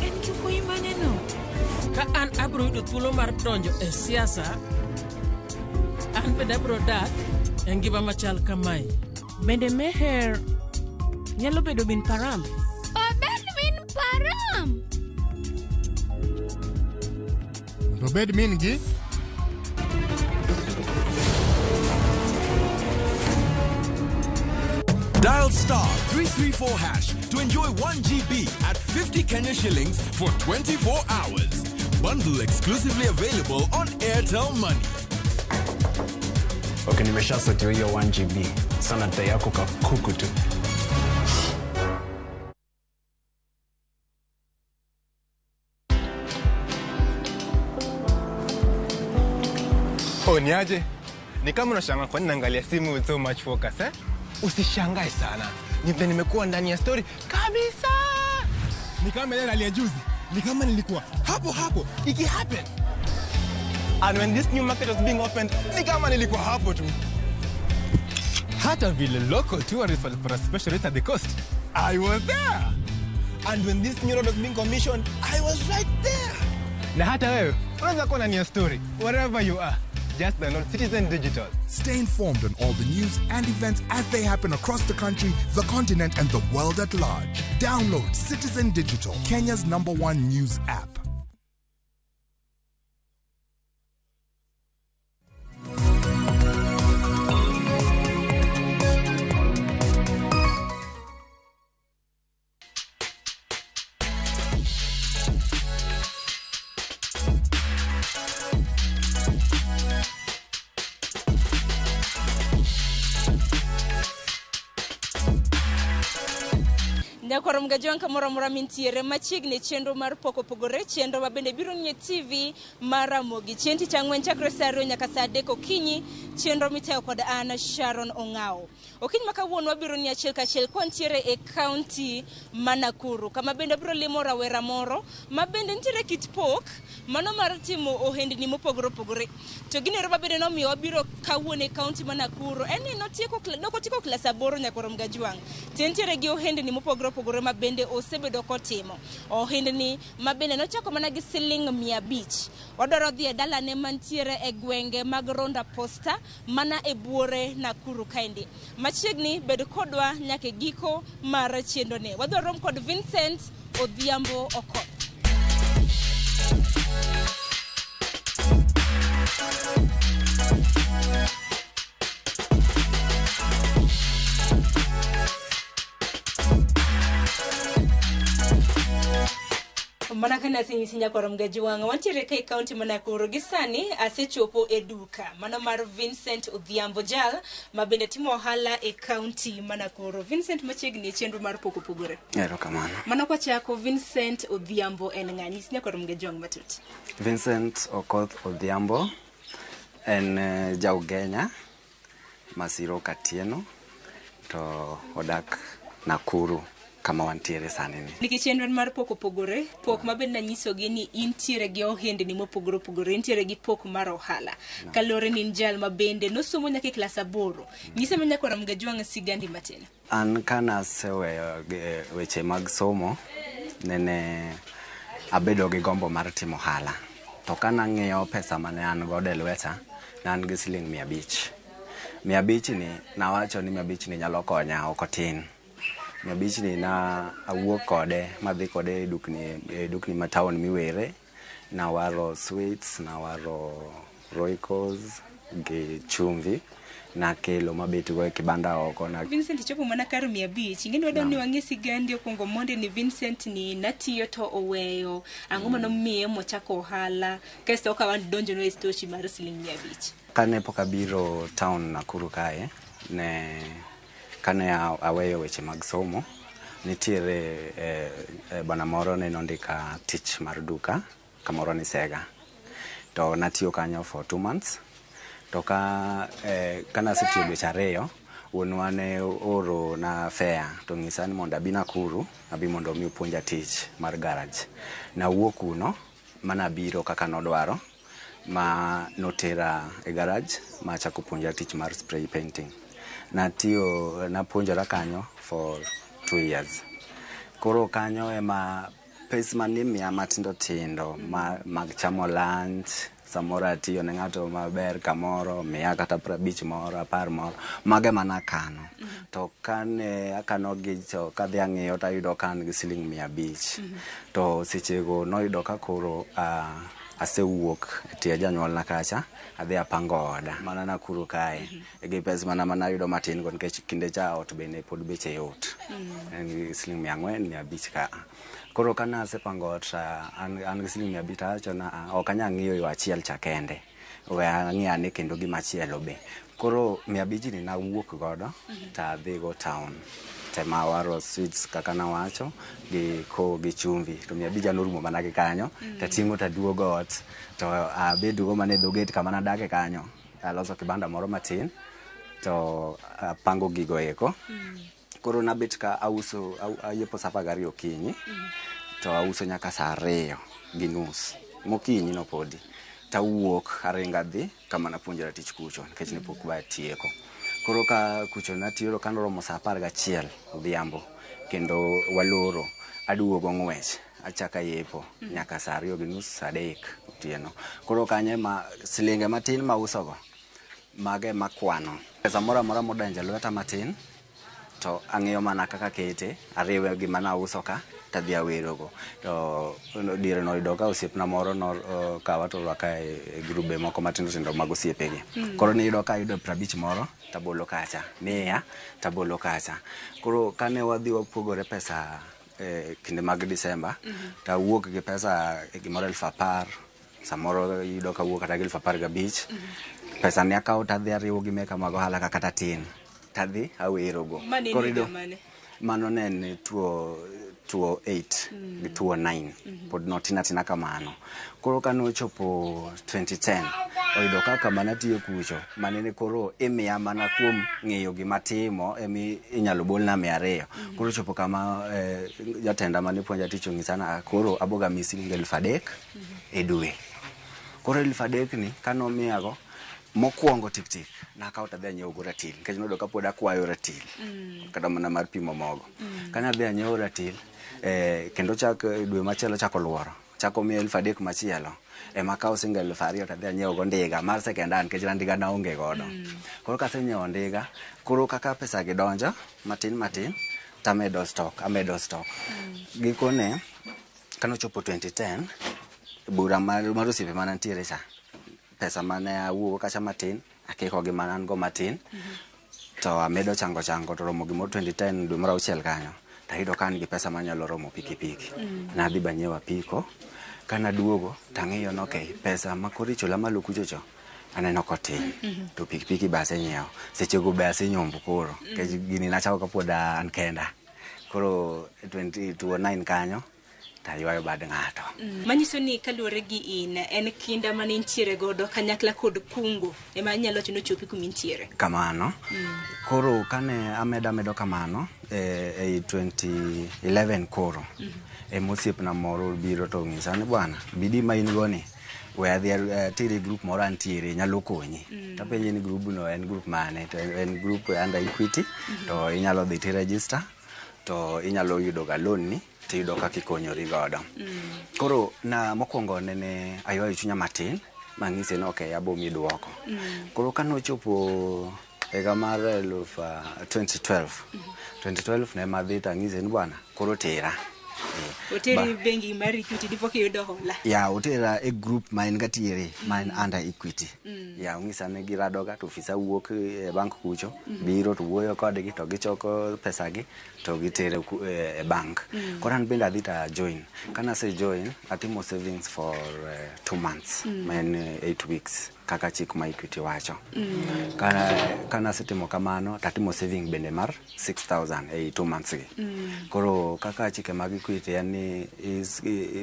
en kikuyi maneno ka an abro yudo thuolo mar donjo e siasa an bende abro dak e ngima machal kamae. Bende Meher nyalo bedo min param? Obed min param. param. Robed mingi. Dial *334# to enjoy 1 GB at 50 Kenya shillings for 24 hours. Bundle exclusively available on Airtel Money. Okay, nimeshasetiwa hiyo 1 GB. Sana data yako kakuku tu. Oh, niaje? Ni kama unashangaa kwa nini naangalia simu with so much focus, eh? Usishangae sana. Nimekuwa ndani ya story kabisa. Ni kama ile hali ya juzi. Ni kama nilikuwa hapo iki happen. And when this new market was being opened, ni kama nilikuwa hapo tu. Hata vile local tourists for a special rate at the coast, I was there. And when this new road was being commissioned, I was right there. Na hata wewe, unaweza kuwa ndani ya story wherever you are. Just download Citizen Digital. Stay informed on all the news and events as they happen across the country, the continent, and the world at large. Download Citizen Digital, Kenya's #1 news app. Nyakoro mgajonka mora mintiere machigne chenro mar poko pogore chenro mabende biro nye TV Ramogi chenti changwen chakre saro nyaka saa 3 okinyi chenro mitayo kod Ana Sharon Ongao okinyi makawuono wabiro nye achiel kachiel kwantiere e county Nakuru kama bende biro limo rawera moro mabende ntiere kit pok mano mar timo ohendni mopogore pogore to ginero mabende nomiyo wabiro kawuono e county Nakuru eni nokotiko klas 8 nyakoro mgajwang tientiere gi ohendni mopogore pogore mabende osebedo kotimo ohendni mabende nochako mana gi siling 500 wadoro dhi e dalane mantiere e gwenge mag Ronda Posta mana e buore Nakuru kaendi machiegni bed kodwa nyaka giko mar chenro ne wadoro kod Vincent Odhiambo Okoth. Manakana sinya kwa mgajiwanga wantiere kai county Nakuru gisani asechopo eduka mano mar Vincent Odhiambo Jal mabende timo ohala e county Nakuru. Vincent machiegni chenro mar poko pogore. Erokamano. Mano kwa chako Vincent Odhiambo en ng'ani sinya kwa mgajiwanga matut. Vincent Okoth Odhiambo en jaugenya Masiro Katieno to odak Nakuru kama wantiere sanini. Nikichenro mar poko pogore, pok mabende nyisogi ni intiere gi ohendni mopogore pogore, intiere gi pok mar ohala. Kalore ni njal mabende nosomo nyaka klas 8. Nyise menya kwa mgajuanga sigandi matena. An kana sewe weche mag somo nene abedo gi gombo mar timo ohala. To kana ng'iyo pesa mane an godo e lweta, nan gi siling 500. 500 ni nawacho ni 500 ni nyalo konya ok tin. 500 ni na awuok kode madhi kode dukni ma town miwere na waro sweets na waro roicos gi chumvi na kelo mabeti go kibanda oko na Vincent chopo mana kar 500 ingeni wado ni wange sigandi okongo monde ni Vincent ni natiyo to oweyo ango mano miye mochako ohala kesto ka wan donjo no stochi mar siling 500 kane poka biro town Nakuru kae ne kane aweyo weche mag somo nitiere bana moro ne nondika tich mar duka kamoro ni Sega to natiyo kanyo for 2 months to kana setiyo dweche 2 wuonwa ne oro na fare to ng'isa ni mondo abi Nakuru abi mondo mi puonja tich mar garage na wuok kuno mana biro kaka nodwaro ma notera e garage ma chako puonja tich mar spray painting na puonjora kanyo for 2 years. Koro kanyo ema pes manimiya matindo tindo mag chamo lunch, samoro atiyo ne ng'ato maber kamoro, miya kata 50 moro, 10 moro, mage mana kano. To kane akano gi to kadhi ang'iyo tayudo kan gi siling 500. To sechego noyudo ka koro asewuok tie janyuolna kacha, adhi apango oda mana Nakuru kae. Gi pesa mana yudo matin go nikech kinde cha ot bende pod beche yot. En gi siling 400, 500 ka. Koro kana asepango ot an gi siling 500 acho na ok anyal ng'iyo yo achiel cha kende. We ang'iyane kendo gimachielo be. Koro 500 ni nawuok godo tadhi go town. Tema waro sweets kaka nawacho gi ko gi chumvi. To 500 norumo mana gi kanyo. Tating'o taduogo ot. To abedo mana e dhoget kama nadake kanyo. Aloso kibanda moro matin. To apango gigo eko. Koro nabet ka auso ayepo saa 12 okinyi. To auso nyaka saa 2:30 mokinyi no podi. Tawuok aringa dhi kama napuonjra tich kucho nikech ne pok batieko. Koro ka kucho natiyo ka noromo saa 11 odhiambo kendo waloro aduogo ng'wech achaka yepo nyaka saa 2:30 saa 3 otieno. Koro kanye ma silinge matin mauso go mage makwano. Pesa moro amora modonjo lweta matin to ang'iyo mana kaka kete ariwe gi mana uso ka tadhi awerogo. To diere no yudo ka osiepna moro no kawa to rwaka e grube moko matindo tindo mag osiepegi. Koro ni yudo ka yudo 50 moro tabolo kacha, 100 tabolo kacha. Koro kane wadhi wapogore pesa kinde mag Disemba tawuok gi pesa gimoro 10,000, samoro yudo ka wuok kata gi 15,000. Pesa ni akawo tadhi ariwo gi meka mag ohala kata tin tadhi awerogo. Koro mano ne tuo 8 gi tuo 9 pod notina tina kamano. Koro kanochopo 2010 oyudo kaka mana tiyo kucho manene koro imiya mana kuom ng'eyo gimatimo inyalo bolna 200. Koro chopo kama jatenda mane puonja tich ong'isa na koro aboga mi siling 3,000 e dwe. Koro 3,000 ni kanomiyago mokwongo tik nakawo tadhi anyiewo go ratil nikech nodo ka pod akwayo ratil kata mana mar pimo mogo. Kanya dhi anyiewo ratil kendo chak dwe machielo chako luoro chako miyo 3,000 machielo ema kawo siling 2,000 tadhi anyiewo go ndiga mar second hand nikech ndiga naonge godo. Koro kasenyiewo ndiga koro kaka pesa gi donjo matin tamedo stock gikone kanochopo 2010 bura mar osiepe mana ntiere cha pesa mane awuogo kacha matin akiko gi mana go matin to amedo chango to romo gimoro 2010 dwe mar 6 kanyo tayudo kan gi pesa manyalo romo pikipiki. Nadhi banyiewo apiko kana duogo tang'iyo no okay pesa makoricho la malo kuchocho aneno kotin to pikipiki ba asenyiewo sechego be asenyombo koro kech gini nachako kapod an kenda. Koro 2009 kanyo taywayo bad ng'ato. Manyiso ni kaluwore gi in en kinda mane ntiere godo kanyakla kod kungo ema nyalo chino chopi kumintiere kamano. Koro kane amedo kamano e 2011 koro mosiepna moro biro to ng'isa ni bwana bidi ma in goni we adhi tiri group moro antiere nyalo konyi. Tapenje ni group no en group mane to en group under Equity to inyalo dhi ti register to inyalo yudo ga loan ni tiyudo kaka ikonyori godo. Koro na mokwongo nene aywayo chunya matin mang'ise no okay abo mi duoko. Koro kanochopo ega mar 2012 ne madhi tang'ise ni bwana koro tera Hoteli bengi mar Equity dipo kiyudo hola. Ya otera e group ma en gatiere ma en under Equity. Ya ong'isa ne giradoga to ofisa wuok e bank kucho biro to wuoyo kodgi to gichoko pesa gi to gitere e bank. Koro an bende adhi ta join. Kana se join atimo savings for 2 months ma en 8 weeks kaka chik ma Equity wacho. Kana setimo kamano tatimo saving bende mar 6,000 e 2 months gi. Koro kaka chike mag Equity en ni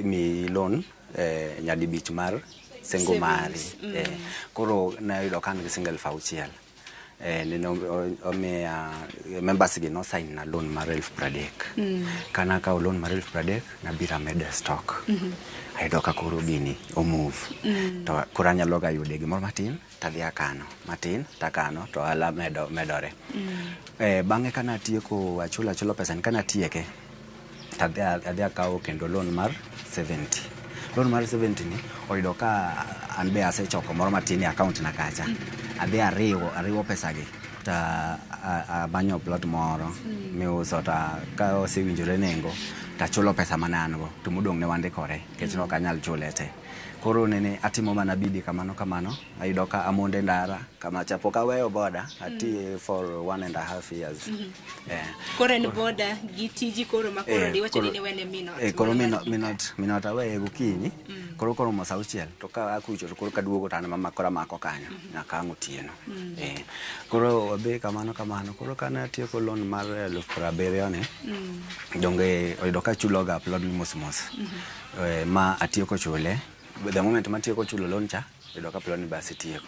mi loan nyadibich mar sengo mari. Koro na yudo kan gi single 6,000. Nino omiya members gi no sign na loan mar 30,000. Kana ka loan mar 30,000 na bira med stock. Ayudo ka koro gini o move. To koro anyalo ga yude gimoro matin tadhi akano matin takano to ala medore. Bang'e kana tieko achula pesa ni kana tieke tadhi akawo kendo loan mar 70. loan mar 70 ni oyudo ka an be asechoko moro matin e account na kacha adhi ariwo pesa gi ta amanyo plot moro miuso ta ka osewinjore nengo ta chulo pesa manango to mudong ne wandikore kech no kanyal chule te koro nene atimo mana bidi kamano ayudo ka amonde ndara kama chapo ka weyo boda ati for 1.5 years koro en boda gi tiji koro makoro diwacho ni wene koro minot awe gokinyi koro mo sauchiel to ka akucho to koro kaduogo tane mako kanyo nyaka ngotieno koro wabe kamano koro kana atieko loan mar 70,000 ne donge oyudo ka chulo ga upload ni mos ma atieko chule the moment ma atieko chulo loan cha oyudo ka upload ni basi tieko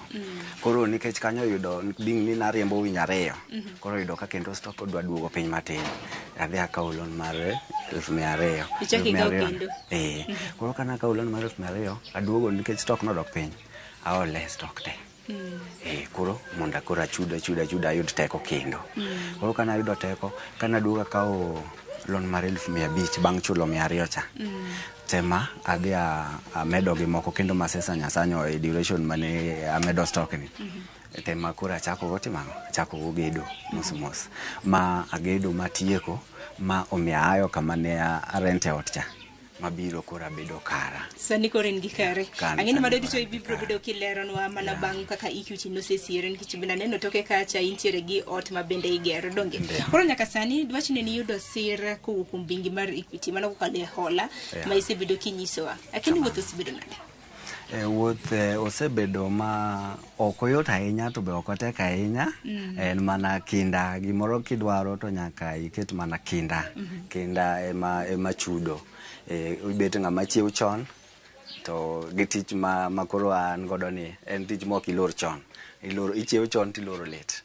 koro nikech kanyo oyudo bing ni nariembo winya reyo koro oyudo ka kendo stock odwa duogo piny matin adhi akawo loan mar 200,000 koro kana akawo loan mar 200,000 aduogo nikech stock nodok piny aole stock te koro monda koro achuda ayud teko kendo koro kana ayudo teko kana duogo akawo loan mar 500,000 bang' chulo 200 cha tema adhi amedo gi moko kendo masesa nyasanyo e duration mane amedo stock ni tema koro achako go gedo mos ma agedo matieko ma omiya ayo kama ne arente ot cha mabiro kora bedo kara sani koro en gi kare ang'eni madodi to ibiro bedo kileronwa mana bang' kaka Equity nosesiere nikech bende neno toke kacha intiere gi ot ma bende igero donge koro nyaka sani dwach ne niyudo sir kowuok kuom bengi mar Equity mana kokalo e hola ma isebedo kinyisowa lakini wuoth osebedo nade wuoth osebedo ma ok oyot ahinya to be ok otek ahinya en mana kinda gimoro kidwaro to nyaka iket mana kinda ema chudo ibet ng'ama chiew chon to gi tich ma koro an godo ni en tich mok ilor chon ichiew chon tiloro lit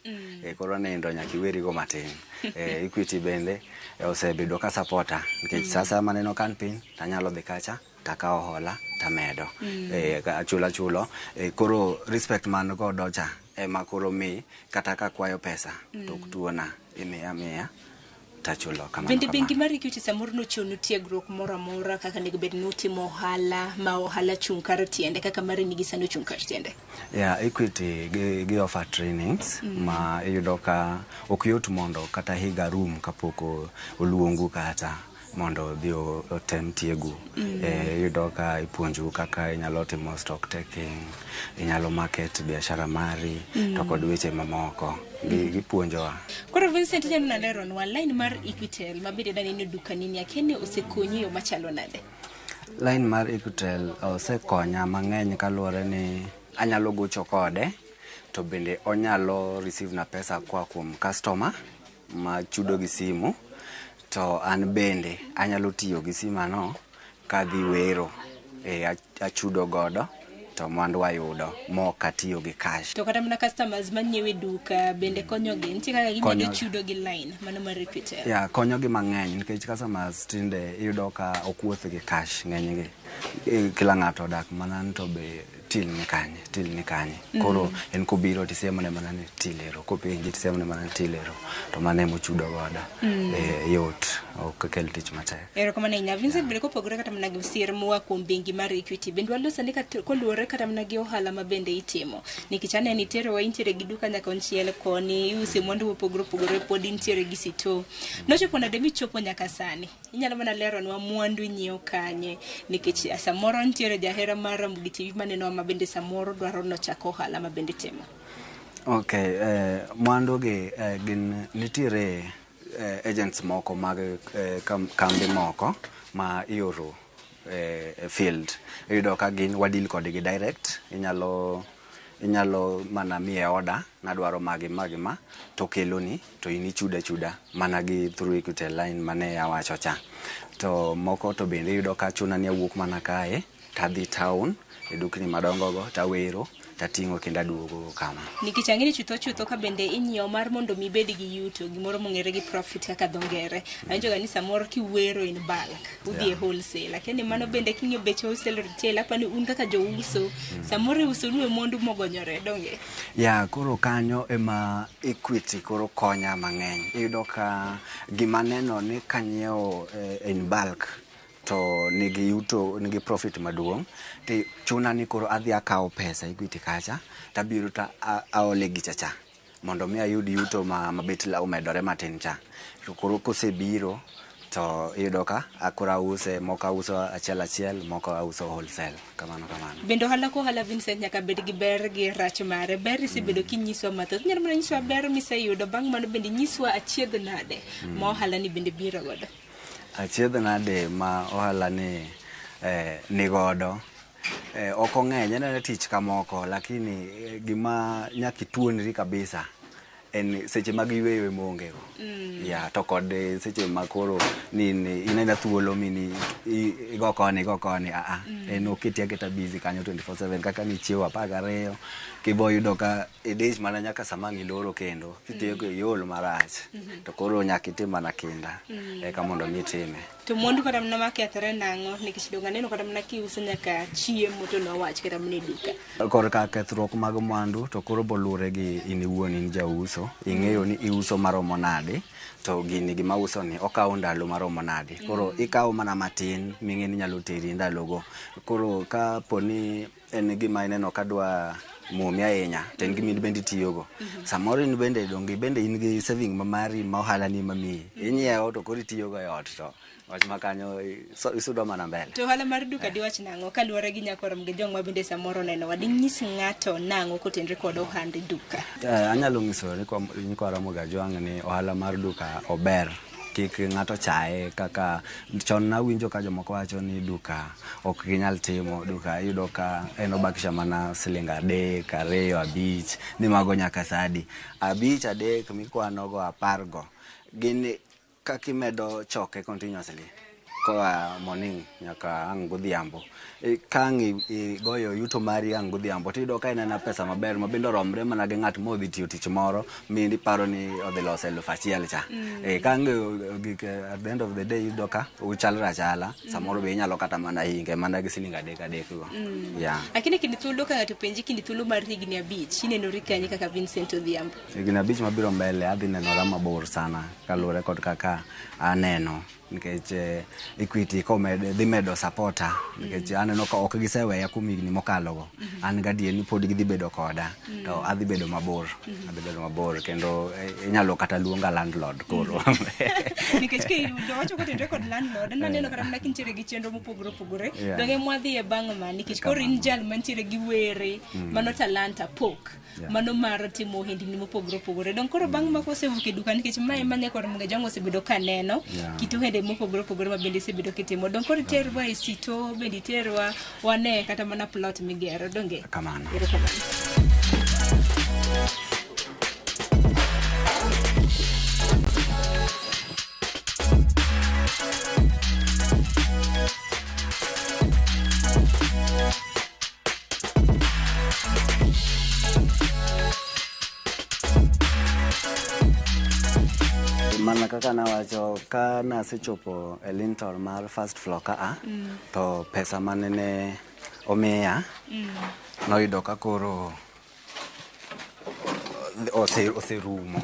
koro nindo nyaka iwerigo matin Equity bende osebedo ka supporta nikech sasa maneno kan piny tanyalo dhi kacha takawo hola tamedo chulo koro respect man godo cha ema koro mi kata ka kwayo pesa tok tuona imiya tachulo kamano bende bengi mar Equity samoro nochonu tiegruok moro amora kaka nego bed nutimo ohala ma ohala chung kar tiende kaka mari nigi sano chung kar tiende Equity gi offer trainings ma iyudo ka ok yot mondo kata higa room kapok oluongu kata mondo dhi otem tiegu iyudo ka ipuonju kaka inyalo timo stock taking inyalo market biashara mari to kod weche mamoko gipuonjowa koro Vincent janu naleronwa line mar Equitel mabende dani ni duka nini akene osekonyi yo machalo nade line mar Equitel osekonya mang'eny kaluwore ni anyalo gocho kode to bende onyalo receive na pesa kwa kuom customer ma chudo gi simu to an bende anyalo tiyo gi simano kadhi wero achudo godo to mwandu ayudo mok atiyo gi cash to kata mana customers manyiewe duka bende konyogi nitie kaka gimedo chudo gi line mano mar Equitel konyogi mang'eny nikech customers tinde iyudo ka ok wuoth gi cash ng'enygi kila ng'ato odak mana to be til ni kanye koro en kobiro tisemone mana ni tilero kopenji tisemone mana ni tilero to mana mochudo godo yot ok kel tich matek erokamano nya Vincent bende kopogore kata mana gi sir moa kuom bengi mar Equity bende walosa ni koluore kata mana gi ohala ma bende itimo nikech aneno itero wa intiere gi duka nyaka onchiel koni use mwandu opogore pod intiere gi sito nochopo nade michopo nyaka sani inyalo mana leronwa mwandu nyiew kanye nikech samoro intiere jahera mar Ramogi TV maneno ma bende samoro dwaro nochako ohala ma bende timo mwandu gi gin nitiere agents moko mag kambi moko ma ioro field iyudo ka gin wadil kodgi direct inyalo mana miye order nadwaro magi ma to keloni to ini chuda mana gi through Equity line mane awacho cha to moko to bende iyudo ka chuna ni awuok mana kae tadhi town e dukni madongo go tawero tatingo kendo aduogo kama nikech ang'eni chutho ka bende inyiew mar mondo mi bed gi yuto gimoro mong'ere gi profit kaka dongere anjoga ni samoro kiwero in bulk udhi e wholesale lakini mano bende king'io beche wholesale retail apani un kaka jouso samoro uso nuwe mwandu mogonyore donge koro kanyo ema Equity koro konya mang'eny iyudo ka gima neno ni kanyiewo in bulk to nigi profit maduong', ti chuna ni koro adhi akawo pesa Equity kacha tabiro ta aole gichacha mondo mi ayud yuto mabet omedore matin cha. To koro kosebiro to iyudo ka akora use moko auso achiel moko auso wholesale kamano. Bendo hala ko hala Vincent nyaka bed gi ber gi rach mare. Ber isebedo kinyiso mathoth. Nyalo mana nyiswa ber miseyudo bang' mano bende nyiswa achiedh nade ma ohala ni bende biro godo. Achiedh nade ma ohala ni nigodo. Ok ong'eny, en tich kamoko, lakini gima nyaki tuonri kabisa en seche mag yweyo mongego. Ya to kod seche makoro inenda thuolo mini igo koni en oketi aketa busy kanyo 24/7 kaka ni chiewa 12 kibo yudo ka edich mana nyaka sama ngiloro kendo kitiyo ko yol marach to koro nyaka itim mana kinda eka mondo mitime. To mwandu kata mna makethre nang'o nikech donga neno kata mna kiuso nyaka chiemo to nowach kata mna duka. Kor ka kethruok mag mwandu to koro bolure gi iniwuon in jauso, ing'eyo ni iuso maromo nade to gini gima uso ni okawo ndalo maromo nade. Koro ikawo mana matin ming'e ni nyalo teri ndalogo. Koro ka poni en gima ineno kadwa mumi ahinya to en gima bende itiyogo. Samoro in bende dongi bende in gi saving mamari ma ohala ni mami inyiewo to koro itiyogo e ot to wach makanyo isudo mana mbele. To ohala mar duka diwach nang'o kaluwore gi nyakorom gi jong'ma bende samoro neno wadi nyis ng'ato nang'o kotenre kod ohand duka. Anyalo nyiso ni kwa Ramogi Jwang' ni ohala mar duka ober. Kik ng'ato chaye kaka chon nawinjo ka jomoko wacho ni duka ok ginyal timo duka, iyudo ka en obakisha mana siling 3, 2, 5 ni mago nyaka sadi 5, 3 mikwanogo 10 go gini kakimedo choke continuously koa morning nyaka ang' godhiambo kang' igoyo yuto mari ang' godhiambo tiyudo ka inena pesa maber mabende romre mana gi ng'at modhi tiyo tich moro mindi paro ni odhi loso 1,000 cha. Kang' at the end of the day yudo ka uchalre achala samoro be inyalo kata mana hinge mana gi siling 3 go. Lakini kindi thuolo ka ng'ato penji kindi thuolo mar higni 5 inenori kanyi kaka Vincent Odhiambo. Higni 5 mabiro mbele adhi nenora mabor sana kaluwore kod kaka aneno nikech Equity dhi medo supporter nikech aneno ka ok giseweya kuom higni mokalogo. An gadier ni pod gidhi bedo koda to adhi bedo mabor kendo inyalo kata luonga landlord koro. Nikech kiyudo wacho kotenre kod landlord naneno kata mna kintiere gi chenro mopogore donge mwadhi e bang' ma nikech koro in jal mantiere gi were mano talanta pok mano mar timo ohendni mopogore dong koro bang' ma kosewuok e duka nikech mae mane Ramogi Jwang' osebedo kaneno kit ohende mopogore ma bende isebedo kitimo dong koro terwa e sito bende terwa wane kata mana plot migero donge kamano. Mana kaka nawacho ka nasechopo e lintel mar first floor ka to pesa manene omiya noyudo ka koro oserumo.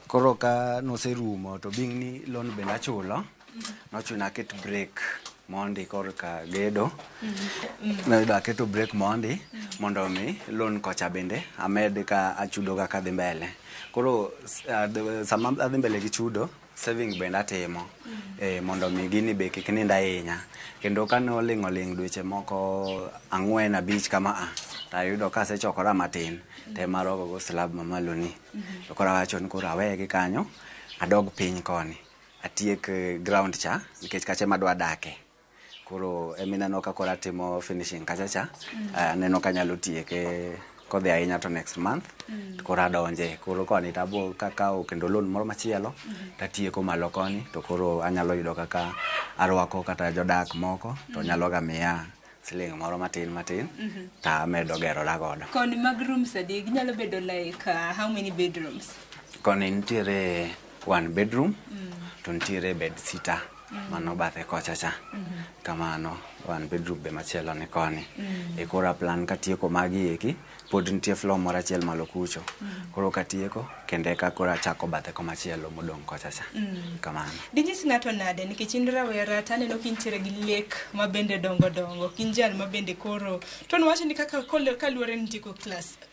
Koro ka noserumo to bing ni loan bende achulo nochuna aket break mondi korka gedo noyudo aketo break mondi mondo mi loan kocha bende amed ka achudo ga kadhi mbele. Koro sama adhi mbele gi chudo saving bende atimo mondo mi gini be kik nind ahinya kendo kane oling' dweche moko 4, 5 kama tayudo ka asechokora matin te marogo go slab mamalo ni to koro awacho ni koro aweye gi kanyo adog piny koni atiek ground cha nikech kache madwa dake. Koro emineno ka koro atimo finishing kacha neno kanyalo tieke kodhi ahinya to next month koro adonje koro koni tabo kakao kendo loan moro machielo tatieko malo koni to koro anyalo yudo kaka arwako kata jodak moko to nyalo gamiya siling moro matin ta medo gero lagodo. Koni mag rooms adi ginyalo bedo like how many bedrooms? Koni nitiere 1 bedroom to nitiere bed sitter mano bathe kocha cha kamano one bedroom be machielo ni koni kora plan katieko magi eki pod nitie floor moro achiel malo kucho koro katieko kende ka kora chako bathe komachielo modong kocha cha kamano. Dinyis ng'ato nade nikech in rawera taneno kintiere gi lek mabende dongo kinjal mabende koro to nwacho ni kaka kaluore nitieko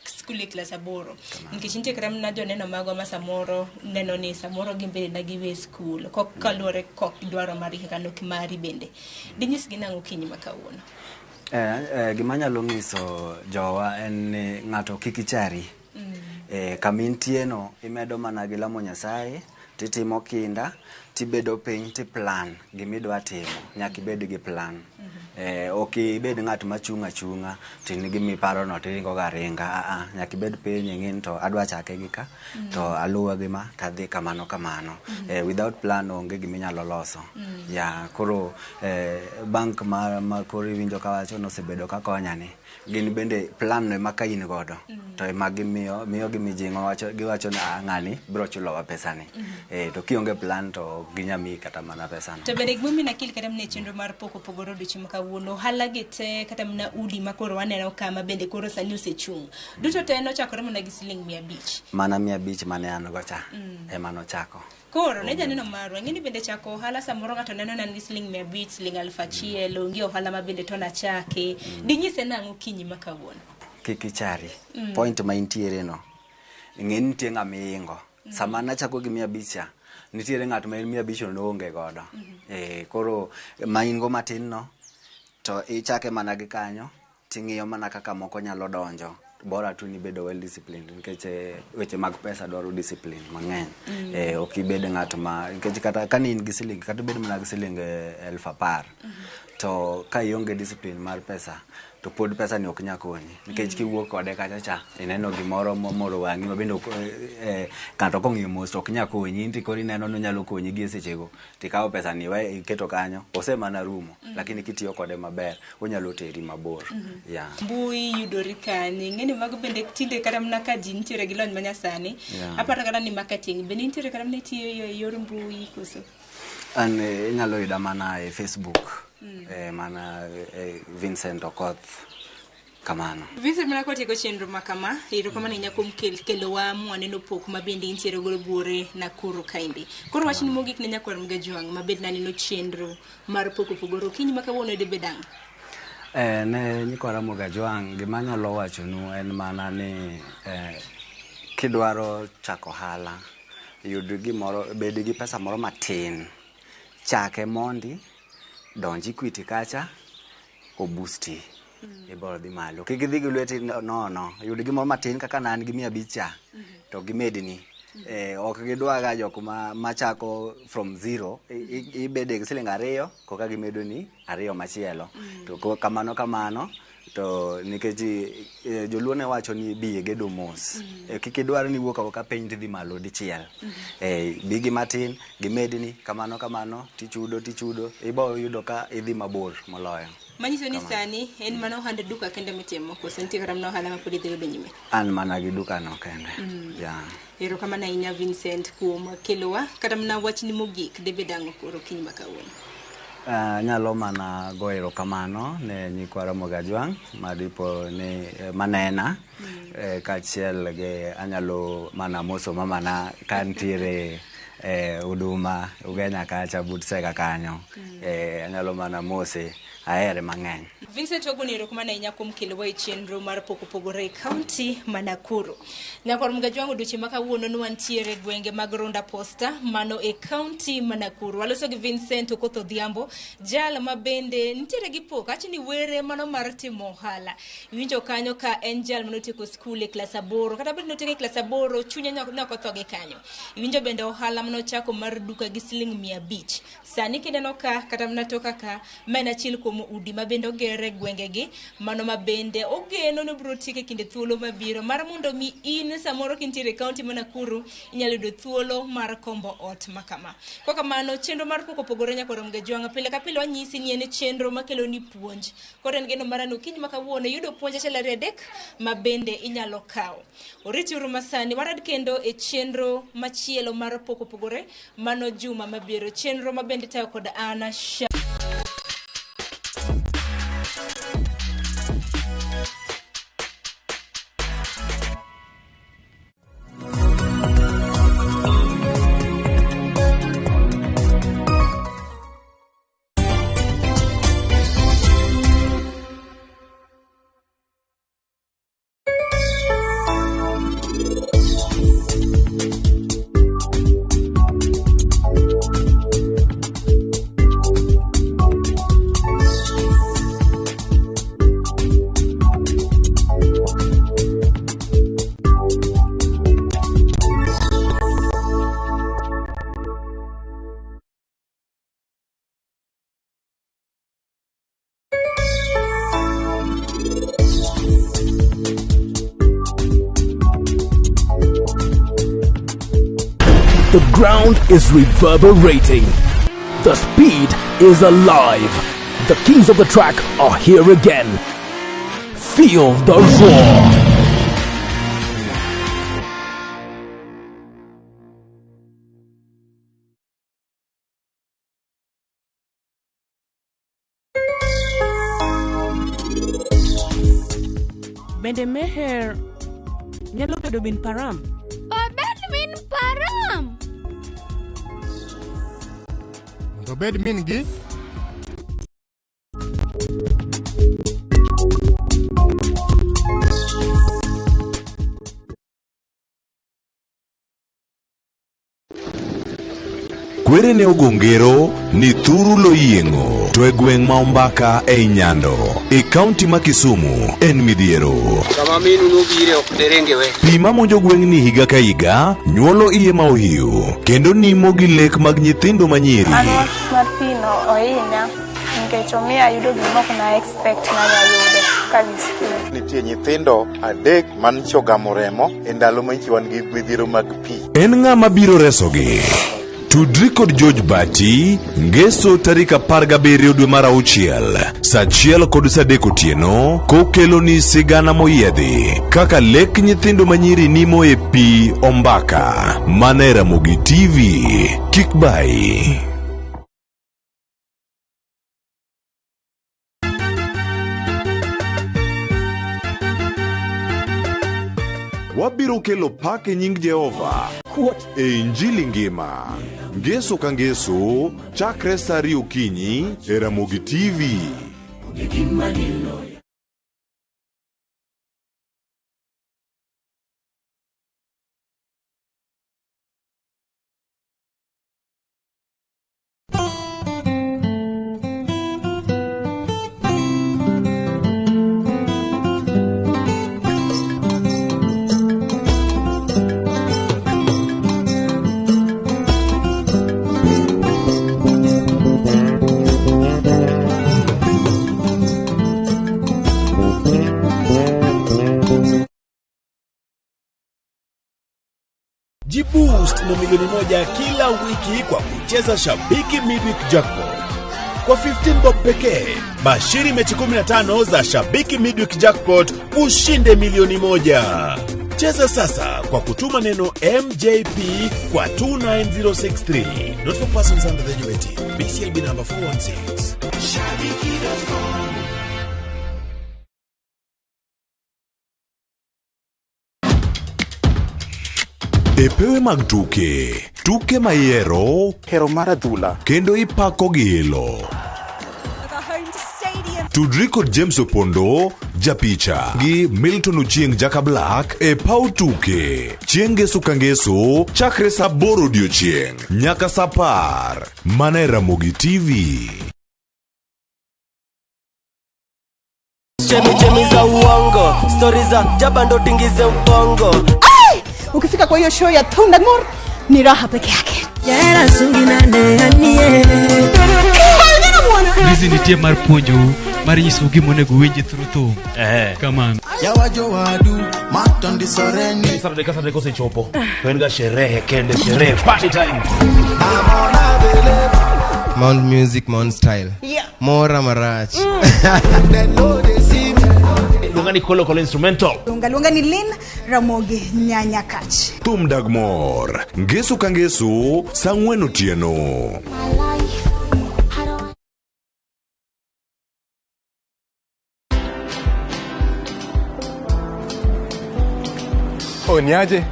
skul e klas 8 nikech nitie kata mna joneno mago ma samoro neno ni samoro gimbele na giwe skul kok kaluore kok dwaro mari kaka nok mari bende dinyis gi nang'o kinyi makawuono. Gima nyalo nyiso jowa en ni ng'ato kik ichari kamintie no imedo mana gi lamo Nyasaye titimo kinda tibedo piny ti plan gimidwa timo nyaka ibed gi plan ok ibed ng'at machunga chunga tin gimiparo no tiringo garinga nyaka ibed piny ing'in to adwa chake gi ka to aluwa gima tadhi kamano without plan onge giminyalo loso koro bank ma koro iwinjo kawacho nosebedo ka konya ni gin bende plan no maka in godo to ema gimiyo gimijingo giwacho na ng'ani biro chulowa pesa ni to kionge plan to ginyami kata mana pesa no. To bende gimi na kil kata mne chenro mar poko pogoro odiochieng' makawuono hala gite kata mna udi makoro waneno kama bende koro sani osechung' duto te nochakore mana gi siling 500 mana 500 mane an go cha ema nochako koro ne janeno marwa ng'ini bende chako ohala samoro ng'ato neno nan gi siling 500 siling 1,000 onge ohala ma bende to nachake dinyise nang'o kinyi makawuono kik ichari point ma intiere no ng'eni nitie ng'amiingo sama nachako gi 500 nitiere ng'at ma 500 no onge godo koro maingo matin no to ichake mana gi kanyo ting'iyo mana kaka moko nyalo donjo bora tu ni bedo well disciplined nikech weche mag pesa dwaro discipline mang'eny ok ibed ng'at ma nikech kata ka in gi siling kata bed mana gi siling 10,000 to ka ionge discipline mar pesa to pod pesa ni ok nyakonyi nikech kiwuok kode kacha cha ineno gimoro momoro wang'i ma bende kanto kong'iyo mos to ok nyakonyi inti kori neno no nyalo konyi gi sechego tikawo pesa ni we iketo kanyo osemana rumo lakini kitiyo kode maber onyalo teri mabor mbui yudori kani ng'eni mago bende tinde kata mna ka ji nitiere gi lony manyasani aparo kata ni marketing bende nitiere kata mna tiyo yor mbui koso an inyalo yuda mana e Facebook mana Vincent Okoth kamano. Vincent mana kotieko chenro makama ero kama ni nyako kelo wa mwaneno pok mabende intiere golo buore na kuro kaindi koro wachni mogik ne nyako mga juang mabed nanino chenro mar poko pogoro kinyi makawuono de bedang ne nyikora moga juang gima nyalo wacho nu en mana ni kidwaro chako hala yud gimoro bed gi pesa moro matin chake mondi donji kwiti kacha obusti iboro dhi malo kik idhi gi lweti no yud gimoro matin kaka nan gi 500 to gimedni ok gidwaga jok machako from zero ibede gi siling 2 koka gimedo ni 2 machielo to kamano to nikech joluo ne wacho ni biye gedo mos kik idwar ni wuok ka piny dhi malo dichiel bigi matin gimedni kamano tichudo ibo yudo ka idhi mabor moloyo manyiso ni sani en mana ohand duka kende mitimo koso nitie kata mana ohala ma pod idhi yudo nyime an mana gi duka no kende ero kama na inya Vincent kuom kelowa kata mana wachni mogik debe dango koro kinyi makawuono nyalo mana goero kamano ne nyikwara moga juang madipo ni manena kachiel ge anyalo mana moso mamana kantiere huduma ugenya kacha butsega kanyo anyalo mana mose aere mang'eny. Vincent Ogunero kuma na inyako mkelewa chenro mar poko pogore county Manakuru. Nyakor mga juango duche makawuono nwantiere gwenge mag Ronda Posta mano e county Manakuru. Waloso gi Vincent Okoth Odhiambo jal mabende nitiere gi pok achini were mano mar timo ohala. Iwinjo kanyo ka en jal manotieko skul e klas 8 kata bende notieko e klas 8 chunya nokothoge kanyo. Iwinjo bende ohala manochako mar duka gi siling 500. Sani kineno ka kata mnatoka ka mena chil udi mabende ogere gwengegi mano mabende ogeno no bro tieke kinde thuolo mabiro mar mondo mi in samoro kintiere county Manakuru inyalo yudo thuolo mar kombo ot makama kwa kamano chenro mar poko pogore nyakoro mga juanga pile ka pile wanyisi ni en chenro makelo ni puonj koro en geno marano kinyi makawuono yudo puonj achiel 3 mabende inyalo kawo oritiuru masani warad kendo e chenro machielo mar poko opogore mano juma mabiro chenro mabende tayo kod Ana Sha. The ground is reverberating. The speed is alive. The kings of the track are here again. Feel the roar. Bende meher nyalo bedo min param. Obed min param. Obed min gi. Kwere ne ogongero ni thuru lo yiengo to e gweng' ma Ombaka e Nyando e kaunti ma Kisumu en midhiero. Kama minu nubire ok derenge we. Pi ma monjo gweng' ni higa ka higa nyuolo iye ma ohiu kendo nimo gi lek mag nyithindo manyiri. Ano mapino oinya ngechomiya yudo gimoko na expect na yudo kabisa. Nitie nyithindo adek man chogamo remo e ndalo ma wan gi midhiero mag pi. En ng'ama biro resogi. Tudri kod George Bati, ngeso tarik 17 dwe mar 6, saa 1 kod saa 3 otieno, kokelo ni sigana moyiedhi, kaka lek nyithindo manyiri nimo e pi Ombaka. Mana Ramogi TV, kik bai. Wabiro kelo pak e nying Jehova e Injili ngima. Ngeso ka ngeso, chakre saa 2 okinyi e Ramogi TV. Jiboost na milioni 1 kila wiki kwa kucheza Shabiki Midweek Jackpot. Kwa 15 bob pekee, bashiri mechi 15 za Shabiki Midweek Jackpot ushinde milioni 1. Cheza sasa kwa kutuma neno MJP kwa 29063. Not for persons under the age of 18. BCLB number 416. Shabiki.com. Epewe mag tuke mayero, hero maradhula, kendo ipako gilo. Tudri kod James Opondo, japicha, gi Milton Uchieng Jaka Black, e pau tuke. Chieng ngeso ka ngeso, chakre saa 8 odiochieng, nyaka saa 10, mana Ramogi TV. Chemi za uongo, stories za jabando tingize ubongo. Ukifika kwa hiyo show ya Thunder More ni raha peke yake. Yera sungina neanie. Hizi ni tie mar puonjo mar nyiso gimo nego winji through. Come ya wajo wadu matondi soreni. Saturday kose chopo. Tuenga sherehe kende sherehe party time. Mount Music, Mount Style. Yeah. Mora Marach. They know they see me. Lungani Kolo instrumental. Lunga ni Lin Ramogi nyanya kach. Thum Dagmor, Ngesu Kangesu, Sangwen Otieno. Niaje?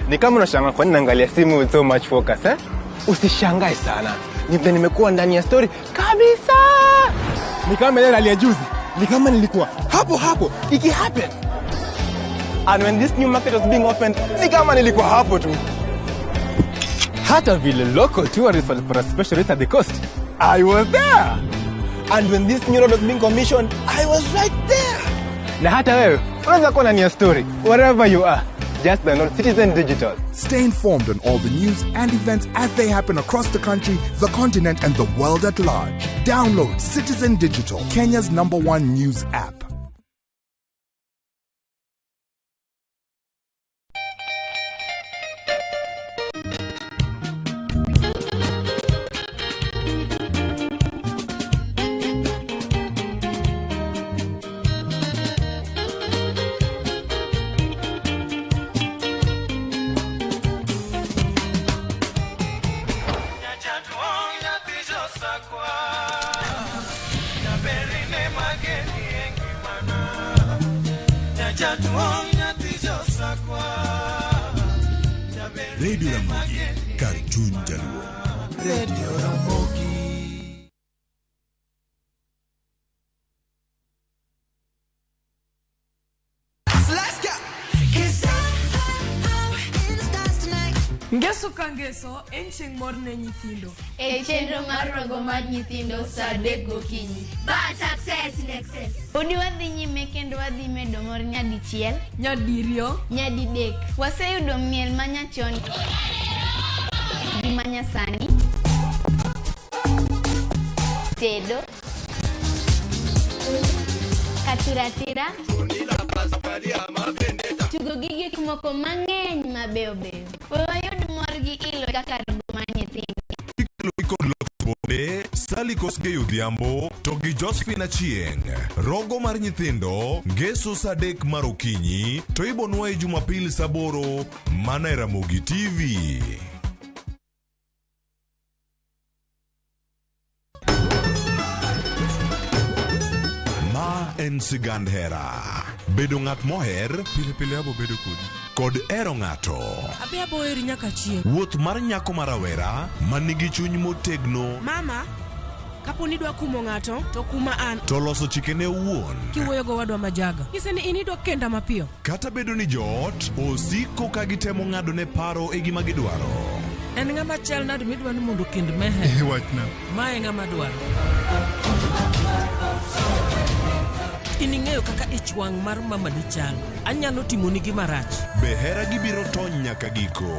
Ni kama unashangaa kwa nini naangalia simu with so much focus Usishangae sana. Nimekuwa ndani ya story kabisa. Ni kama ile hali ya juzi. Ni kama nilikuwa hapo. Iki happen. And when this new market was being opened, ni kama nilikuwa hapo tu. Hata vile local tourists for a special rate at the coast, I was there. And when this new road was being commissioned, I was right there. Na hata wewe, unaweza kuwa ndani ya story wherever you are. Just download Citizen Digital. Stay informed on all the news and events as they happen across the country, the continent, and the world at large. Download Citizen Digital, Kenya's #1 news app. Radio Ramogi, Cartoon Jaluo. Radio Ramogi. Ngeso kangeso enching morne nyithindo. Chenro mar rogo mar nyithindo saa 3 gokinyi. But success in excess. Udi wadhi nyime kendo wadhi medo mor nyadichiel, nyadiriyo, nyadidek. Waseyudo miel manyachon gi manyasani. Tedo, katiratira, tugo gi gik moko mang'eny mabeyo beyo. Wayud mor gi ilo kaka rogo mar nyithindo. Sali Kosge Yudhiambo, Togi Josephine Achieng, rogo mar nyithindo, Ngeso saa 3 mar okinyi, to ibonwa e Jumapil saa 8 mana e Ramogi TV. Ma en sigand hera. Bedo ng'at moher, pile abo bedo kod ero ng'ato. Abe abo eri nyaka chieng'. Wuoth mar nyako marawera, manigi chuny motegno. Mama, kapo ni dwa kumo ng'ato, to kuma an. To loso chikene owuon. Kiwuoyo go wadwa majaga. Nyise ni inidwa kenda mapiyo. Kata bedo ni joot, osiko ka gitemo ng'ado ne paro e gima gidwaro. En ng'ama chal nade midwa ni mondo kend mehe? Wachna. Mae ng'ama dwaro. Ining'eyo kaka ich wang' mar mama ni chal. Anyalo timoni gima rach. Be hera gibiro tony nyaka giko.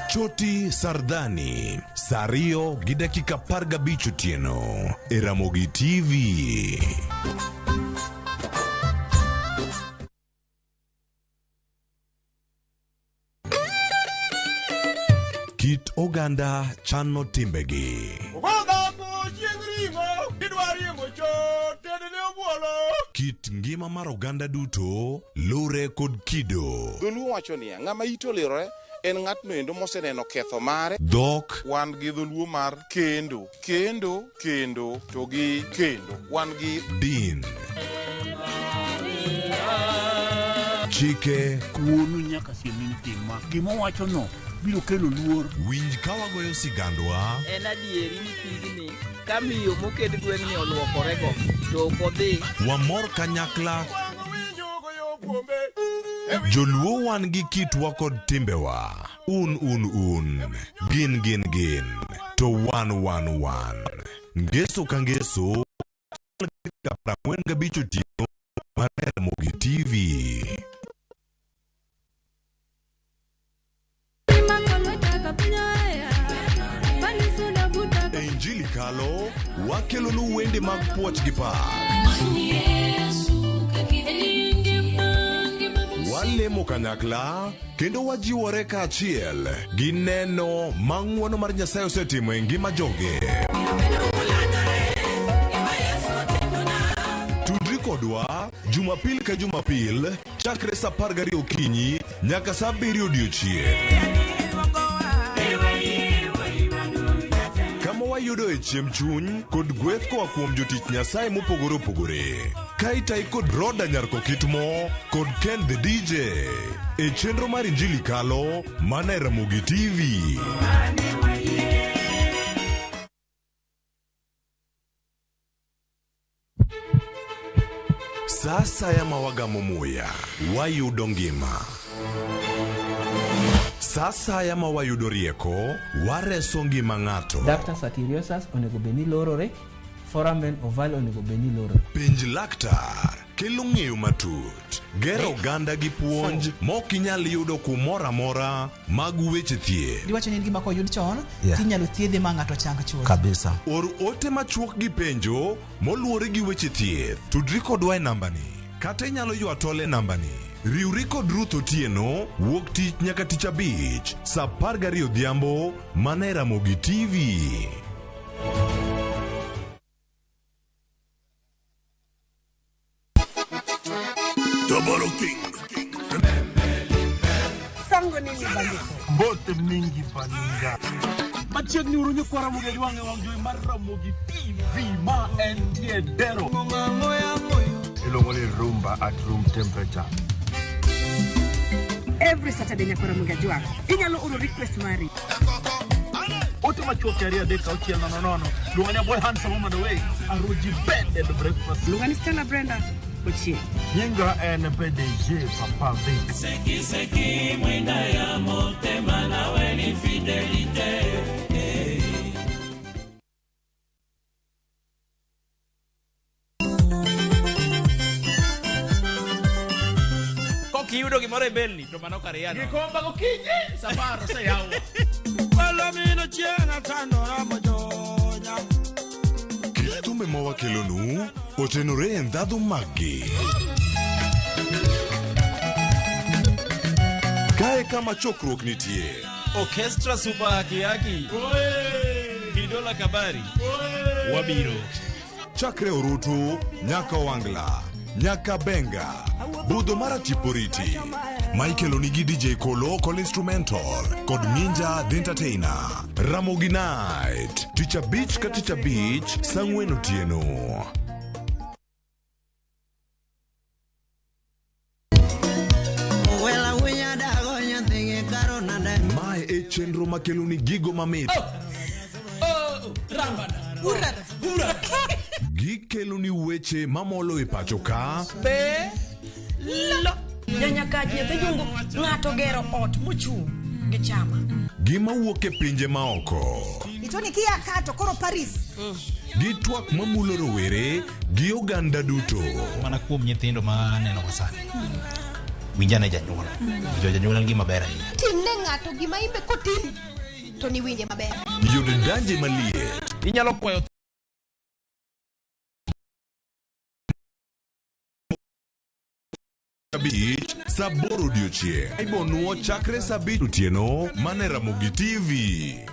Choti Sardani, Sario gi dakika 15 otieno e Ramogi TV. Kit oganda chano timbegi. Kit ngima mar oganda duto lure kod kido. Dholuo wacho niya, ng'ama ito lirore en ng'atno endo moseneno ketho mare. Dhok wan gi dholuo mar kendo to gi kendo wan gi din. Chike kuonu nyaka siemin tima gima wacho no biro kelo luor. Winj ka wagoyo sigandwa. En adieri ni pigni kamiyo moked gweng'ni oluokorego to ok odhi. Wamor kanyakla. Joluo wan gi kitwa kod timbewa. Un. Gin. To wan. Ngeso ka ngeso. Kapra gabicho tio. Ramogi TV. Injili kalo, wakelonu wende mag puoch gi pak. Walemo kanyakla, kendo wajiwore kaachiel gi neno mang'wono mar Nyasaye osetimo e ngima joge. Tudri kodwa Jumapil ka Jumapil chakre sa 12 okinyi nyaka sa 7 odiechieng'. Kama wayudo e chiemb chuny kod gweth koa kuom jotich Nyasaye mopogore opogore. Kaitai kod Roda Nyarko Kitmo kod Ken the DJ e chenro mar Injili Kalo mana Ramogi TV. Sasa ya mawagamo muya wayudo ngima. Sasa ya mawayudo rieko wareso ngima ng'ato. Ductus arteriosus onego beni lorore, foramen ovale onego beni lorore. Pinj laktar kelo ng'eyo matut, gero oganda gi puonj mok inyal yudo kumoro amora mag weche thieth. Diwacho ni gima koyud chon, tinyalo thiedhe ma ng'ato chang chuth. Kabisa. Or ote machuok gi penjo moluwore gi weche thieth. Tudri kodwa e nambani. Kata inyalo ywa tole nambani. Riwri kod Ruth Otieno wuok tich nyaka tich abich sa 12 odhiambo mana Ramogi TV. Double King. Sango nini bandiko? Bote mingi baninga. Machiegni uru nyuko Ramogi Jwange wamjui mar Ramogi TV ma entiedero. Ilongo ni rumba at room temperature. Every Saturday nyako Ramogi Jwange. Inyalo uru request mari. Ote machuok yaria deka ochiel nono. Lunganya boy handsome on the way. Aruji bed breakfast. Lungani Stella Brenda. Ochi. Nyinga en PDG Papa Vic. Seki mwenda ya motema na weni fidelite. Koki yudo gimore belni to mano kariano. Gikomba gokinyi Samaro se yawa. Palomino chiena tandora mojonya. Kitumbe mawakelonu otenore e ndhadhu maggi. Kae kama chokruok nitie. Orchestra super haki. Hidola Kabari. Wabiro. Chakre Orutu, nyaka Wangla, nyaka Benga, Budho mara Tiporiti. Michael Onigi DJ Kolo Call Instrumental kod Ninja the Entertainer. Ramogi Night Teacher Beach ka Teacher Beach Sang'wen otieno. Mae e chenro makeloni gigo mamit. Rambada. Hurra. Gikeloni weche mamolo e pacho ka. Be lo. Nyanya kaji nyathi jungo ng'ato gero ot mochung' gi chama. Gima wuok e pinje maoko. Itoni kia kato koro Paris. Gi twak mamulo rowere gi oganda duto. Mana kuom nyithindo ma neno wasani. Winjane janyuol. Janyuol en gima ber ahinya. Timne ng'ato gima imbe kotim to ni winje maber. Yud danje maliet. Inyalo kwayo Beach Saboro odiochieng'. Ibonuo chakre sa 7 otieno mana Ramogi TV.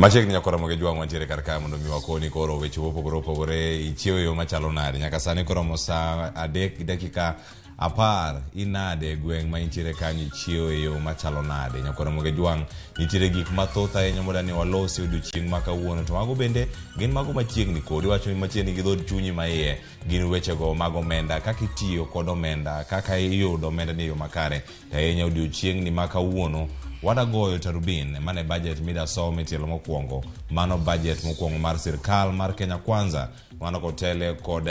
Machiegni nyakora moge jwang' mantiere kar ka mondo mi wakoni koro weche mopogore opogore ichiewo yo machalo nade nyaka sani koro mo saa 3 dakika 10 inade gweng' ma intiere kanyo ichiewo yo machalo nade nyakora moge jwang' nitiere gik mathoth ahinya modani walosi odiochieng' ma kawuono to mago bende gin mago machiegni kodi wacho ni machiegni gi dhod chunyi ma iye gin wechego mag omenda kaka itiyo kod omenda kaka iyudo omenda ni yo makare to ahinya odiochieng'ni ma kawuono wadagoyo tarubin mane budget mida some tielo mokwongo mano budget mokwongo mar sirkal mar Kenya Kwanza mano kotele kod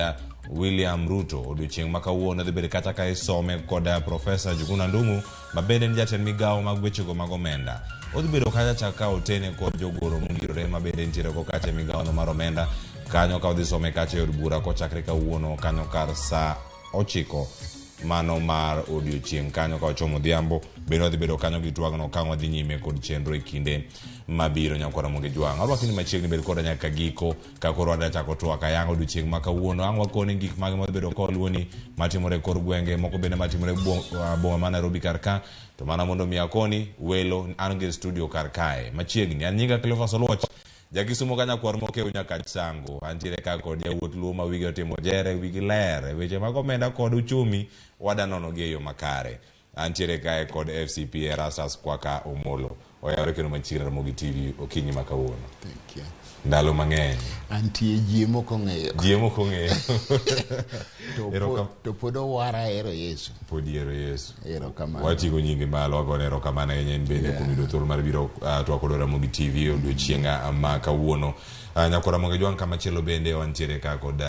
William Ruto odiochieng' ma kawuono dhi bedo kata ka isome kod Profesa Juguna Ndung'u ma bende ni jatend migawo mag wechego mag omenda odhi bedo kacha chaka otene kod jogoro mongirore ma bende nitiere ko kacha migawo no mar omenda kanyo ka odhi some kacha yod bura kochakre kawuono kanyo kar saa 9 mano mar odiochieng' kanyo ka ochomo dhiambo bende odhi bedo kanyo gi twagno ka wadhi nyime kod chenro e kinde mabiro nyakwara moge jwang' arwakni machiegni bed koda nyaka giko ka koro wadachako twak ayanga odiochieng' ma kawuono ang' wakoni gik mage modhi bedo koluoni matimore kor gwenge moko bende matimore boma ma Nairobi kar ka to mana mondo mi akoni welo an gi studio kar kae machiegni an nyinga Cleophas Oluoch Jakisumo kanya kwar moke nyaka chango antiere ka kod yawuot luo ma wigi otimo jere wigi ler weche mag omenda kod uchumi wadanono gi yo makare antiere kae kod FCP Erastus Kwaka Omolo oyawre kendo machiegni Ramogi TV okinyi ma kawuono. Thank you. Ndalo mang'eny antie jiemo kong'eyo to pod owara ero Yesu ero kamano watigo nyingi malo wagone ero kamano en bende kumido thuolo mar biro twakod Ramogi TV odiochieng' ma kawuono nyakora Ramogi jwang' kamachielo bende wantiere ka kod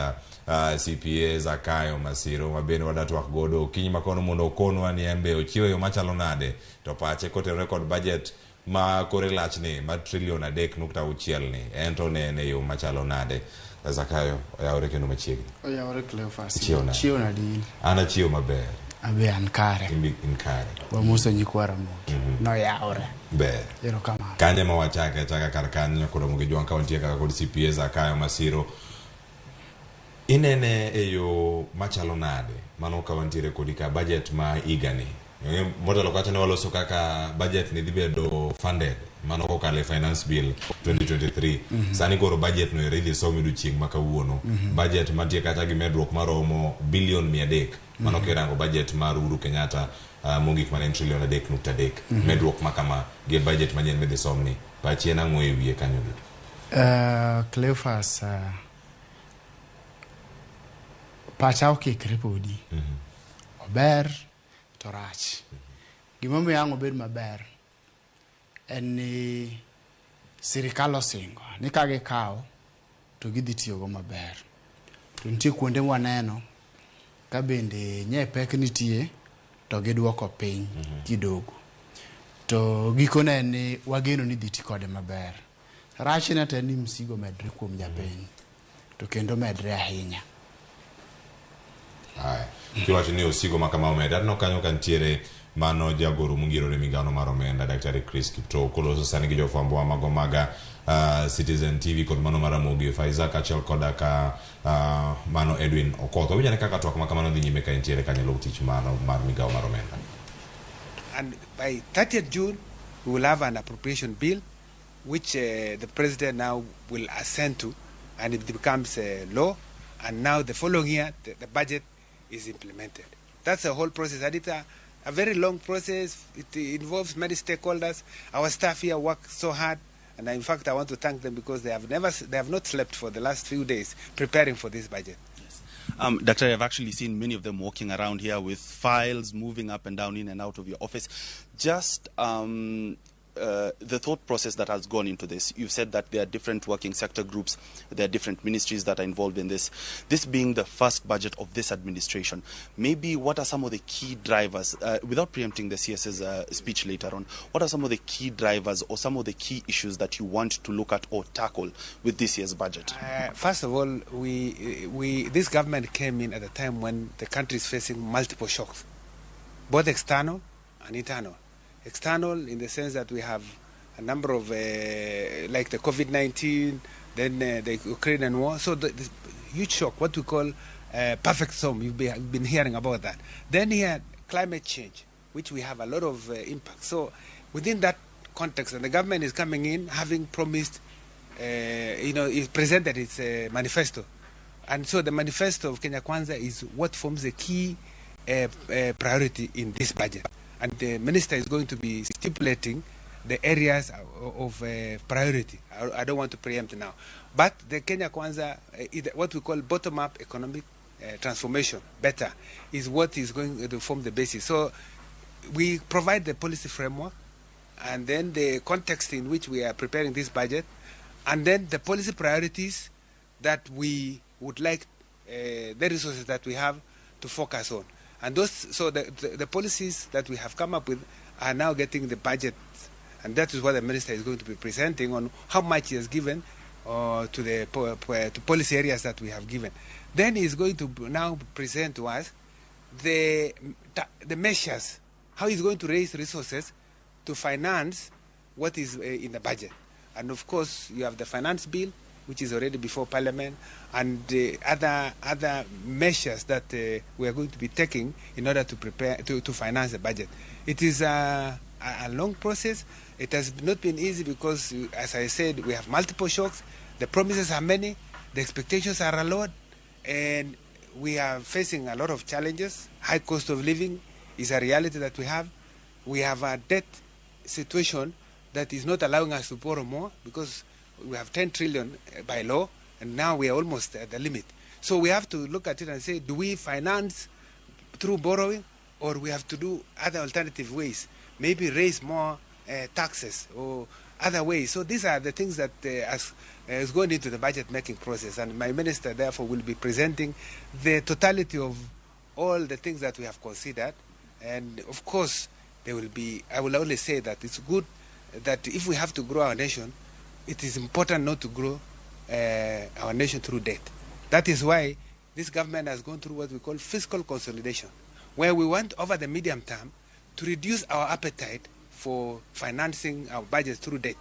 CPA Zakayo Masiro ma bende wadatwak godo okinyi ma kono mondo okonwa ni embe ochiewo yo machalo nade to pache kotenore kod budget ma kore lachni ma trilion 3.6 ni ento ne yo machalo nade Zakayo oyawre kendo machiegni oyawre Cleophas chiewo nade in ana chiewo maber abe an kare in kare wamuso nyikwara Ramogi no yawre ber ero kamano kanye ma wachaka kar kanyo kod Ramogi jwang' ka wantie kaka kod CPA Zakayo Masiro inene e yo machalo nade mano ka wantiere kod ka budget ma igani modelo kacha ne waloso kaka budget ni dhibedo funded mano kokale finance bill 2023 sani koro budget no idhi somi odiochieng' ma kawuono budget mantie kata gi medruok maromo bilion 300 mano kirango budget mar Uhuru Kenyatta mogik mane trilion 3.3 medruok makama gi budget manyien midhi somni pachien ang'o e wiye kanyo Cleophas pacha okikre podi ober to rach gimomiyo ang' obed maber en ni sirikal osingo ni ka gikawo to gidhi tiyogo maber to nitie kuonde waneno ka bende nye pek nitie to gidwoko piny kidogo to gikone ni wageno ni dhi ti kode maber rachne to en ni msigo medre kuom japiny to kendo medre ahinya kiwacho ni osigo makama omenda no kanyo kantiere mano jagoro mungirore migawo mar omenda Dr. Chris Kipto koloso sani gi jofwambo mago maga Citizen TV kod mano mar Ramogi Faiza kachel koda ka mano Edwin Okotho winyane kaka twak makamano dhi nyime ka intiere kanyalo tich mano mar migawo mar omenda. And by 30th June we will have an appropriation bill which the president now will assent to and it becomes law and now the following year the budget is implemented. That's the whole process and it's a very long process. It involves many stakeholders. Our staff here work so hard and in fact I want to thank them because they have not slept for the last few days preparing for this budget. Doctor, I've actually seen many of them walking around here with files moving up and down in and out of your office. Just the thought process that has gone into this. You've said that there are different working sector groups, there are different ministries that are involved in this. This being the first budget of this administration, maybe what are some of the key drivers, without preempting the CS's speech later on, what are some of the key drivers or some of the key issues that you want to look at or tackle with this year's budget? First of all, this government came in at a time when the country is facing multiple shocks, both external and internal. External in the sense that we have a number of like the COVID-19, then the Ukrainian war. So the huge shock, what we call perfect storm. You've been hearing about that. Then he had climate change, which we have a lot of impact. So within that context, and the government is coming in having promised, it presented its manifesto. And so the manifesto of Kenya Kwanza is what forms the key priority in this budget. And the minister is going to be stipulating the areas of priority. I don't want to preempt now. But the Kenya Kwanza, what we call bottom-up economic transformation, better, is what is going to form the basis. So we provide the policy framework, and then the context in which we are preparing this budget, and then the policy priorities that we would like the resources that we have to focus on. And those, so the policies that we have come up with are now getting the budget, and that is what the minister is going to be presenting on how much he has given to policy areas that we have given. Then he is going to now present to us the measures, how he's going to raise resources to finance what is in the budget. And of course, you have the finance bill, which is already before Parliament, and other measures that we are going to be taking in order to prepare to finance the budget. It is a long process. It has not been easy because, as I said, we have multiple shocks. The promises are many, the expectations are a lot, and we are facing a lot of challenges. High cost of living is a reality that we have. We have a debt situation that is not allowing us to borrow more because we have 10 trillion by law, and now we are almost at the limit. So we have to look at it and say, do we finance through borrowing, or we have to do other alternative ways, maybe raise more taxes or other ways. So these are the things that is going into the budget making process, and my minister therefore will be presenting the totality of all the things that we have considered. And of course, there will be, I will only say that it's good that if we have to grow our nation, it is important not to grow our nation through debt. That is why this government has gone through what we call fiscal consolidation, where we want over the medium term to reduce our appetite for financing our budget through debt.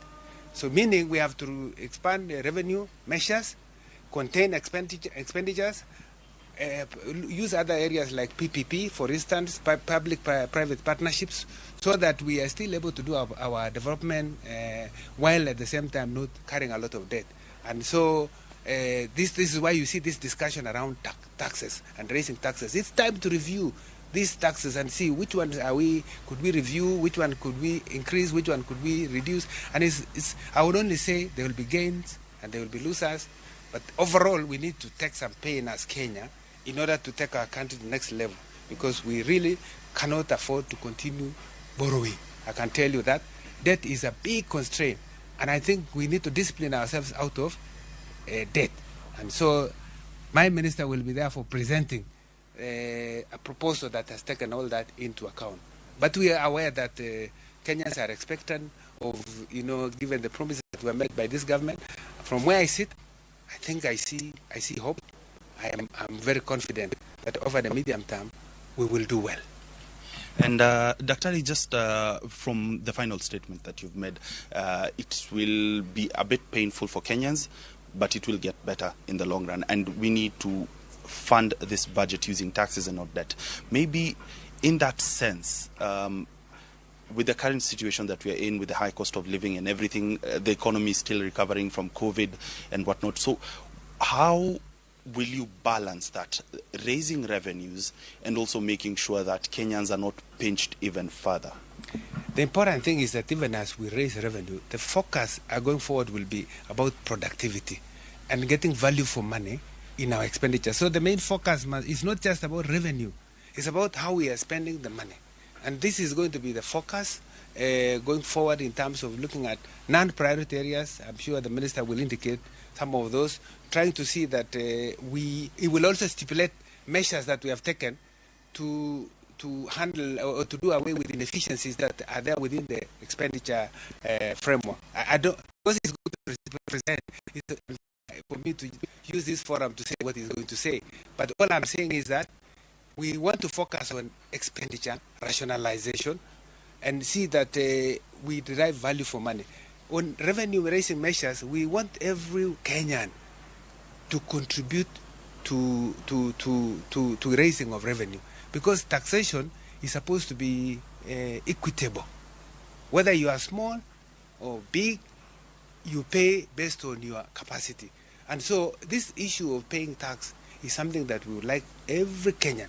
So meaning we have to expand the revenue measures, contain expenditures, use other areas like PPP, for instance, public-private partnerships, so that we are still able to do our development while at the same time not carrying a lot of debt. And so this is why you see this discussion around taxes and raising taxes. It's time to review these taxes and see which ones could we review, which one could we increase, which one could we reduce. And I would only say there will be gains and there will be losers, but overall we need to take some pain as Kenya in order to take our country to the next level, because we really cannot afford to continue borrowing. I can tell you that debt is a big constraint, and I think we need to discipline ourselves out of debt. And so my minister will be therefore presenting a proposal that has taken all that into account. But we are aware that Kenyans are expectant of, given the promises that were made by this government. From where I sit, I think I see hope. I'm very confident that over the medium term, we will do well. And Daktari, just from the final statement that you've made, it will be a bit painful for Kenyans, but it will get better in the long run. And we need to fund this budget using taxes and not debt. Maybe in that sense, with the current situation that we are in, with the high cost of living and everything, the economy is still recovering from COVID and whatnot. So how will you balance that, raising revenues and also making sure that Kenyans are not pinched even further? The important thing is that even as we raise revenue, the focus going forward will be about productivity and getting value for money in our expenditure. So the main focus is not just about revenue, it's about how we are spending the money. And this is going to be the focus going forward in terms of looking at non-priority areas. I'm sure the minister will indicate some of those, trying to see that it will also stipulate measures that we have taken to handle or to do away with inefficiencies that are there within the expenditure framework. I don't, because it's good to present, for me to use this forum to say what he's going to say. But all I'm saying is that we want to focus on expenditure rationalization and see that we derive value for money. On revenue-raising measures, we want every Kenyan to contribute to raising of revenue, because taxation is supposed to be equitable. Whether you are small or big, you pay based on your capacity. And so this issue of paying tax is something that we would like every Kenyan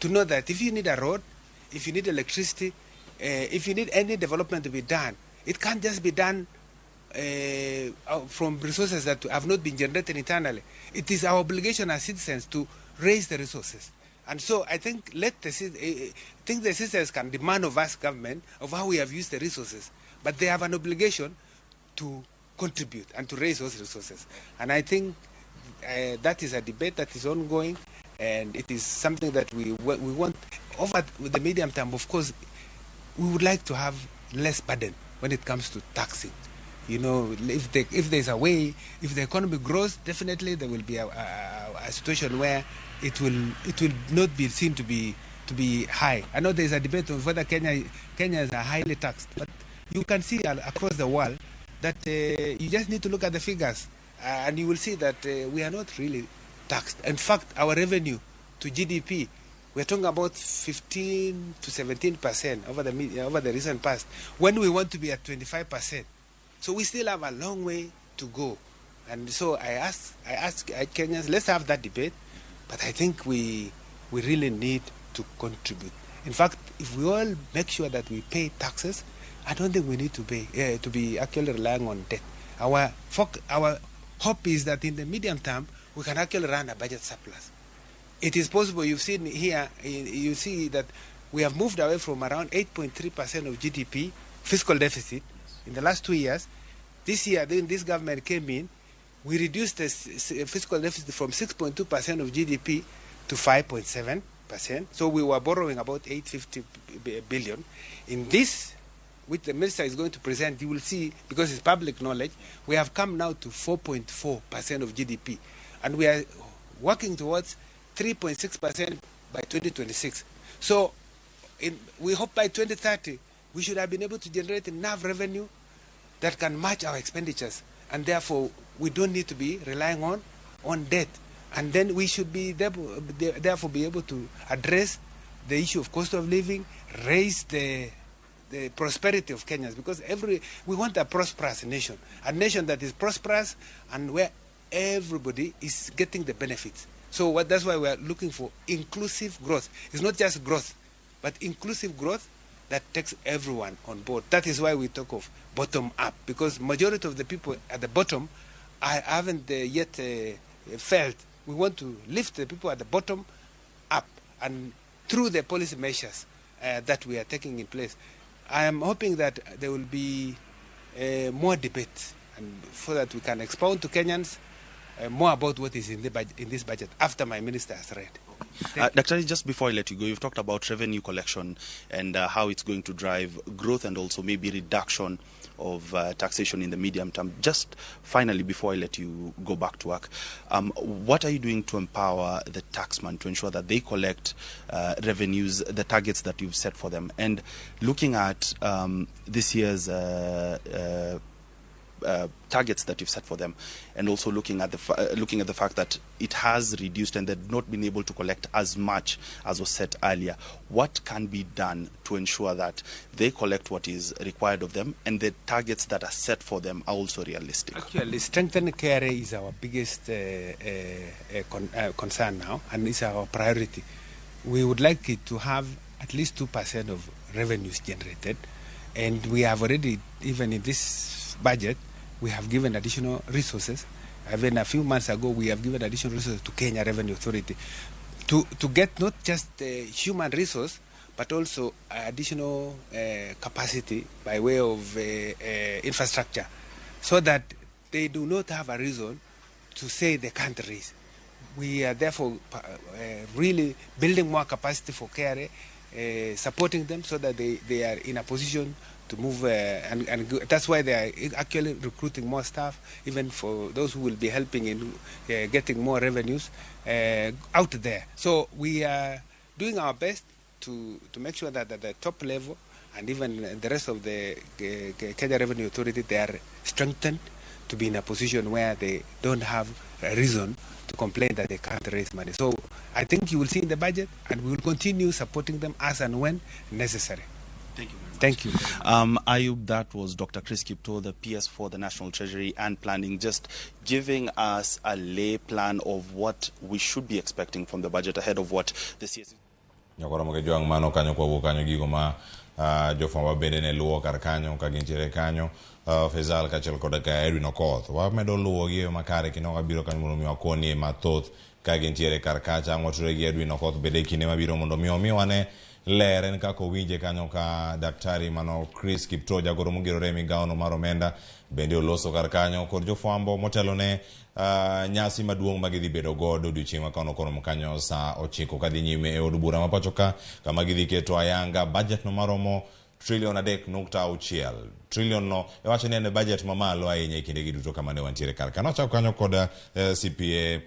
to know, that if you need a road, if you need electricity, if you need any development to be done, it can't just be done from resources that have not been generated internally. It is our obligation as citizens to raise the resources. And so I think the citizens can demand of us, government, of how we have used the resources, but they have an obligation to contribute and to raise those resources. And I think that is a debate that is ongoing, and it is something that we want over the medium term. Of course, we would like to have less burden when it comes to taxing. You know, if there's a way, if the economy grows, definitely there will be a situation where it will not be seen to be high. I know there's a debate of whether Kenyans are highly taxed, but you can see across the world that you just need to look at the figures, and you will see that we are not really taxed. In fact, our revenue to GDP, we're talking about 15 to 17% over the recent past, when we want to be at 25%. So we still have a long way to go. And so I ask Kenyans, let's have that debate, but I think we really need to contribute. In fact, if we all make sure that we pay taxes, I don't think we need to be actually relying on debt. Our hope is that in the medium term, we can actually run a budget surplus. It is possible. You've seen here, you see that we have moved away from around 8.3% of GDP fiscal deficit in the last 2 years. This year, then this government came in, we reduced the fiscal deficit from 6.2% of GDP to 5.7%. So we were borrowing about 850 billion. In this, which the minister is going to present, you will see, because it's public knowledge, we have come now to 4.4% of GDP. And we are working towards 3.6% by 2026. So we hope by 2030, we should have been able to generate enough revenue that can match our expenditures. And therefore, we don't need to be relying on debt. And then we should be therefore be able to address the issue of cost of living, raise the prosperity of Kenyans, because we want a prosperous nation, a nation that is prosperous and where everybody is getting the benefits. So that's why we are looking for inclusive growth. It's not just growth, but inclusive growth that takes everyone on board. That is why we talk of bottom up, because majority of the people at the bottom haven't yet felt. We want to lift the people at the bottom up, and through the policy measures that we are taking in place. I am hoping that there will be more debate, and so that we can expound to Kenyans more about what is in this budget after my minister has read. Dr. Just before I let you go, you've talked about revenue collection and how it's going to drive growth and also maybe reduction of taxation in the medium term. Just finally, before I let you go back to work, what are you doing to empower the taxman to ensure that they collect revenues, the targets that you've set for them? And looking at this year's targets that you've set for them, and also looking at the fact that it has reduced and they've not been able to collect as much as was set earlier, what can be done to ensure that they collect what is required of them and the targets that are set for them are also realistic? Actually, strengthening KRA is our biggest concern now, and it's our priority. We would like it to have at least 2% of revenues generated, and we have already, even in this budget, we have given additional resources. Even a few months ago, we have given additional resources to Kenya Revenue Authority to get not just human resource, but also additional capacity by way of infrastructure, so that they do not have a reason to say they can't raise. We are therefore really building more capacity for KRA, supporting them so that they are in a position to move, and that's why they are actually recruiting more staff, even for those who will be helping in getting more revenues out there. So we are doing our best to make sure that at the top level and even the rest of the Kenya Revenue Authority, they are strengthened to be in a position where they don't have a reason to complain that they can't raise money. So I think you will see in the budget, and we will continue supporting them as and when necessary. Thank you very much. Thank you. Ayub, that was Dr. Chris Kipto, the PS for the National Treasury and Planning, just giving us a lay plan of what we should be expecting from the budget ahead of what the CS. Ramogi joang mano kanyo kwa kanyo gigo ma jofamba bende ne luwo kar kanyo ka gintiere kanyo Fezal kachel koda ka Edwin Okoth wa medo luwo gi makare kino kabiro kanyo mondo mi wakoni mathoth ka gintiere kar kacha ng'wature gi Edwin Okoth bende kinde mabiro mondo mi wane leren kako winje kanyo ka daktari mano Chris Kipto jagoro mugirore migaono mar omenda bende oloso kar kanyo kod jofwambo motelo ne nyasi maduong' magidhi bedo godo odiochieng' ma kono kono kanyo sa 9 kadhi nyime e od bura ma pacho ka kama gidhi keto ayanga budget no maromo trillion 3.6 trillion no wacho ni en budget mamalo ahinya e kinde giduto kama ne wantiere kar kanyo chako kanyo kod CPA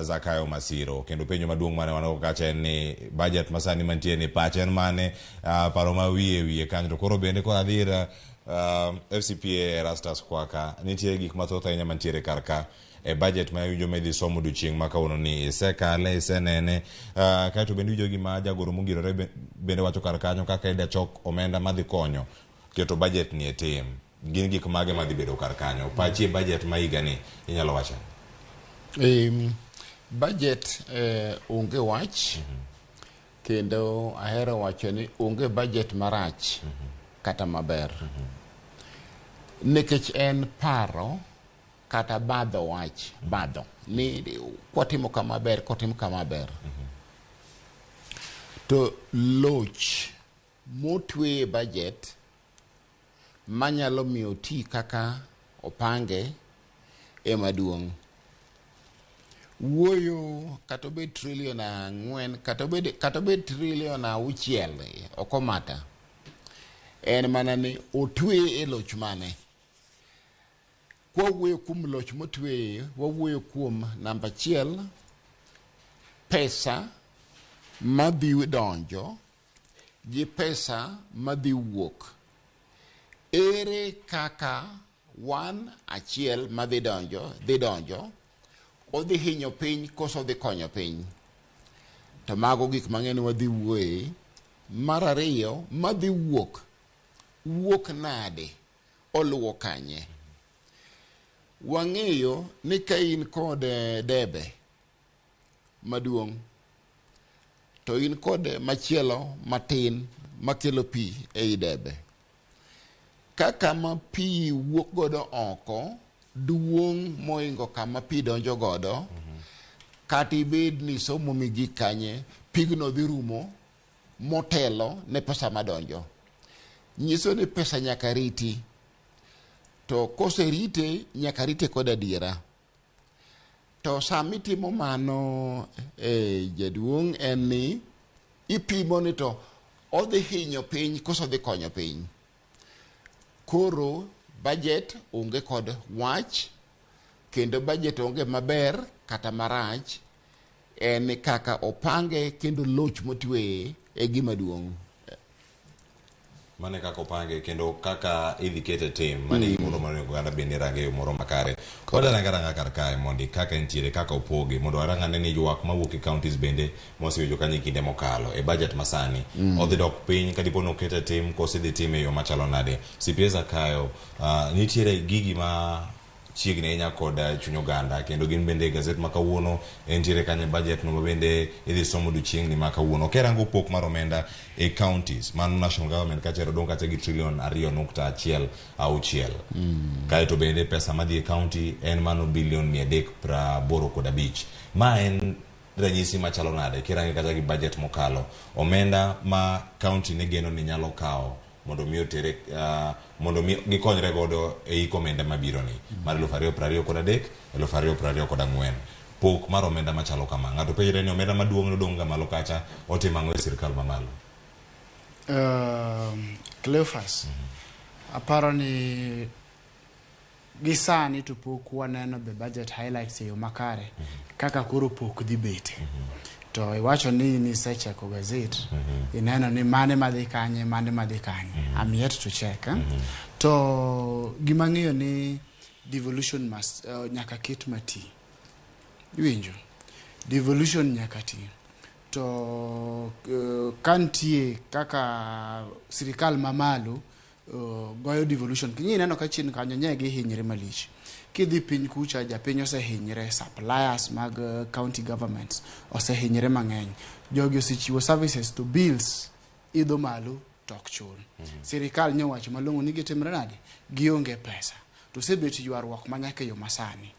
Zakayo Masiro kendo penjo maduong' mane wanago kacha en ni budget masani mantie ni pache en mane paro ma wiye kanyo to koro bende kora dhira FCPA Rastas kwaka nitie gik mathoth ahinya mantiere kar ka e budget ma winjo medhi somo odiochieng' ma kawuono ni isekale isenene kaeto bende winjo gima jagoro mugirore bende wacho kar kanyo kaka ida chok omenda madhi konyo keto budget ni e tim gin gik mage madhi bedo kar kanyo pachi budget ma higa ni inyalo wacho budget onge wach kendo ahero wacho ni onge budget marach kata maber nikech en paro kata badho wach badho ni kwatimo kama ber kotimo kama ber to loch motwe budget manyalo miyo ti kaka opange emaduong' wuoyo kata obed trillion 4 kata obed trillion 6 okomata en mana ni otwe e loch mane kwa wuoyo kuom loch motwe wawuoyo kuom namba 1 pesa madhi donjo gi pesa madhi wuok ere kaka achiel madhi donjo odhi hinyo piny koso dhi konyo piny to mago gik mang'eny wadhi wuoye mar ariyo madhi wuok nade oluwo kanye wang'eyo ni ka in kod debe maduong' to in kod machielo matin makelo pi ei debe kaka ma pi wuok godo oko duong' moingo kama pi donjo godo kata ibed ni somo migi kanye pigno dhi rumo motelo ne pesa madonjo nyiso ni pesa nyaka riti to kose rite nyaka rite kod adiera to sami timo mano jaduong' en ni ipimo ni to odhi hinyo piny koso dhi konyo piny koro budget onge kod wach kendo budget onge maber kata marach en kaka opange kendo loch motwe e gima duong' mane kaka opange kendo kaka idhi kete tim mane moro mane oganda bende range moro makare koda ranga kar kae mondi kaka entiere kaka opoge mondo aranga ne ywak mawuok e counties bende mosewinjo kanyo kinde mokalo e budget masani odhi dok piny kadipo no kete tim kose dhi tim e yo machalo nade CPA Zakayo nitiere gigi ma chiegni ahinya kod chuny oganda kendo gin bende gazet ma kawuono entiere kanyo budget no bende idhi somo odiochieng' ni ma kawuono kerango pok mar omenda e counties man national government kachero dong kata gi trillion 2.6 kaeto bende pesa madhi e county en mano bilion 385 ma en ranyisi machalo nade kerango kata gi budget mokalo omenda ma county ne geno ni nyalo kawo mondo mi otere mondo mi gikonyre godo e omenda mabiro ni mar 2023 2024 pok mar omenda machalo kama ng'ato penjre ni omenda maduong' nodong' ga malo kacha otimo ang'o e sirkal mamalo Cleophas aparo ni gisani to pok waneno the budget highlights e yo makare kaka koro pok dhi bete to iwacho ni secheko gazet ineno ni mane madhi kanye I'm yet to check to gimang'eyo ni devolution must nyaka ket mati iwinjo devolution nyaka ti to kantie kaka sirikal mamalo goyo devolution kinyi neno ka chien kanyo nyegi hinyre malich kidhi piny kucha japiny osehinyre suppliers mag county governments osehinyre mang'eny jogi osechiwo services to bills idho malo tok chul sirikal nyowacho malong'o ni gitimre nade gionge pesa to sebet ywaruok manyaka yo masani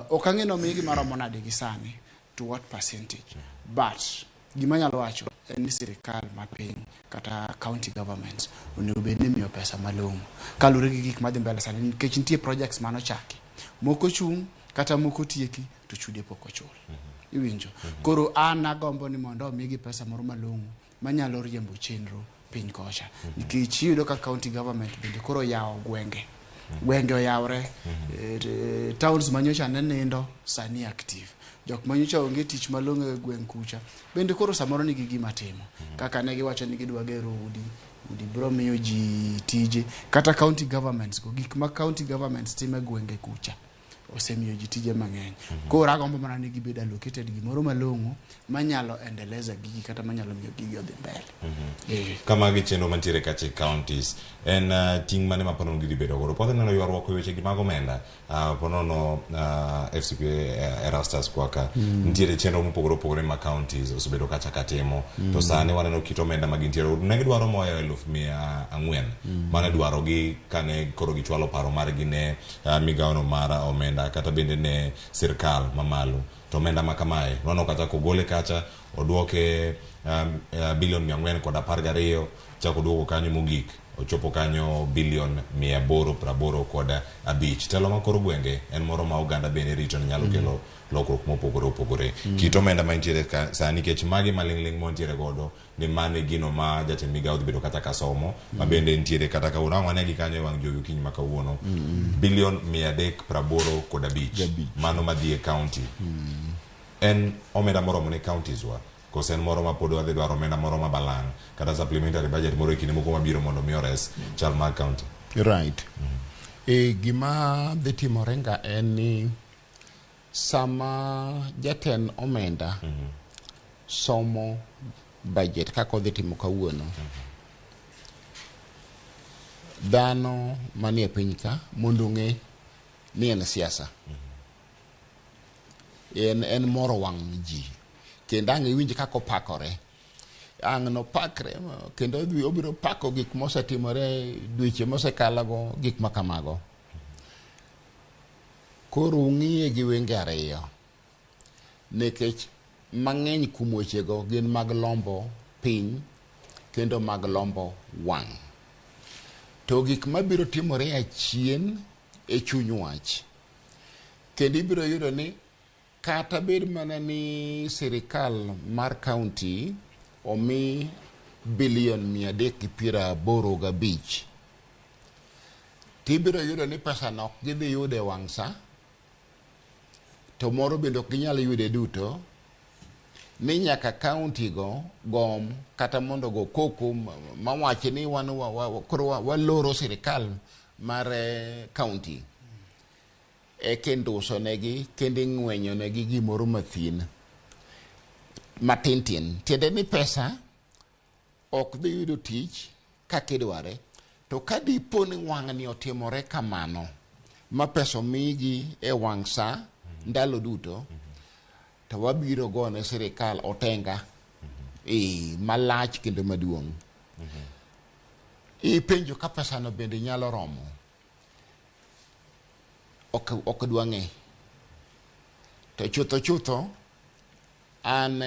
ok ang'eno migi maromo nade gi sani to what percentage but gima nyalo wacho en ni sirikal mapiny kata county governments onego bed ni miyo pesa malong'o kalure gi gik madhi mbele sani nikech nitie projects manochaki moko chung kata moko tieki to chude pok ochul iwinjo koro an agombo ni mondo omigi pesa moro malong'o manyalo riembo chenro piny kocha nikech iyudo ka county government bende koro yawo gwenge oyawre towns manyocha ne nindo sani active jok manyocha onge tich malong'o e gweng' kucha bende koro samoro nigi gima timo kaka ne giwacho ni gidwa gero udi bro miyo ji tije kata county governments go gik ma county governments timo e gwenge kucha osemiyo ji tije mang'eny koro agombo mana ni gibed allocated gimoro malong'o manyalo endeleza gigi kata manyalo miyo gigi odhi mbele kama gichenro mantiere kache counties en ting mane ma ponono gidhi bedo godo podhe nono ywaruok e weche gi mag omenda ponono FCP Erastus kwaka nitiere chenro mopogore opogore ma counties osebedo kacha katimo to sani waneno kit omenda ma gintiere ne gidwaro moyo 1,400 mane dwarogi kane koro gichwalo paro margi ne migawono mar omenda kata bende ne sirikal mamalo to omenda ma kamae nono kata kogole kacha odwoke bilion 412 chako duogo kanyo mogik ochopo kanyo bilion 885 telo makoro gwenge en moro ma oganda bende rito ni nyalo kelo lokruok mopogore opogore kit omenda ma nitiere sani nikech magi maling'ling montiere godo ni mane gino ma jatend migawo dhi bedo kata kasomo ma bende nitiere kata kawuono wanegi kanyo e wang' jowi kiny ma kawuono bilion 385 mano madhi e county en omenda moromo ne counties wa kose en moro ma pod wadhi dwaro omenda moro ma balang' kata supplementary budget moro e kinde moko mabiro mondo mi ores chal mar county right gima dhi timore nga en ni sama jatend omenda somo budget kako dhi timo kawuono dhano manie piny ka mondo ng'e ni en siasa en moro wang' ji kendo ang' iwinj kako pakore ang' no pakre kendo obiro pako gik mosetimore dweche mosekalago gik makamago koro ung'iye gi wenge ariyo nikech mang'eny kuom wechego gin mag lombo piny kendo mag lombo wang' to gik mabiro timore achien e chuny wach kendo ibiro yudo ni kata bed mana ni sirikal mar county omi bilion 385 tibiro yudo ni pesa no gidhi yude wang' sa to moro bende ok ginyal yude duto ni nyaka county go gom kata mondo go koko mawache ni waloro sirikal mar county kendo usonegi kendo ing'wenyonegi gimoro mathin matintin tiende ni pesa ok dhi yudo tich kakidware to kadipo ni wang'ni otimore kamano ma pesa omigi e wang' sa ndalo duto to wabiro gone sirikal otenga malach kendo maduong' penjo ka pesa no bende nyalo romo ok dwa ng'e to chutho an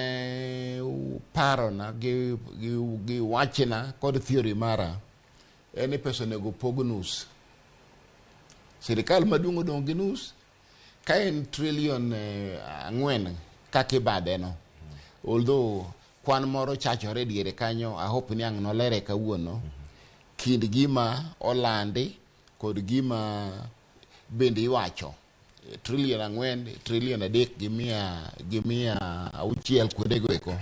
parona gi wachna kod theory mara en ni pesa onego pog nus sirikal maduong' odong' gi nus ka en trilion 4 kakibade no although kwan moro chachore diere kanyo I hope ni ang' nolere kawuono kind gima olandi kod gima bende iwacho trilion 4 trilion 3 gi mia auchiel kwedego eko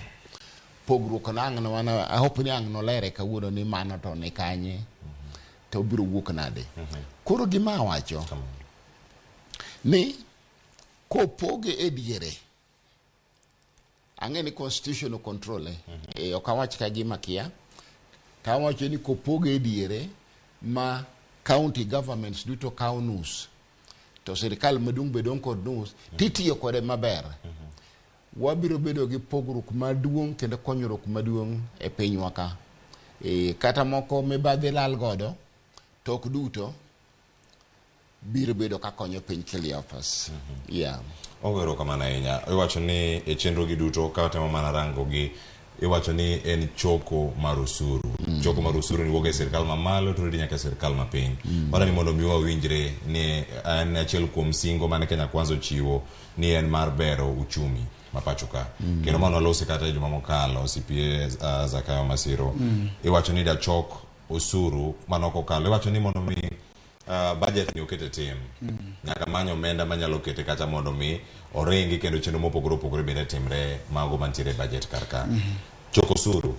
pogruok na ang' no I hope ni ang' nolere kawuono ni mano to ni kanye to biro wuok nade koro gima wacho ni kopoge e diere ang'e ni constitutional control ok awach ka gima kia kawacho ni kopoge e diere ma county governments duto kawo nus to sirikal maduong' bedong kod nus titiyo kode maber wabiro bedo gi pogruok maduong' kendo konyruok maduong' e pinywa ka kata moko mibadhi lal godo tok duto biro bedo ka konyo piny Cleophas. Ongero kamano ahinya. Iwacho ni e chenro gi duto ka temo mana rango gi iwacho ni en choko mar osuru. Choko mar osuru ni wuok e sirkal mamalo to nyaka e sirkal mapiny. Para ni mondo mi wawinjre ni en achiel kuom singo mane Kenya Kwanza ochiwo ni en mar bero uchumi mapachuka. Kendo mano lose kata juma mokalo CPA Zakayo Masiro. Iwacho ni da chok osuru manoko kalo. Iwacho ni mondo mi budget ni okete tim. Nyaka manyo omenda manyalo kete kata mondo mi oringi kendo chenro mopogore opogore bende timre mago mantiere budget karka. Choko osuru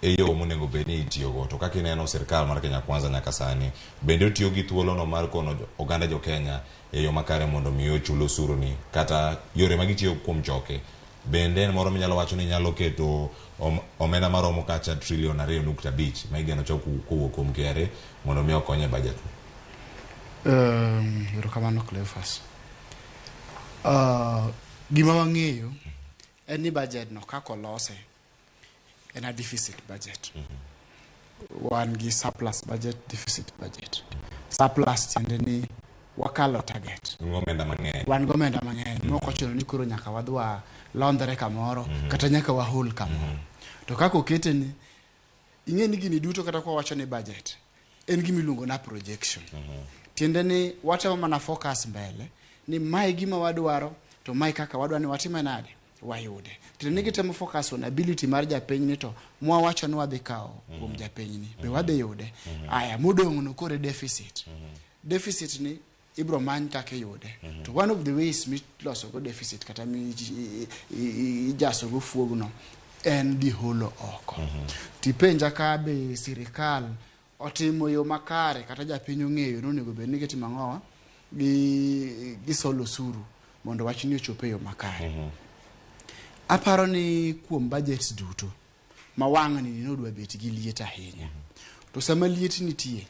e yo monego bedni itiyo go to kaka ineno sirkal mar Kenya Kwanza nyaka sani bende otiyo gi thuolo no mar kono oganda jo Kenya e yo makare mondo mi ochul osuru ni kata yore magitiyo kuom choke bende en moro minyalo wacho ni nyalo keto omenda maromo kacha $2.5 trillion ma igeno choko kowuok kuom KRA mondo mi okonye budget. Erokamano Cleophas. Gima wang'eyo en ni budget no kako lose en a deficit budget. Wan gi surplus budget, deficit budget. Surplus tiende ni wakalo target. Wan gomenda mang'eny. Moko chuno ni koro nyaka wadwa londre kamoro kata nyaka wahol kamoro. To kako kete ni ing'e ni gini duto kata kwa wacho ni budget en gimi luongo na projection. Tiende ni watemo mana focus mbele ni mai gima wadwaro to mai kaka wadwa ni watime nade wayude. Tiende ni gitemo focus on ability mar japiny ni to mwa wacho ni wadhi kao kuom japiny ni be wadhi yude. Aya modong' no kore deficit. Deficit ni ibro many kaka yude. To one of the ways mi loso go deficit kata mi jaso go fuogno en di holo oko. Tipenja ka be sirikal otimo yo makare kata japiny ong'eyo nonego bed ni gitimo ang'owa gi solo suru mondo wachni ochope yo makare. Aparo ni kuom budget duto ma wang'ni nodwa bet gi liet ahinya. To sama liet nitie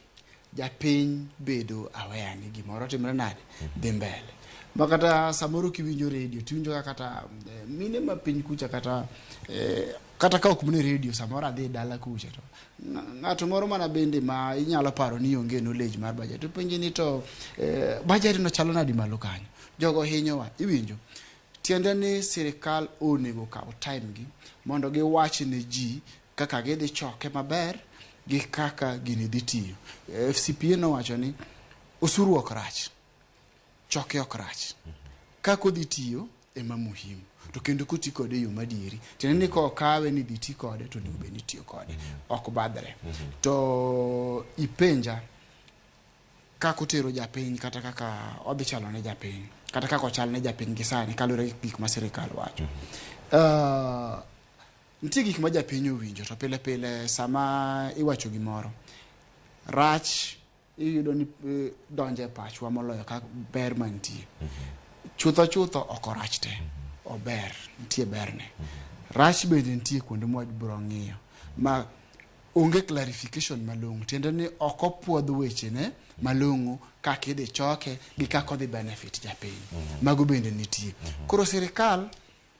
japiny bedo aware ni gimoro timre nade dhi mbele. Makata samoro kiwinjo radio tiwinjo kata mine ma piny kucha kata ka ok mune radio samoro adhi dala kucha to ng'ato moro mana bende ma inyalo paro ni onge knowledge mar budget to penji ni to budget no chalo nadi malo kanyo jogo hinyowa iwinjo tiende ni sirikal onego kaw time gi mondo giwach ne ji kaka gidhi choke maber gi kaka gini dhi tiyo. FCPA no wacho ni osuru ok rach, choke ok rach, kako dhi tiyo ema muhimu to kendo kuti kode yo madieri. Tiende ni ko kawe ni dhi ti kode to onego bed ni tiyo kode ok badre. To ipenja kako tero japiny kata kaka odhi chalo ne japiny kata kako chal ne japiny gi sani kalure gi gik ma sirikal wacho. Nitie gik ma japiny owinjo to pile pile sama iwacho gimoro rach iyudo ni donje pachwa moloyo ka ber mantie. Chutho ok rach te ober nitie berne. Rach bende nitie kuonde ma wabiro ng'iyo ma onge clarification malong'o. Tiende ni ok opuodh weche ne malong'o kaka idhi choke gi kaka odhi benefit japiny. Mago bende nitie. Koro sirikal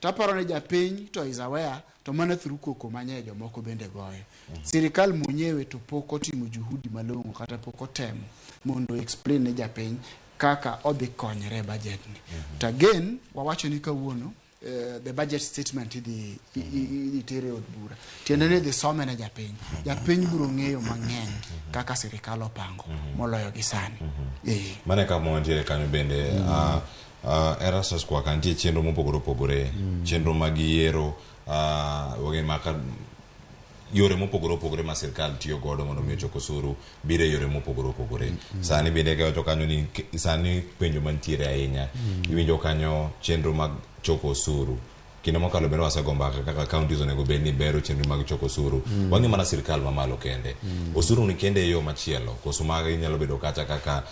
taparo ni japiny to is aware to mana through koko manye jomoko bende goyo. Sirikal mwenyewe to pok otimo juhudi malong'o kata pok otemo mondo explain ne japiny kaka odhi konyre budget ni. To again wawacho ni kawuono the budget statement idhi tere od bura. Tiende ni dhi some ne japiny. Japiny biro ng'eyo mang'eny kaka sirikal opango moloyo gi sani. Mane ka monjere kanyo bende Erastus kwa kantie chenro mopogore opogore, chenro mag yiero wage maka yore mopogore opogore ma sirkal tiyo godo mondo mi ochok osuru bire yore mopogore opogore. Sani bende ka wacho kanyo ni sani penjo mantiere ahinya. Iwinjo kanyo chenro mag choko osuru kinde mokalo bende wasegomba kaka counties onego bed ni bero chenro mag choko osuru. Wang'e mana sirkal mamalo kende. Osuru ni kende yo machielo. Koso magi nyalo bedo kata kaka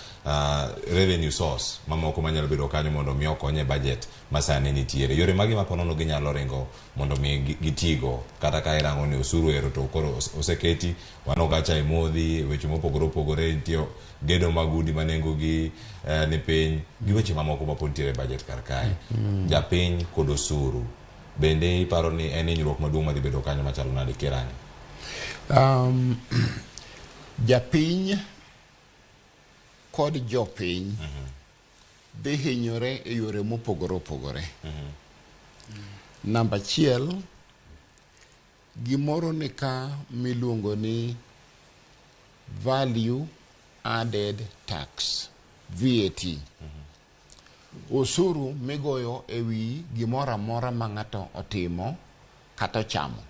revenue source mamoko manyalo bedo kanyo mondo mi okonye budget masani nitiere. Yore magi maponono ginyalo ringo mondo mi gitigo kata ka irango ni osuru ero to koro oseketi wano gacha imodhi weche mopogore opogore tio gedo magudi manengo gi ni piny gi weche mamoko mapod tiere budget kar kae. Japiny kod osuru bende iparo ni en hinyruok maduong' madhi bedo kanyo machalo nade kirani? Japiny kod jopiny dhi hinyore e yore mopogore opogore. Namba achiel, gimoro ni ka miluongo ni value added tax, VAT. Osuru migoyo ewi gimoro amora ma ng'ato otimo kata chamo.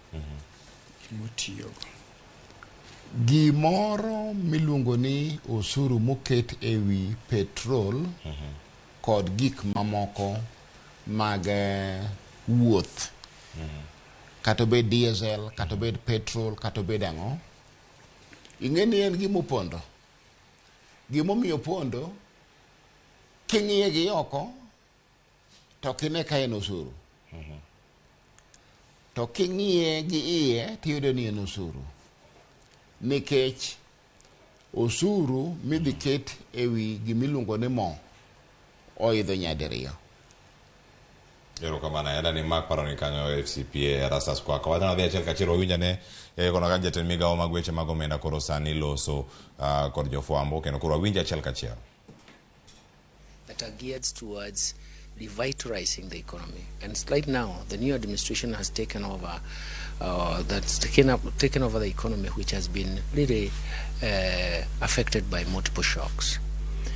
Gimoro miluongo ni osuru moket ewi petrol kod gik mamoko mag wuoth. Kata bed diesel, kata bed petrol, kata bed ang'o. Ing'eni en gimopondo. Gimomiyo pondo, king'iye gi oko, to kine ka en osuru. To king'iye gi iye, tiyudo ni en osuru. Nikech osuru midhi ket ewi gimiluongo ni mo oidho nyadiriyo. Ero kamana eda ni mak paro ni kanyo FCPA rasas kwa wadana dhi achiel kachiel wawinja ne kono kan jatend migawo mag weche mag omenda koro sani loso kod jofwambo kendo koro wawinja achiel kachiel. That are geared towards revitalizing the economy. And right now, the new administration has taken over, taken over the economy, which has been really affected by multiple shocks.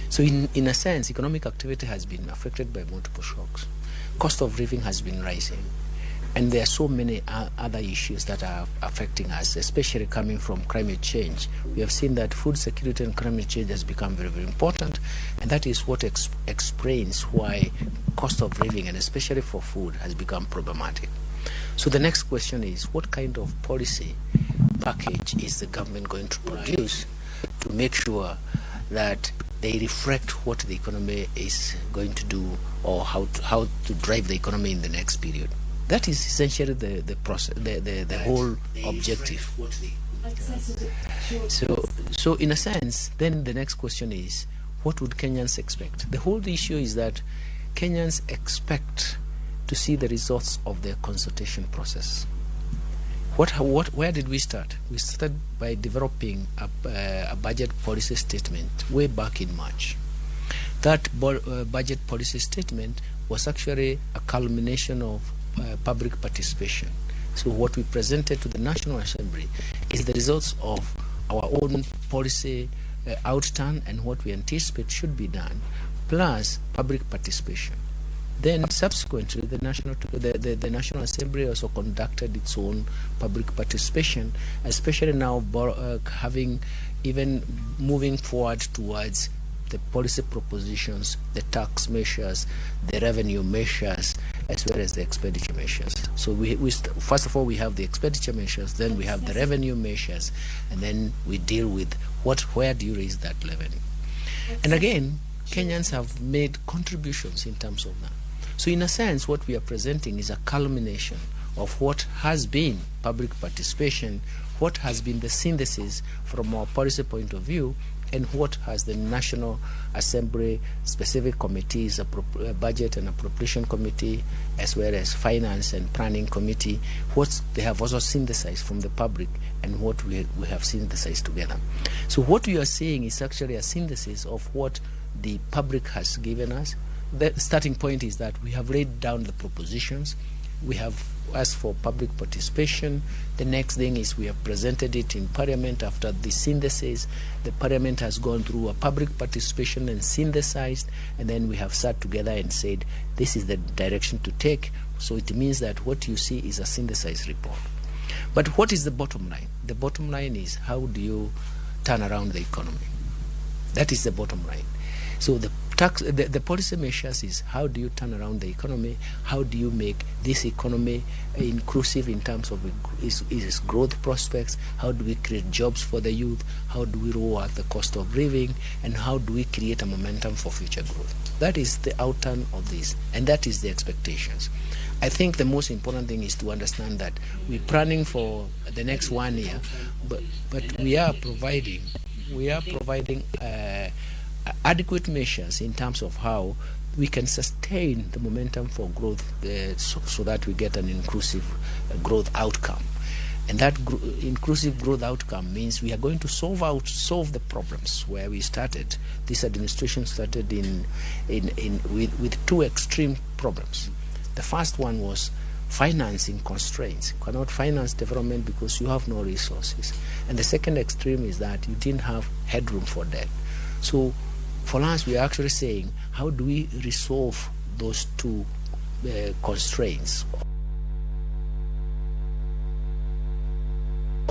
So in a sense, economic activity has been affected by multiple shocks. Cost of living has been rising. And there are so many other issues that are affecting us, especially coming from climate change. We have seen that food security and climate change has become very, very important, and that is what explains why cost of living, and especially for food, has become problematic. So the next question is, what kind of policy package is the government going to produce to make sure that they reflect what the economy is going to do, or how to drive the economy in the next period? That is essentially the process, the whole objective. So in a sense, then the next question is, what would Kenyans expect? The whole issue is that Kenyans expect to see the results of their consultation process. Where did we start? We started by developing a budget policy statement way back in March. That budget policy statement was actually a culmination of public participation. So what we presented to the National Assembly is the results of our own policy outturn and what we anticipate should be done, plus public participation. Then subsequently, the National Assembly also conducted its own public participation, especially now having even moving forward towards the policy propositions, the tax measures, the revenue measures, as well as the expenditure measures. So first of all, we have the expenditure measures, then we have the revenue measures, and then we deal with where do you raise that revenue. And again, Kenyans have made contributions in terms of that. So in a sense, what we are presenting is a culmination of what has been public participation, what has been the synthesis from our policy point of view, and what has the National Assembly specific committees, a budget and appropriation committee, as well as finance and planning committee, what they have also synthesized from the public and what we have synthesized together. So what we are seeing is actually a synthesis of what the public has given us. The starting point is that we have laid down the propositions, we have asked for public participation. The next thing is we have presented it in Parliament. After the synthesis, the Parliament has gone through a public participation and synthesized, and then we have sat together and said, this is the direction to take. So it means that what you see is a synthesized report. But what is the bottom line? The bottom line is, how do you turn around the economy? That is the bottom line. So the the policy measures is how do you turn around the economy? How do you make this economy inclusive in terms of its growth prospects? How do we create jobs for the youth? How do we lower the cost of living? And how do we create a momentum for future growth? That is the outturn of this, and that is the expectations. I think the most important thing is to understand that we're planning for the next 1 year, but we are providing adequate measures in terms of how we can sustain the momentum for growth, so that we get an inclusive growth outcome. And that inclusive growth outcome means we are going to solve the problems where we started. This administration started with two extreme problems. The first one was financing constraints. You cannot finance development because you have no resources. And the second extreme is that you didn't have headroom for debt. So for us, we are actually saying, how do we resolve those two constraints?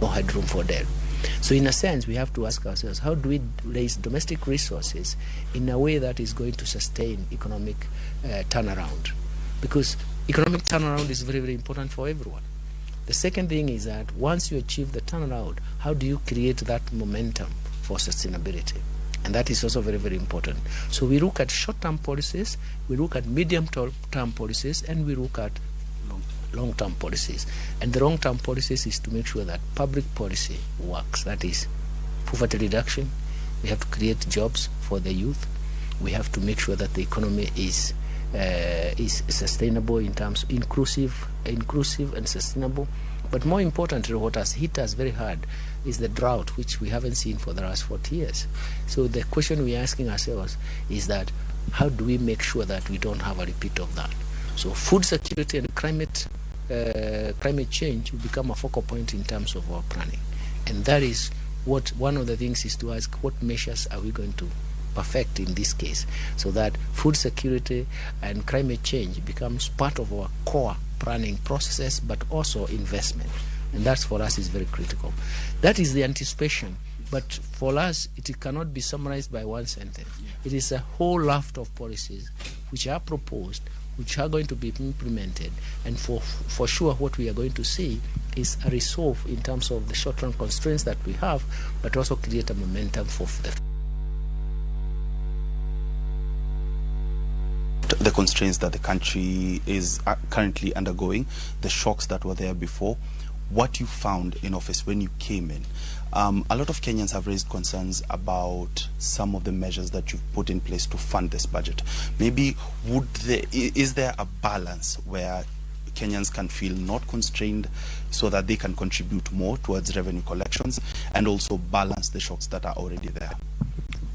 No headroom for debt. So in a sense, we have to ask ourselves, how do we raise domestic resources in a way that is going to sustain economic turnaround? Because economic turnaround is very, very important for everyone. The second thing is that once you achieve the turnaround, how do you create that momentum for sustainability? And that is also very, very important. So we look at short-term policies, we look at medium-term policies, and we look at long-term policies. And the long-term policies is to make sure that public policy works. That is poverty reduction. We have to create jobs for the youth. We have to make sure that the economy is sustainable in terms inclusive and sustainable. But more importantly, what has hit us very hard is the drought, which we haven't seen for the last 40 years. So the question we're asking ourselves is that how do we make sure that we don't have a repeat of that? So food security and climate change will become a focal point in terms of our planning. And that is what one of the things is to ask, what measures are we going to perfect in this case, so that food security and climate change becomes part of our core planning processes, but also investment. And that for us is very critical. That is the anticipation. But for us, it cannot be summarized by one sentence. It is a whole raft of policies which are proposed, which are going to be implemented. And for sure, what we are going to see is a resolve in terms of the short-term constraints that we have, but also create a momentum for the constraints that the country is currently undergoing, the shocks that were there before, what you found in office when you came in. A lot of Kenyans have raised concerns about some of the measures that you've put in place to fund this budget. Maybe is there a balance where Kenyans can feel not constrained so that they can contribute more towards revenue collections and also balance the shocks that are already there?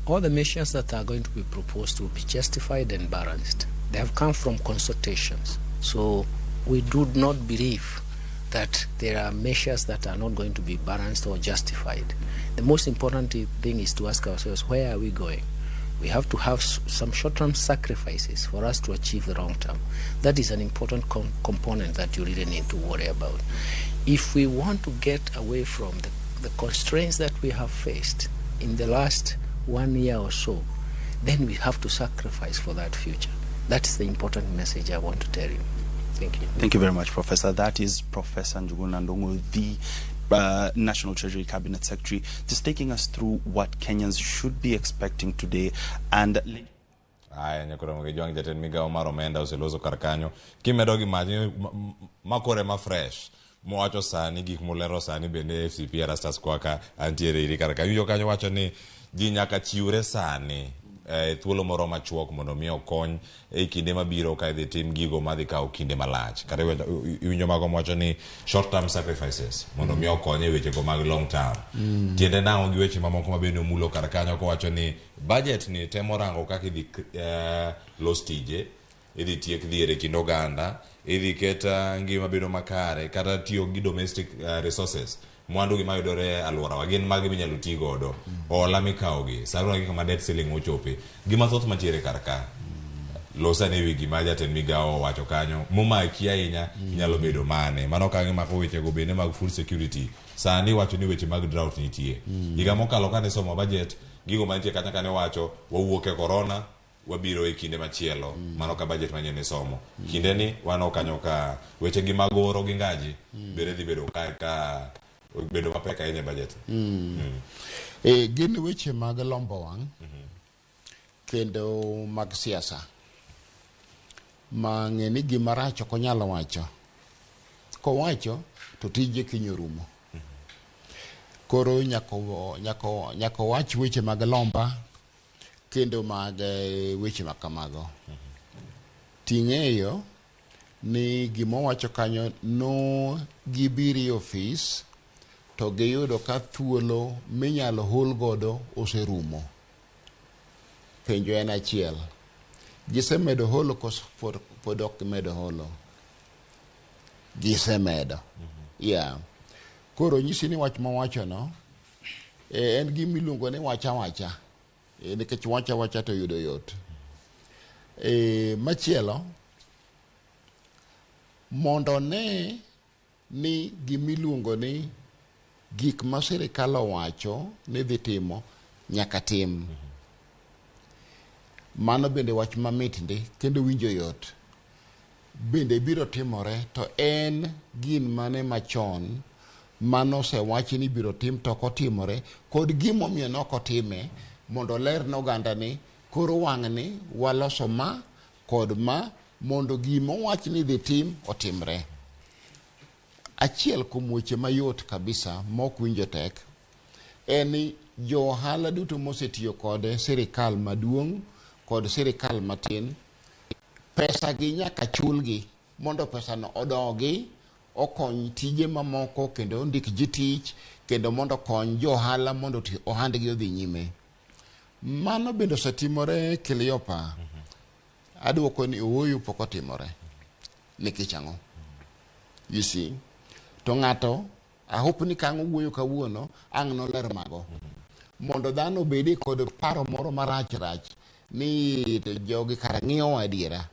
All the measures that are going to be proposed will be justified and balanced. They have come from consultations. So we do not believe that there are measures that are not going to be balanced or justified. The most important thing is to ask ourselves, where are we going? We have to have some short-term sacrifices for us to achieve the long-term. That is an important component that you really need to worry about. If we want to get away from the constraints that we have faced in the last 1 year or so, then we have to sacrifice for that future. That is the important message I want to tell you. Thank you. Thank you very much, Professor. That is Professor Njuguna Ndung'u, the National Treasury Cabinet Secretary, just taking us through what Kenyans should be expecting today. And aya nyakoro mgejuang jaten migao maro menda uselozo karkanyo kimedogi maji makore ma fresh mowacho sani gik molero sani bende FCP Erastus Kwaka antiere iri karkanyo yo kanyo wacho ni ji nyaka chiure sani thuolo moro machuok mondo mi okony e kinde mabiro ka idhi tim gigo madhi kawo kinde malach kata iwinjo mago mowacho ni short term sacrifices mondo mi okony e weche go mag long term. Tiende nang'o gi weche mamoko mabende omulo kar kanyo kowacho ni budget ni temo rango kaka idhi los tije, idhi tiek dhier e kind oganda, idhi keta ngima bedo makare kata tiyo gi domestic resources mwandu gi mayudore alworawa gin magi minyalo ti godo hola mikawogi saruna gi kama debt ceiling ochope gima thoth mantiere kar ka losane wi gima jatend migao wacho kanyo momaki ahinya inyalo bedo mane mano ka gimako wechego bende mag food security sani wacho ni weche mag drought nitie higa mokalo kane somo budget gigo mantie kanya kane wacho wawuok e corona wabiro e kinde machielo mano ka budget manyien somo kinde ni wano kanyo ka weche gi magoro gi ngaji bere dhi bedo ka bedo mapek ahinya budget gin weche mag lombo wang' kendo mag siasa ma ng'e ni gima rach ok onyalo wacho kowacho to tije kinyorumo koro nyaka wach weche mag lomba kendo mag weche makamago ting'eyo ni gima wacho kanyo no gibiri ofis to giyudo ka thuolo minyalo hol godo oserumo penjo en achiel gisemedo holo koso pod ok medo holo gisemedo koro nyisi ni wach mawachono en gimiluongo ni wacha wacha nikech wacha wacha to yudo yot machielo mondo ne ni gimiluongo ni gik ma sirikal owacho ni dhi timo nyaka tim mano bende wach mamit ndi kendo winjo yot bende biro timore to en gin mane machon mano sewachi ni biro tim to kotimore kod gimomiyo nokotime mondo ler noganda ni koro wang' ni waloso ma kod ma mondo gimowach ni dhi tim otimre achiel kuom weche mayot kabisa mok winjo tek en ni jo ohala duto mosetiyo kod sirikal maduong' kod sirikal matin pesa gi nyaka chulgi mondo pesa no odogi okony tije mamoko kendo ndik ji tich kendo mondo kony jo ohala mondo ohandgi odhi nyime mano bende osetimore Kiliopa aduoko ni owoyo pok otimore nikech ang'o you see to ng'ato ahope ni kang' owuoyo kawuono ang' noler mago mondo dhano bedi kod paro moro marach ni jogi kara ng'iyo adiera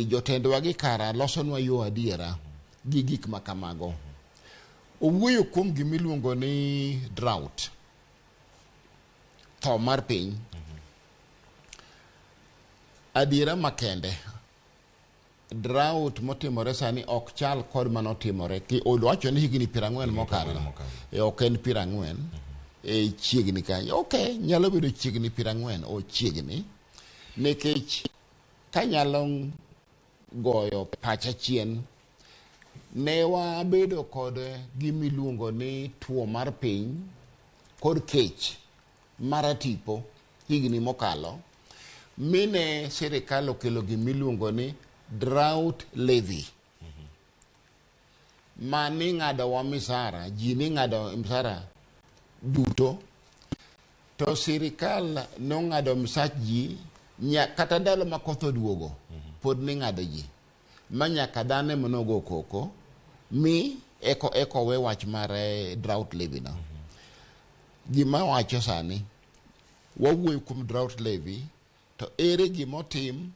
jotendwa gi kara losonwa yo adiera gi gik makamago owuoyo kuom gimiluongo ni drought tho mar piny adiera makende drought motimore sani ok chal kod manotimore ki owacho ni higni 40 mokalo ok en 40 chiegni kanyo ok nyalo bedo chiegni 40 o chiegni nikech kanyalo goyo pacha chien ne wabedo kod gimiluongo ni tuo mar piny kod kech maratipo higni mokalo mine sirikal okelo gimiluongo ni drought levy mani ng'ado wa misara ji ni ng'ado misara duto to sirikal no ng'ado msach ji kata ndalo ma koth oduogo pod ni ng'ado ji ma nyaka dhane monogo koko mi eko we wach mar drought levy no gima wacho sani wawuoyo kuom drought levy to ere gimotim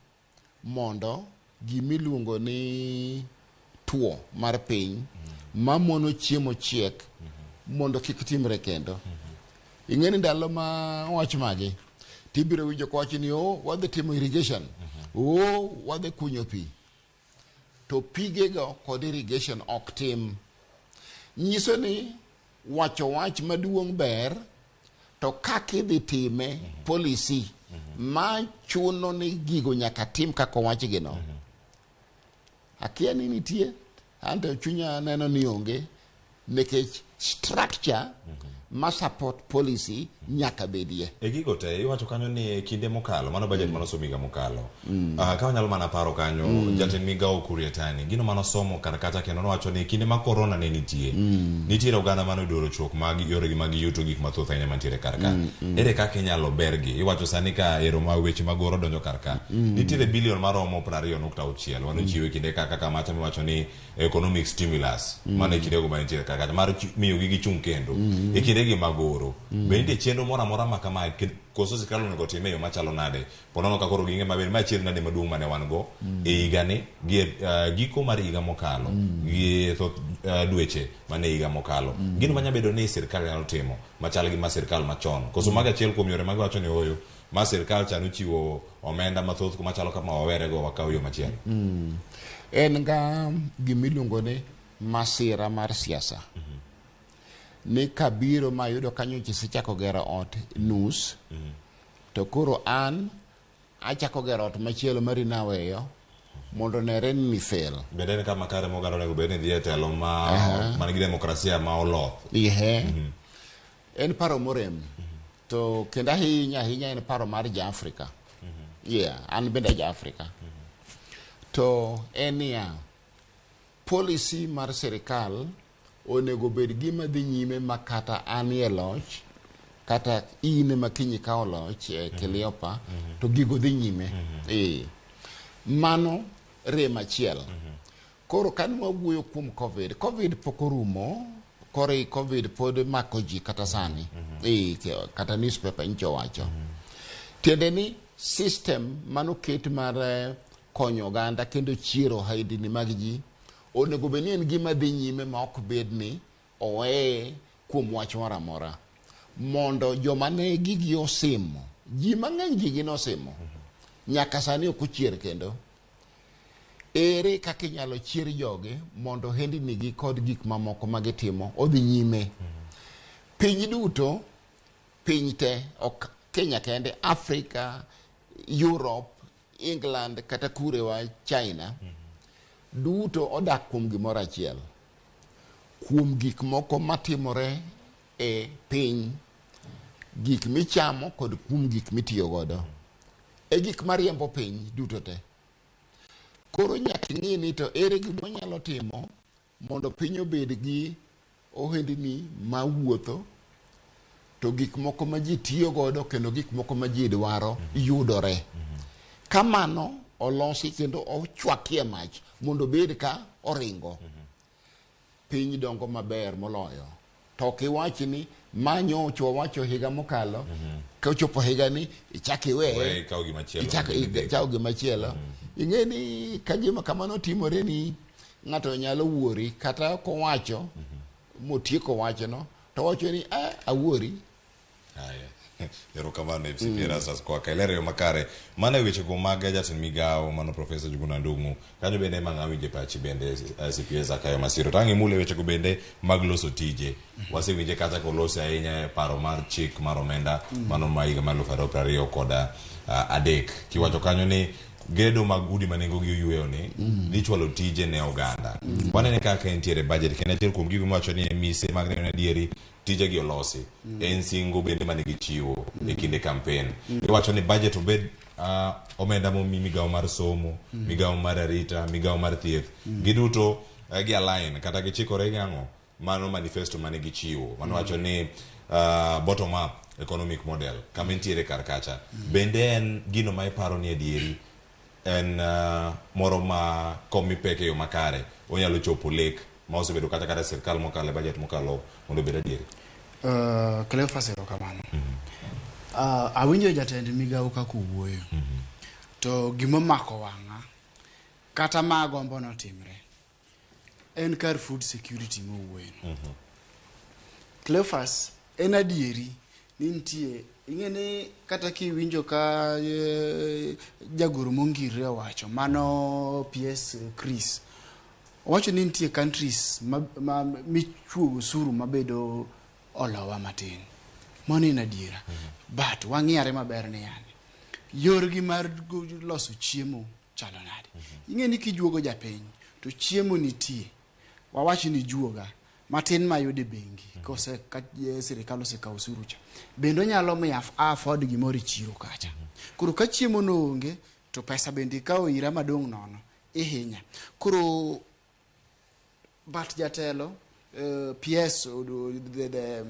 mondo gimiluongo ni tuo mar piny mamono chiemo chiek mondo kik timre kendo ing'eni ndalo ma wach magi tibiro winjo kowachi ni wadhi timo irrigation wadhi kunyo pi to pigego kod irrigation ok tim nyiso ni wacho wach maduong' ber to kaka idhi time policy ma chuno ni gigo nyaka tim kaka owach gino akia ni nitie anto chunya neno ni onge nikech structure ma support policy nyaka bedie gigo te iwacho kanyo ni kinde mokalo mano budget manosomiga mokalo ka wanyalo mana paro kanyo jatend migawo Kuriatani gino manosomo kata kendo nowacho ni kinde ma corona ne nitiere oganda manodoro chok mag yoregi mag yuto gik mathoth ahinya mantiere karka ere kaka inyalo bergi iwacho sani ka ero ma weche magoro donjo karka nitiere bilion maromo 20.6 wanochiwe kinde kaka kamacha miwacho ni economic stimulus mano kindego manitiere karka mar miyo gi gichung' kendo kinde magoro bende chenro moro amora ma kama koso sirkal onego time yo machalo nade ponono ka koro ginge maber ma chenro nade maduong' mane wan go e higani gi giko mar higa mokalo gi dweche mane higa mokalo gino manya bedo ni sirkal nyalo timo machal gi ma sirkal machon koso maga achiel kuom yore mag wacho ni oyo ma sirkal chano chiwo omenda mathoth kuma chalo kama wawere go wakaw yo machielo. En ga gimiluongo ni masira mar siasa. Ni kabiro mayudo kanyo chisichako gero ot nus, to koro an achako gero ot machielo mari naweyo mondo nere ni fail. Beden kama kare mogaro nego beden dhie telo ma manigi demokrasia ma oloth. En paro morem. To kenda hinya en paro mar Ja-Afrika. An bende Ja-Afrika. To en ya policy mar sirikal onego bed gima dhi nyime makata an ye loch, kata in makinyi ka oloch Keliopa, to gigo dhi nyime. Mano rem achiel. Koro kan wawuoyo kuom COVID pok orumo, kore COVID pod mako ji kata sani. Kata newspaper ncho wacho. Tiende ni system mano ket mar konyo oganda kendo chiero haidini mag ji onego bed ni en gima dhi nyime ma ok bed ni oweye kuom wach moro amora. Mondo joma ne gigi osimo, ji mang'eny gigi nosimo, nyaka sani ok ochier kendo. Ere kaka inyalo chier joge mondo hendnigi kod gik mamoko magitimo odhi nyime. Piny duto, piny te, ok Kenya kende, Afrika, Europe, England, kata kurewa China, duto odak kuom gimoro achiel. Kuom gik moko matimore e piny, gik michamo kod kuom gik mitiyo godo. E gik mariembo piny duto te. Koro nyaka ing'e ni to ere gima nyalo timo mondo piny obed gi ohendni mawuotho, to gik moko ma ji tiyo godo kendo gik moko ma ji dwaro yudore. Kamano olosi kendo ochwakie mach mondo bed ka oringo. Piny dongo maber moloyo. To kiwachi ni manyo wacho higa mokalo, ka ochopo higa ni ichak iwe ikaw gima chielo. Ing'e ni ka gima kamano timore ni ng'ato nyalo wuori kata kowacho motieko wachono to wacho ni awuori. Erokamano FCP Erastus kwa kailero yo makare. Mana weche go mag jatend migawo mano Professor Njuguna Ndung'u. Kanyo bende mang'awinje pachi bende CPS akayo masiro. Tangi mule weche go bende mag loso tije. Wasewinje kata kolose ahinya paro mar chik mar omenda mano ma higa mar 2020 koda adek. Kiwacho kanyo ni gedo mag udi manengo gi oyueyo ni nichwalo tije ne oganda. Wanene kaka entiere budget kendo achiel kuom gigo mawacho ni mise mag neno adieri tije gi olosi. En singo bende manigi chiwo e kinde campaign. Iwacho ni budget obed omenda momi migawo mar somo, migawo mar arita, migawo mar thieth. Giduto gi align kata gichikore gi ang'o mano manifesto manigi chiwo. Mano wacho ni bottom up economic model kama entiere kar kacha. Bende en gino ma iparo ni adieri en moro ma komi peke yo makare onyalo chopo lek ma osebedo kata sirkal mokalo budget mokalo mondo bed adieri. Cleophas erokamano. Awinjo jatend migawo kaka wuoyo. To gima mako wang'a kata magombo notimre en kar food security mowuoyo. Cleophas en adieri ni nitie ing'eni kata kiwinjo ka jagoro mongirre wacho mano PS Chris wacho ni nitie countries ma michuo usuru mabedo olowa matin. Mano en adiera. But wang'iyare maber ni yani yorgi mar loso chiemo chalo nade. Ing'eni kijuogo japiny to chiemo nitie. Wawachi ni juoga matin mayude bengi kose sirikal osekawo usuru cha. Bendo nyalo miyo afford gimoro chiro kacha. Koro ka chiemo no onge to pesa bende ikawo ira madong' nono ihinya. Koro but jatelo PS the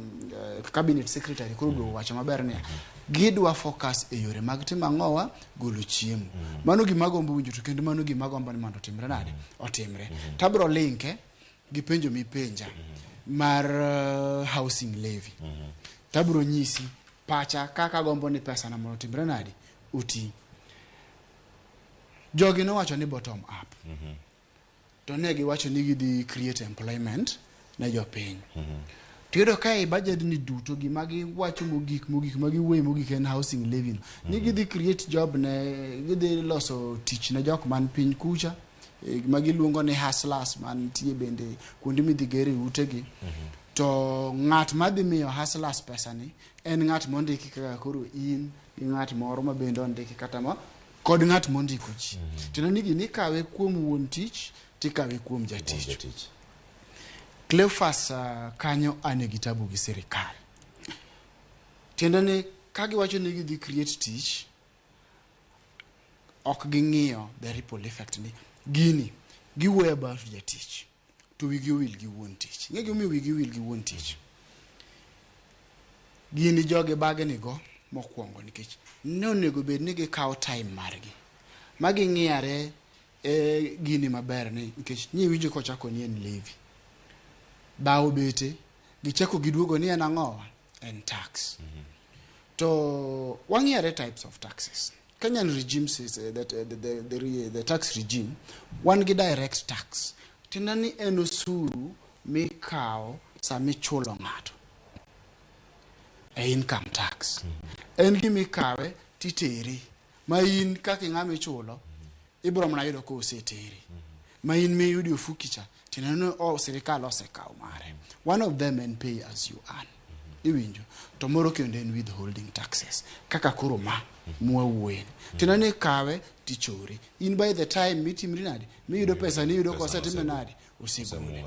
cabinet secretary koro do wacho maber ni gidwa focus e yore mag timo ang'owa golo chiemo. Mano gima gombo winjo to kendo mano gima gombo ni mondo otimre nade otimre. Tabro linke gi penjo mipenja mar housing levy. Tabro nyisi pacha kaka gombo ni pesa na mondo otimre nade uti. Jogi no wacho ni bottom up. To ne giwacho ni gidhi create employment na jopiny. tiyudo ka e budget ni duto gima giwacho mogik magiwuoyo mogik en housing levy ni gidhi create job ne gidhi loso tich ne jok man piny kucha gima giluongo ni hustlers mantie bende kuonde midhi gere utegi to ng'at madhi miyo hustlers pesa ni en ng'at mondiki kaka koro in gi ng'at moro ma bende ondiki kata ma kod ng'at mondiko ji tino nigi ni kawe kuom wuon tich tikawe kuom jatich Cleophas kanyo ane kitabu gi sirikal tiende ni ka giwacho ni gidhi create tich ok ging'iyo the ripple effect ni gini giwuoyo about jatich to wigi owil gi wuon tich ng'e gimomiyo wigi owil gi wuon tich gini joge bage nigo mokwongo nikech ne onego bed ni gikawo time margi ma ging'iyare gini maber ni nikech nyi winjo kochako ni en levy bawo bete gichako giduogo ni en ang'owa en tax to wang'iyare types of taxes Kenyan regime says that the tax regime wan gi direct tax tiende ni en osuru mikawo sama ichulo ng'ato income tax en gimikawe titeri ma in kaka ng'ama ichulo ibro mana yudo ko oseteri ma in miyudi ofukicha tineno sirikal osekawo mare one of them en pay as you earn iwinjo to moro kendo en withholding taxes kaka koro ma mwawuoyen tineno kawe tichori in by the time mitimri nadi miyudo pesa ni yudo kosetime nadi osegole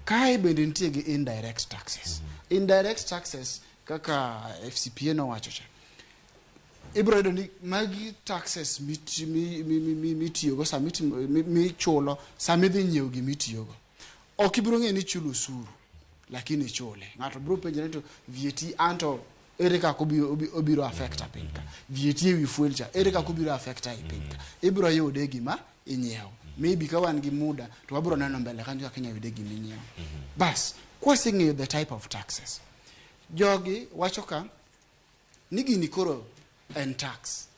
kae bende nitie gi indirect taxes indirect taxes kaka FCPA nowacho cha ibro yudo ni magi taxes mitiyogo michulo sama idhi nyiewo gimitiyogo ok ibiro ng'e ni chulo osuru lakini chule ng'ato biro penjore to VAT anto ere kaka obiro affect apinka VAT ewi fuel cha ere kaka obiro affect apinka ibiro yude gima inyiewo maybe ka wan gi muda to wabiro neno mbele kanyo kaka inyalo yude gima inyiewo bas kwasing'eyo the type of taxes jogi wacho ka ni gini koro en tax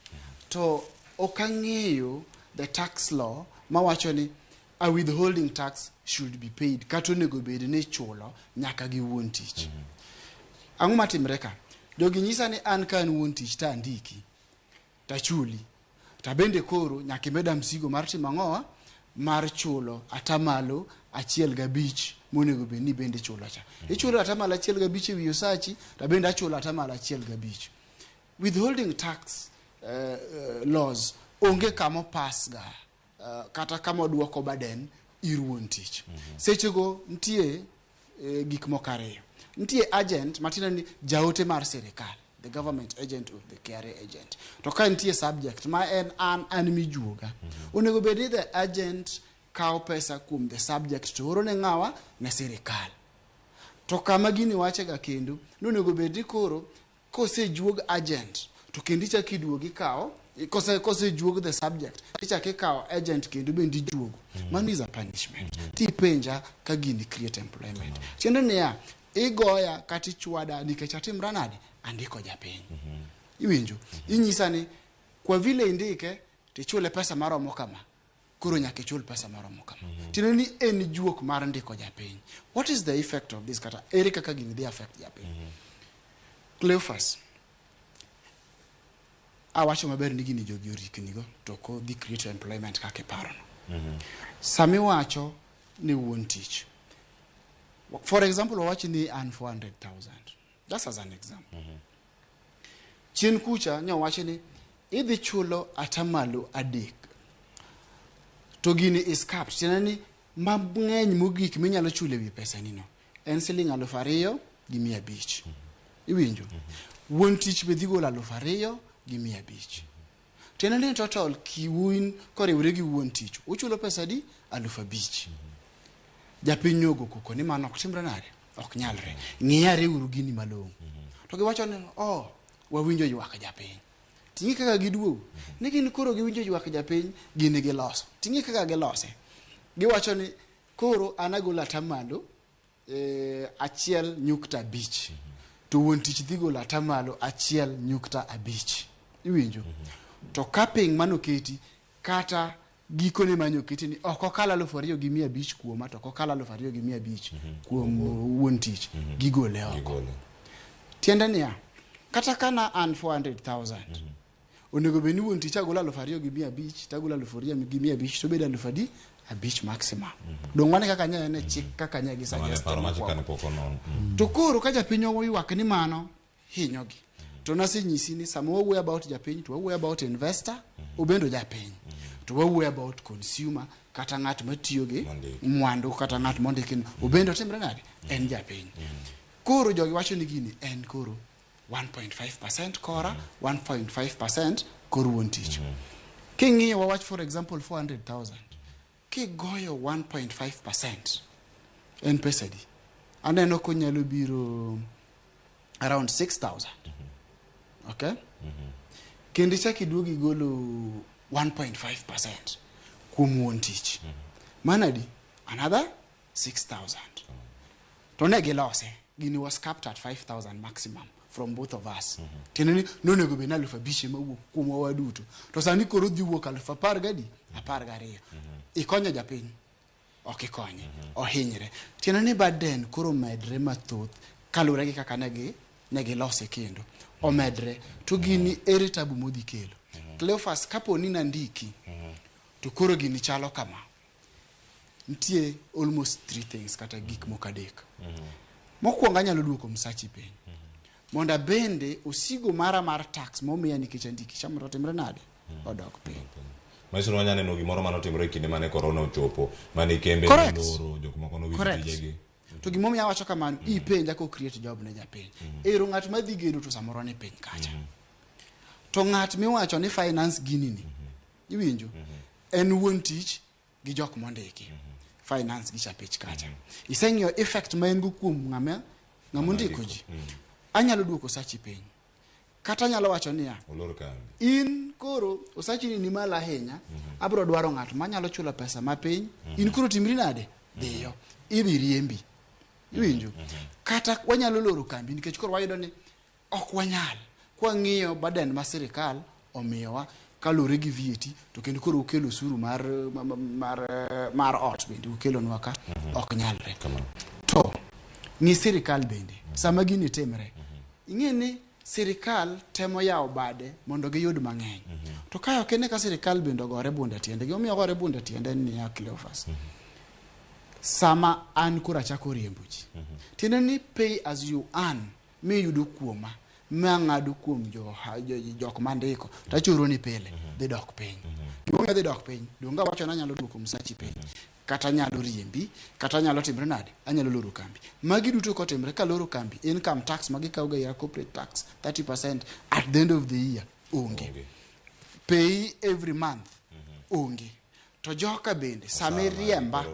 to okang'eyo the tax law mawacho ni a withholding tax should be paid kata onego bed ni chulo nyaka gi wuon tich ang'o matimre ka jogi nyisa ni an kan wuon tich ta ndiki ta chuli ta bende koro nyaka imeda msigo mar timo ang'owa mar chulo atamalo 1.5 monego bed ni bende chulo cha ichulo atamalo 1.5 ewi osachi ta bende achulo atamalo 1.5 withholding tax laws onge kamo pass ga kata kama duoko baden ir wuon tich sechego ntie gik moko ariyo ntie agent matina ni jaote mar sirikal the government agent of the KRA agent to ka ntie subject ma en an mijuoga onego bed ni the agent kawo pesa kuom the subject to oro ne ng'awa ne sirikal to kama gini wache ga kendo nonego bed ni koro kosejuog agent to kendo ichako iduogi kawo kose juog the subject ichako ikawo agent kendo bende ijuogo mano is a punishment tipenja ka gini create employment tiende niya igoya kata ichwada nikech atimra nade andiko japiny iwinjo inyisa ni kwa vile indike tichule pesa maromo kama koro nyaka ichul pesa maromo kama tiende ni en juok mar ndiko japiny what is the effect of this kata ere kaka gini dhi affect japiny Cleophas awacho maber ni gini jogi oriknigo to ko dhi create employment kaka parono sami wacho ni wuon tich for example wawachi ni an 400,000 just as an example chien kucha nyo wacho ni idhi chulo atamalo 3 to gini is capped tiende ni mang'eny mogik minyalo chulo ewi pesa nino en siling 2,500 iwinjo wuon tich be dhi golo 2,500 tiende ni total kiwuin koriwre gi wuon tich uchulo pesa di 5,000 japiny ogo koko ni mano ok timre nade ok nyalre ng'iyare uru gini malong'o to giwacho ni wawinjo ywak japiny tingi kaka giduogo ni gini koro giwinjo ywak japiny gini giloso tingi kaka gilose giwacho ni koro anagolo atamalo 1.5 to wuon tich dhi golo atamalo 1.5 iwinjo to capping manoketi kata gikone manyo kitini oko kala 2,500 kuoma to kokala 2,500 kuom wuon tich gigole oko tiende niya kata kana an 400,000 onego beni wuon tich agola 2,500 tagola 2,500 to beda 5,000 maximum dong wane kaka nya ne chik kaka nya gi suggest to koro ka japiny oywak ni mano hinyogi to nasenyisi ni sama wawuoyo about japiny to wawuoyo about investor obendo japiny to wawuoyo about consumer kata ng'at matiyo gi mwandu kata ng'at mondiki obendo timre nade en japiny koro jogi wacho ni gini en koro 1.5% kora 1.5% koro wuon tich king'iyo wawach for example 400,000 kigoyo 1.5% en pesa di aneno konyalo biro around 6,000 okay kendo chaki duogi golo 1.5% kuom wuon tich manadi another 6,000 to ne gilose gini was capped at 5,000 maximum from both of us teneni nonego be na 5,000 mawuok kuom waduto to sani koro dhi wuok 10,000 12 ikonyo japiny ok ikonye ohinyre teneni baden koro medre mathoth kalure gi kaka negi lose kendo omedre to gini ere tabu modhi kelo Cleophas kapo ni nandiki to koro gini chalo kama ntie almost 3 things kata gik mokadek mokwongo anyalo duoko msachi piny monda bende osigo mara mar tax momiya nikech andiki chamro timre nade odok piny Maisuru wanya neno gimoro mano timre kinde mane corona ochopo mane kembe loro jok moko no witijegi to gimomiya wacho kamano ipenja ko create job ne japiny ero ng'at madhi gedo to samoro ne piny kacha to ng'at miwacho ni finance gini ni iwinjo en wuon tich gi jok mondiki finance gi chapich kacha iseng'iyo effect ma en go kuom ng'amondiko ji anyalo duoko sachi piny kata anyalo wacho niya in koro osachini ni mala ahinya abro dwaro ng'at manyalo chulo pesa mapiny in koro timri nade dhiyo ibi riembi iwinjo kata wanyalo loro kambi nikech koro wayudo ni ok wanyal kwa ng'iyo baden ma sirikal omiyowa kalore gi VAT to kendo koro ukelo osuru mar ot bende ukelo nwa ka ok nyalre to ng'i sirikal bende sama gini timre ing'e ni sirikal temo yawo bade mondo giyud mang'eny to kayo kene ka sirikal bende ogore bunda tiende gimomiyo ogore bunda tiende ni ya Cleophas sama an kura chako riembo ji tiende ni pay as you earn miyudo kuoma mang'ado kuom jok mandiko tachoro ni pile dhi dok piny gimomiyo dhi dok piny donga wacho na nyalo duoko msachi piny kata nyalo riembi kata nyalo timre nade anyalo loro kambi magi duto kotimre ka loro kambi income tax magi kaw ga corporate tax 30% at the end of the year onge pay every month onge to joka bende same riemba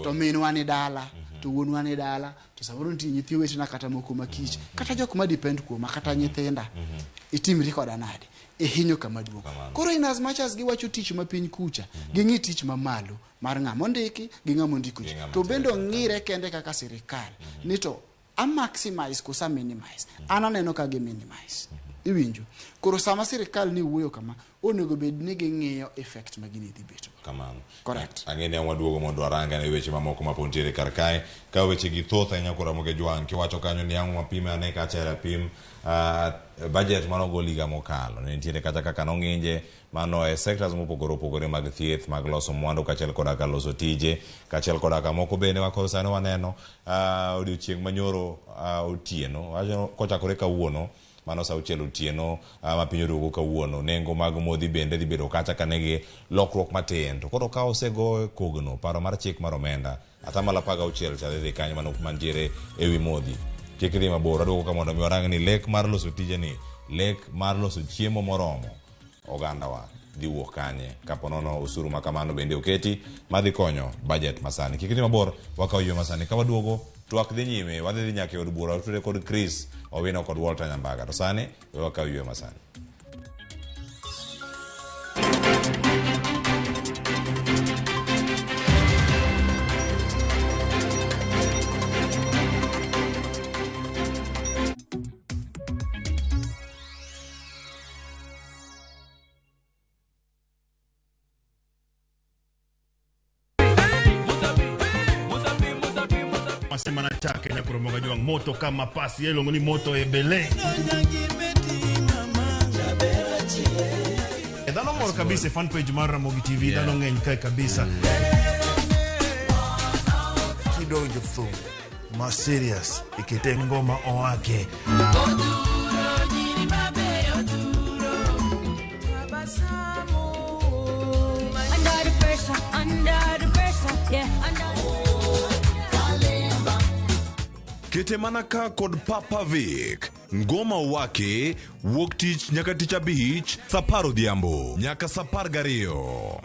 to minwa ni dala to wuonwa ni dala to samoro nitie nyithi wetena kata moko makich kata jok ma depend kuoma kata nyithinda itimri koda nade hinyo kama duong koro in as much as giwacho tich ma piny kucha ging'i tich mamalo mar ng'ama ondiki gi ng'ama ondiko ji to bendo ng'ire kende kaka sirikal ni to a maximize kosa minimize ananeno ka gi minimize iwinjo koro sama sirikal ni wuoyo kama onego bed ni ging'iyo effect ma gini dhi beto kamano correct ang'eni waduogo mondo aranga ne weche mamoko mapontiere kar kae ka weche gi thoth ahinya kora moge jwang' kiwacho kanyo ni ang'o mapime ane kachera pim budget mano goliga mokalo ne nitiere kata kaka nong'inje mano e sectors mopogore opogore mag thieth mag loso mwandu kachiel koda ka loso tije kachiel koda ka moko bende wako sani waneno odiochieng' manyoro otieno wacho kochakore kawuono mano sa uchiel otieno ma piny oduogo kawuono nengo mag modhi bende dhi bedo kacha ka negi lokruok matin to koro ka osego kogno paro mar chik mar omenda atamalo 16 cha dhi kanyo mantiere ewi modhi kik dhi mabor aduogo ka mondo mi warang ni lek mar loso tije ni lek mar loso chiemo moromo ogandawa dhi wuok kanye kapo nono osuru ma kamano bende oketi madhi konyo budget masani kik dhi mabor wakaw yie masani ka waduogo twak dhi nyime wadhi nyaka od bura tude kod Chris Owino kod Walter Nyambaga to sani wakaw yie masani Masema nataka na kuromoga juang moto kama pasi yelo ngoni moto ebele. Dano mor kabisa fan page mar Ramogi TV dano ngeny kai kabisa. Kidonjo fu. Ma serious ikite ngoma oake. Kete manaka kod Papa Vic. Ngoma wake wuok tich nyaka tich abich saparo dhiambo nyaka sapar gariyo.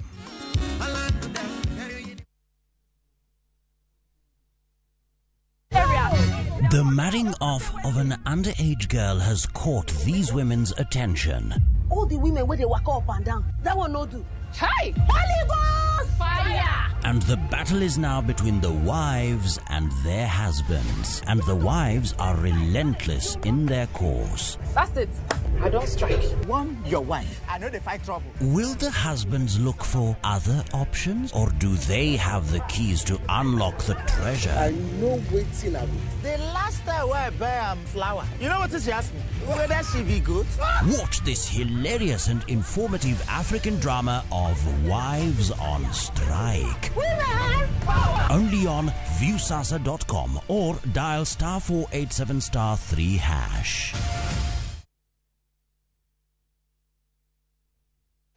The marrying off of an underage girl has caught these women's attention. All the women where they walk up and down, that one no do. Hey, Holy Ghost! Fire! And the battle is now between the wives and their husbands. And the wives are relentless in their course. That's it. I don't strike. One, your wife. I know they fight trouble. Will the husbands look for other options? Or do they have the keys to unlock the treasure? I know waiting I will. The last time I buy flour, you know what she asked me? Whether she be good? Watch this hilarious and informative African drama of Wives on Strike. Women power! Only on viewsasa.com or dial *487*3#.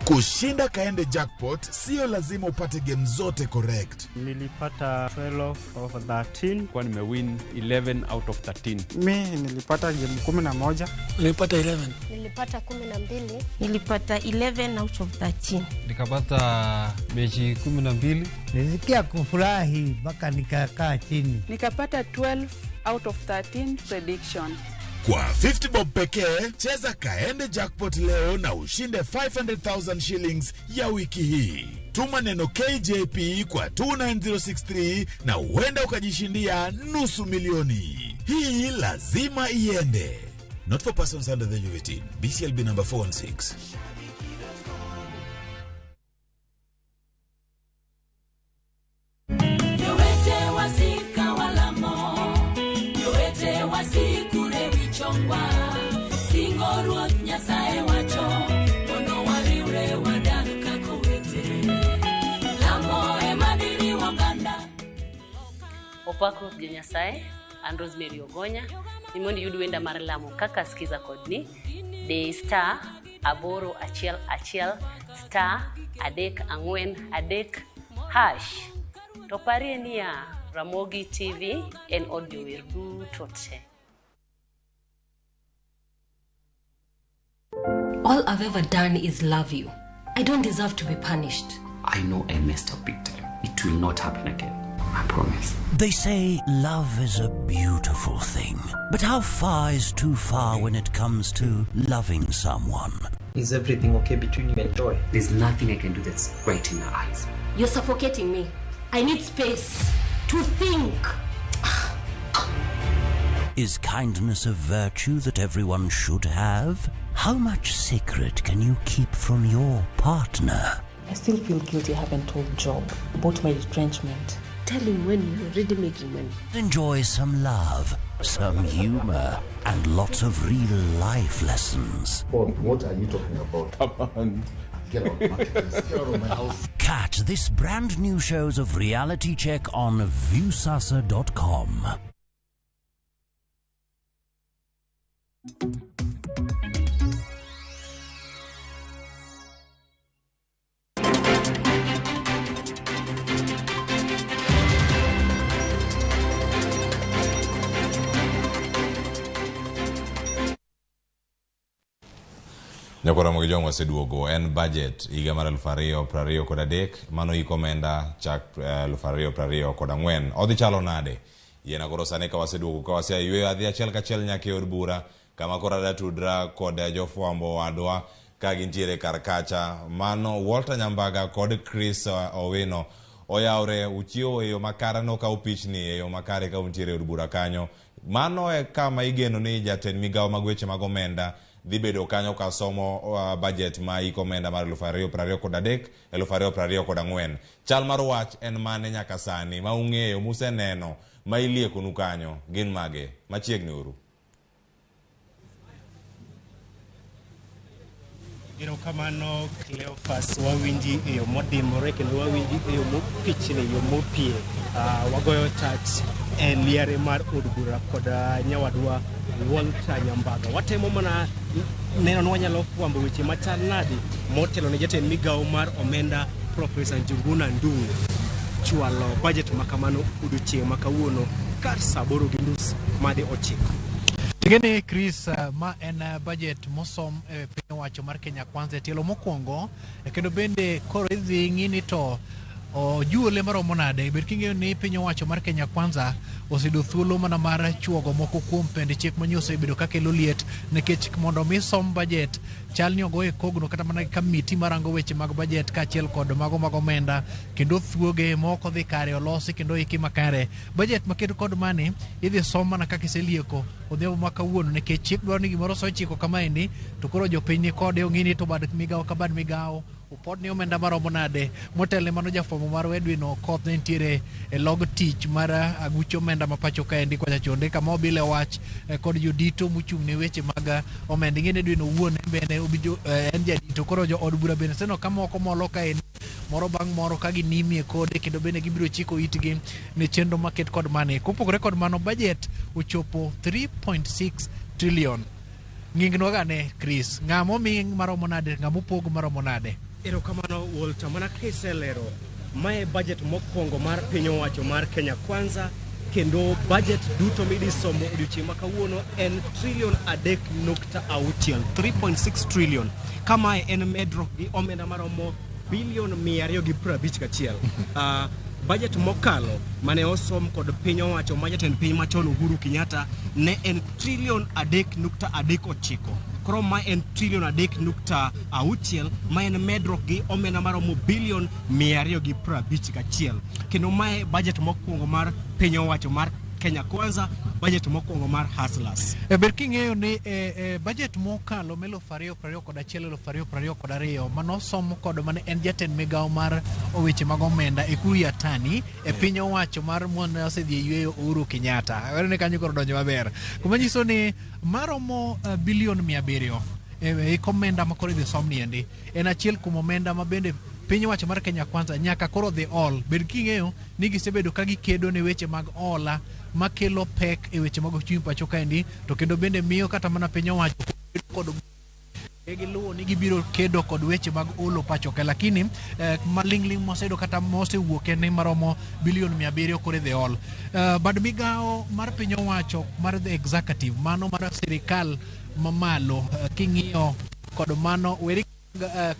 Kushinda kaende jackpot sio lazima upate game zote correct. Nilipata 12 of 13 kwa nimewin 11 out of 13. Mimi nilipata game 11. Nilipata 11. Nilipata 12. Nilipata 11 out of 13. Nikapata mechi 12. Nilisikia kufurahi mpaka nikakaa chini. Nikapata 12 out of 13 prediction. Kwa 50 bob pekee, cheza kaende jackpot leo na ushinde 500,000 shillings ya wiki hii. Tuma neno KJP kwa 29063 na uenda ukajishindia nusu milioni. Hii lazima iende. Not for persons under the age of 18. BCLB number 416. Opako Nyasaye and Rosemary Ogonya nimondi yudu wenda mar lamo kaka skiza kodni de star aboro achiel achiel star adek angwen adek hash to parie niya Ramogi TV en audio wirdu tote. All I've ever done is love you. I don't deserve to be punished. I know I messed up big time. It will not happen again. I promise. They say love is a beautiful thing. But how far is too far when it comes to loving someone? Is everything okay between you and Joy? There's nothing I can do that's right in her eyes. You're suffocating me. I need space to think. Is kindness a virtue that everyone should have? How much secret can you keep from your partner? I still feel guilty I haven't told Job about my retrenchment. Tell him when you're already making money. Enjoy some love, some humor, and lots of real life lessons. What are you talking about? Get out, Get out of my house. Catch this brand new shows of Reality Check on viewsasa.com. Nyakora mojong waseduogo en budget higa mar 2023 mano ikomenda chak 2024 odhi chalo nade yena koro sane ka waseduogo ka wase ywe adhi achiel kachiel nyake od bura kama kora da tudra kod jofwambo wadwa ka gintiere karkacha mano Walter Nyambaga kod Chris Owino oyawre uchio eyo makara no ka upichni eyo makare ka untiere od bura kanyo mano e kama igeno ni jatend migawo magweche magomenda dhi bedo kanyo ka somo budget ma iko omenda mar 2023 2024. Chal mar wach en mane nyaka sani ma ung'eyo museneno ma iliekonu kanyo gin mage machiegni uru? Erokamano Cleophas, wawinji e yo modimore kendo wawinji e yo mopichni, yo mopie. Wagoyo tach e liare mar od bura kod nyawadwa Walter Nyambaga. Watemo mana neno ni wanyalo fwambo weche machal nadi motelo ne jatend migawo mar omenda Profesa Njuguna Ndung'u chwalo budget makamano odiochieng' makawuono kar saa 8:30 made 9. Tigeni Chris, ma en budget mosom e piny owacho mar Kenya Kwanza e tielo mokwongo, kendo bende koro idhi ng'ini to juole maromo nade. Ber king'eyo ni piny owacho mar Kenya Kwanza osedo thuolo mana mar chuogo moko kuom pende chik manyo osebedo ka kelo liet, nikech mondo mi som budget chal ni ogoye kogno kata mana kamiti marango weche mag budget kaachiel kod mago mag omenda, kendo thuoge moko dhi kare olosi kendo iki makare. Budget makedo kod mani idhi som mana kaka iselieko odhiambo ma kawuono, nikech chik dwaro ni gimoro sochiko kamaendi to koro jopiny ni kode ong'ini to bad migawo ka bad migawo upod ni omenda maromo nade. Motele mano jafwambo mar Edwin Okoth ne nitiere e log tich mar aguch omenda ma pacho kaendi kwacha chonde kama obile wach kod jodito mochung' ne weche mag omenda. Ing'eni Edwin owuon bende obijo en jadito, koro jo od bura bende seno kamoko molo kaendi moro bang' moro ka ginimie kode kendo bende gibiro chiko itgi ne chenro maket kod mane. Kopogore kod mano, budget ochopo 3.6 trillion. Ng'ingno gane Chris, ng'amo mi maromo nade, ng'amo pog maromo nade? Erokamano Walter, mana kiselero mae budget mokwongo mar piny owacho mar Kenya Kwanza, kendo budget duto midi somo odiochieng' makawuono en 3.6 trillion. Kamae en medruok gi omenda maromo bilion 251. Budget mokalo mane osom kod piny owacho ma jatend piny machon Uhuru Kenyatta ne en 3.39. Koro ma en 3.6, ma en medruok gi omenda maromo bilion 251. Kendo mae budget mokwongo mar piny owacho mar Kenya Kwanza, budget mokwongo mar hustlers. Ber king'eyo ni budget mokalo 2021 2022 manosom kod mane en jatend migawo mar weche mag omenda e kuru Yatani e piny owacho mar mwana osedhi e yweyo Uhuru Kenyatta. Awero ni kanyo koro donjo maber. Kuma nyiso ni maromo bilion 700 e komenda ma koro idhi som niendi en achiel kuom omenda ma bende piny owacho mar Kenya Kwanza nyaka koro dhi all. Ber king'eyo ni gisebedo ka gikedo ne weche mag ola makelo pek e weche mag ochumi pacho kaendi, to kendo bende miyo kata mana piny owacho kod giluwo ni gibiro kedo kod weche mag olo pacho ka, lakini malingling mosedo kata mosewuok en maromo bilion 700 kore the all. Bad migawo mar piny owacho mar the executive, mano mar sirikal mamalo, king'iyo kod mano weri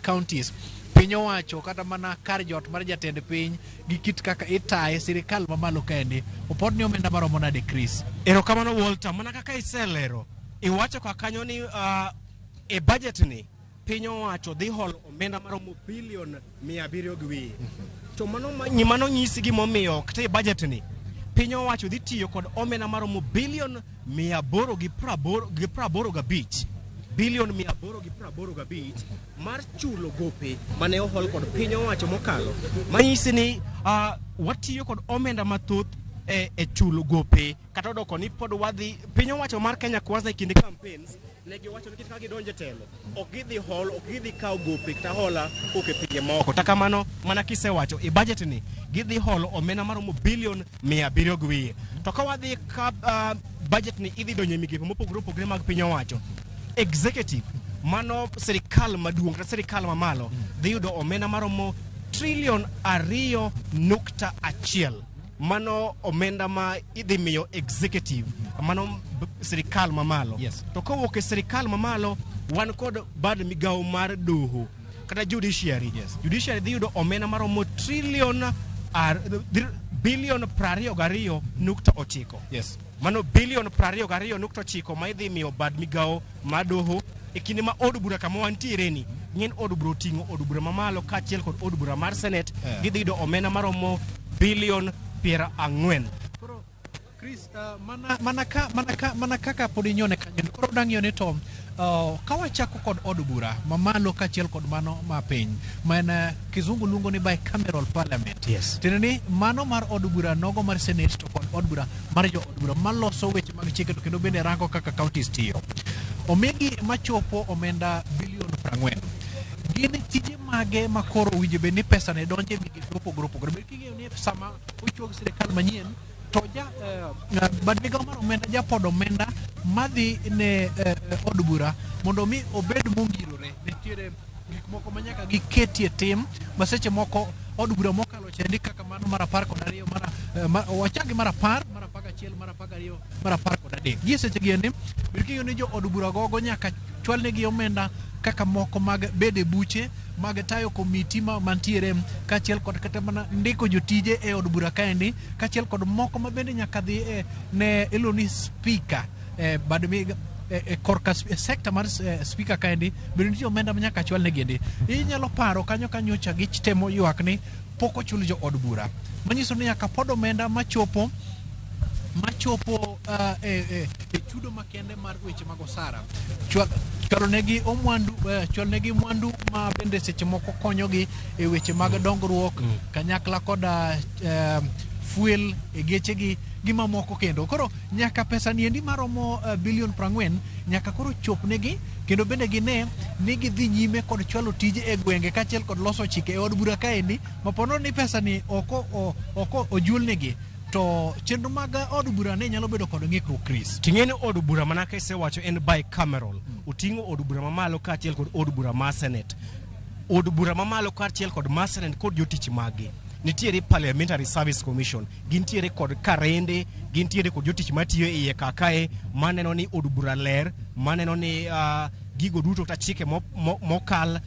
counties, piny owacho kata mana kar jot mar jatend piny gi kit kaka itaye sirikal mamalo kaendi opod ni omenda maromo nade Chris? Erokamano Walter, mana kaka iselero iwacho ka kanyo ni e budget ni piny owacho dhi holo omenda maromo bilion 700 gi wiye. To mano nyisi gimomiyo kata e budget ni piny owacho dhi tiyo kod omenda maromo bilion 885 bilion 885 mar chulo gope mane ohol kod piny owacho mokalo. Manyisi ni watiyo kod omenda mathoth e chulo gope, kata odoko ni pod wadhi piny owacho mar Kenya Kwanza e kinde campaigns ne giwacho ni kaka gidonje telo ok gidhi hol, ok gidhi kawo gope kata hola oke pinje moko. Ta kamano mana kisewacho e budget ni gidhi holo omenda maromo bilion 700 gi wiye. To ka wadhi ka budget ni idhi donje migepe mopogore opogore mag piny owacho, executive mano sirikal maduong' kata sirikal mamalo dhi yudo omenda maromo trilion 2.1. Mano omenda ma idhi miyo executive, mano sirikal mamalo. Yes. To kowuok e sirikal mamalo wan kod bad migawo mar doho kata judiciary. Yes. Judiciary dhi yudo omenda maromo bilion 22.9. Yes. Mano bilion 22.9 ma idhi miyo bad migawo mar doho e kinde ma od bura kama wantiere ni ng'en od bura oting'o od bura mamalo kaachiel kod od bura mar Senate. Gidhi yudo omenda maromo bilion 40. Chris, mana kaka pod inyone kanyo koro dang'iyo ni to kawachako kod od bura mamalo kachiel kod mano mapiny mana kizungu luongo ni bicameral parliament. Yes. Tiende ni mano mar od bura nogo mar senate to kod od bura mar jo od bura maloso weche mag chike to kendo bende rango kaka counties tiyo. Omegi machopo omenda bilion 40. Gin tije mage makoro winjo be ni pesa ne donje migepe opogore opogore. Be king'eyo ni sama ochuog sirikal manyien to bad migawo mar omenda japod omenda madhi ne od bura mondo mi obed mongirore. Nitiere gik moko manyaka giketie tim ma seche moko od bura mokalo chendi kaka mano mar 12 wachagi mar 10, mar 11, mar 12, mar 13. Gi seche giendi birkiyo ni jo od bura gogo nyaka chwalnegi omenda kaka moko mag bede buche mag tayo komiti mantiere kachiel kod kata mana ndiko jotije e od bura kaendi kachiel kod moko ma bende nyaka dhi ne iloni speaker bad mi korka sekta mar speaker kaendi bende nitie omenda manyaka chwal negiendi. Inyalo paro kanyo kanyocha gi temo ywak ni pok ochul jo od bura, manyiso ni nyaka pod omenda machopo e chudo makende mar weche mag osara chwalnegi mwandu ma bende seche moko konyogi e weche mag dongruok kanyakla koda fuel e gechegi gi mamoko kendo. Koro nyaka pesa niendi maromo bilion 40 nyaka koro chopnegi kendo bende gine ni gidhi nyime kod chwalo tije e gwenge kachiel kod loso chike e od bura kaendi mapono ni pesa ni oko ojulnegi to chenro mag od bura ne nyalo bedo kod ng'ikruok. Chris, ting'eni od bura mana kasewacho en bicameral, oting'o od bura mamalo kaachiel kod od bura mar senate. Od bura mamalo kaachiel kod mar senate kod jotich magi nitiere Parliamentary Service Commission, gintiere kod karende, gintiere kod jotich matiyo e iye kakae maneno ni od bura ler, maneno ni gigo duto kata chike mokal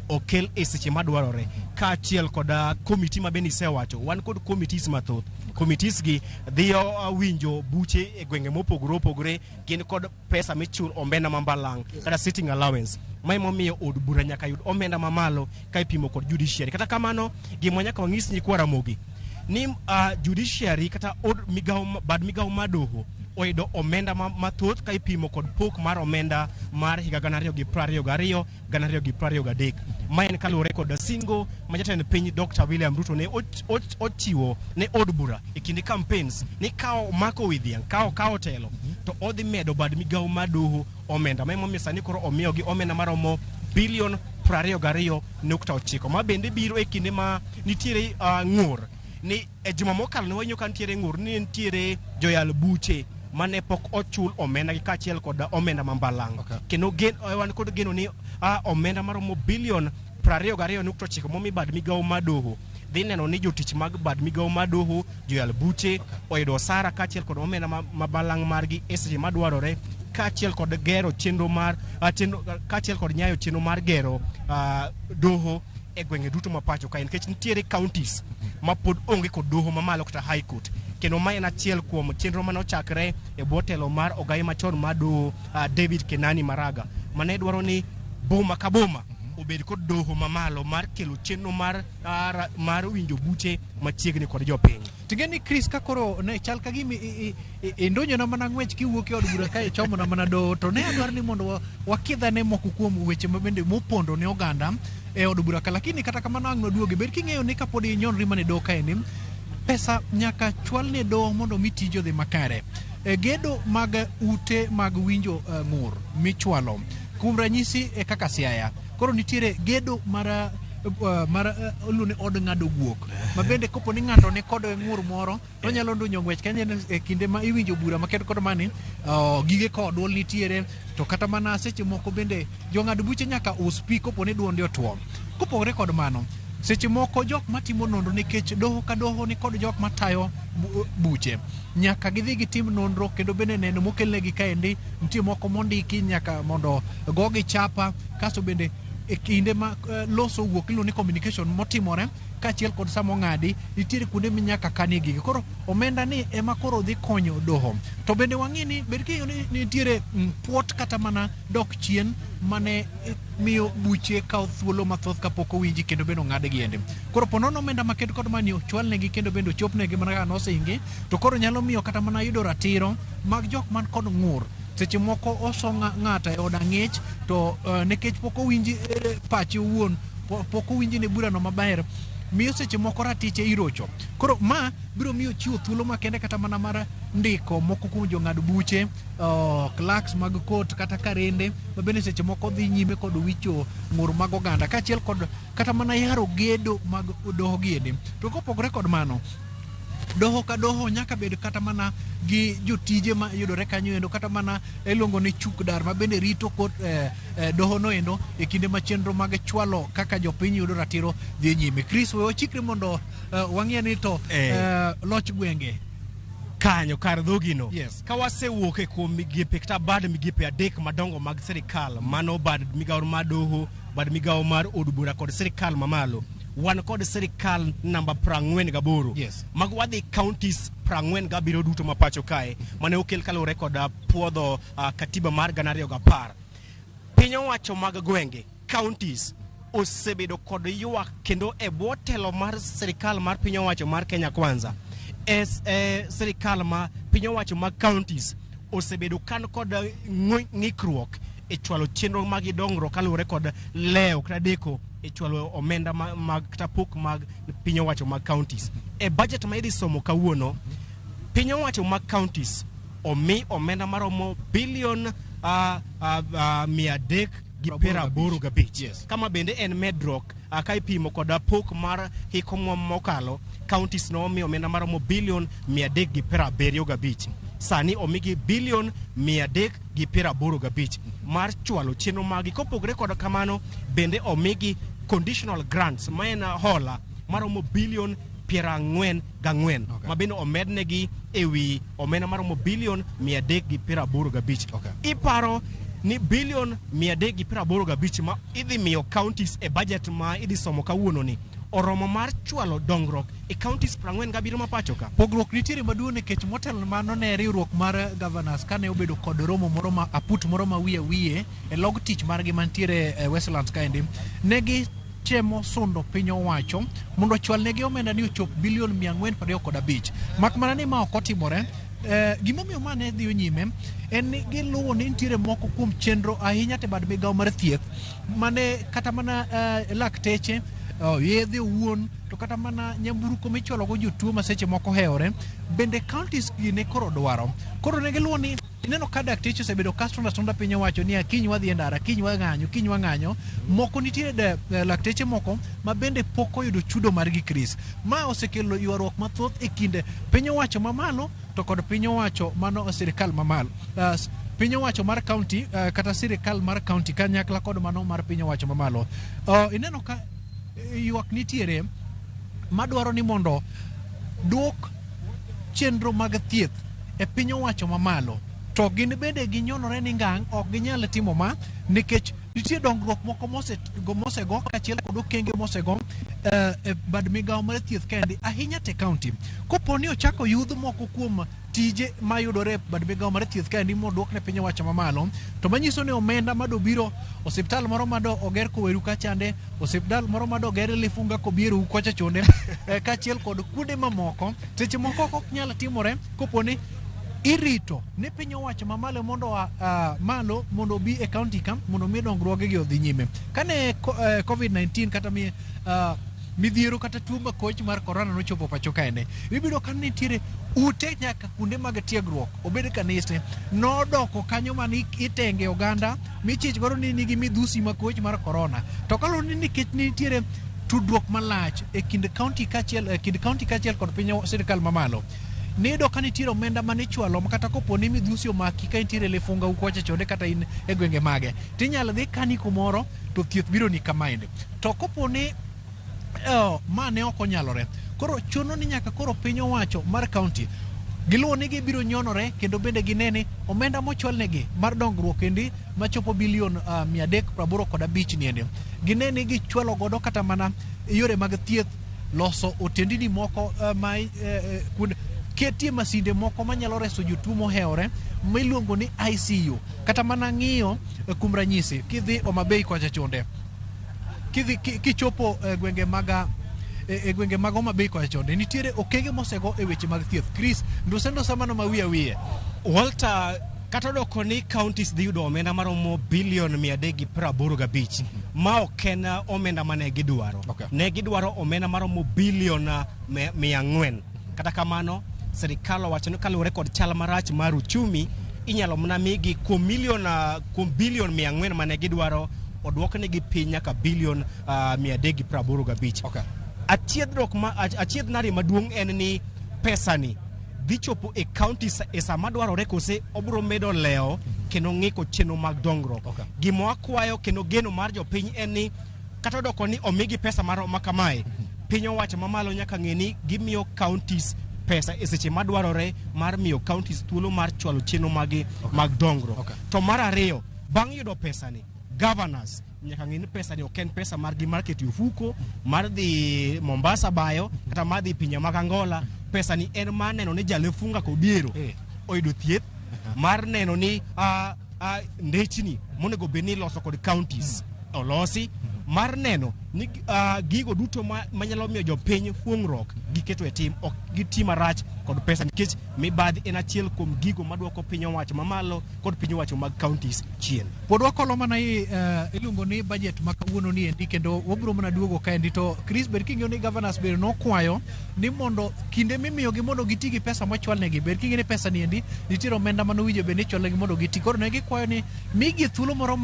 okel e seche madwarore, kaachiel kod komiti ma bende isewacho. Wan kod committees mathoth. Committees gi dhiyo winjo buche e gwenge mopogore opogore, gin kod pesa michul omenda mambalang kata sitting allowance. Mae momiyo od bura nyaka yud omenda mamalo ka ipimo kod judiciary. Kata kamano gima nyaka wang'is nyikwa Ramogi ni judiciary kata bad migawo madoho oyudo omenda mathoth ka ipimo kod pok mar omenda mar higa 2022 2023. Ma en kaluwore kod singo ma jatend piny Dr. William Ruto ne ochiwo ne od bura e kinde campaigns ni kao mako widhiang kao telo to odhi medo bad migawo madoho omenda. Ma momiyo sani koro omiyogi omenda maromo bilion 22.9 ma bende biro e kinde ma nitiere ng'ur ni e juma mokalo ne wanyo kan tiere ng'ur ni nitiere joyal buche mane pok ochul omenda gi kaachiel kod omenda mambalang. Kendo wan kod geno ni omenda maromo bilion 22.9 momi bad migawo madoho dhi neno ni jotich mag bad migawo madoho joyal buche oyudo osara kaachiel kod omenda mabalang margi e seche madwarore, kaachiel kod gero chenro mar kaachiel kod nyayo chenro mar gero doho e gwenge duto mapacho ka nikech nitiere counties ma pod onge kod doho mamalo kata high court. Kendo ma en achiel kuom chenro mane ochakre e bwo telo mar ogai machon mar doho David Kenani Maraga mane dwaro ni boma ka boma obed kod doho mamalo mar kelo chenro mar winjo buche machiegni kod jopiny. Tingeni Chris kakoro ne chal ka gimi indonyo na mana ng'wech kiwuok e od bura kae chomo na mana doho to ne adwar ni mondo wakidhane moko kuom weche mabende mopondo ne oganda e od bura ka, lakini kata kamano ang' noduoge bed king'eyo ni kapod inyon rimane doho kaendi pesa nyaka chwal ne doho mondo mitijo dhi makare. Gedo mag ute mag winjo ng'ur michwalo kuom ranyisi e kaka Siaya koro nitiere gedo mar olune od ng'ado guok ma bende kopo ni ng'ato ni kod ng'ur moro to nyalo ndunyo ng'wech kanya e kinde ma iwinjo bura maket kod mani gige kodwol nitiere to kata mana seche moko bende jong'ad buche nyaka us pi kopo ni duonde otuo. Kopogore kod mano seche moko jok matimo nonro nikech doho ka doho ni kod jok matayo buche nyaka gidhi gitim nonro kendo bende neno mokelnegi kaendi nitie moko mondiki nyaka mondo gogi chapa kasto bende e kinde ma loso wuok ilo ni communication motimore kaachiel kod samo ng'adi nitiere kuonde minyaka kanie gigi. Koro omenda ni ema koro dhi konyo doho. To bende wang'i ni bed kiyudo ni nitiere puot kata mana dok chien mane miyo buche kawo thuolo mathoth kapok owinji kendo bende ong'ad gi ende. Koro ponono omenda maket kod mani ochwalnegi kendo bende ochopnegi mana kaka nosingi to koro nyalo miyo kata mana yudo ratiro mag jok man kod ng'ur seche moko oso ng'ata e od ang'ech to nikech pok owinji pache owuon, pok owinji ne burano maber, miyo seche moko ratiche irocho. Koro ma biro miyo chiwo thuolo makende kata mana mar ndiko moko kuom jong'ad buche, clerks mag court kata karende ma bende seche moko dhi nyime kod wicho ng'ur mag oganda, kaachiel kod kata mana yaro gedo mag doho giende. To kopogore kod mano, doho ka doho nyaka bed kata mana gi jotije ma yudore kanyo endo, kata mana iluongo ni chukdar ma bende rito kot doho no endo e kinde ma chenro mag chwalo kaka jopiny yudo ratiro dhi nyime. Chris, we ochikre mondo wang'e ni to loch gwenge kanyo kar dhogino. Yes. Ka wasewuok e kuom migepe kata bad migepe adek madongo mag sirikal, mano bad migawo mar doho, bad migawo mar od bura kod sirikal mamalo, wan kod sirikal namba 48. Yes. Mag wadhi counties 47 duto ma pacho kae, mane okel kaluwore kod puodho katiba mar 2010. Piny owacho mag gwenge, counties, osebedo kod ywak kendo e bwo telo mar sirikal mar piny owacho mar Kenya Kwanza. Sirikal ma piny owacho mag counties osebedo kan kod ng'ikruok e chwalo chenro mag dongruok kaluwore kod leo kata deko e chwalo omenda mag kata pok mag piny owacho mag counties. E budget ma idhi somo kawuono, piny owacho mag counties omi omenda maromo bilion 385. Yes. Kama bende en medrock ka ipimo kod pok mar hiko mokalo, counties no omi omenda maromo bilion 375. Sani omigi bilion 385 mar chwalo chenro magi. Kopogre kod kamano, bende omigi conditional grants ma en hola maromo bilion 44 ma bende omednegi ewi omenda maromo bilion 385. Iparo ni bilion 385 ma idhi miyo counties e budget ma idhi somo kawuono ni oromo mar chwalo dongruok e counties 47 ma pacho ka. Pogruok nitiere maduong' nikech motelo mano ne riwruok mar governors kane obedo kod romo moro ma aput moro ma wiye e log tich margi mantiere e Westlands kaendi, negi temo sundo piny owacho mondo chwal negi omenda ni ochop bilion 425. Mak mana ni ma ok otimore. Gimomiyo mane dhi nyime en ni giluwo ni nitiere moko kuom chenro ahinya te bad migawo mar thieth mane kata mana lakteche yedhe owuon to kata mana nyamburko michwalo go jotuo ma seche moko hewore bende counties gi ne koro dwaro. Koro ne giluwo ni ineno ka dakteche osebedo ka sonda piny owacho ni kiny wadhi e ndara, kiny wang'anyo. Moko nitiere lakteche moko ma bende pok oyudo chudo margi, Chris. Ma osekelo ywaruok mathoth e kinde piny owacho mamalo to kod piny owacho mano sirikal mamalo. Piny owacho mar county kata sirikal mar county kanyakla kod mano mar piny owacho mamalo. Ineno ka ywak nitiere madwaro ni mondo duok chenro mag thieth e piny owacho mamalo, to gin bende ginyonore ni ngang' ok ginyal timo ma nikech nitie dongruok moko mosego kaachiel kod okenge mosego e bad migawo mar thieth kendi ahinya te county. Kopo ni ochako yudh moko kuom tije mayudore e bad migawo mar thieth kendi moduok ne piny owacho mamalo, to manyiso ni omenda madobiro osiptal moro mado oger Koweru kachande, osiptal moro mado oger Lifunga Kobieru kocha chonde kaachiel kod kuonde mamoko seche moko ok nyal timore kopo ni irito ne piny owacho mamalo mondo malo mondo bi e county camp mondo mi dongruoge gi odhi nyime. Kane COVID-19 kata midhiero kata tuo makoch mar corona nochopo pacho kaende, ibiro kan nitiere ute nyaka kuonde mag tiegruok obed kanise nodoko kanyo mani itenge oganda michich goro ni nigi midhusi makoch mar corona. To kaloro ni nikech nitiere tudruok malach e kind county kaachiel kod piny sirikal mamalo, nido ka nitiere omenda mane chwalo kata kopo ni midhusi omaki ka nitiere Lifunga ukocha chonde kata in e gwenge mage, tinyalo dhi kani kumoro to thieth biro ni kamaende. To kopo ni ma ne ok onyalore, koro chuno ni nyaka koro piny owacho mar county giluwo ni gibiro nyonore kendo bende ginene omenda mochwalnegi mar dongruok kendi machopo bilion 385 niende, ginene gichwalo godo kata mana yore mag thieth, loso otendini moko ketie masinde moko manyalo reso jotuo mohewore miluongo ni ICU, kata mana ng'iyo kuom ranyisi kidhi Homabay kocha chonde, kichopo gwenge mag Homabay kocha chonde, nitiere okenge mosego e weche mag thieth. Chris, ndosa mano ma wiye. Walter, kata doko ni counties dhi yudo omenda maromo bilion 385 ma ok en omenda mane gidwaro. Ne gidwaro omenda maromo bilion 400. Kata kamano sirikal owacho ni kaluwore kod chal marach mar uchumi inyalo mana migi kuom bilion 400 mane gidwaro odwoknegi piny nyaka bilion 385. Achiedhnari maduong' en ni pesani dhi chopo e counties e sama dwarore kose obro medo leo kendo ng'iko chenro mag dongruok. Gima wakwayo kendo geno mar jopiny en ni kata doko ni omigi pesa ma kamae, piny owacho mamalo nyaka ng'e ni gimiyo counties pesa e seche madwarore mar miyo counties thuolo mar chwalo chenro mag dongruok. To mar ariyo, bang' yudo pesani, governors nyaka ng'e ni pesani ok en pesa margi mar keto ofuko, mar dhi Mombasa bayo, kata mar dhi pinje mag Angola. Pesani en mar neno ni jalefunga kodiero oyudo thieth, mar neno ni ndechni monego bedni loso kod counties olosi, mar neno ni gigo duto manyalo miyo jopiny fuong'ruok giketo e tim, ok gitim marach kod pesa, nikech mibadhi en achiel kuom gigo maduoko piny owacho mamalo kod piny owacho mag counties chien. Pod wakolo mana iluongo ni budget ma kawuono ni endi, kendo wabiro mana duogo kaendi. To Chris, ber king'eyo ni governors ber nokwayo ni mondo kinde mimiyogi mondo giti gi pesa mochwalnegi, ber king'eyo ni pesa ni endi nitiere omenda manowinjo bed ni ichwalnegi mondo giti. Koro ne gikwayo ni migi thuolo moro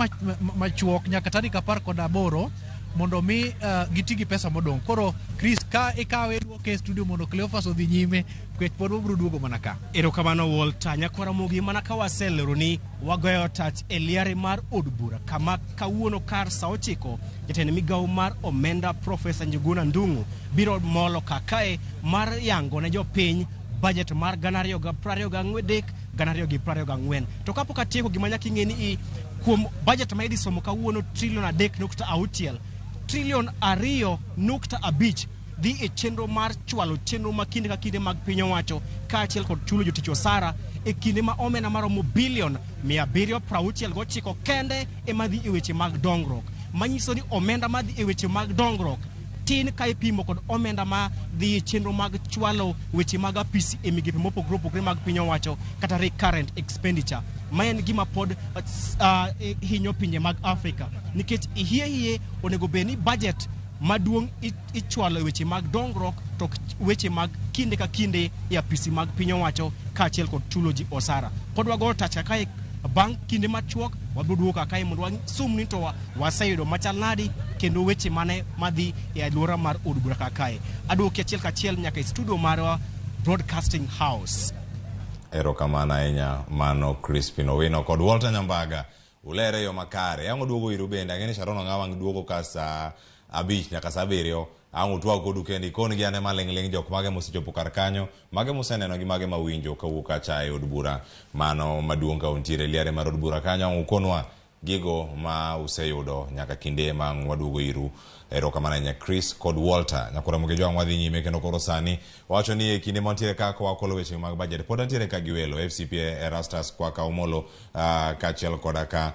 machuok nyaka tarik 18 mondo mi giti gi pesa modong'. Koro Chris, ka ikawe duoke e studio mondo Cleophas odhi nyime, kwech pod wabiro duogo mana ka. Erokamano Walter, nyakwa Ramogi, mana ka waselero ni wagoyo tach e liare mar od bura kama kawuono kar sa 9 jatend migawo mar omenda Profesa Njuguna Ndung'u biro molo kakae mar yango ne jopiny budget mar 2023-2024. To kapok atieko gima nyaka ing'e ni kuom budget ma idhi somo kawuono trilion 3.6 trilion 2.5 dhi e chenro mar chwalo chenro ma kinde ka kinde mag piny owacho kaachiel kod chulo jotich osara e kinde ma omenda maromo bilion 769 kende ema dhi e weche mag dongruok. Manyiso ni omenda madhi e weche mag dongruok tin ka ipimo kod omenda ma dhi e chenro mag chwalo weche mag apisi e migepe mopogore opogore mag piny owacho kata recurrent expenditure. Ma en gima pod hinyo pinje mag Afrika, nikech hie onego bed ni budget maduong' ichwalo e weche mag dongruok to weche mag kinde ka kinde e apisi mag piny owacho kaachiel kod chulo ji osara. Pod wago tach kae bang' kinde machuok wabiro duogo kae mondo wasum ni to waseyudo machal nadi kendo weche mane madhi e alwora mar od bura kae. Aduoki achiel kachiel nyaka e studio mar Broadcasting House. Erokamano ahinya mano Crispin Owino kod Walter Nyambaga ulere yo makare. Ang' duogo iru bende ang'e ni Sharon Ong'awang' duogo ka sa 5 nyaka sa 7. Ang' utwa kodu kendi kon gi ane maling' jok mage mosechopo kar kanyo, mage moseneno gi mage mawinjo kawuok kacha e od bura mano maduong' ka untiere liare mar od bura kanyo. Ang' ukonwa gigo ma useyudo nyaka kinde ma waduogo iru. Erokamano ahinya Chris kod Walter. Nyakura moge jwang' wadhi nyime kendo koro sani wacho ni e kinde mantiere ka wakolo weche mag budget pod antiere ka giwelo FCPA Erastus kwa Kaumolo kaachiel koda ka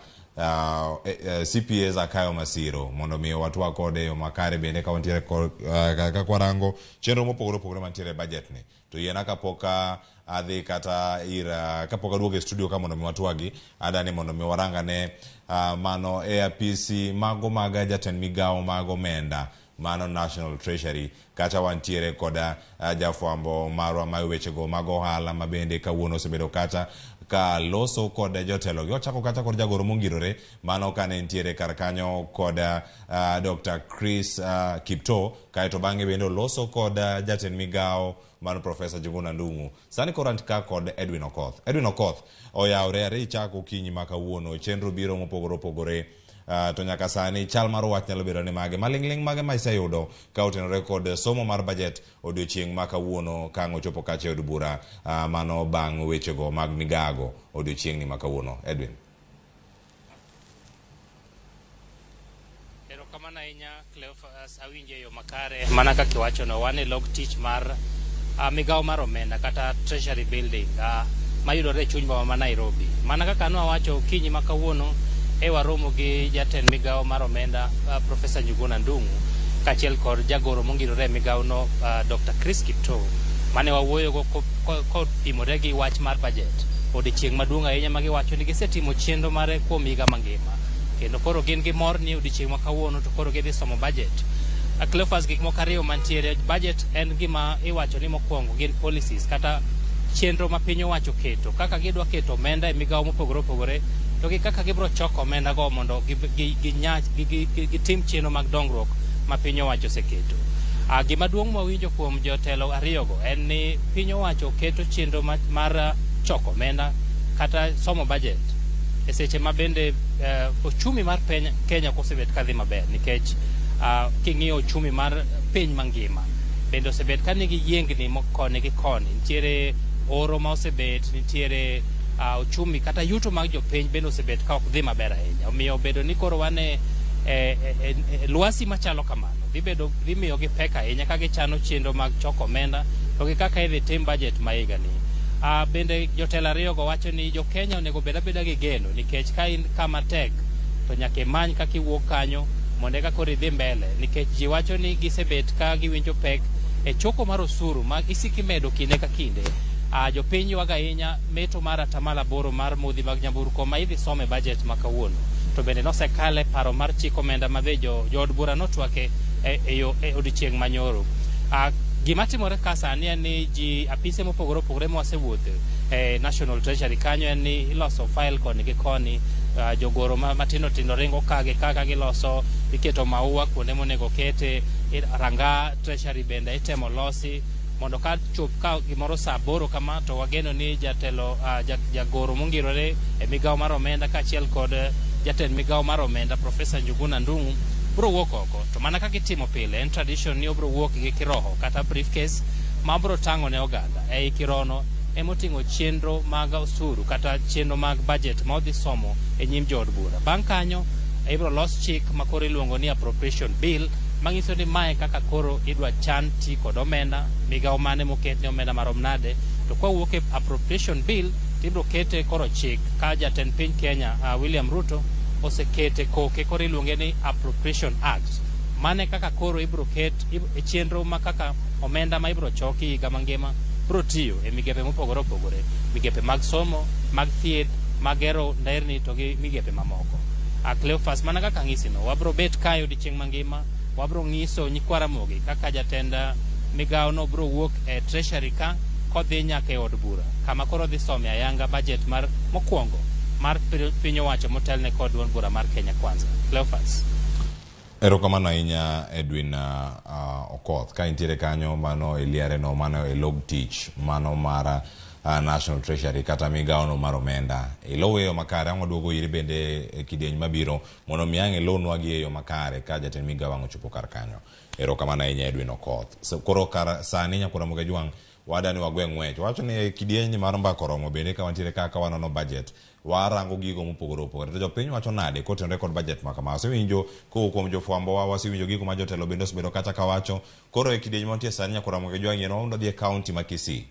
CPA Zakayo Masiro mondo mi watwa kode yo makare bende ka wantiere ka kwarango chenro mopogore opogore mantiere budget ni. To yena kapoka adhi kata ira kapoka duogo e studio ka mondo mi watwagi adani mondo mi waranga ne mano e apisi mago maga jatend migawo mago menda mano National Treasury kata wantiere koda jafwambo marwa ma wechego mago ohala mabende kawuono osebedo kata ka loso kod jotelo gi ochako kata kod jagoro mongirore mano kane entiere kar kanyo kod Dr. Chris Kipto kaeto bang'e bende loso kod jatend migawo mano Profesa Njuguna Ndung'u. Sani korantika kod Edwin Okoth oyawre are ichako kinyi makawuono chenro biro mopogore opogore. To nyaka sani chal mar wach nyalo bedo ni mage maling'ling mage ma iseyudo ka otenore kod somo mar budget odiochieng' ma kawuono ka ochopo kacha od bura mano bang' wechego mag migago odiochieng' ni ma kawuono. Edwin. Erokamano ahinya Cleophas, awinje yo makare mana kaka iwachono wan e log tich mar migawo mar omenda kata Treasury Building mayudore e chuny boma ma Nairobi. Mana kaka nawacho kinyi ma kawuono waromo gi jatend migawo mar omenda Profesa Njuguna Ndung'u kaachiel kod jagoro mongirore migawo no Dr. Chris Kipto mane wawuoyogo kopimore gi wach mar budget. odiochieng' maduong' ahinya ma giwacho ni gisetimo chenro mare kuom higa mangima, kendo koro gin gi mor ni odiochieng' ma kawuono to koro gidhi somo budget. Cleophas, gik moko ariyo mantiere, budget en gima iwacho ni mokwongo gin policies kata chenro ma piny owacho keto, kaka gidwa keto omenda e migawo mopogore opogore, to gi kaka gibiro choko omenda go mondo gitim chenro mag dongruok ma piny owacho oseketo. Gima duong' mawinjo kuom jotelo ariyogo en ni piny owacho keto chenro mar choko omenda kata somo budget e seche ma bende ochumi mar Kenya kosebet kadhi maber, nikech king'iyo ochumi mar piny mangima bende osebet ka nigi yiengni koni gi koni, nitiere oro ma osebet, nitiere ochumi kata yuto mag jopiny bende osebet ka ok dhi maber ahinya. Omiyo bedo ni koro wan lwasi machalo kamano dhi miyo gi pek ahinya ka gichano chenro mag choko omenda to gi kaka idhi tim budget ma higa ni. Bende jotelo ariyogo wacho ni jo Kenya onego bed abeda gi geno, nikech ka in kama tek to nyaka imany kaka iwuok kanyo mondo eka koro idhi mbele, nikech ji wacho ni gisebet ka giwinjo pek e choko mar osuru ma isiki medo kinde ka kinde. Jopiny ywago ahinya meto mar 8% mar modhi mag nyamburko ma idhi some budget ma kawuono, to bende nosekale paro mar chiko omenda ma be jood bura notwake e odiochieng' manyoro. Gima timore ka sani en ni ji apise mopogore opogore mwasewuotho e National Treasury kanyo en ni iloso file koni gi koni, jogoro matindo tindo ringo kaka giloso, iketo maua kuonde monego kete, ranga Treasury bende itemo losi mondo ka chop ka gimoro saa 8 kama to wageno ni jatelo jagoro mongirore e migawo mar omenda kaachiel kod jatend migawo mar omenda Profesa Njuguna Ndung'u bro wuok oko. To mana kaka itimo pile, en tradition ni obro wuok gi kiroho kata briefcase ma bro tang'o ne oganda. Ei kirono emoting'o chenro mag osuru kata chenro mag budget ma odhi somo e nyim jood bura. Bang' kanyo ibro los chik ma koro iluongo ni appropriation bill, mangiso ni mae kaka koro idwa chan ti kod omenda, migawo mane moket ne omenda marom nade. To kwa wuok e appropriation bill tibro kete koro chik ka jatend piny Kenya William Ruto osekete koke koro iluonge ni Appropriation Act. Mane kaka koro ibro ket e chenro ma kaka omenda ma ibro choki higa mangima bro tiyo e migepe mopogore opogore, migepe mag somo, mag thieth, mag gero nderni to gi migepe mamoko. Cleophas, mana kaka ng'isino, wabro bet kayo odiochieng' mangima, wabro ng'iso nyikwa Ramogi kaka jatend migawo no bro wuok e Treasury ka kodhi nyaka e od bura kama koro dhi some ayanga budget mar mokwongo mar piny owacho motelne kod duond bura mar Kenya Kwanza. Cleophas. Erokamano ahinya Edwin Okoth. Ka intiere kanyo mano iliare no mano e log tich mano mar National Treasury kata migawo no mar omenda. Ilowe yo makare ang' waduogo iri bende e kidieny mabiro mondo miang' ilonwa gi yo makare ka jatend migawo ang' ochopo kar kanyo. Erokamano ahinya Edwin Okoth. Koro kar sani nyakura Ramogi Jwang' wadani wagwe ng'wech. Wacho ni kidieny mar mbako romo bende ka wantiere kaka wanono budget warango gigo mopogore opogore. To jopiny wacho nade kotenore kod budget ma kama. Wasewinjo kuom jofwambo wa, wasewinjo gigo ma jotelo bende osebedo kata ka wacho. Koro e kidieny mantie sani nyakura Ramogi Jwang' yen wawundo dhi e kaunti ma Kisii.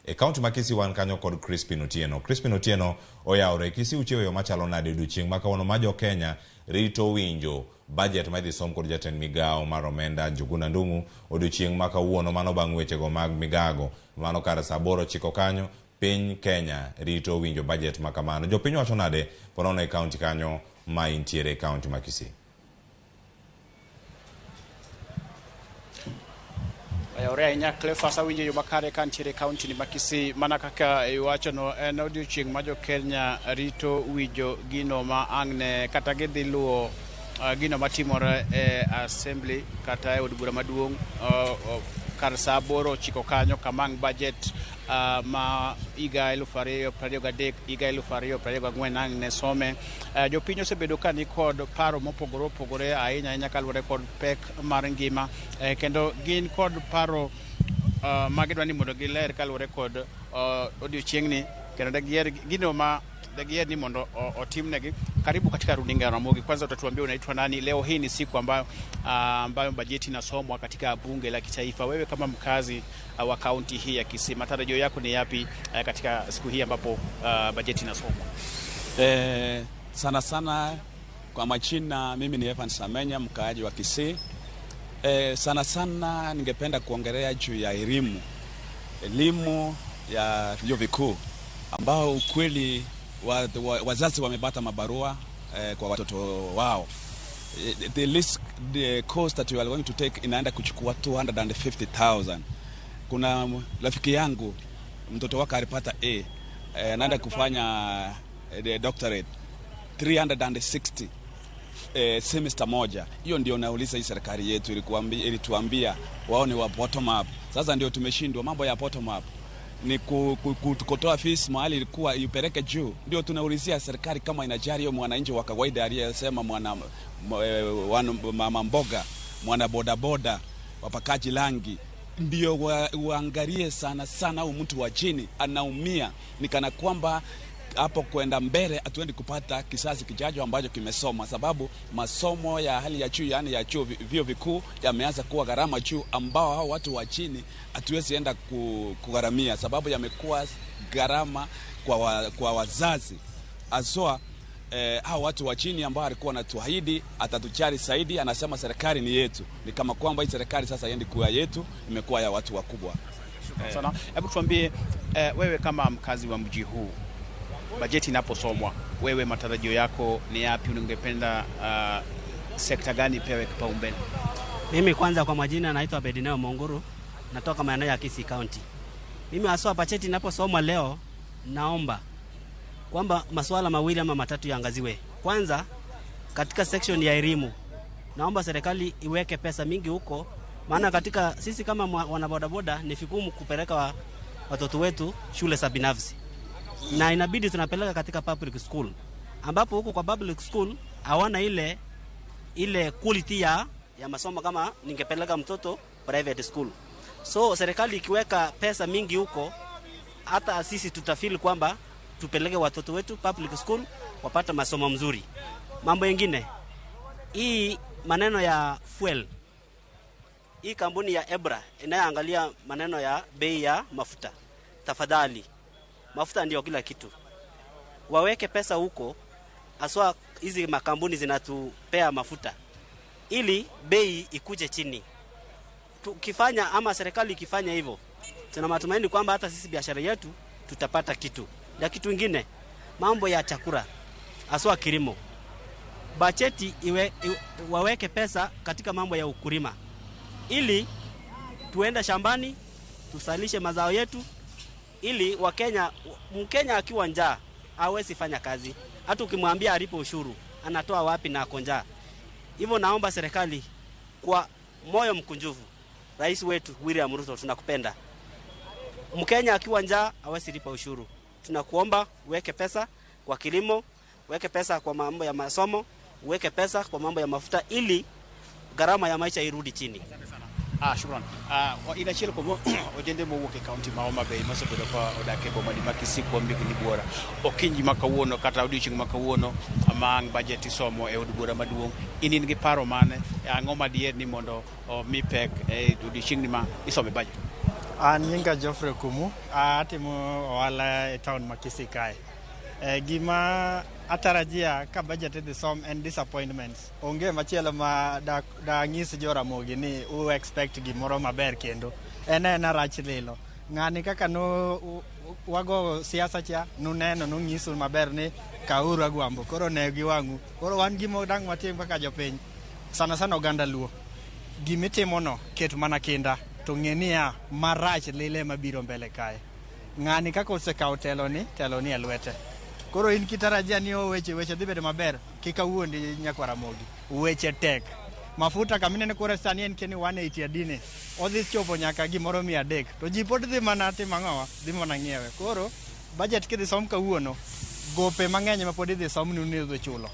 E kaunti ma Kisii wan kanyo kod Crispin Otieno. Crispin Otieno oyawre Kisii uchiewo yo machalo nade odiochieng' ma kawuono ma jo Kenya rito winjo budget ma idhi som kod jatend migawo mar omenda Njuguna Ndung'u odiochieng' ma kawuono mano bang' wechego mag migago mano kar saa 8 chiko kanyo piny Kenya rito winjo budget ma kamano. Jopiny wacho nade ponono e kaunti kanyo ma intiere kaunti ma Kisii? Ayore ahinya Cleophas, awinjo yo makare ka ntiere kaunti ni ma Kisii, mana kaka iwacho no en odiochieng' ma jo Kenya rito winjo gino ma ang'ne kata gidhi luwo gino matimore e assembly kata e od bura maduong' kar saa 8 chiko kanyo kamang budget ma higa 2023 higa 2024 ang'ne some. Jopiny osebedo ka ni kod paro mopogore opogore ahinya kaluwore kod pek mar ngima, kendo gin kod paro magidwa ni mondo giler kaluwore kod odiochieng'ni, kendo dagier gino ma dagier ni mondo otimnegi. Karibu katika runinga ya Ramogi. Kwanza utatuambia unaitwa nani? Leo hii ni siku ambayo bajeti inasomwa katika bunge la kitaifa. Wewe kama mkazi wa kaunti hii ya Kisii, matarajio yako ni yapi katika siku hii ambapo bajeti inasomwa? Sana sana kwa majina, mimi ni Evan Samenya, mkaaji wa Kisii. Sana sana ningependa kuongelea juu ya elimu ya vyuo vikuu. ambao ukweli wazazi wamepata mabarua kwa watoto wao. The cost that you are going to take inaenda kuchukua 250,000. Kuna rafiki yangu mtoto wake alipata A, anaenda kufanya doctorate 360 semester moja. Hiyo ndio nauliza hii serikali yetu ilituambia wao ni wa bottom up. Sasa ndio tumeshindwa. Mambo ya bottom up ni kutoa fees mahali ilikuwa ipeleke juu. Ndio tunaulizia serikali kama inajali hiyo mwananchi wa kawaida aliyesema mama mboga, mwana bodaboda, wapakaji rangi. Ndio uangalie sana au mtu wa chini anaumia, nikana kwamba hapo kwenda mbele atuendi kupata kizazi kijacho ambacho kimesoma, sababu masomo ya hali ya juu, yani ya chuo vio vikuu, yameanza kuwa gharama juu, ambao hao watu wa chini hatuwezi enda kugharamia, sababu yamekuwa gharama kwa wazazi. Aswa hao watu wa chini ambao alikuwa wanatuahidi atatujali zaidi, anasema serikali ni yetu. Ni kama kwamba hii serikali sasa yendi kuwa yetu, imekuwa ya watu wakubwa. Sana. Hebu tuambie, wewe kama mkazi wa mji huu, bajeti inaposomwa, wewe matarajio yako ni yapi? Ungependa sekta gani pewe kipaumbele? Mimi kwanza kwa majina naitwa Bedineo Monguru, natoka maeneo ya Kisii County. Mimi haswa bajeti inaposomwa leo, naomba kwamba masuala mawili ama matatu yaangaziwe. Kwanza, katika section ya elimu, naomba serikali iweke pesa mingi huko, maana katika sisi kama wanabodaboda ni vigumu kupeleka watoto wetu shule za binafsi, na inabidi tunapeleka katika public school, ambapo huko kwa public school hawana ile quality ya masomo kama ningepeleka mtoto private school. So serikali ikiweka pesa mingi huko, hata sisi tutafeel kwamba tupeleke watoto wetu public school wapata masomo mzuri. Mambo mengine, hii maneno ya fuel, hii kampuni ya Ebra inayoangalia maneno ya bei ya mafuta, tafadhali, mafuta ndio kila kitu, waweke pesa huko, aswa hizi makampuni zinatupea mafuta, ili bei ikuje chini. Tukifanya ama serikali ikifanya hivyo, tuna matumaini kwamba hata sisi biashara yetu tutapata kitu. Na kitu kingine, mambo ya chakula, aswa kilimo, bajeti waweke pesa katika mambo ya ukulima, ili tuende shambani tusalishe mazao yetu, ili Mkenya akiwa njaa hawezi fanya kazi. Hata ukimwambia alipe ushuru, anatoa wapi na ako njaa? Hivyo naomba serikali kwa moyo mkunjufu, rais wetu William Ruto, tunakupenda. Mkenya akiwa njaa hawezi lipa ushuru. Tunakuomba uweke pesa kwa kilimo, uweke pesa kwa mambo ya masomo, uweke pesa kwa mambo ya mafuta, ili gharama ya maisha irudi chini. Shukran. Ina chile ko ojende mo woke county ma Homa Bay maso bedo pa odake bo mali makisi ko mbi ni bora. Okinji makawuono kata odiochieng' makawuono amang bajeti somo e od bura maduong'. Inin gi paro mane ang'o madier ni mondo mi pek e odiochieng' ni ma isome budget? Nyinga Geoffrey Kumu, atimo ohala e town ma Kisii kae. Gima atarajia ka budget dhi som en disappointments. Onge machielo ma da ng'is jo Ramogi ni u expect gimoro maber kendo. En rach lilo. Ng'ani kaka no wago siasa cha nuneno nung'isu maber ni kauru agwambo. Koro ne giwang'u. Koro wan gimo dang' matim kaka jopiny. Sana oganda Luo. Gimitimono ket mana kinda. To ng'enia marach lile mabiro mbele kae. Ng'ani kaka osekawo teloni e lwete. Koro in kitarajia ni weche dhi bedo maber, kika wuondi nyakwa Ramogi. Weche tek. Mafuta kaminene kore sani en keni 180 adine. Odhi chopo nyaka gimoro 300. To ji pod dhi mana timo ang'owa, dhi mana ng'iewe. Koro budget kidhi som kawuono, gope mang'eny ma pod idhi som ni udhi chulo.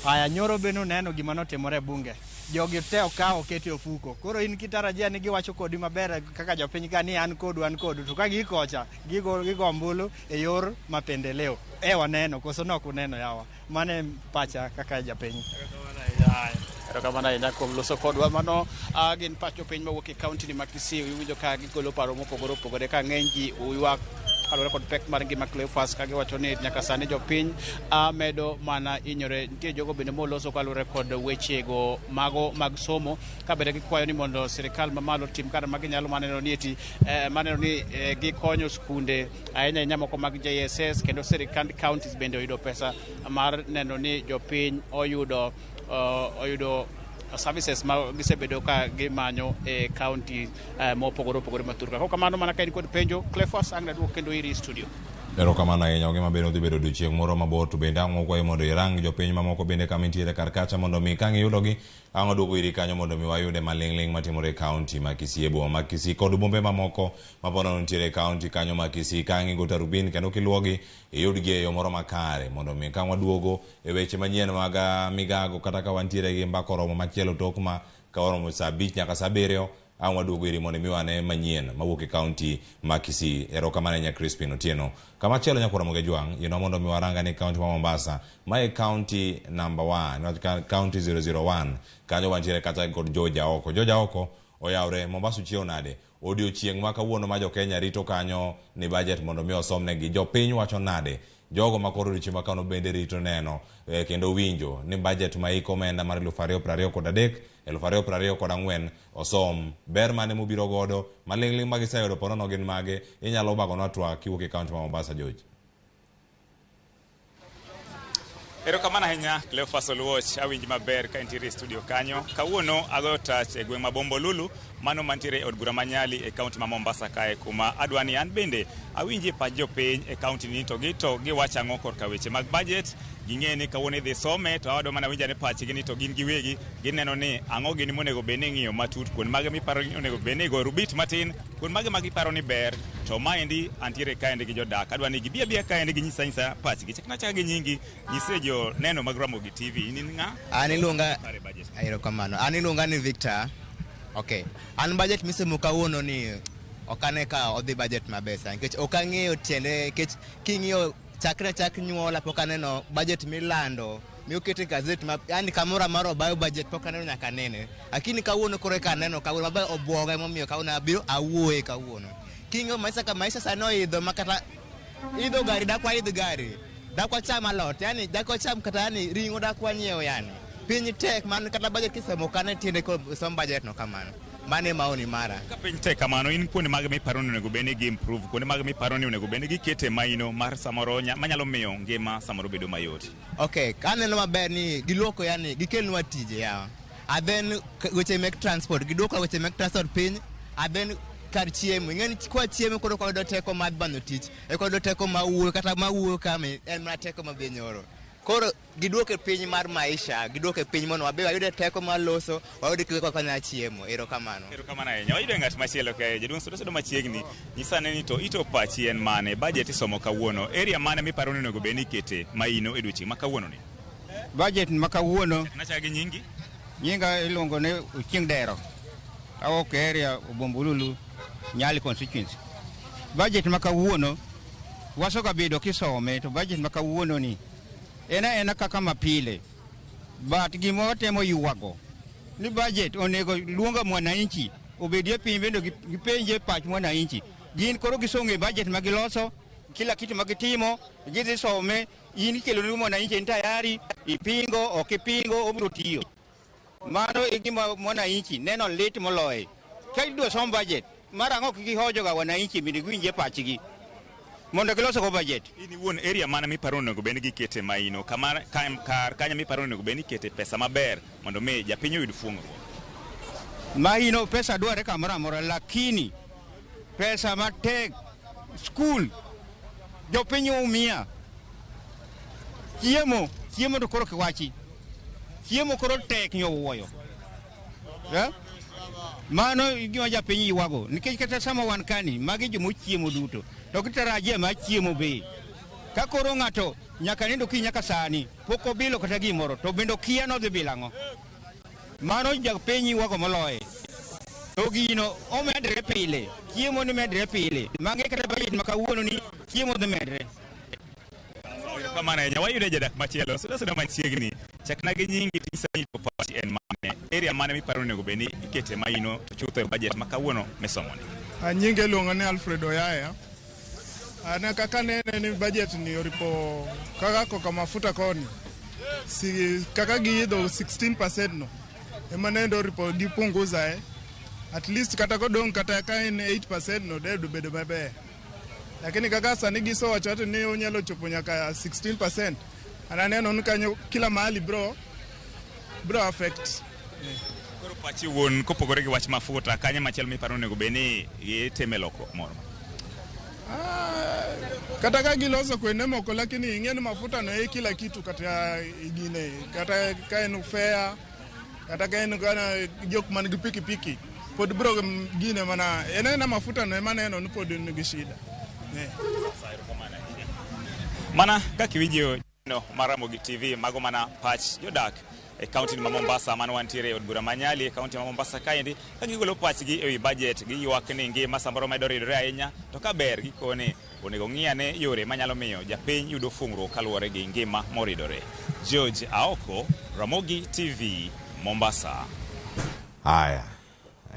Aya, nyoro beno neno gima notimore bunge. Jogi te okawo keti ofuko. Koro in kitarajia ni giwacho kodi maber kaka jopiny ka ni an kodu. To ka gikocha, gigo ombulu e yor mapendeleo. Waneno, koso nok uneno yawa. Mane pacha kaka japiny. Kamana ina kuom loso kodwa mano gin pacho piny mawuok e county ni ma Kisii. Uwinjo ka gigolo paro mopogore opogore ka ng'eny ji uywak kalore kod pek mar ngima Cleophas ka giwacho ni nyaka sani jopiny medo mana inyore. Nitie jogo bende moloso kalore kod wechego mago mag somo ka bende gikwayo ni mondo sirikal mamalo tim kar ma ginyalo maneno ni gikonyo skunde ahinya moko mag JSS kendo sirikand counties bende oyudo pesa mar neno ni jopiny oyudo services ma gisebedo ka gimanyo e county mopogore opogore maturka. Kok kamano mana ka in kod penjo Cleophas ang na duok kendo iri studio. Erokamano ahinya ogima bende odhi bedo odiochieng' moro mabor to bende ang' okwayo mondo irang jopiny mamoko bende kama intiere kar kacha mondo mi kang' iyudogi ang' oduogo iri kanyo mondo mi wayude maling'ling matimore e kaunti ma Kisii, boma ma Kisii kod bombe mamoko mapono nitiere e kaunti kanyo ma Kisii. Kang' igo tarubin kendo kiluwogi iyudgi e yo moro makare mondo mi kang' waduogo e weche manyien mag migago kata ka wantiere gi mbako romo machielo tok ma ka oromo saa 5 nyaka saa 7 ang' waduogo iri mondo miwane manyien mawuok e kaunti ma Kisii. Erokamano nya Crispin Otieno. Kama chielo nyakura moge juang' mondo mi waranga ni kaunti ma Mombasa ma e kaunti number 1 kaunti 001 kanyo wantiere kata kod Georgia oko oyawre. Mombasa chiew nade odiochieng' ma kawuono ma jo Kenya rito kanyo ni budget mondo mi osomnegi. Jopiny wacho nade jogo makoro odiochieng' makano bende rito neno kendo winjo ni budget ma iko omenda mar 2023 2024 osom. Ber mane mubiro godo maling'ling magiseyudo ponono gin mage inyalo bagonwa twak kiwuok e kaunti ma Mombasa George. Erokamano ahinya Cleophas Oluoch, awinji maber ka intiere e studio kanyo. Kawuono agoyo tach e gweng' ma Bombolulu mano mantiere e od bura manyali e kaunti ma Mombasa kae kuma adwani an bende awinji pach jopiny e kaunti ni to giwacho ang'o korka weche mag budget. Ging'e ni kawuono idhi some to awadwa mana winja ne pachgi ni to gin giwegi gineno ni ang'o gini monego bed ni ng'iyo matut kuon mage miparo ni onego bed ni go rubit matin kuon mage magiparo ni ber to maendi antiere kaendi gi jodak adwani gibia kaendi gi nyisa pachgi. Chakna chaka gi nyingi nyise jo neno mag Ramogi TV. Ni ng'a? Aniluonga erokamano. Aniluonga ni Victor. Okay. An budget misemo kawuono ni okane ka odhi budget mabesa nikech okang'eyo tiende nikech king'iyo chak nyuola pok aneno budget milando miokete gazeti yani kamora maro bayo budget pok aneno nyaka nene lakini kawuono kore ka neno kawuono mabe obwoga momiyo kawuono abiro awuoye kawuono. King'io maisha sano idho makata idho gari dakwa idho gari dakwa chama lot yani dakwa cham kata yani ringo dakwa nyiewo yani piny tek man kata budget kisemo kane tiende ko som budget no kamano. Mane maoni mara ka piny tek kamano in kuonde mag miparo ni onego bed ni gi improve kuonde mag miparo ni onego bed ni gikete maino mar samoro manyalo miyo ngima samoro bedo mayot. Okay, kaneno maber ni giloko yani gikelnwa tije yawa. Then weche mek transport giduoko weche mek transport piny. Then kar chiemo ing'eni kwa chiemo koro kodo teko mar bano tich e kodo teko mawuo kata mawuo kame en mana teko mabenyoro. Koro giduoke piny mar maisha giduoke piny mono wabe wayude teko mar loso wayude kiko kanya chiemo. Erokamano ahinya. Wayudo ng'at machielo kae jaduong' sodo machiegni nyisane ni to ito pachi en mane budget isomo kawuono area mane miparo ni onego bed ni kete maino e dweche ma kawuono ni. Budget ma kawuono nacha gi nyingi nyinga iluongo ne Chieng' Dero awok area Bombolulu Nyali constituency. Budget ma kawuono wasoga bedo kisome to budget ma kawuono ni ena kaka mapile but gimo temo yuwago ni budget onego luonga mwananchi obedie piny bendo gipenje pach mwananchi gin koro gisonge budget magiloso kila kitu magitimo gidhi some in kelo ni mwananchi ni tayari ipingo okipingo obiro tiyo mano igima mwananchi neno lit moloye ka idwa som budget mara ng'ok gihojoga wananchi bende gwinje pachgi mondo giloso go budget. Ini wuon area mana miparo ni onego bed ni gikete maino kar kanya miparo ni onego bed ni kete pesa maber mondo mi japiny oyud fuong'ruok. Maino pesa dware kamoro amora lakini pesa matek school jopiny umia chiemo to koro kiwachi chiemo koro tek nyowuoyo mano gima japiny yuago nikech kata sama wan kani magi jomochiemo duto to kitarajia ma chiemo be ka koro ng'ato nyaka nindo ki nyaka sani pok obilo kata gimoro to bendo kia no dhi bilang'o mano japiny yuago moloye to gino omedre pile chiemo ni medre pile mang'e kata budget ma kawuono ni chiemo dhi medre. Kamano ahinya wayude jadak machielo soda machiegni chakna gi nyingi tisani to pachi en mane area mane miparo ni onego bed ni ikete maino to chutho e budget ma kawuono misomo ni. Nyinge luongo ni Alfred Oyaya ana kaka nene ni budget ni oripo kaka koka mafuta koni si kaka giidho 16% no ema nendo oripo gipunguza at least kata kodong kata ka en 8% no dedo bedo maber lakini kaka sani giso wachote ni onyalo chopo nyaka 16% ana neno nkanyo kila mahali bro affect koro pachi won kopogore gi wach mafuta kanye machiel miparo nego beni iteme loko moro kata ka giloso kwende moko lakini ing'eni mafuta no kila kitu kata igine kata ka en fare kata ka en kana jok man gi pikipiki pod bro gine mana enena mafuta no ema neno ni pod nigi shida mana kaka video no Ramogi TV mago mana pach jodak e county ma Mombasa man wantiere od bura manyali e county ma Mombasa kaendi ka gigolo pachgi ewi budget gi ywak ni ngima samoro medore ahinya to ka ber gikone onego ng'iyane yore manyalo miyo japiny yudo fungruok kaluwore gi ngima moridore. George Aoko, Ramogi TV, Mombasa. Haya,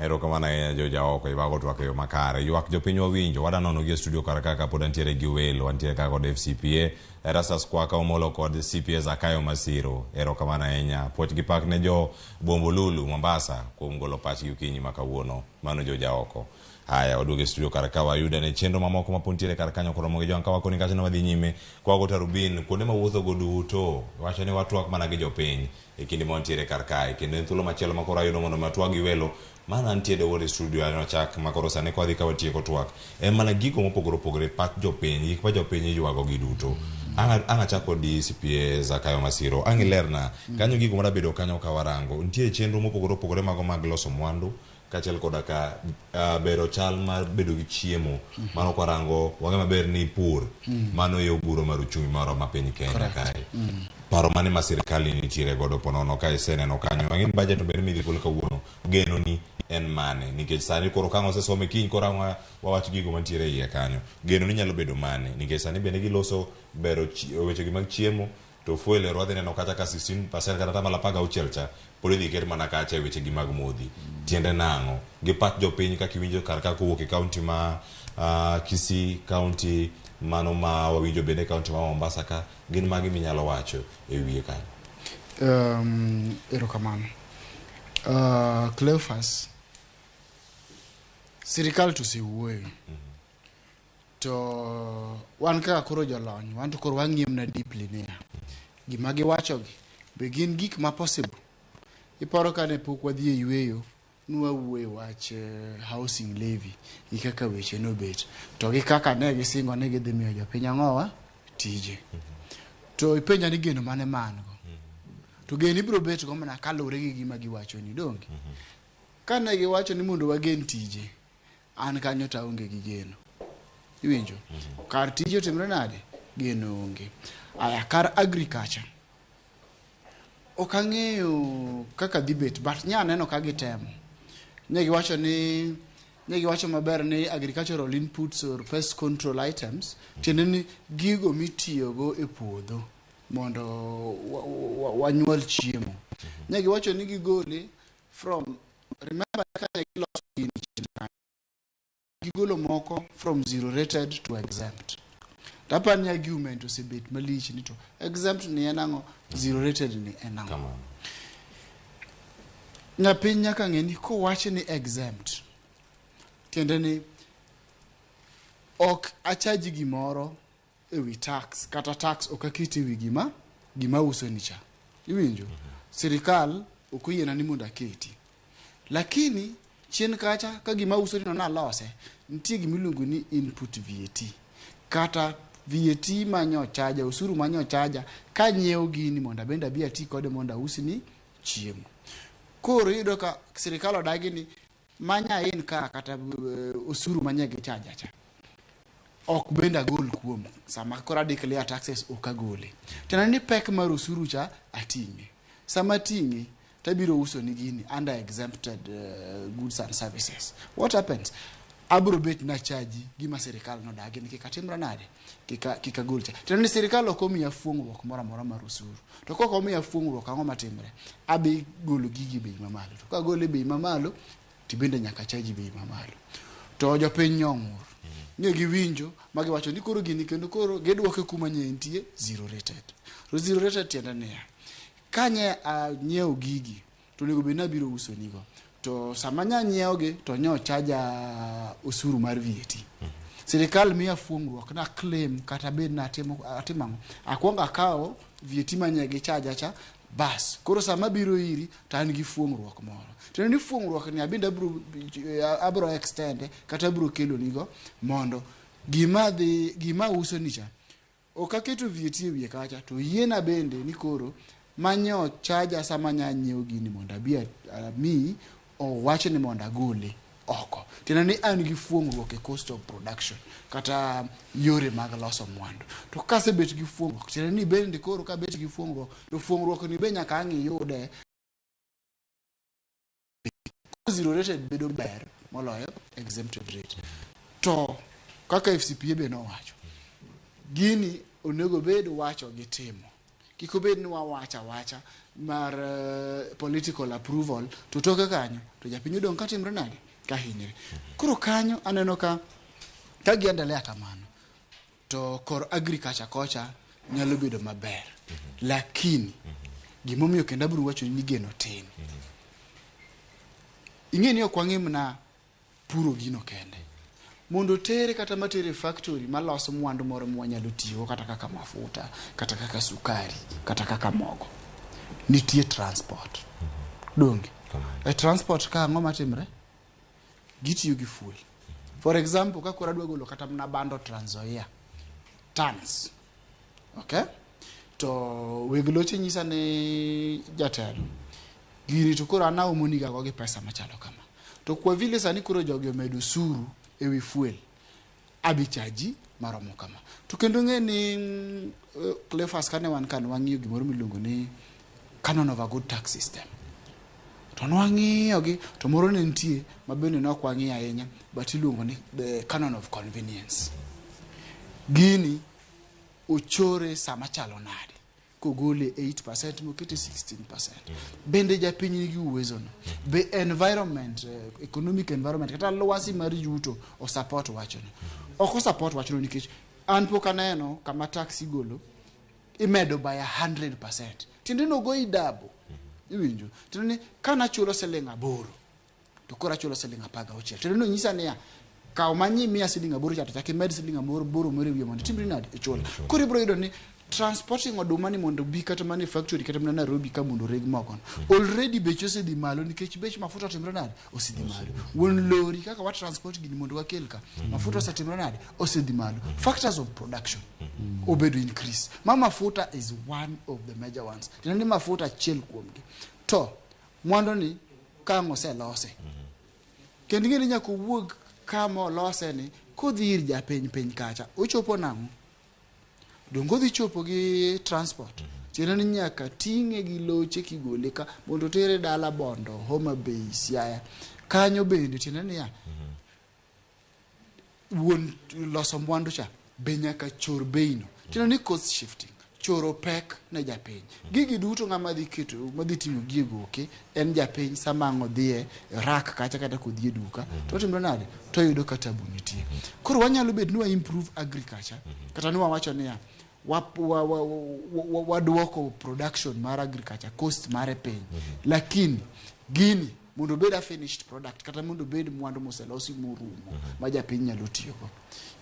erokamano ahinya George Aoko iwago twak eyo makare. Ywak jopiny wawinjo wadanono gi studio kar kaka pod antiere gi welo wantiere kaka kod FCPA Erastus Kwaka Omolo kod CPA Zakayo Masiro. Erokamano ahinya. Poch gi pak ne jo Bombolulu Mombasa kuom golo pachgi okinyi ma kawuono. Mano George Aoko. Haya, waduoge studio kar ka wayuda ne chenro mamoko mapuntiere kar kanyo koro mogi jonka wakoni kachano wadhi nyime kwa go tarubin kuonde mawuotho go duto wacho ni watwak mana gi jopiny e kinde montiere kar kae kendo thuolo machielo makoro ayudo mondo matwag gi welo mana ntiere wore studio ano chak makoro sane kwa dhi ka watieko twak mana gigo mopogore pach jopiny gik pa jopiny ywago gi duto anga chako di CPA Zakayo Masiro angilerna kanyo gigo mara bedo kanyo ka warango ntiere chenro mopogore mago mag loso mwandu kachel koda ka bero chal mar bedo gi chiemo mano kwarango wange maber ni pur mano yo buro mar uchumi maro ma piny Kenya kae paro mane ma sirkali nitiere godo ponono ka iseneno kanyo angin budget ber mi dikol kawuono geno ni en mane nikech sani koro kango se some kiny koro wawach gigo mantiere iye kanyo geno ni nyalo bedo mane nikech sani bende giloso bero weche gi mag chiemo to fuele rodhe neno kata ka 16% kata tamala paga uchelcha podi dhi ker mana kacha weche gi mag modhi tiende nango gi pat jopiny ka kiwinjo kar ka kowuok e county ma Kisii county mano ma wawinjo bende county ma Mombasa ka gin magi minyalo wacho e wiye kanyo erokamano Cleophas sirikal to siwuoyo to wan kaka koro jolony wan to koro wang'iem na deeply niya gima giwachogi be gin gik ma possible iparo kane pok wadhi e yweyo nwawuoyo wach housing levy gi kaka weche nobet to gi kaka ne gisingo ne gidhi miyo jopiny ang'owa tije to ipenja ni geno mane mango to geno ibiro bet go mana kaluwore gi gima giwacho ni donge kane giwacho ni mondo wagen tije an kanyo ta onge gi geno iwinjo kar tije otimre nade geno onge aya kar agriculture okang'eyo kaka dibet but nya neno ka gitemo ne giwacho maber ni agricultural inputs or pest control items tiende ni gigo mitiyogo e puodho mondo wanyuol chiemo ne giwacho ni gigole from remember kane giloso gigolo moko from zero rated to exempt tapani argument osebet malich ni to exempt ni enango zero rated ni enango nyapiny nyaka ng'eni kowache ni exempt tiende ni ok achaji gimoro ewi tax kata tax ok akiti ewi gima uso ni cha iwinjo sirikal ok oyiena ni mondo aketi lakini chien kacha ka gima uso ni no nalose nitie gimiluongo ni input VAT kata VAT manyochaja usuru manyochaja ka nyiewo gini mondo benda bi ati kode mondo usi ni chiemo koro yudo ka sirikal odagi ni manya in ka kata usuru manyege chaja cha ok benda gol kuom sama kora declare taxes okagole tena ni pek mar usuru cha atingi sama tingi tabiro uso ni gini under exempted goods and services what happens abro bet na chaji gima serikal no dagi ni kikatimra nade kika golcha tena ni serikal okomi ya fungruok mora mar usuru to koko omi ya fungruok ang'o matimre abi golo gigi bei mamalo to ka gole bei mamalo tibende nyaka chaji bei mamalo to jopiny nyong'ur ne giwinjo magiwacho ni koro gini kendo koro gedwoke kuma nyentie zero rated. To zero rated tiende niya, kanye nyiewo gigi to nego bed nabiro uso nigo, to sama nya nyiewogi to nyo chaja osuru mar VAT. Sirikal miya fuong'ruok na claim kata bed na atimo akwonga akawo VAT manye gi chaja cha bas, koro sama biro iri to an gi fuong'ruok moro. To ni fuong'ruok ni abinda abro extend kata bro kelo nigo mondo gima uso nicha okaketo VAT e wiye kacha, to yiena bende ni koro manyo chaja sama nya nyiewo gini mondo abia mi o wacho ni mondo agole oko. Tena ni an gi fuong'ruok e cost of production kata yore mag loso mwandu. To kase bet gi fuong'ruok, tena ni bende koro ka bet gi fuong'ruok, to fuong'ruok ni be nyaka ang'i yude zero rated bedo ber moloyo exempted rate. To kaka FCPA be no wacho, gini onego bed wacho gi timo. Kiko bed ni wawacha mar political approval to toke kanyo to japinyu dong katimre nade kahinyre. Koro kanyo aneno ka giendelea kamano to kor agriculture kocha nyalo bedo maber, lakini gimomiyo kendo abiro wacho ni geno tin. Ing'eni ok wang'im na puro gino kende mondo tere kata matere factory maloso mwandu moro mwanyalo tiyo kata kaka mafuta kata kaka sukari kata kaka mogo, nitie transport donge transport ka ng'o matimre gitiyo gi fuel. For example, ka kora dwa golo kata mna bando Trans Nzoia tons, okay, to wegloche nyisa ne jatelo gini to koro ana omoniga go gi pesa machalo kama, to kwa vile sani koro jogi omedo suru ewi fuel abichaji maromo kama. To kendo ng'eni Cleophas kane wan kan wang'iyo gimoro miluongo ni canon of a good tax system, to nwang'iyo gi to moro ne nitie mabende nok wang'iyo ahinya but iluongo ni the canon of convenience. Gini ochore sama chalo nade kogole 8% mokete 16%. Bende japiny nigi uwezo no, be environment economic environment kata lwasi mar yuto o support wacho no. Oko support wacho no nikech an pok aneno kama tax igolo imedo by 100%. Tinde no go idabo. Iwinjo? Tinde kana chulo siling 8 to kora chulo siling 16. Tinde no nyisa niya kaw manyi 100 siling 8 chato chaki med siling 8 more wiye mondo timri nade e chulo. Koro ibro yudo ni transporting oduma ni mondo bi kata mane factory kata mana Nairobi ka mondo reg moko already beche osedhi malo nikech bech mafuta timre nade osedhi malo. Won lori kaka wa transport gini mondo wakel ka mafuta osetimre nade osedhi malo. Factors of production obedo increase. Mafuta is one of the major ones. Tena ni mafuta chiel kuomgi. To mwando ni ka ngose lose kendi ngeni nyako wuog kama lose ni kodhir ja piny kacha ochopo nang'o dongo dhi chopo gi transport. Tena ni nyaka ting'e gi loche kigole ka mondo tere dala Bondo, Homa Bay, Siaya kanyo bende. Tena ni ya won loso mwandu cha be nyaka chor beino. Tena ni cost shifting choro pek na japiny. Gigi duto ng'ama dhi keto madhi ting'o gigo okay en japiny sama ngodhie rak kacha kata kodhie duka to timro nade to yudo kata bunitie. Koro wanyalo bet ni wa improve agriculture kata ni wawacho niya waduoko production mar agriculture cost mare piny, lakini gini mondo bed a finished product kata mondo bed mwandu moselosi morumo ma japiny nyalo tiyogo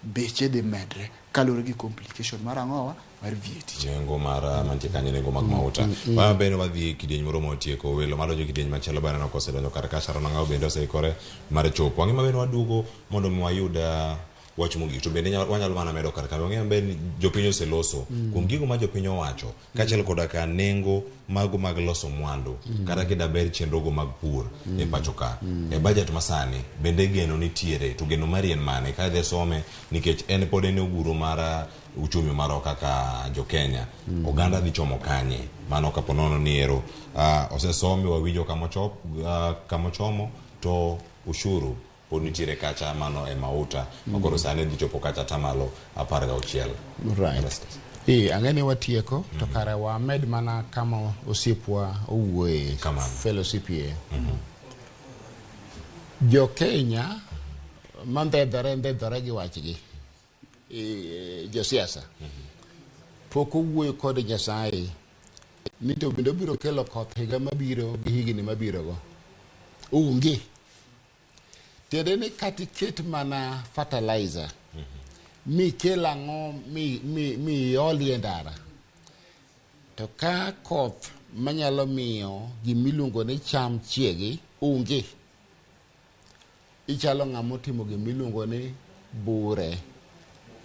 beche dhi medre kalure gi complication mar ang'owa mar VAT. Nengo mar mantie kanyo nengo mag mauta. Ba bende wadhi kidieny moro motieko welo malo kidieny machielo bana no kosedonjo kar ka sharo nang'aw bende oseikore mar chopo. Ang'e mabe waduogo mondo wayuda wach mogik to bende wanyalo mana medo kar kanyo. Ng'e mabe jopiny oseloso kuom gigo ma jopiny owacho kaachiel koda ka nengo mago mag loso mwandu kata kida ber chenrogo mag pur e pacho ka e budget masani bende geno nitiere to geno mari en mane ka de some nikech en pod en oguro mar uchumi maro kaka jo Kenya oganda dhi chomo kanye mano kapo nono ni ero osesomi wawinjo kamo chomo to ushuru pod nitiere kacha mano e mauta makoro sani dhi chopo kacha tamalo 16. Right. Ang'eni watieko to kare wa med mana kama osiepwa owuoye fellow CPA. Jo Kenya mandhedhore gi wachgi josiasa pok owuoyo kod Nyasaye ni to bende biro kelo koth higa mabiro gi higni mabirogo onge. Tiende ni katiket mana fertilizer mikel ang'o mi olie ndara, to ka koth manyalo miyo gimiluongo ni cham chiegi onge, ichalo ng'ama otimo gimiluongo ni bure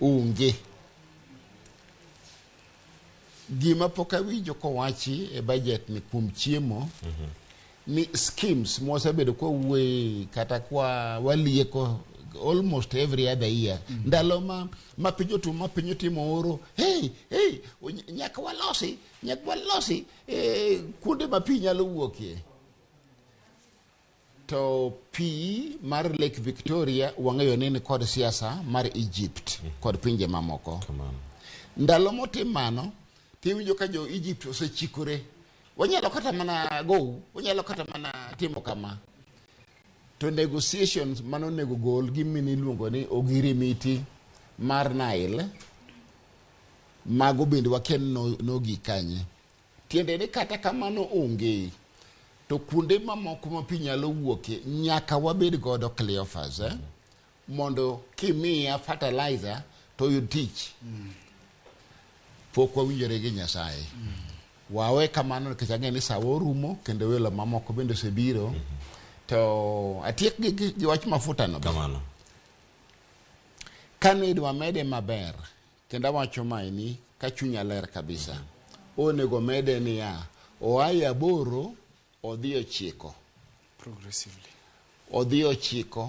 onge. Gima pok awinjo kowachi e budget ni kuom chiemo ni schemes mosebedo kowuoye kata kwa walieko almost every other year. Ndalo ma piny otimo oro, hey nyaka walosi kuonde ma pi nyalo wuokie. To pi mar Lake Victoria wang'eyo ni kod siasa mar Egypt kod pinje mamoko. Ndalo motim mano tiwinjo ka jo Egypt osechikore, wanyalo kata mana timo kama. To negotiations manonego gol gimini luongo ni ogirimiti mar Nile mago bende waken nogi kanye. Tiende ni kata kamano onge, to kuonde mamoko ma pi nyalo wuoke nyaka wabed godo Cleophas mondo kimiya fertilizer to yud tich. Pok wawinjore gi Nyasaye. Wawe kamano nikech ang'e ni sawa orumo kendo welo mamoko bende osebiro. To atiek gi wach mafuta no kamano. Kane idwa mede maber kendo awacho maini ka chunya ler kabisa, onego mede niya oaye 8 odhi 9 progressively, odhi 9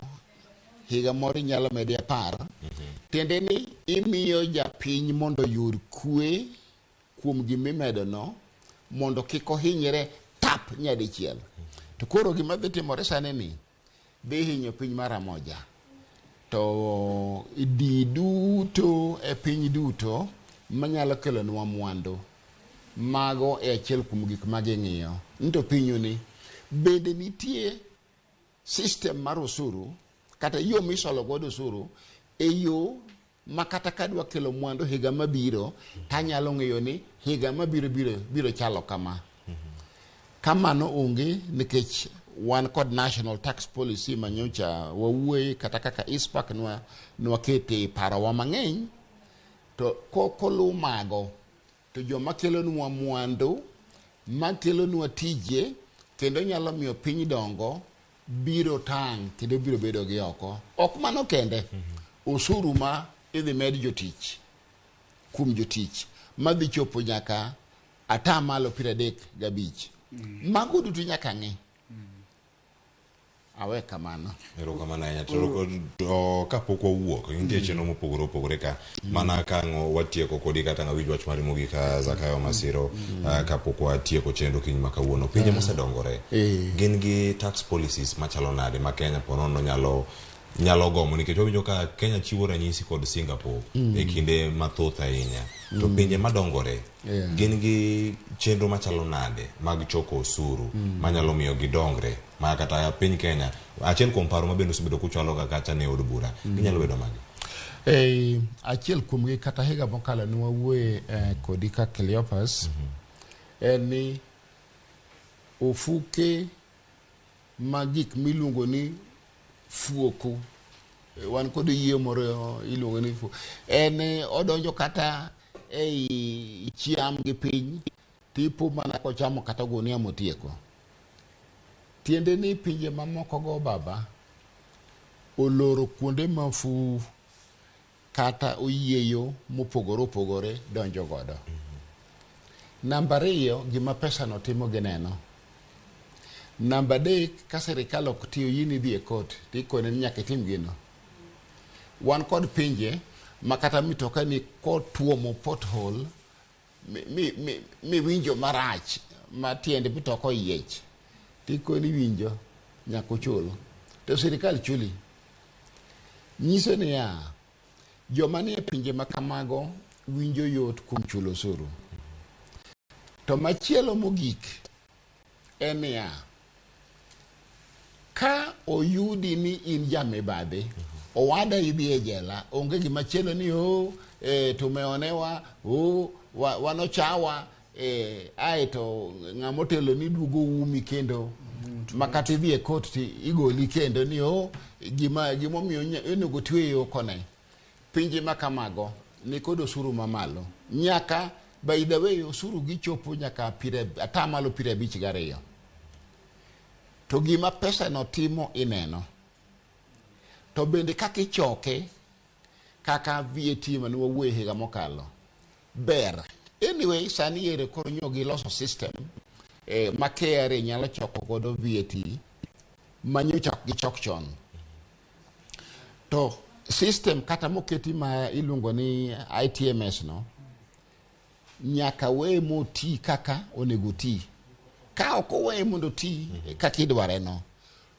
higa moro nyalo mede 10. Tiende ni imiyo japiny mondo yud kwe kuom gimimedo no mondo kik ohinyre tap nyadichiel. To koro gima dhi timore sani ni dhi hinyo piny mara moja. To di duto e piny duto manyalo kelonwa mwandu mago e achiel kuom gik maging'iyo. Nto pinyu ni bende nitie system mar osuru kata yo misolo godo osuru e yo makata kadwa kelo mwandu higa mabiro tanyalo ng'eyo ni higa mabiro biro chalo kama. Kamano onge nikech wan kod national tax policy manyocha wawuoye kata kaka ISPAC nwakete parowa mang'eny. To kokolu mago to joma kelonwa mwandu makelonwa tije kendo nyalo miyo piny dongo biro tang' kendo biro bedo gi oko. Ok mano kende, osuru ma idhi med jotich kuom jotich madhi chopo nyaka 35%. Mago duto nyaka ng'e. Awe kamano. Erokamano ahinya. To kapok wawuok nitie chenro mopogore opogore ka mana kang'o watieko kodi kata ng'awinj wach mar Ramogi ka Zakayo Masiro kapok watieko chenro kiny ma kawuono. Pinje mosedongore gin gi tax policies machalo nade ma Kenya ponono nyalo gomo nikech wawinjo ka Kenya chiwo ranyisi kod Singapore e kinde mathoth ahinya. To pinje madongore gin gi chenro machalo nade mag choko osuru manyalo miyo gidongre ma kata piny Kenya achiel kuom paro mabende osebedo kuchalo kaka ne od bura ginyalo bedo magi. Achiel kuom gi kata higa mokalo ne wawuoye kodi ka Cleophas en ni ofuke magik miluongo ni fuoko wan kod yie moro iluongo ni fuoko en odonjo kata ei chiam gi piny tipo mana kochamo kata gunia motieko. Tiende ni pinje mamoko go baba oloro kuonde mafu kata oyieyo mopogore opogore donjo godo. Namba 2 gima pesa no timo gineno. Namba 3 ka serikal ok tiyo yini dhi e kot tikone nyaka tim gino. Wan kod pinje makata mitoka ni kotuomo pothole mi winjo marach ma tiende mitoka oyiech tikoni winjo nyaka ochul to serikal chuli. Nyiso ni joma nie pinje makamago winjo yot kuom chulo osuru. To machielo mogik en ka oyudi ni in jamibadhi owada idhi e jela, onge gimachielo ni tumeonewa, wanochawa, aeto ng'amotelo ni dugo umi kendo makati idhi e court ti igoli kendo ni gimomiyo onego tweyo kone. Pinje makamago ni kod osuru mamalo. Nyaka by the way osuru gichopo nyaka atamalo 52. To gima pesa no timo ineno. To bende kaka ichoke kaka VAT mane wawuoye higa mokalo ber. Anyway sani ere koro nyogi loso system ma KRA nyalo choko godo VAT manyo gichok chon. To system kata moketi ma iluongo ni ITMS no nyaka we moti kaka onego ti. Ka ok owe mondo ti kaka idware no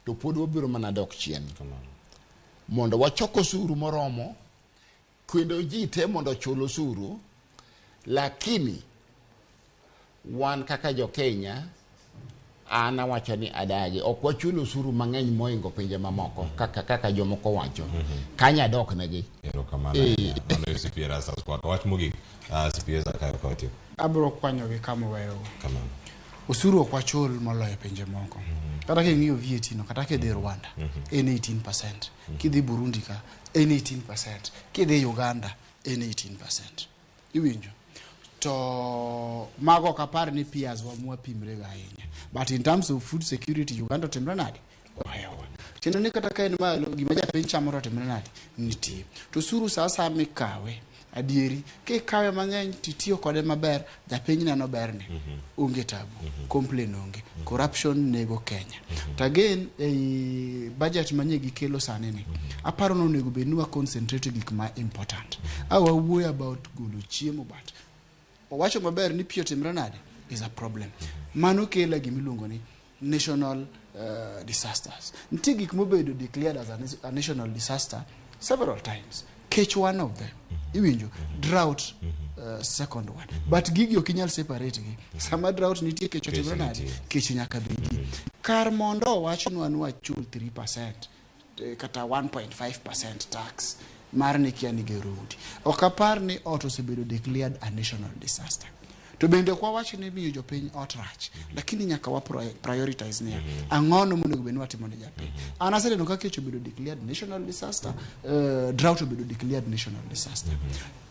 to pod wabiro mana dok chien. Mondo wachoko osuru moromo kendo ji te mondo chul osuru, lakini wan kaka jo Kenya ana wacho ni adagi ok wachulo osuru mang'eny moingo pinje mamoko kaka jomoko wacho. Kanya dok negi. Abro kwanyogi kama weyo. Osuru ok wachul moloyo pinje moko. Kata king'iyo VAT no, kata kidhi Rwanda en 18%, kidhi Burundi ka en 18%, kidhi Uganda en 18%. Iwinjo? To mago kapar ni peers wa mwapimre ga ahinya. But in terms of food security, Uganda timre nadi? Ohewa. Chendo ni kata kaen malo gima japiny chamoro timre nadi? Nitie. To osuru sasa mikawe adieri ke kawe mang'eny titiyo kode maber, japiny neno berne. Onge tabu, complain onge, corruption nego Kenya. To again budget manye gikelo sani ni aparo no nego bed ni wa concentrate gik ma important. Awa wuoy about golo chiemo but owacho maber ni piyo timre nade is a problem. Mano kela gimiluongo ni national disasters. Nitie gik mobedo declared as a national disaster several times. Catch one of them. Iwinjo? Drought, second one. But gigi okinyal separate gi. Sama drought nitie kecho timre nade? Kecho nyaka bedi. Kar mondo wachno anu achul 3% kata 1.5% tax. Mar ni kia ni gerudi. Okapar ni ot osebedo declared a national disaster. To bende kwa wachi ni miyo jopiny ot rach. Lakini nyaka wa prioritize niya. Ang'ono monego bed ni watimo ne japiny. Anasele no kaka obedo declared national disaster, drought obedo declared national disaster.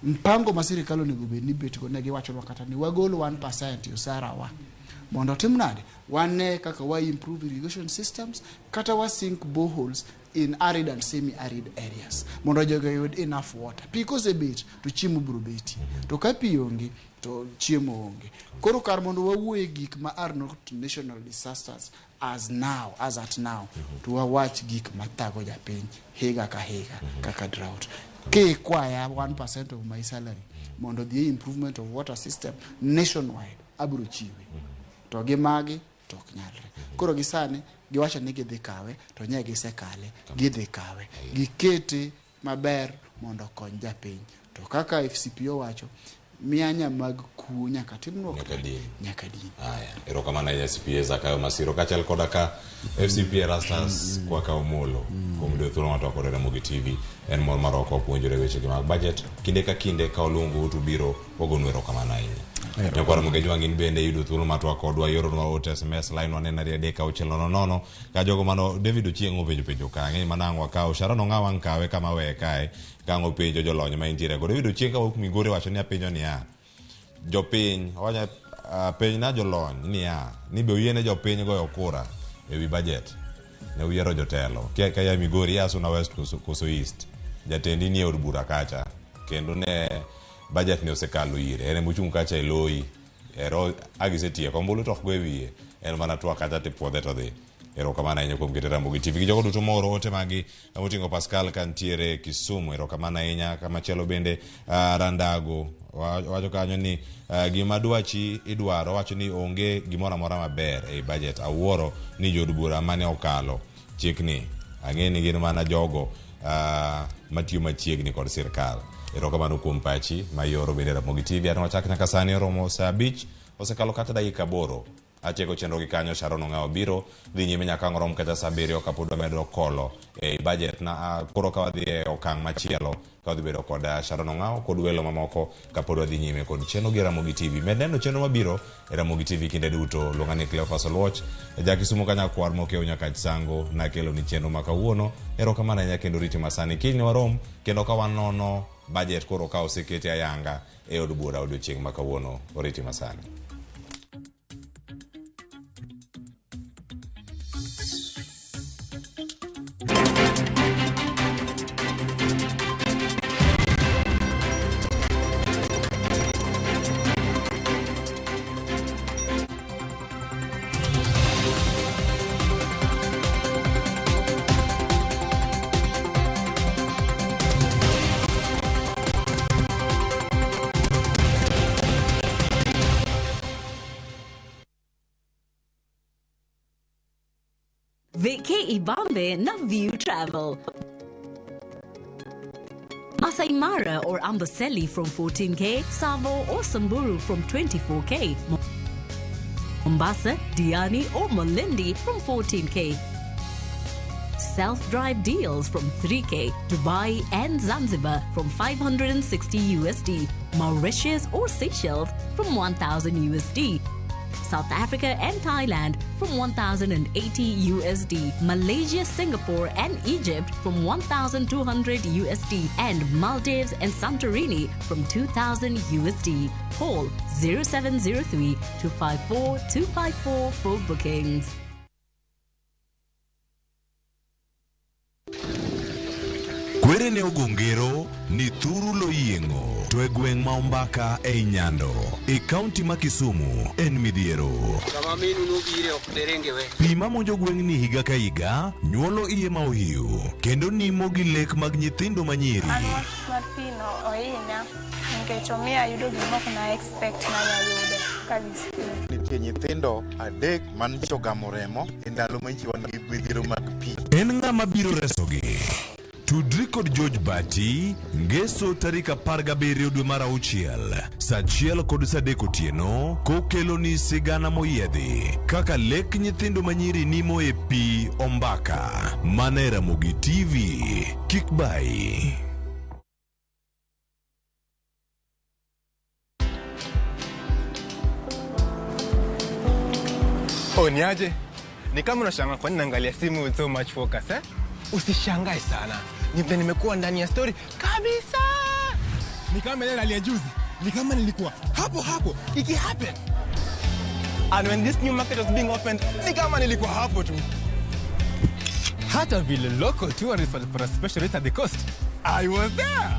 Mpango ma sirikal onego bed ni bet go ne giwacho kata ni wagolo 1% osara wa. Mondo tim nade? Wane kaka wa improve irrigation systems, kata wa sink boreholes in arid and semi-arid areas. Mondo jogo yud enough water. Because a bit to chiemo bro beti. To ka pi onge to chiemo onge. Koro kar mondo wawuoye gik ma are not national disasters as at now, to watch gik mathago japiny higa ka higa kaka drought. Ke kwaya 1% of my salary mondo the improvement of water system nationwide abro chiwe. To gi magi to ok nyalre. Koro gisani giwacho ni gidhi kawe to nye gisekale, gidhi kawe, gikete maber mondo kony japiny. To kaka FCPO wacho mianya mag kuo nyaka timno nyaka din. Erokamano ya FCPA zakayo masiro kachal koda ka FCPA Rastas kwa ka omolo kuom do thuolo mato kod Ramogi TV en mor maroko puonjore weche mag budget kinde ka kinde ka olungu to biro ogonu erokamano ahinya. Nyakwara Ramogi wangin bende yudo thuolo mato kodwa yoronwa ote SMS line wanena ria deka uchelono nono ka jogo mano David Ochieng openjo kange manangwa ka ushara no ngawa nkawe kama we kae kango penjo jolony ma intiere go David Ochieng ka wok Migori wacho ni apenjo ni jopiny wanya piny na jolony ni ni be uyiene jopiny goyo kura ewi budget ne uyiero jotelo ka ya Migori ya Suna West koso East jatendi ni od bura kacha kendo ne budget ne osekalo ire ene muchung kacha eloi ero agisetie kombulu tok go ewiye en mana twa kacha te puodhe to dhi erokamano ahinya kuom keto Ramogi TV gi jogo duto moro ote magi moting'o Pascal kantiere Kisumu erokamano ahinya kamachielo bende Randago wacho kanyo ni gima dwachi idwaro wacho ni onge gimoro amora maber e budget awuoro ni jod bura mane okalo chikni ang'e ni gin mana jogo matiyo machiegni kod sirkal. Erokamano kuom pachi mayoro bende Ramogi TV atno chak nyaka sani romo saa 5 osekalo kata dakika 8 acheko chenro gi kanyo Sharon Ong'ao biro dhi nyime nyaka ngorom kata saa 7 kapod wamedo Kolo Bajet na koro ka wadhi e okang' machielo ka wadhi bedo kod Sharon Ong'ao kod welo mamoko kapod wadhi nyime kod chenro gi Ramogi TV. Med neno chenro mabiro e Ramogi TV kinde duto. Luonga ni Cleophas Oluoch Jakisumo kanyakwar mokeo nyaka sango na kelo ni chenro ma kawuono. Erokamano ahinya kendo riti masani kiny ne warom kendo ka wanono Bajet koro ka osekete ayanga e od bura odiochieng' ma kawuono. Oriti masani. Vacay Ibambe na View Travel. Masai Mara or Amboseli from 14K, Savo or Samburu from 24K, Mombasa, Diani or Malindi from 14K. Self-drive deals from 3K, Dubai and Zanzibar from 560 USD, Mauritius or Seychelles from 1,000 USD. South Africa and Thailand from 1,080 USD, Malaysia, Singapore and Egypt from 1,200 USD, and Maldives and Santorini from 2,000 USD. Call 0703 254 254 for bookings. Kwere ne ogongero ni thuru lo yiengo to e gweng' ma Ombaka e Nyando e kaunti ma Kisumu en midhiero. Pi ma monjo gweng' ni higa ka higa nyuolo iye ma ohiu kendo nimo gi lek mag nyithindo manyiri. Mar pino ohinya nikech omiyo ayudo gimok na expect na ayudo kabisa. Nitie nyithindo adek man chogamo remo e ndalo ma ichiwo gi midhiero mag pi. En ng'ama biro resogi. Tudri kod George Bati, ngeso tarika 17 dwe mar auchiel, saa 1 kod saa 3 otieno, kokelo ni sigana moyiedhi, kaka lek nyithindo manyiri nimo e pi Ombaka. Mana e Ramogi TV, kik bai. Niaje? Ni kama unashangaa kwa nini naangalia simu with so much focus eh? Usishangae sana. Nimekuwa ndani ya story kabisa. Ni kama ile hali ya juzi. Ni kama nilikuwa hapo iki happen. And when this new market was being opened, ni kama nilikuwa hapo tu. Hata vile local tourists for a special rate at the coast, I was there.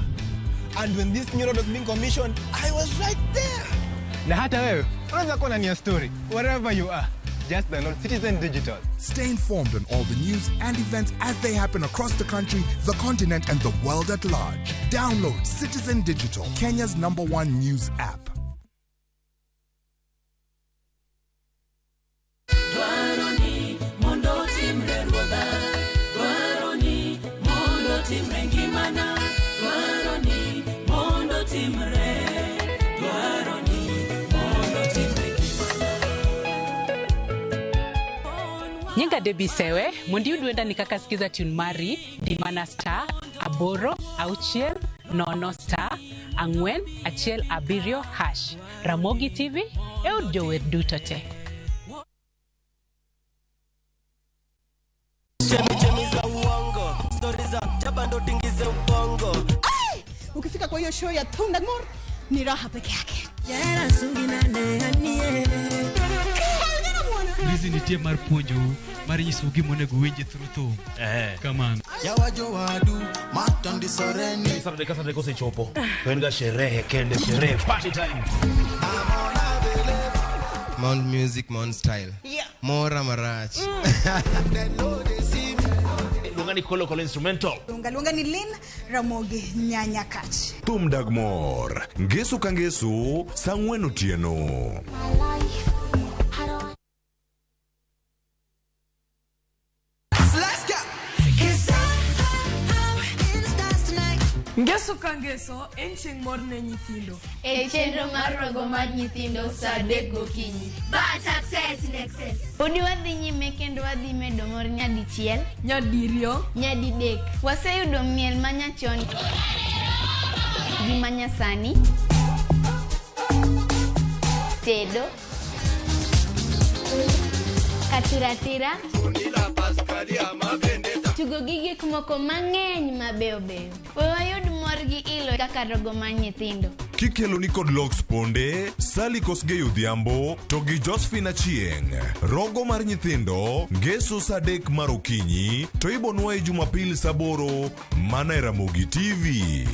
And when this new road was being commissioned, I was right there. Na hata wewe unaweza kuwa ndani ya story wherever you are. Just download Citizen Digital. Stay informed on all the news and events as they happen across the country, the continent, and the world at large. Download Citizen Digital, Kenya's #1 news app. Nyinga debisewe, mundi uduenda nikakasikiza tune mari, dimana star, aboro, auchiel, nono star, angwen, achiel abirio, hash. Ramogi TV, jower duto te. Ukifika kwa hiyo show ya Thunda Ngor, ni raha peke yake. Hizi ni tie mar puonjo mar nyiso gimonego winje through kamano yawajo wadu matandi soreni Saturday kose chopo wenga sherehe kende sherehe party time Mount music, Mount style. Yeah. Mora marach. Lungani Kolo instrumental. Lungani Lin Ramogi nyanya kach. Tum Dagmor, ngeso kangeso, sangweno tieno. Guess Ngeso ka ngeso en chieng' mor ne nyithindo. E chenro mar rogo mar nyithindo sa 3 gokinyi. But success in excess. Udi wadhi nyime kendo wadhi medo mor nyadichiel, nyadiriyo, nyadidek. Waseyudo miel manyachon gi manyasani, tedo, katiratira, tugo gi gik moko mang'eny mabeyo beyo. We wayud mor gi ilo kaka rogo mar nyithindo. Kikelo ni kod Logs Ponde, Sally Kosgei Odhiambo, to gi Josephine Achieng'. Rogo mar nyithindo, ngeso sa 3 mar okinyi, to ibonwa e Jumapil sa 8 mana e Ramogi TV.